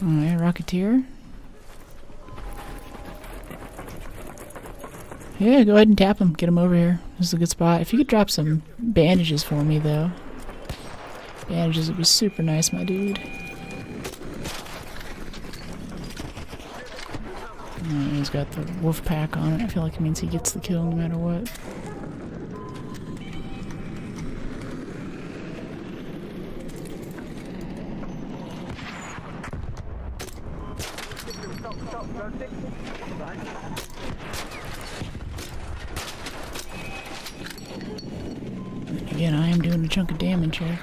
[SPEAKER 1] Alright, Rocketeer. Yeah, go ahead and tap him. Get him over here. This is a good spot. If you could drop some bandages for me, though. Bandages would be super nice, my dude. He's got the wolf pack on it. I feel like it means he gets the kill no matter what. Again, I am doing a chunk of damage here.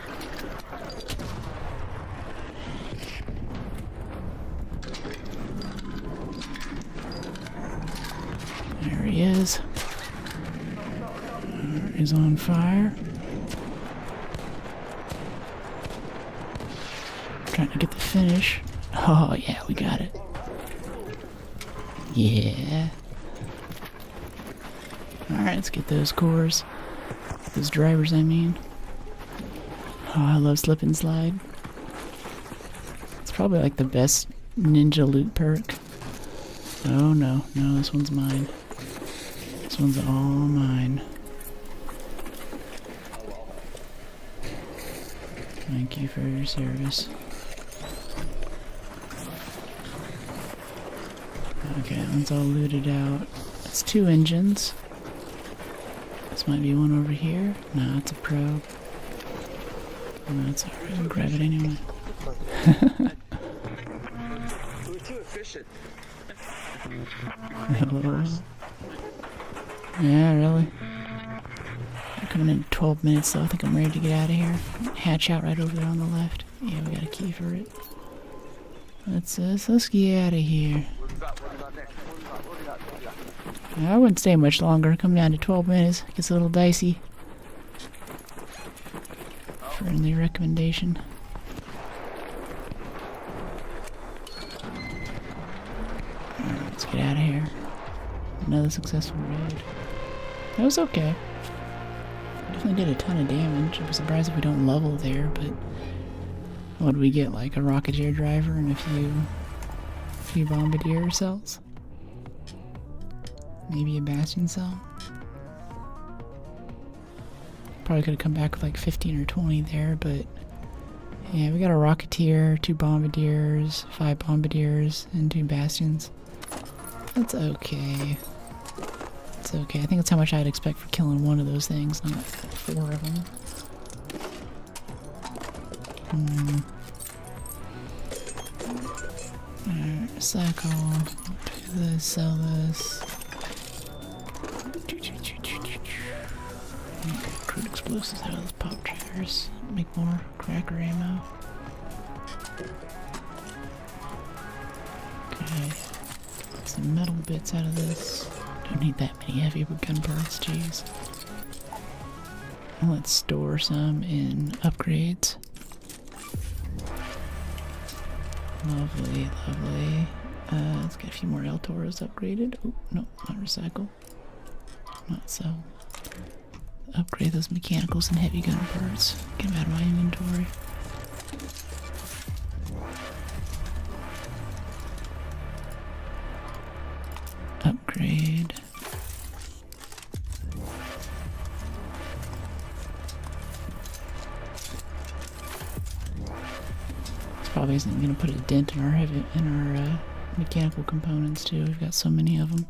[SPEAKER 1] There he is. There he's on fire. Trying to get the finish. Oh yeah, we got it. Yeah. Alright, let's get those cores. Those drivers, I mean. Oh, I love slip and slide. It's probably like the best ninja loot perk. Oh no, no, this one's mine. This one's all mine. Thank you for your service. Okay, that one's all looted out. It's 2 engines. This might be one over here. No, it's a probe. No, it's alright. I'll grab it anyway.
[SPEAKER 6] We're too efficient.
[SPEAKER 1] Hello. Yeah, really? We're coming in 12 minutes, so I think I'm ready to get out of here. Hatch out right over there on the left. Yeah, we got a key for it. Let's get out of here. I wouldn't stay much longer. Come down to 12 minutes. Gets a little dicey. Friendly recommendation. Alright, let's get out of here. Another successful raid. That was okay. Definitely did a ton of damage. I'm surprised if we don't level there, but what do we get? Like a Rocketeer driver and a few Bombardier cells? Maybe a Bastion cell? Probably could have come back with like 15 or 20 there, but yeah, we got a Rocketeer, 2 Bombardiers, 5 Bombardiers, and 2 Bastions. That's okay. It's okay. I think that's how much I'd expect for killing one of those things, not 4 of them. Alright, cycle. this, sell this. Crude explosives out of those pop triggers. Make more cracker ammo. Okay. Get some metal bits out of this. Don't need that many heavy gun parts, jeez. And let's store some in upgrades. Lovely, lovely. Let's get a few more El Toros upgraded. Oh, no, not recycle. Not sell. Upgrade those mechanicals and heavy gun parts. Get them out of my inventory. Upgrade. This probably isn't going to put a dent in our mechanical components too. We've got so many of them.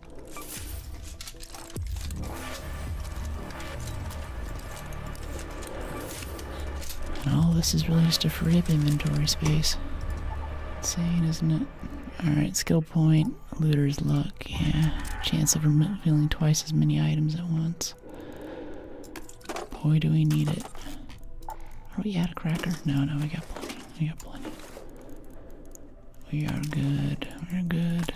[SPEAKER 1] And all this is really just to free up inventory space. Insane, isn't it? Alright, skill point, looter's luck, yeah. Chance of revealing twice as many items at once. Boy, do we need it. Are we out of cracker? No, we got plenty. We got plenty. We are good. We're good.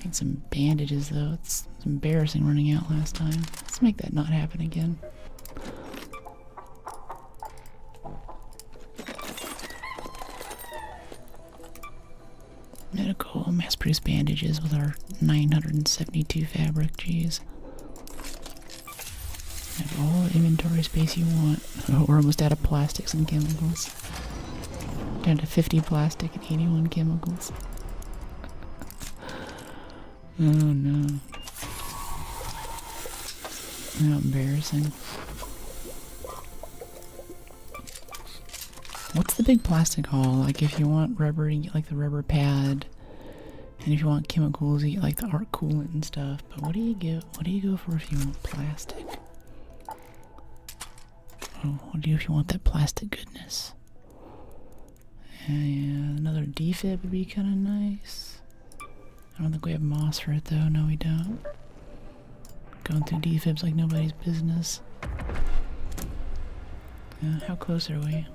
[SPEAKER 1] Need some bandages though. It's embarrassing running out last time. Let's make that not happen again. Medical, mass-produced bandages with our 972 fabric, jeez. Have all the inventory space you want. Oh, we're almost out of plastics and chemicals. Down to 50 plastic and 81 chemicals. Oh no. How embarrassing. What's the big plastic haul? Like if you want rubber, you get like the rubber pad. And if you want chemicals, you get like the arc coolant and stuff. But what do you get? What do you go for if you want plastic? Oh, what do you do if you want that plastic goodness? Yeah, another defib would be kind of nice. I don't think we have moss for it though. No, we don't. Going through defibs like nobody's business. How close are we?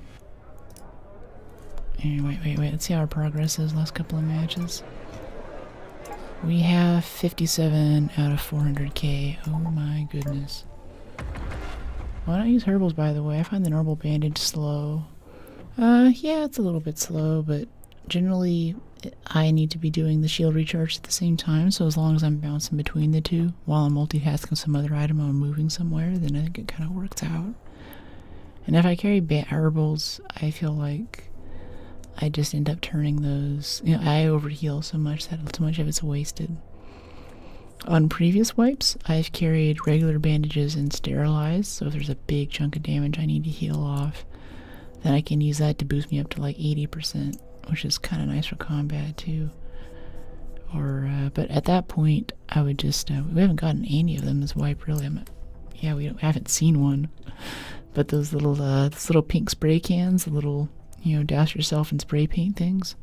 [SPEAKER 1] Wait. Let's see how our progress is last couple of matches. We have 57 out of 400k. Oh my goodness. Why don't I use herbals, by the way? I find the normal bandage slow. Yeah, it's a little bit slow, but generally I need to be doing the shield recharge at the same time, so as long as I'm bouncing between the two while I'm multitasking some other item or moving somewhere, then I think it kind of works out. And if I carry herbals, I feel like I just end up turning those, you know, I overheal so much that so much of it's wasted. On previous wipes, I've carried regular bandages and sterilized, so if there's a big chunk of damage I need to heal off, then I can use that to boost me up to like 80%, which is kind of nice for combat too. Or, but at that point, I would just, we haven't gotten any of them this wipe really. We haven't seen one, but those little pink spray cans, the little, you know, douse yourself in spray paint things,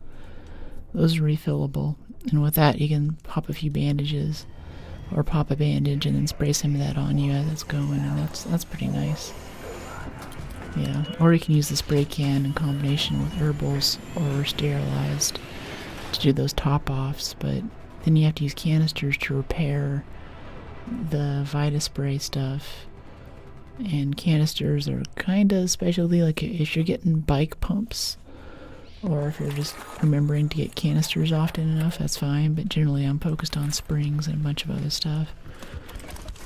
[SPEAKER 1] those are refillable. And with that, you can pop a few bandages, or pop a bandage and then spray some of that on you as it's going, and that's pretty nice. Yeah, or you can use the spray can in combination with herbals or sterilized to do those top-offs, but then you have to use canisters to repair the Vita spray stuff. And canisters are kind of specialty, like if you're getting bike pumps, or if you're just remembering to get canisters often enough, that's fine, but generally I'm focused on springs and a bunch of other stuff.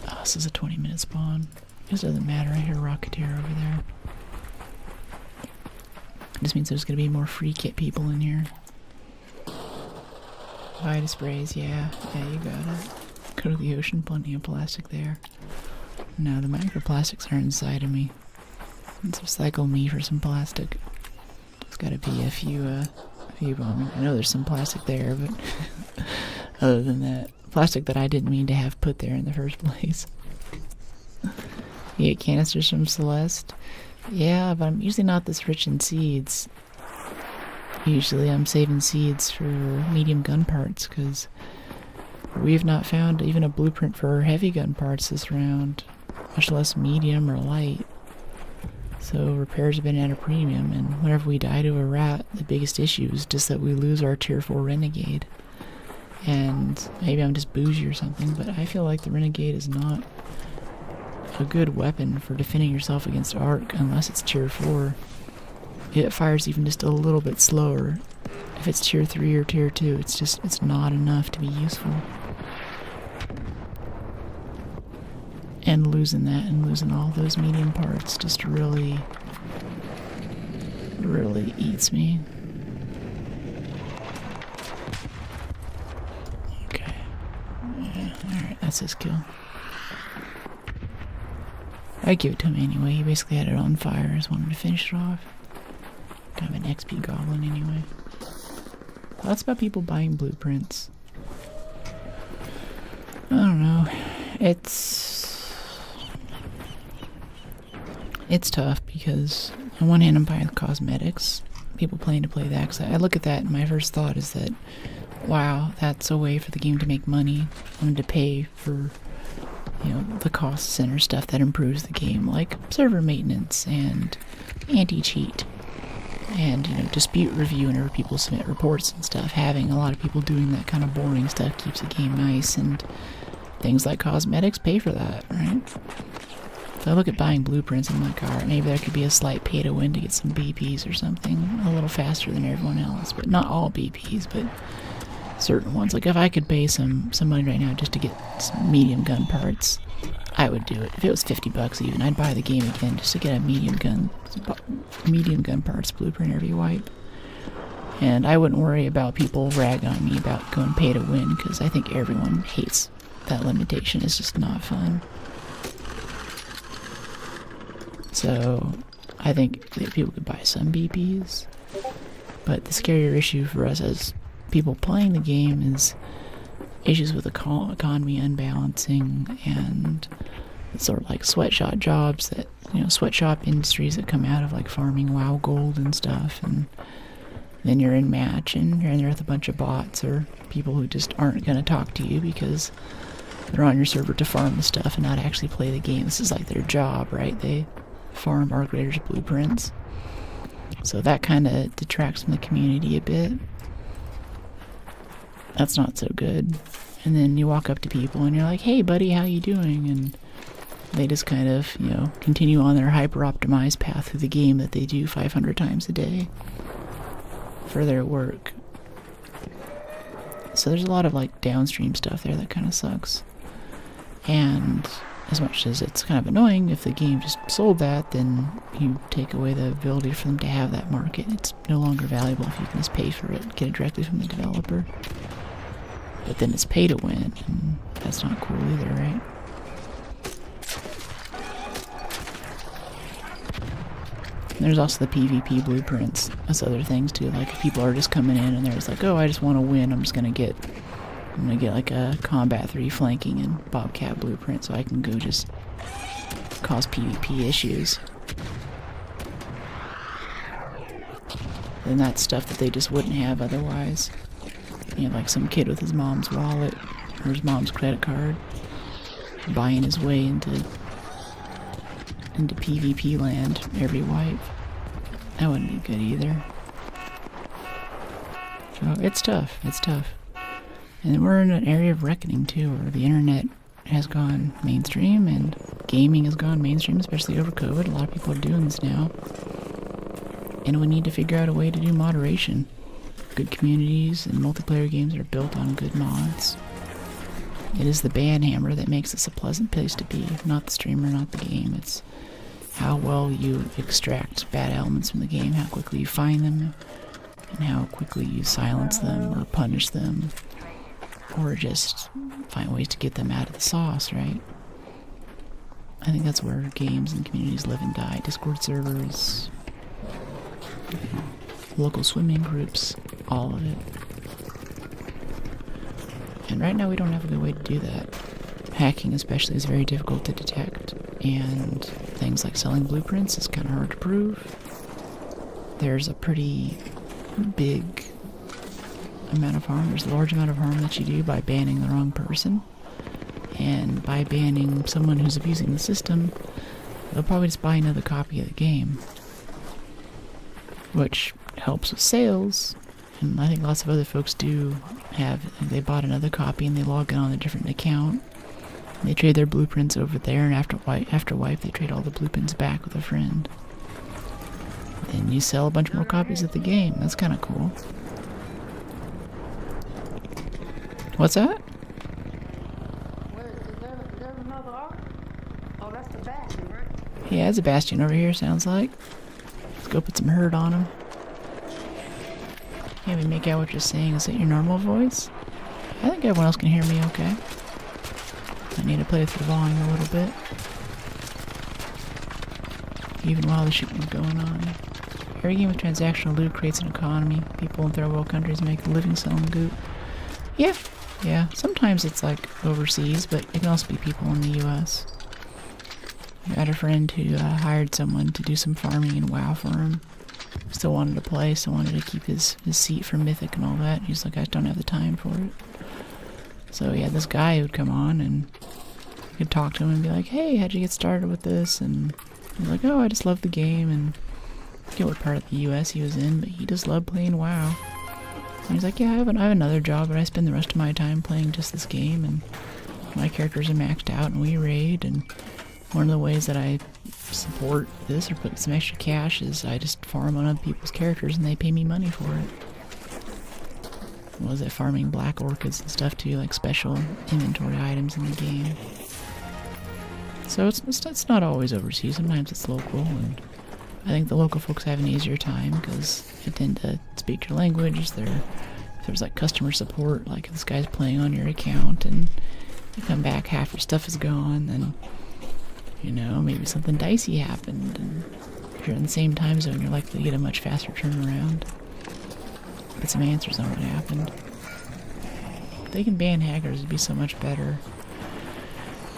[SPEAKER 1] Oh, this is a 20-minute spawn. It doesn't matter, I hear Rocketeer over there. It just means there's going to be more free kit people in here. Vita sprays, yeah, you got it. Go to the ocean, plenty of plastic there. No, the microplastics are inside of me. Let's recycle me for some plastic. There's got to be a few, I know there's some plastic there, but other than that, plastic that I didn't mean to have put there in the first place. You get canisters from Celeste? Yeah, but I'm usually not this rich in seeds. Usually I'm saving seeds for medium gun parts, because We have not found even a blueprint for heavy gun parts this round, much less medium or light. So repairs have been at a premium, and whenever we die to a rat, the biggest issue is just that we lose our tier 4 Renegade. And maybe I'm just bougie or something, but I feel like the Renegade is not a good weapon for defending yourself against Arc unless it's tier 4. It fires even just a little bit slower. If it's tier 3 or tier 2, it's not enough to be useful. And losing that and losing all those medium parts just really eats me. Okay. Yeah, alright, that's his kill. I'd give it to him anyway. He basically had it on fire. I just wanted to finish it off. Kind of an XP goblin anyway. Thoughts about people buying blueprints? I don't know. It's tough because on one hand I'm buying cosmetics. People playing to play that. 'Cause I look at that and my first thought is that, wow, that's a way for the game to make money. I'm to pay for, you know, the cost center stuff that improves the game, like server maintenance and anti-cheat. And, you know, dispute review whenever people submit reports and stuff. Having a lot of people doing that kind of boring stuff keeps the game nice, and things like cosmetics pay for that, right? So I look at buying blueprints and I'm like, alright, maybe there could be a slight pay to win to get some BPs or something a little faster than everyone else. But not all BPs, but certain ones. Like if I could pay some money right now just to get some medium gun parts, I would do it. If it was $50 even, I'd buy the game again just to get a medium gun parts blueprint every wipe. And I wouldn't worry about people ragging on me about going pay to win, because I think everyone hates that limitation. It's just not fun. So I think that people could buy some BPs, but the scarier issue for us as people playing the game is issues with economy unbalancing and sort of like sweatshop jobs that, you know, sweatshop industries that come out of like farming WoW gold and stuff, and then you're in match and you're in there with a bunch of bots or people who just aren't going to talk to you because they're on your server to farm the stuff and not actually play the game. This is like their job, right? They farm Arc Raiders blueprints. So that kind of detracts from the community a bit. That's not so good. And then you walk up to people and you're like, hey buddy, how you doing? And they just kind of, you know, continue on their hyper-optimized path through the game that they do 500 times a day for their work. So there's a lot of like downstream stuff there that kind of sucks. And as much as it's kind of annoying, if the game just sold that, then you take away the ability for them to have that market. It's no longer valuable if you can just pay for it, get it directly from the developer. But then it's pay to win, and that's not cool either, right? And there's also the PvP blueprints. That's other things too. Like if people are just coming in and they're just like, oh, I just want to win. I'm gonna get like a Combat 3 flanking and Bobcat blueprint so I can go just cause PvP issues. And that's stuff that they just wouldn't have otherwise. You know, like some kid with his mom's wallet or his mom's credit card buying his way into PvP land every wipe. That wouldn't be good either. So it's tough. It's tough. And we're in an area of reckoning too, where the internet has gone mainstream and gaming has gone mainstream, especially over COVID. A lot of people are doing this now. And we need to figure out a way to do moderation. Good communities and multiplayer games are built on good mods. It is the banhammer that makes this a pleasant place to be, not the streamer, not the game. It's how well you extract bad elements from the game, how quickly you find them, and how quickly you silence them or punish them, or just find ways to get them out of the sauce, right? I think that's where games and communities live and die. Discord servers, local swimming groups, all of it. And right now we don't have a good way to do that. Hacking especially is very difficult to detect, and things like selling blueprints is kind of hard to prove. There's a pretty big amount of harm. There's a large amount of harm that you do by banning the wrong person. And by banning someone who's abusing the system, they'll probably just buy another copy of the game. Which helps with sales. And I think lots of other folks do have, they bought another copy and they log in on a different account. They trade their blueprints over there, and after wipe, they trade all the blueprints back with a friend. Then you sell a bunch more copies of the game. That's kind of cool. What's that?
[SPEAKER 10] Where is there another arc? Oh, that's the bastion, right?
[SPEAKER 1] Yeah, it's a bastion over here, sounds like. Let's go put some hurt on him. Can't even make out what you're saying. Is that your normal voice? I think everyone else can hear me okay. I need to play with the volume a little bit. Even while the shooting's going on. Every game with transactional loot creates an economy. People in third world countries make a living selling loot. Yeah. Sometimes it's like overseas, but it can also be people in the US. I had a friend who hired someone to do some farming in WoW for him. Still wanted to play, still wanted to keep his seat for Mythic and all that. He's like, I just don't have the time for it. So yeah, this guy would come on and you could talk to him and be like, hey, how'd you get started with this? And he's like, oh, I just love the game. And I forget what part of the US he was in, but he just loved playing WoW. And he's like, yeah, I have another job, but I spend the rest of my time playing just this game, and my characters are maxed out and we raid, and one of the ways that I support this or put some extra cash is I just farm on other people's characters and they pay me money for it. What was it, farming black orchids and stuff too, like special inventory items in the game. So it's not always overseas, sometimes it's local, and I think the local folks have an easier time because they tend to speak your language. If there's like customer support, like if this guy's playing on your account and you come back, half your stuff is gone, then you know, maybe something dicey happened, and if you're in the same time zone, you're likely to get a much faster turnaround. Get some answers on what happened. If they can ban hackers, it'd be so much better.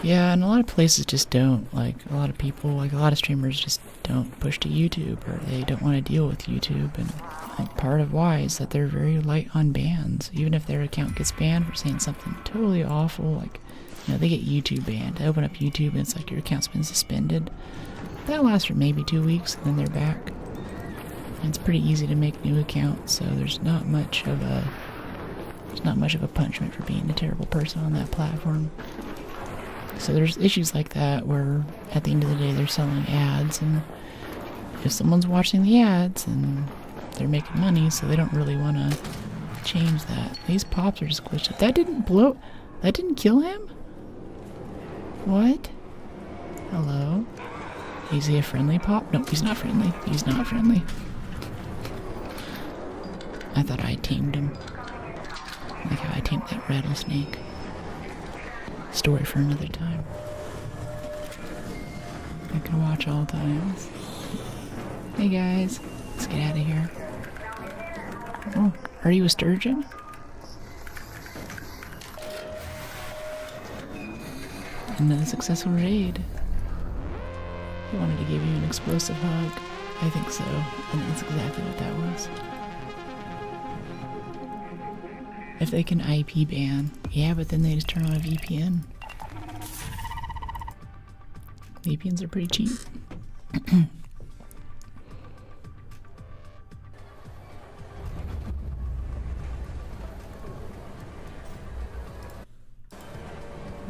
[SPEAKER 1] Yeah, and a lot of places just don't. Like, a lot of people, like a lot of streamers just don't push to YouTube, or they don't want to deal with YouTube, and like, part of why is that they're very light on bans. Even if their account gets banned for saying something totally awful, like, you know, they get YouTube banned. They open up YouTube and it's like your account's been suspended. That lasts for maybe 2 weeks and then they're back. And it's pretty easy to make new accounts, so there's not much of a punishment for being a terrible person on that platform. So there's issues like that where at the end of the day they're selling ads, and if someone's watching the ads and they're making money, so they don't really want to change that. These pops are just glitched up. That didn't kill him? What? Hello? Is he a friendly pop? No, he's not friendly. He's not friendly. I thought I tamed him. Like how I tamed that rattlesnake. Story for another time. I can watch all times. Hey guys, let's get out of here. Oh, are you a sturgeon? Another successful raid. He wanted to give you an explosive hug. I think so. I think that's exactly what that was. If they can IP ban, yeah, but then they just turn on a VPN. VPNs are pretty cheap.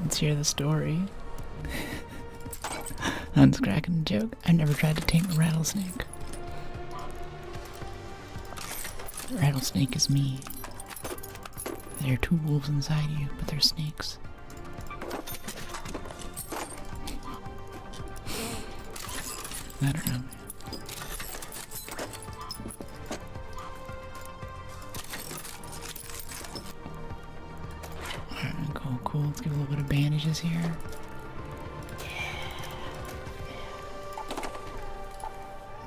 [SPEAKER 1] Let's hear the story. I'm just cracking a joke. I never tried to tame a rattlesnake. The rattlesnake is me. There are 2 wolves inside you, but they're snakes. I don't know. Alright, cool. Let's give a little bit of bandages here.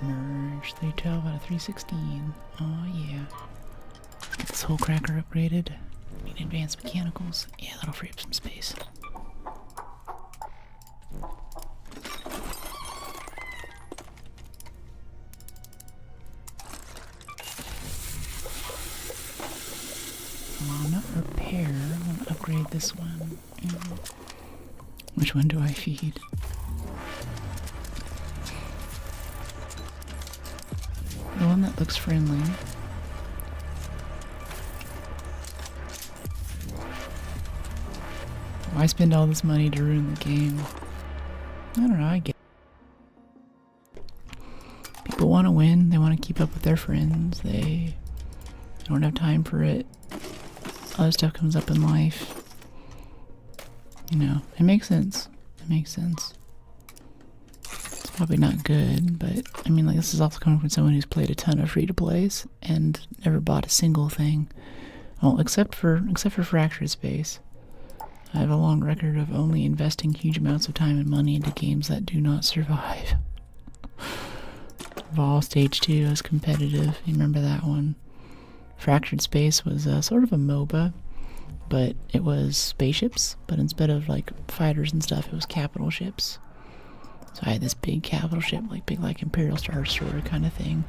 [SPEAKER 1] Merge 312 out of 316. Oh yeah. Get this whole cracker upgraded. Need advanced mechanicals. Yeah, that'll free up some space. feed this one. Which one do I feed? The one that looks friendly. Why spend all this money to ruin the game? I don't know, I get it. People want to win, they want to keep up with their friends, they don't have time for it. Other stuff comes up in life. You know, it makes sense. It makes sense. It's probably not good, but I mean, like, this is also coming from someone who's played a ton of free-to-plays and never bought a single thing. Well, except for Fractured Space. I have a long record of only investing huge amounts of time and money into games that do not survive. Vol Stage 2 was competitive. You remember that one? Fractured Space was sort of a MOBA, but it was spaceships, but instead of like fighters and stuff, it was capital ships. So I had this big capital ship, like big like Imperial Star Destroyer kind of thing.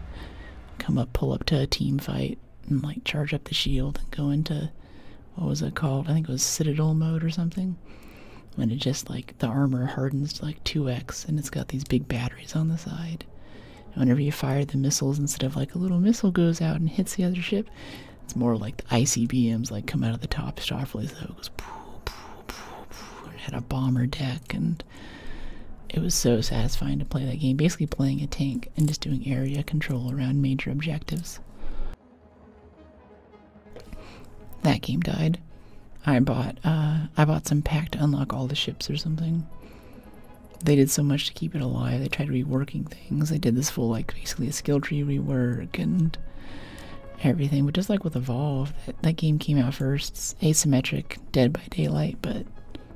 [SPEAKER 1] Pull up to a team fight and like charge up the shield and go into, what was it called? I think it was Citadel mode or something. And it just like, the armor hardens to like 2x and it's got these big batteries on the side. And whenever you fire the missiles, instead of like a little missile goes out and hits the other ship, it's more like the ICBMs like come out of the top Starfleet, so it goes poof, poof, poof, poof, and it had a bomber deck, and it was so satisfying to play that game, basically playing a tank and just doing area control around major objectives. That game died. I bought some pack to unlock all the ships or something. They did so much to keep it alive. They tried reworking things. They did this full, like, basically a skill tree rework and everything. But just like with Evolve, that game came out first. It's asymmetric, Dead by Daylight, but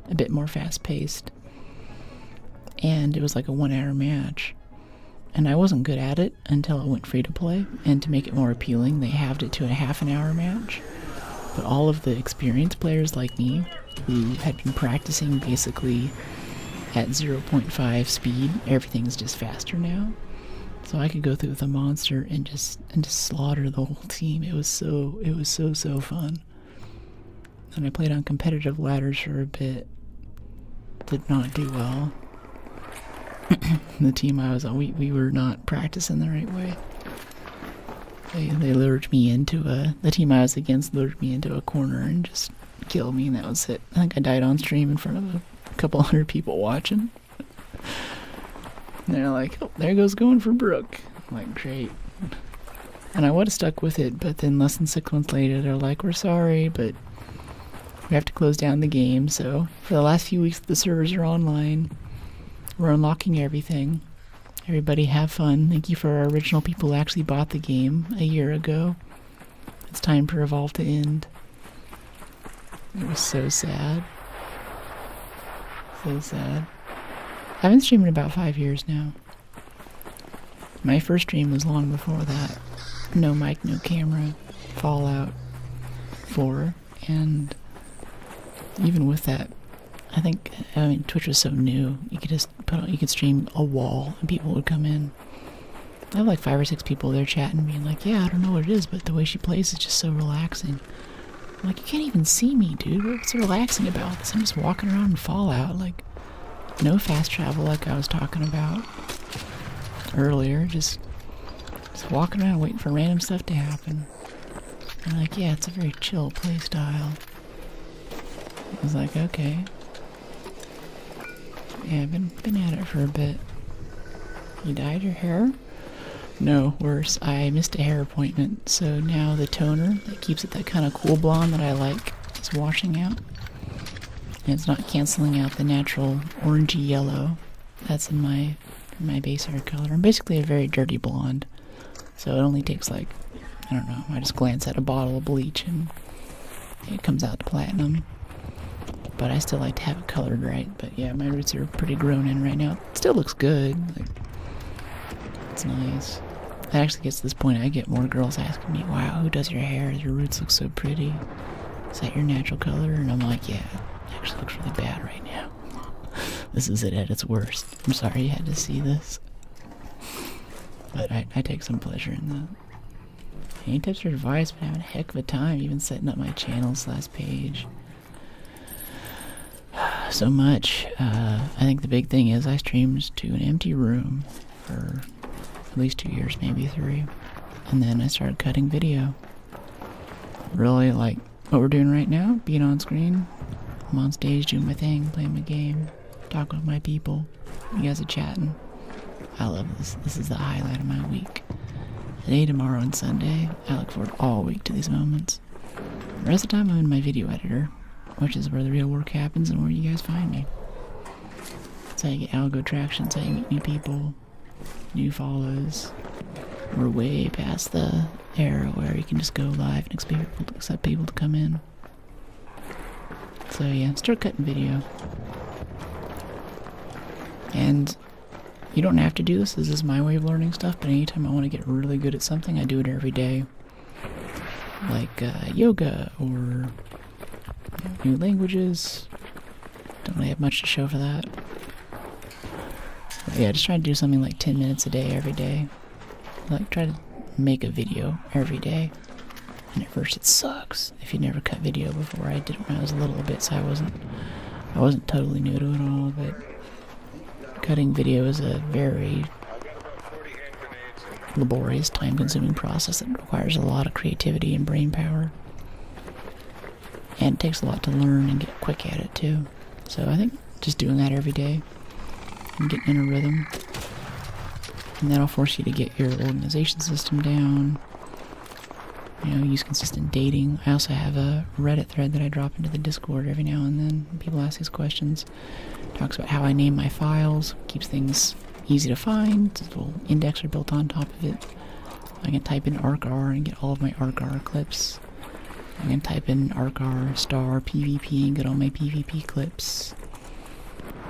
[SPEAKER 1] a bit more fast-paced. And it was like a 1-hour match. And I wasn't good at it until it went free-to-play. And to make it more appealing, they halved it to a half-an-hour match. But all of the experienced players like me, who had been practicing basically at 0.5 speed, everything's just faster now. So I could go through with a monster and just slaughter the whole team. It was so fun. And I played on competitive ladders for a bit. Did not do well. The team I was on, we were not practicing the right way. They lured me into the team I was against lured me into a corner and just killed me, and that was it. I think I died on stream in front of a couple hundred people watching. And they're like, oh, there goes going for Brooke. I'm like, great. And I would have stuck with it, but then less than 6 months later, they're like, we're sorry, but we have to close down the game. So for the last few weeks, the servers are online. We're unlocking everything. Everybody have fun. Thank you for our original people who actually bought the game a year ago. It's time for Evolve to end. It was so sad. So sad. I've been streaming about 5 years now. My first stream was long before that. No mic, no camera. Fallout 4. And even with that, I mean, Twitch was so new. You could just you could stream a wall and people would come in. I have like 5 or 6 people there chatting, being like, yeah, I don't know what it is, but the way she plays is just so relaxing. I'm like, you can't even see me, dude. What's relaxing about this? I'm just walking around in Fallout, like, no fast travel like I was talking about earlier. Just walking around waiting for random stuff to happen. And like, yeah, it's a very chill play style. I was like, okay. Yeah, I've been at it for a bit. You dyed your hair? No, worse. I missed a hair appointment, so now the toner that keeps it that kind of cool blonde that I like is washing out. And it's not canceling out the natural orangey yellow that's in my base hair color. I'm basically a very dirty blonde, so it only takes like, I don't know, I just glance at a bottle of bleach and it comes out to platinum. But I still like to have it colored right. But yeah, my roots are pretty grown in right now. It still looks good. Like, it's nice. It actually gets to this point, I get more girls asking me, wow, who does your hair? Your roots look so pretty. Is that your natural color? And I'm like, yeah, it actually looks really bad right now. This is it at its worst. I'm sorry you had to see this. But I take some pleasure in that. Any tips or advice? Been having a heck of a time even setting up my channel/page. So much. I think the big thing is I streamed to an empty room for at least 2 years, maybe 3. And then I started cutting video. Really like what we're doing right now, being on screen. I'm on stage doing my thing, playing my game, talking with my people. You guys are chatting. I love this. This is the highlight of my week. Today, tomorrow, and Sunday, I look forward all week to these moments. The rest of the time I'm in my video editor, which is where the real work happens and where you guys find me. That's how you get algo traction, that's how you meet new people, new follows. We're way past the era where you can just go live and accept people to come in. So yeah, start cutting video. And you don't have to do this is my way of learning stuff, but anytime I want to get really good at something, I do it every day. Like yoga or new languages. Don't really have much to show for that. But yeah, just try to do something like 10 minutes a day every day. Like try to make a video every day. And at first it sucks. If you never cut video before, I did it when I was a little bit, so I wasn't totally new to it all, but cutting video is a very laborious, time-consuming process that requires a lot of creativity and brain power. And it takes a lot to learn and get quick at it too. So I think just doing that every day and getting in a rhythm, and that'll force you to get your organization system down. You know, use consistent dating. I also have a Reddit thread that I drop into the Discord every now and then. People ask these questions. Talks about how I name my files. Keeps things easy to find. There's a little indexer built on top of it. I can type in ArcR and get all of my ArcR clips. I can type in ArcR star PvP and get all my PvP clips.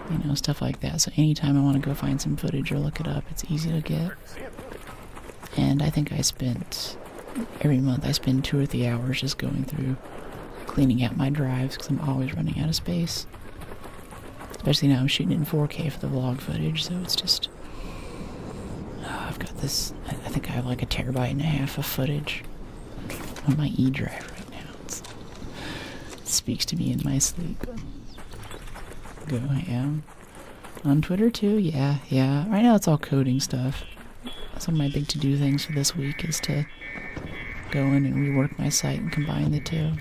[SPEAKER 1] You know, stuff like that. So anytime I want to go find some footage or look it up, it's easy to get. And I think every month I spend 2 or 3 hours just going through cleaning out my drives because I'm always running out of space. Especially now I'm shooting in 4K for the vlog footage, so it's just... I've got this... I think I have like 1.5 terabytes of footage on my E drive right now. It speaks to me in my sleep. Go, yeah. On Twitter too, yeah. Right now it's all coding stuff. That's one of my big to-do things for this week is to go in and rework my site and combine the two.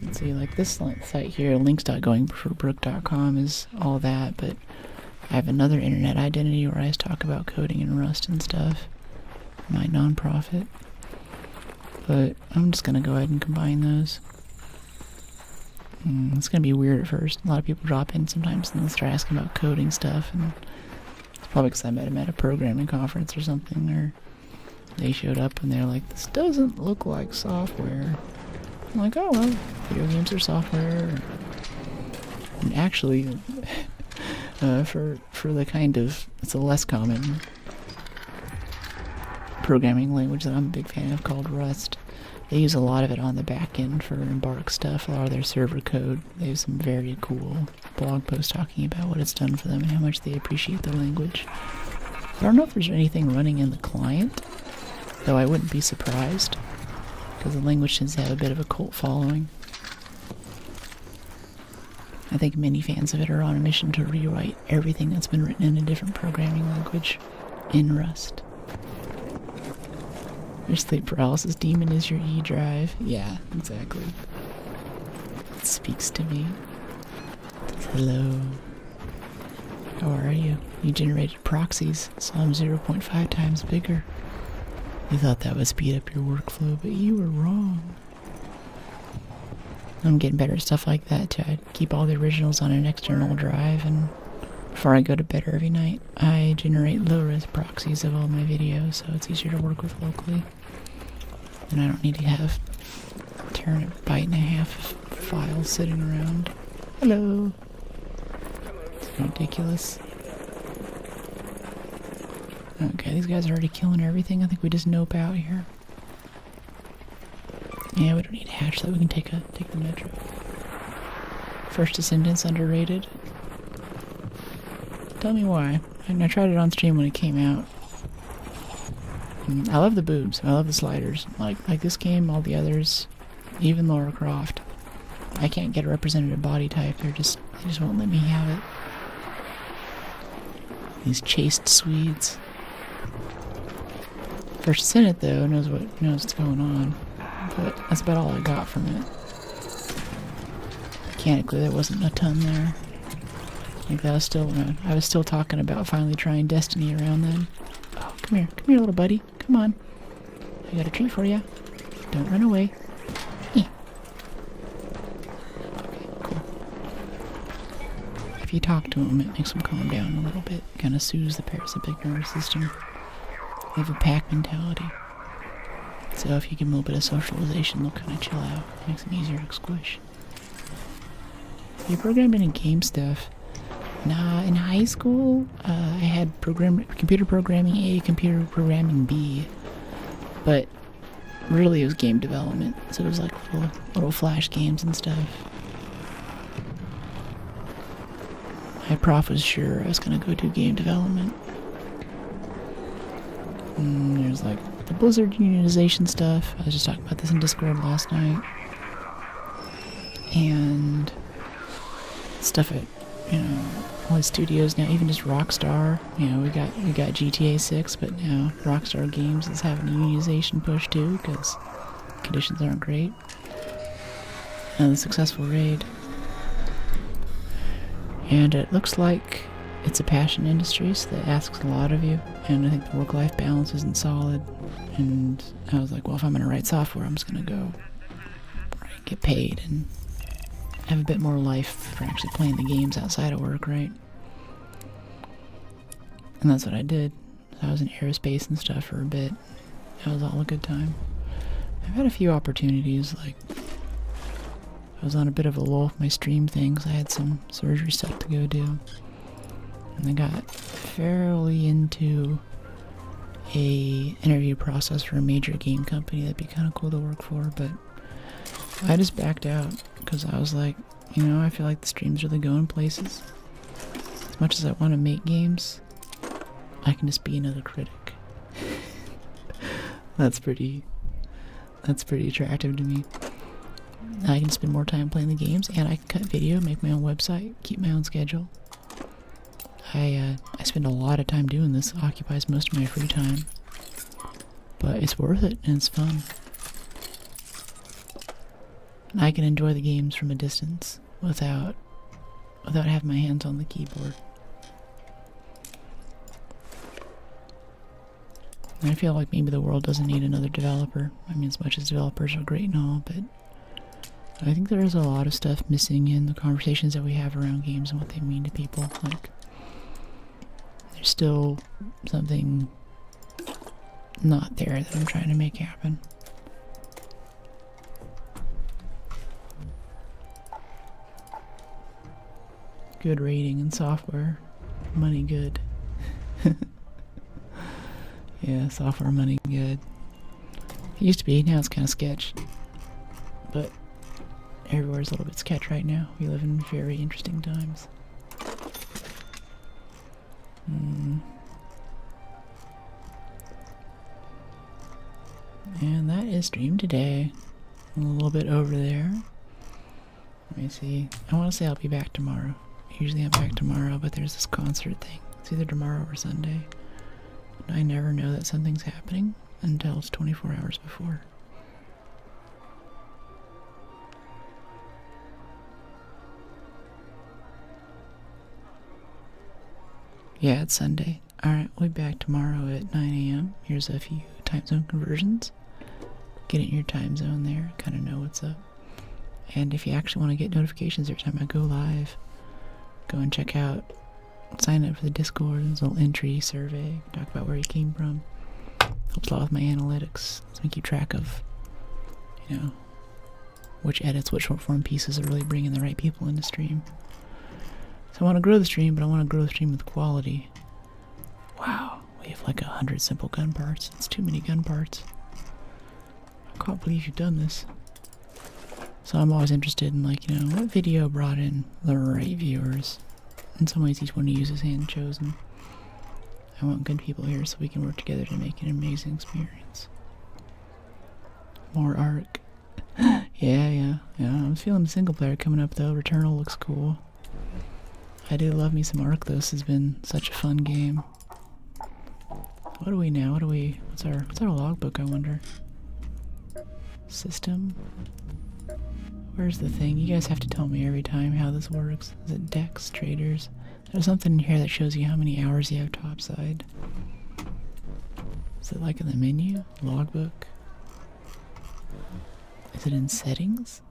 [SPEAKER 1] Let's see, like this site here, links.goingbrook.com is all that, but I have another internet identity where I just talk about coding and Rust and stuff. My non-profit. But I'm just gonna go ahead and combine those. It's gonna be weird at first. A lot of people drop in sometimes and they'll start asking about coding stuff, and it's probably because I met them at a programming conference or something, or they showed up and they're like, this doesn't look like software. I'm like, oh well, video games are software. And actually, for the kind of, it's a less common programming language that I'm a big fan of called Rust. They use a lot of it on the back end for Embark stuff, a lot of their server code. They have some very cool blog posts talking about what it's done for them and how much they appreciate the language. I don't know if there's anything running in the client, though I wouldn't be surprised, because the language tends to have a bit of a cult following. I think many fans of it are on a mission to rewrite everything that's been written in a different programming language in Rust. Your sleep paralysis demon is your E drive. Yeah, exactly. It speaks to me. Hello. How are you? You generated proxies, so I'm 0.5 times bigger. You thought that would speed up your workflow, but you were wrong. I'm getting better at stuff like that too. I keep all the originals on an external drive, and before I go to bed every night, I generate low-res proxies of all my videos, so it's easier to work with locally. And I don't need to have 1.5 terabytes of files sitting around. Hello. It's ridiculous. Okay, these guys are already killing everything. I think we just nope out here. Yeah, we don't need a hatch, so we can take the metro. First Descendants underrated. Tell me why. I tried it on stream when it came out. I love the boobs. I love the sliders. Like this game, all the others, even Lara Croft. I I can't get a representative body type. They just won't let me have it. These chaste Swedes. First Senate though knows what's going on, but that's about all I got from it. Mechanically, there wasn't a ton there. Like that was still around. I was still talking about finally trying Destiny around then. Oh, come here, little buddy. Come on. I got a treat for you. Don't run away. Okay, cool. If you talk to him, it makes him calm down a little bit. Kind of soothes the parasympathetic nervous system. They have a pack mentality. So if you give them a little bit of socialization, they'll kind of chill out. Makes them easier to squish. You programming in game stuff. Nah, in high school, I had computer programming A, computer programming B. But really it was game development. So it was like little flash games and stuff. My prof was sure I was going to go do game development. There's like the Blizzard unionization stuff. I was just talking about this in Discord last night. And stuff at, all the studios now, even just Rockstar. We got GTA 6, but now Rockstar Games is having a unionization push too, because conditions aren't great. And a successful raid. And it looks like it's a passion industry, so that asks a lot of you, and I think the work-life balance isn't solid. And I was like, well, if I'm gonna write software, I'm just gonna go get paid and have a bit more life for actually playing the games outside of work, right? And that's what I did. I was in aerospace and stuff for a bit. It was all a good time. I've had a few opportunities, like I was on a bit of a lull with my stream things. I had some surgery stuff to go do. And I got fairly into a interview process for a major game company that'd be kind of cool to work for, but I just backed out because I was like, I feel like the stream's really going places. As much as I want to make games, I can just be another critic. That's pretty attractive to me. I can spend more time playing the games, and I can cut video, make my own website, keep my own schedule. I spend a lot of time doing this. It occupies most of my free time. But it's worth it, and it's fun. And I can enjoy the games from a distance without having my hands on the keyboard. And I feel like maybe the world doesn't need another developer. I mean, as much as developers are great and all, but I think there is a lot of stuff missing in the conversations that we have around games and what they mean to people. Like, there's still something not there that I'm trying to make happen. Good rating in software, money good. Yeah, software money good. It used to be, now it's kind of sketch. But everywhere's a little bit sketch right now. We live in very interesting times. And that is stream today. A little bit over there. Let me see. I want to say I'll be back tomorrow. Usually I'm back tomorrow, but there's this concert thing. It's either tomorrow or Sunday. And I never know that something's happening until it's 24 hours before. Yeah, it's Sunday. Alright, we'll be back tomorrow at 9 a.m. Here's a few time zone conversions. Get it in your time zone there, kind of know what's up. And if you actually want to get notifications every time I go live, go and check out, sign up for the Discord. There's a little entry survey, talk about where you came from. Helps a lot with my analytics, so I keep track of, which edits, what short form pieces are really bringing the right people into stream. So I want to grow the stream, but I want to grow the stream with quality. Wow, we have like 100 simple gun parts. It's too many gun parts. I can't believe you've done this. So I'm always interested in, like, what video brought in the right viewers. In some ways, each one you use is hand-chosen. I want good people here so we can work together to make an amazing experience. More Arc. Yeah. I'm feeling single player coming up though. Returnal looks cool. I do love me some Ark though. This has been such a fun game. What do we now? What's our logbook, I wonder? System? Where's the thing? You guys have to tell me every time how this works. Is it decks, traders? There's something in here that shows you how many hours you have topside. Is it like in the menu? Logbook? Is it in settings?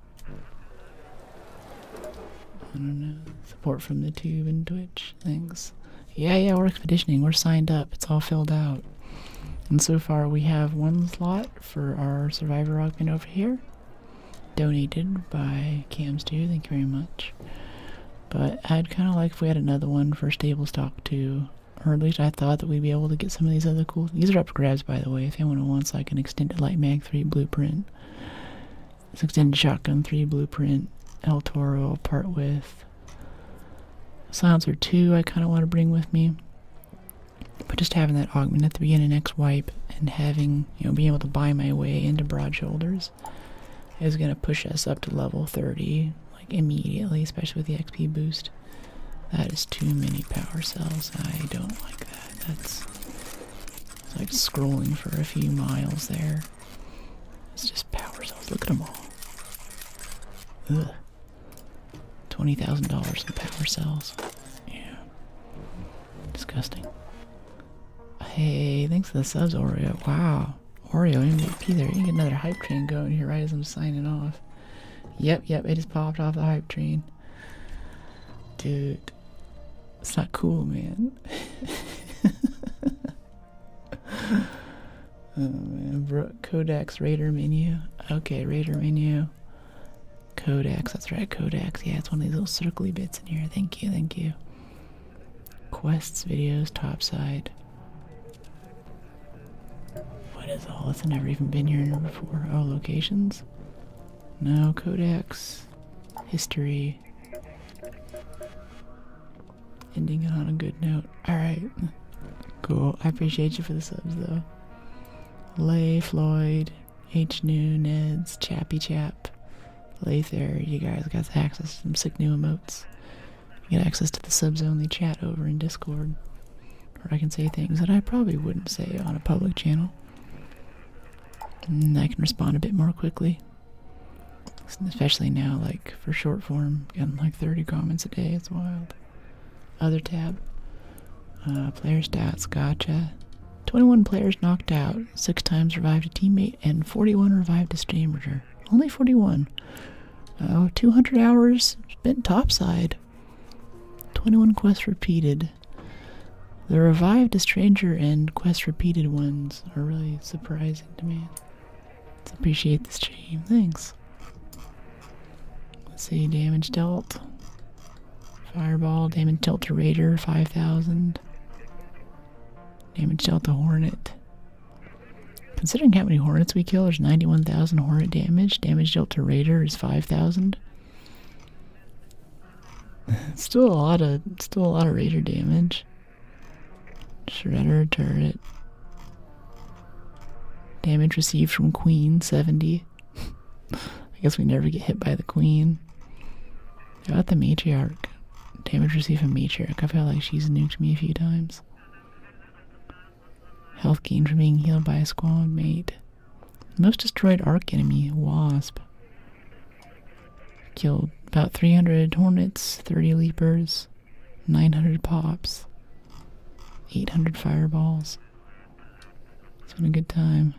[SPEAKER 1] I don't know. Support from the tube and Twitch. Thanks. Yeah, we're expeditioning. We're signed up. It's all filled out. And so far we have one slot for our survivor augment over here. Donated by Cams2. Thank you very much. But I'd kind of like if we had another one for stable stock too. Or at least I thought that we'd be able to get some of these other cool... These are up for grabs, by the way, if anyone wants like an extended light mag 3 blueprint. This extended shotgun 3 blueprint. El Toro I'll part with. Silencer 2 I kind of want to bring with me. But just having that augment at the beginning next wipe and having, being able to buy my way into Broad Shoulders is going to push us up to level 30, like immediately, especially with the XP boost. That is too many power cells. I don't like that. It's like scrolling for a few miles there. It's just power cells. Look at them all. Ugh. $20,000 in power cells. Yeah. Disgusting. Hey, thanks for the subs, Oreo. Wow. Oreo MVP there. You can get another hype train going here right as I'm signing off. Yep, it just popped off the hype train. Dude. It's not cool, man. Oh, man. Codex Raider menu. Okay, Raider menu. Codex, that's right, Codex. Yeah, it's one of these little circly bits in here. Thank you. Quests, videos, topside. What is all this? I've never even been here before. Oh, locations? No, Codex. History. Ending it on a good note. Alright. Cool. I appreciate you for the subs, though. Lay, Floyd, H. New, Neds, Chappy Chap. Lather, you guys got access to some sick new emotes. You get access to the subs-only chat over in Discord. Where I can say things that I probably wouldn't say on a public channel. And I can respond a bit more quickly. Especially now, like, for short form, getting like 30 comments a day, it's wild. Other tab. Player stats, gotcha. 21 players knocked out, 6 times revived a teammate, and 41 revived a streamer. Only 41. 200 hours spent topside. 21 quests repeated. The revived a stranger and quest repeated ones are really surprising to me. Let's appreciate the stream. Thanks. Let's see, damage dealt. Fireball, damage dealt to Raider, 5,000. Damage dealt to Hornet. Considering how many Hornets we kill, there's 91,000 Hornet damage. Damage dealt to Raider is 5,000. Still a lot of Raider damage. Shredder, turret. Damage received from Queen, 70. I guess we never get hit by the Queen. How about the Matriarch? Damage received from Matriarch. I feel like she's nuked me a few times. Health gain from being healed by a squad mate. Most destroyed Arc enemy, Wasp. Killed about 300 Hornets, 30 Leapers, 900 Pops, 800 Fireballs. It's been a good time.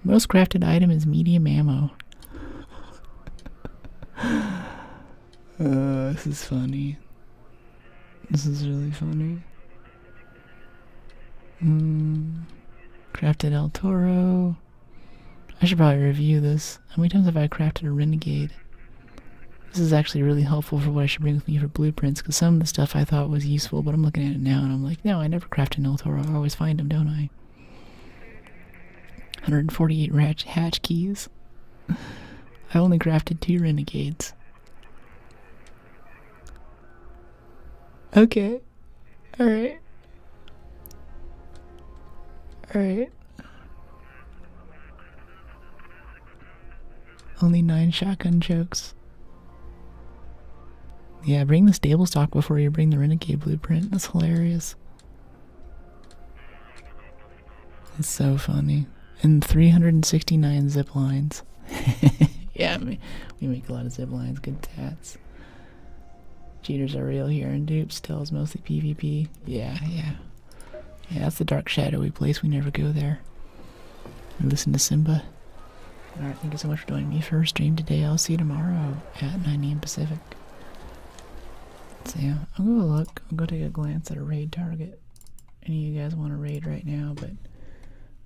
[SPEAKER 1] Most crafted item is medium ammo. This is funny. This is really funny. Crafted El Toro. I should probably review this. How many times have I crafted a Renegade? This is actually really helpful for what I should bring with me for blueprints, because some of the stuff I thought was useful, but I'm looking at it now and I'm like, no, I never crafted an El Toro. I always find them, don't I? 148 hatch keys. I only crafted 2 Renegades. Okay. Alright. Only 9 shotgun chokes. Yeah, bring the stable stock before you bring the renegade blueprint. That's hilarious. It's so funny. And 369 zip lines. Yeah, we make a lot of zip lines. Good tats. Cheaters are real here, and dupes still is mostly PvP. Yeah. Yeah, that's the dark shadowy place. We never go there. We listen to Simba. Alright, thank you so much for joining me for a stream today. I'll see you tomorrow at 9 AM Pacific. So yeah, I'll go look. I'll go take a glance at a raid target. Any of you guys want to raid right now, but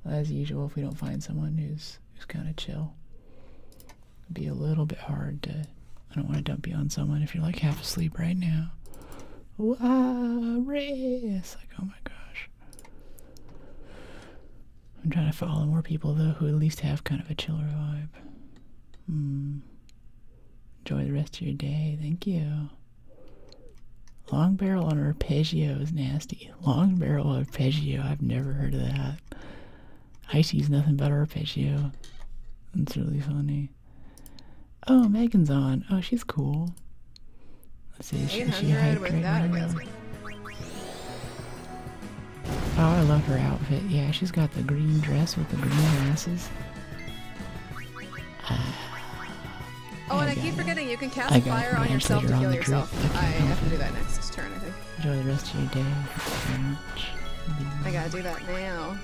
[SPEAKER 1] as usual, if we don't find someone who's kind of chill, it'd be a little bit hard to... I don't want to dump you on someone if you're like half asleep right now. Wow, race! Like, oh my gosh. I'm trying to follow more people though who at least have kind of a chiller vibe. Enjoy the rest of your day. Thank you. Long barrel on arpeggio is nasty. Long barrel arpeggio, I've never heard of that. Icy's nothing but arpeggio. That's really funny. Oh, Megan's on. Oh, she's cool. Let's see, is she hyped right now? Oh, I love her outfit. Yeah, she's got the green dress with the green glasses.
[SPEAKER 11] Oh, and I keep forgetting you can cast fire on yourself to heal yourself. I have to do that next turn, I think.
[SPEAKER 1] Enjoy the rest of your day. Thank you very much.
[SPEAKER 11] I gotta do that now.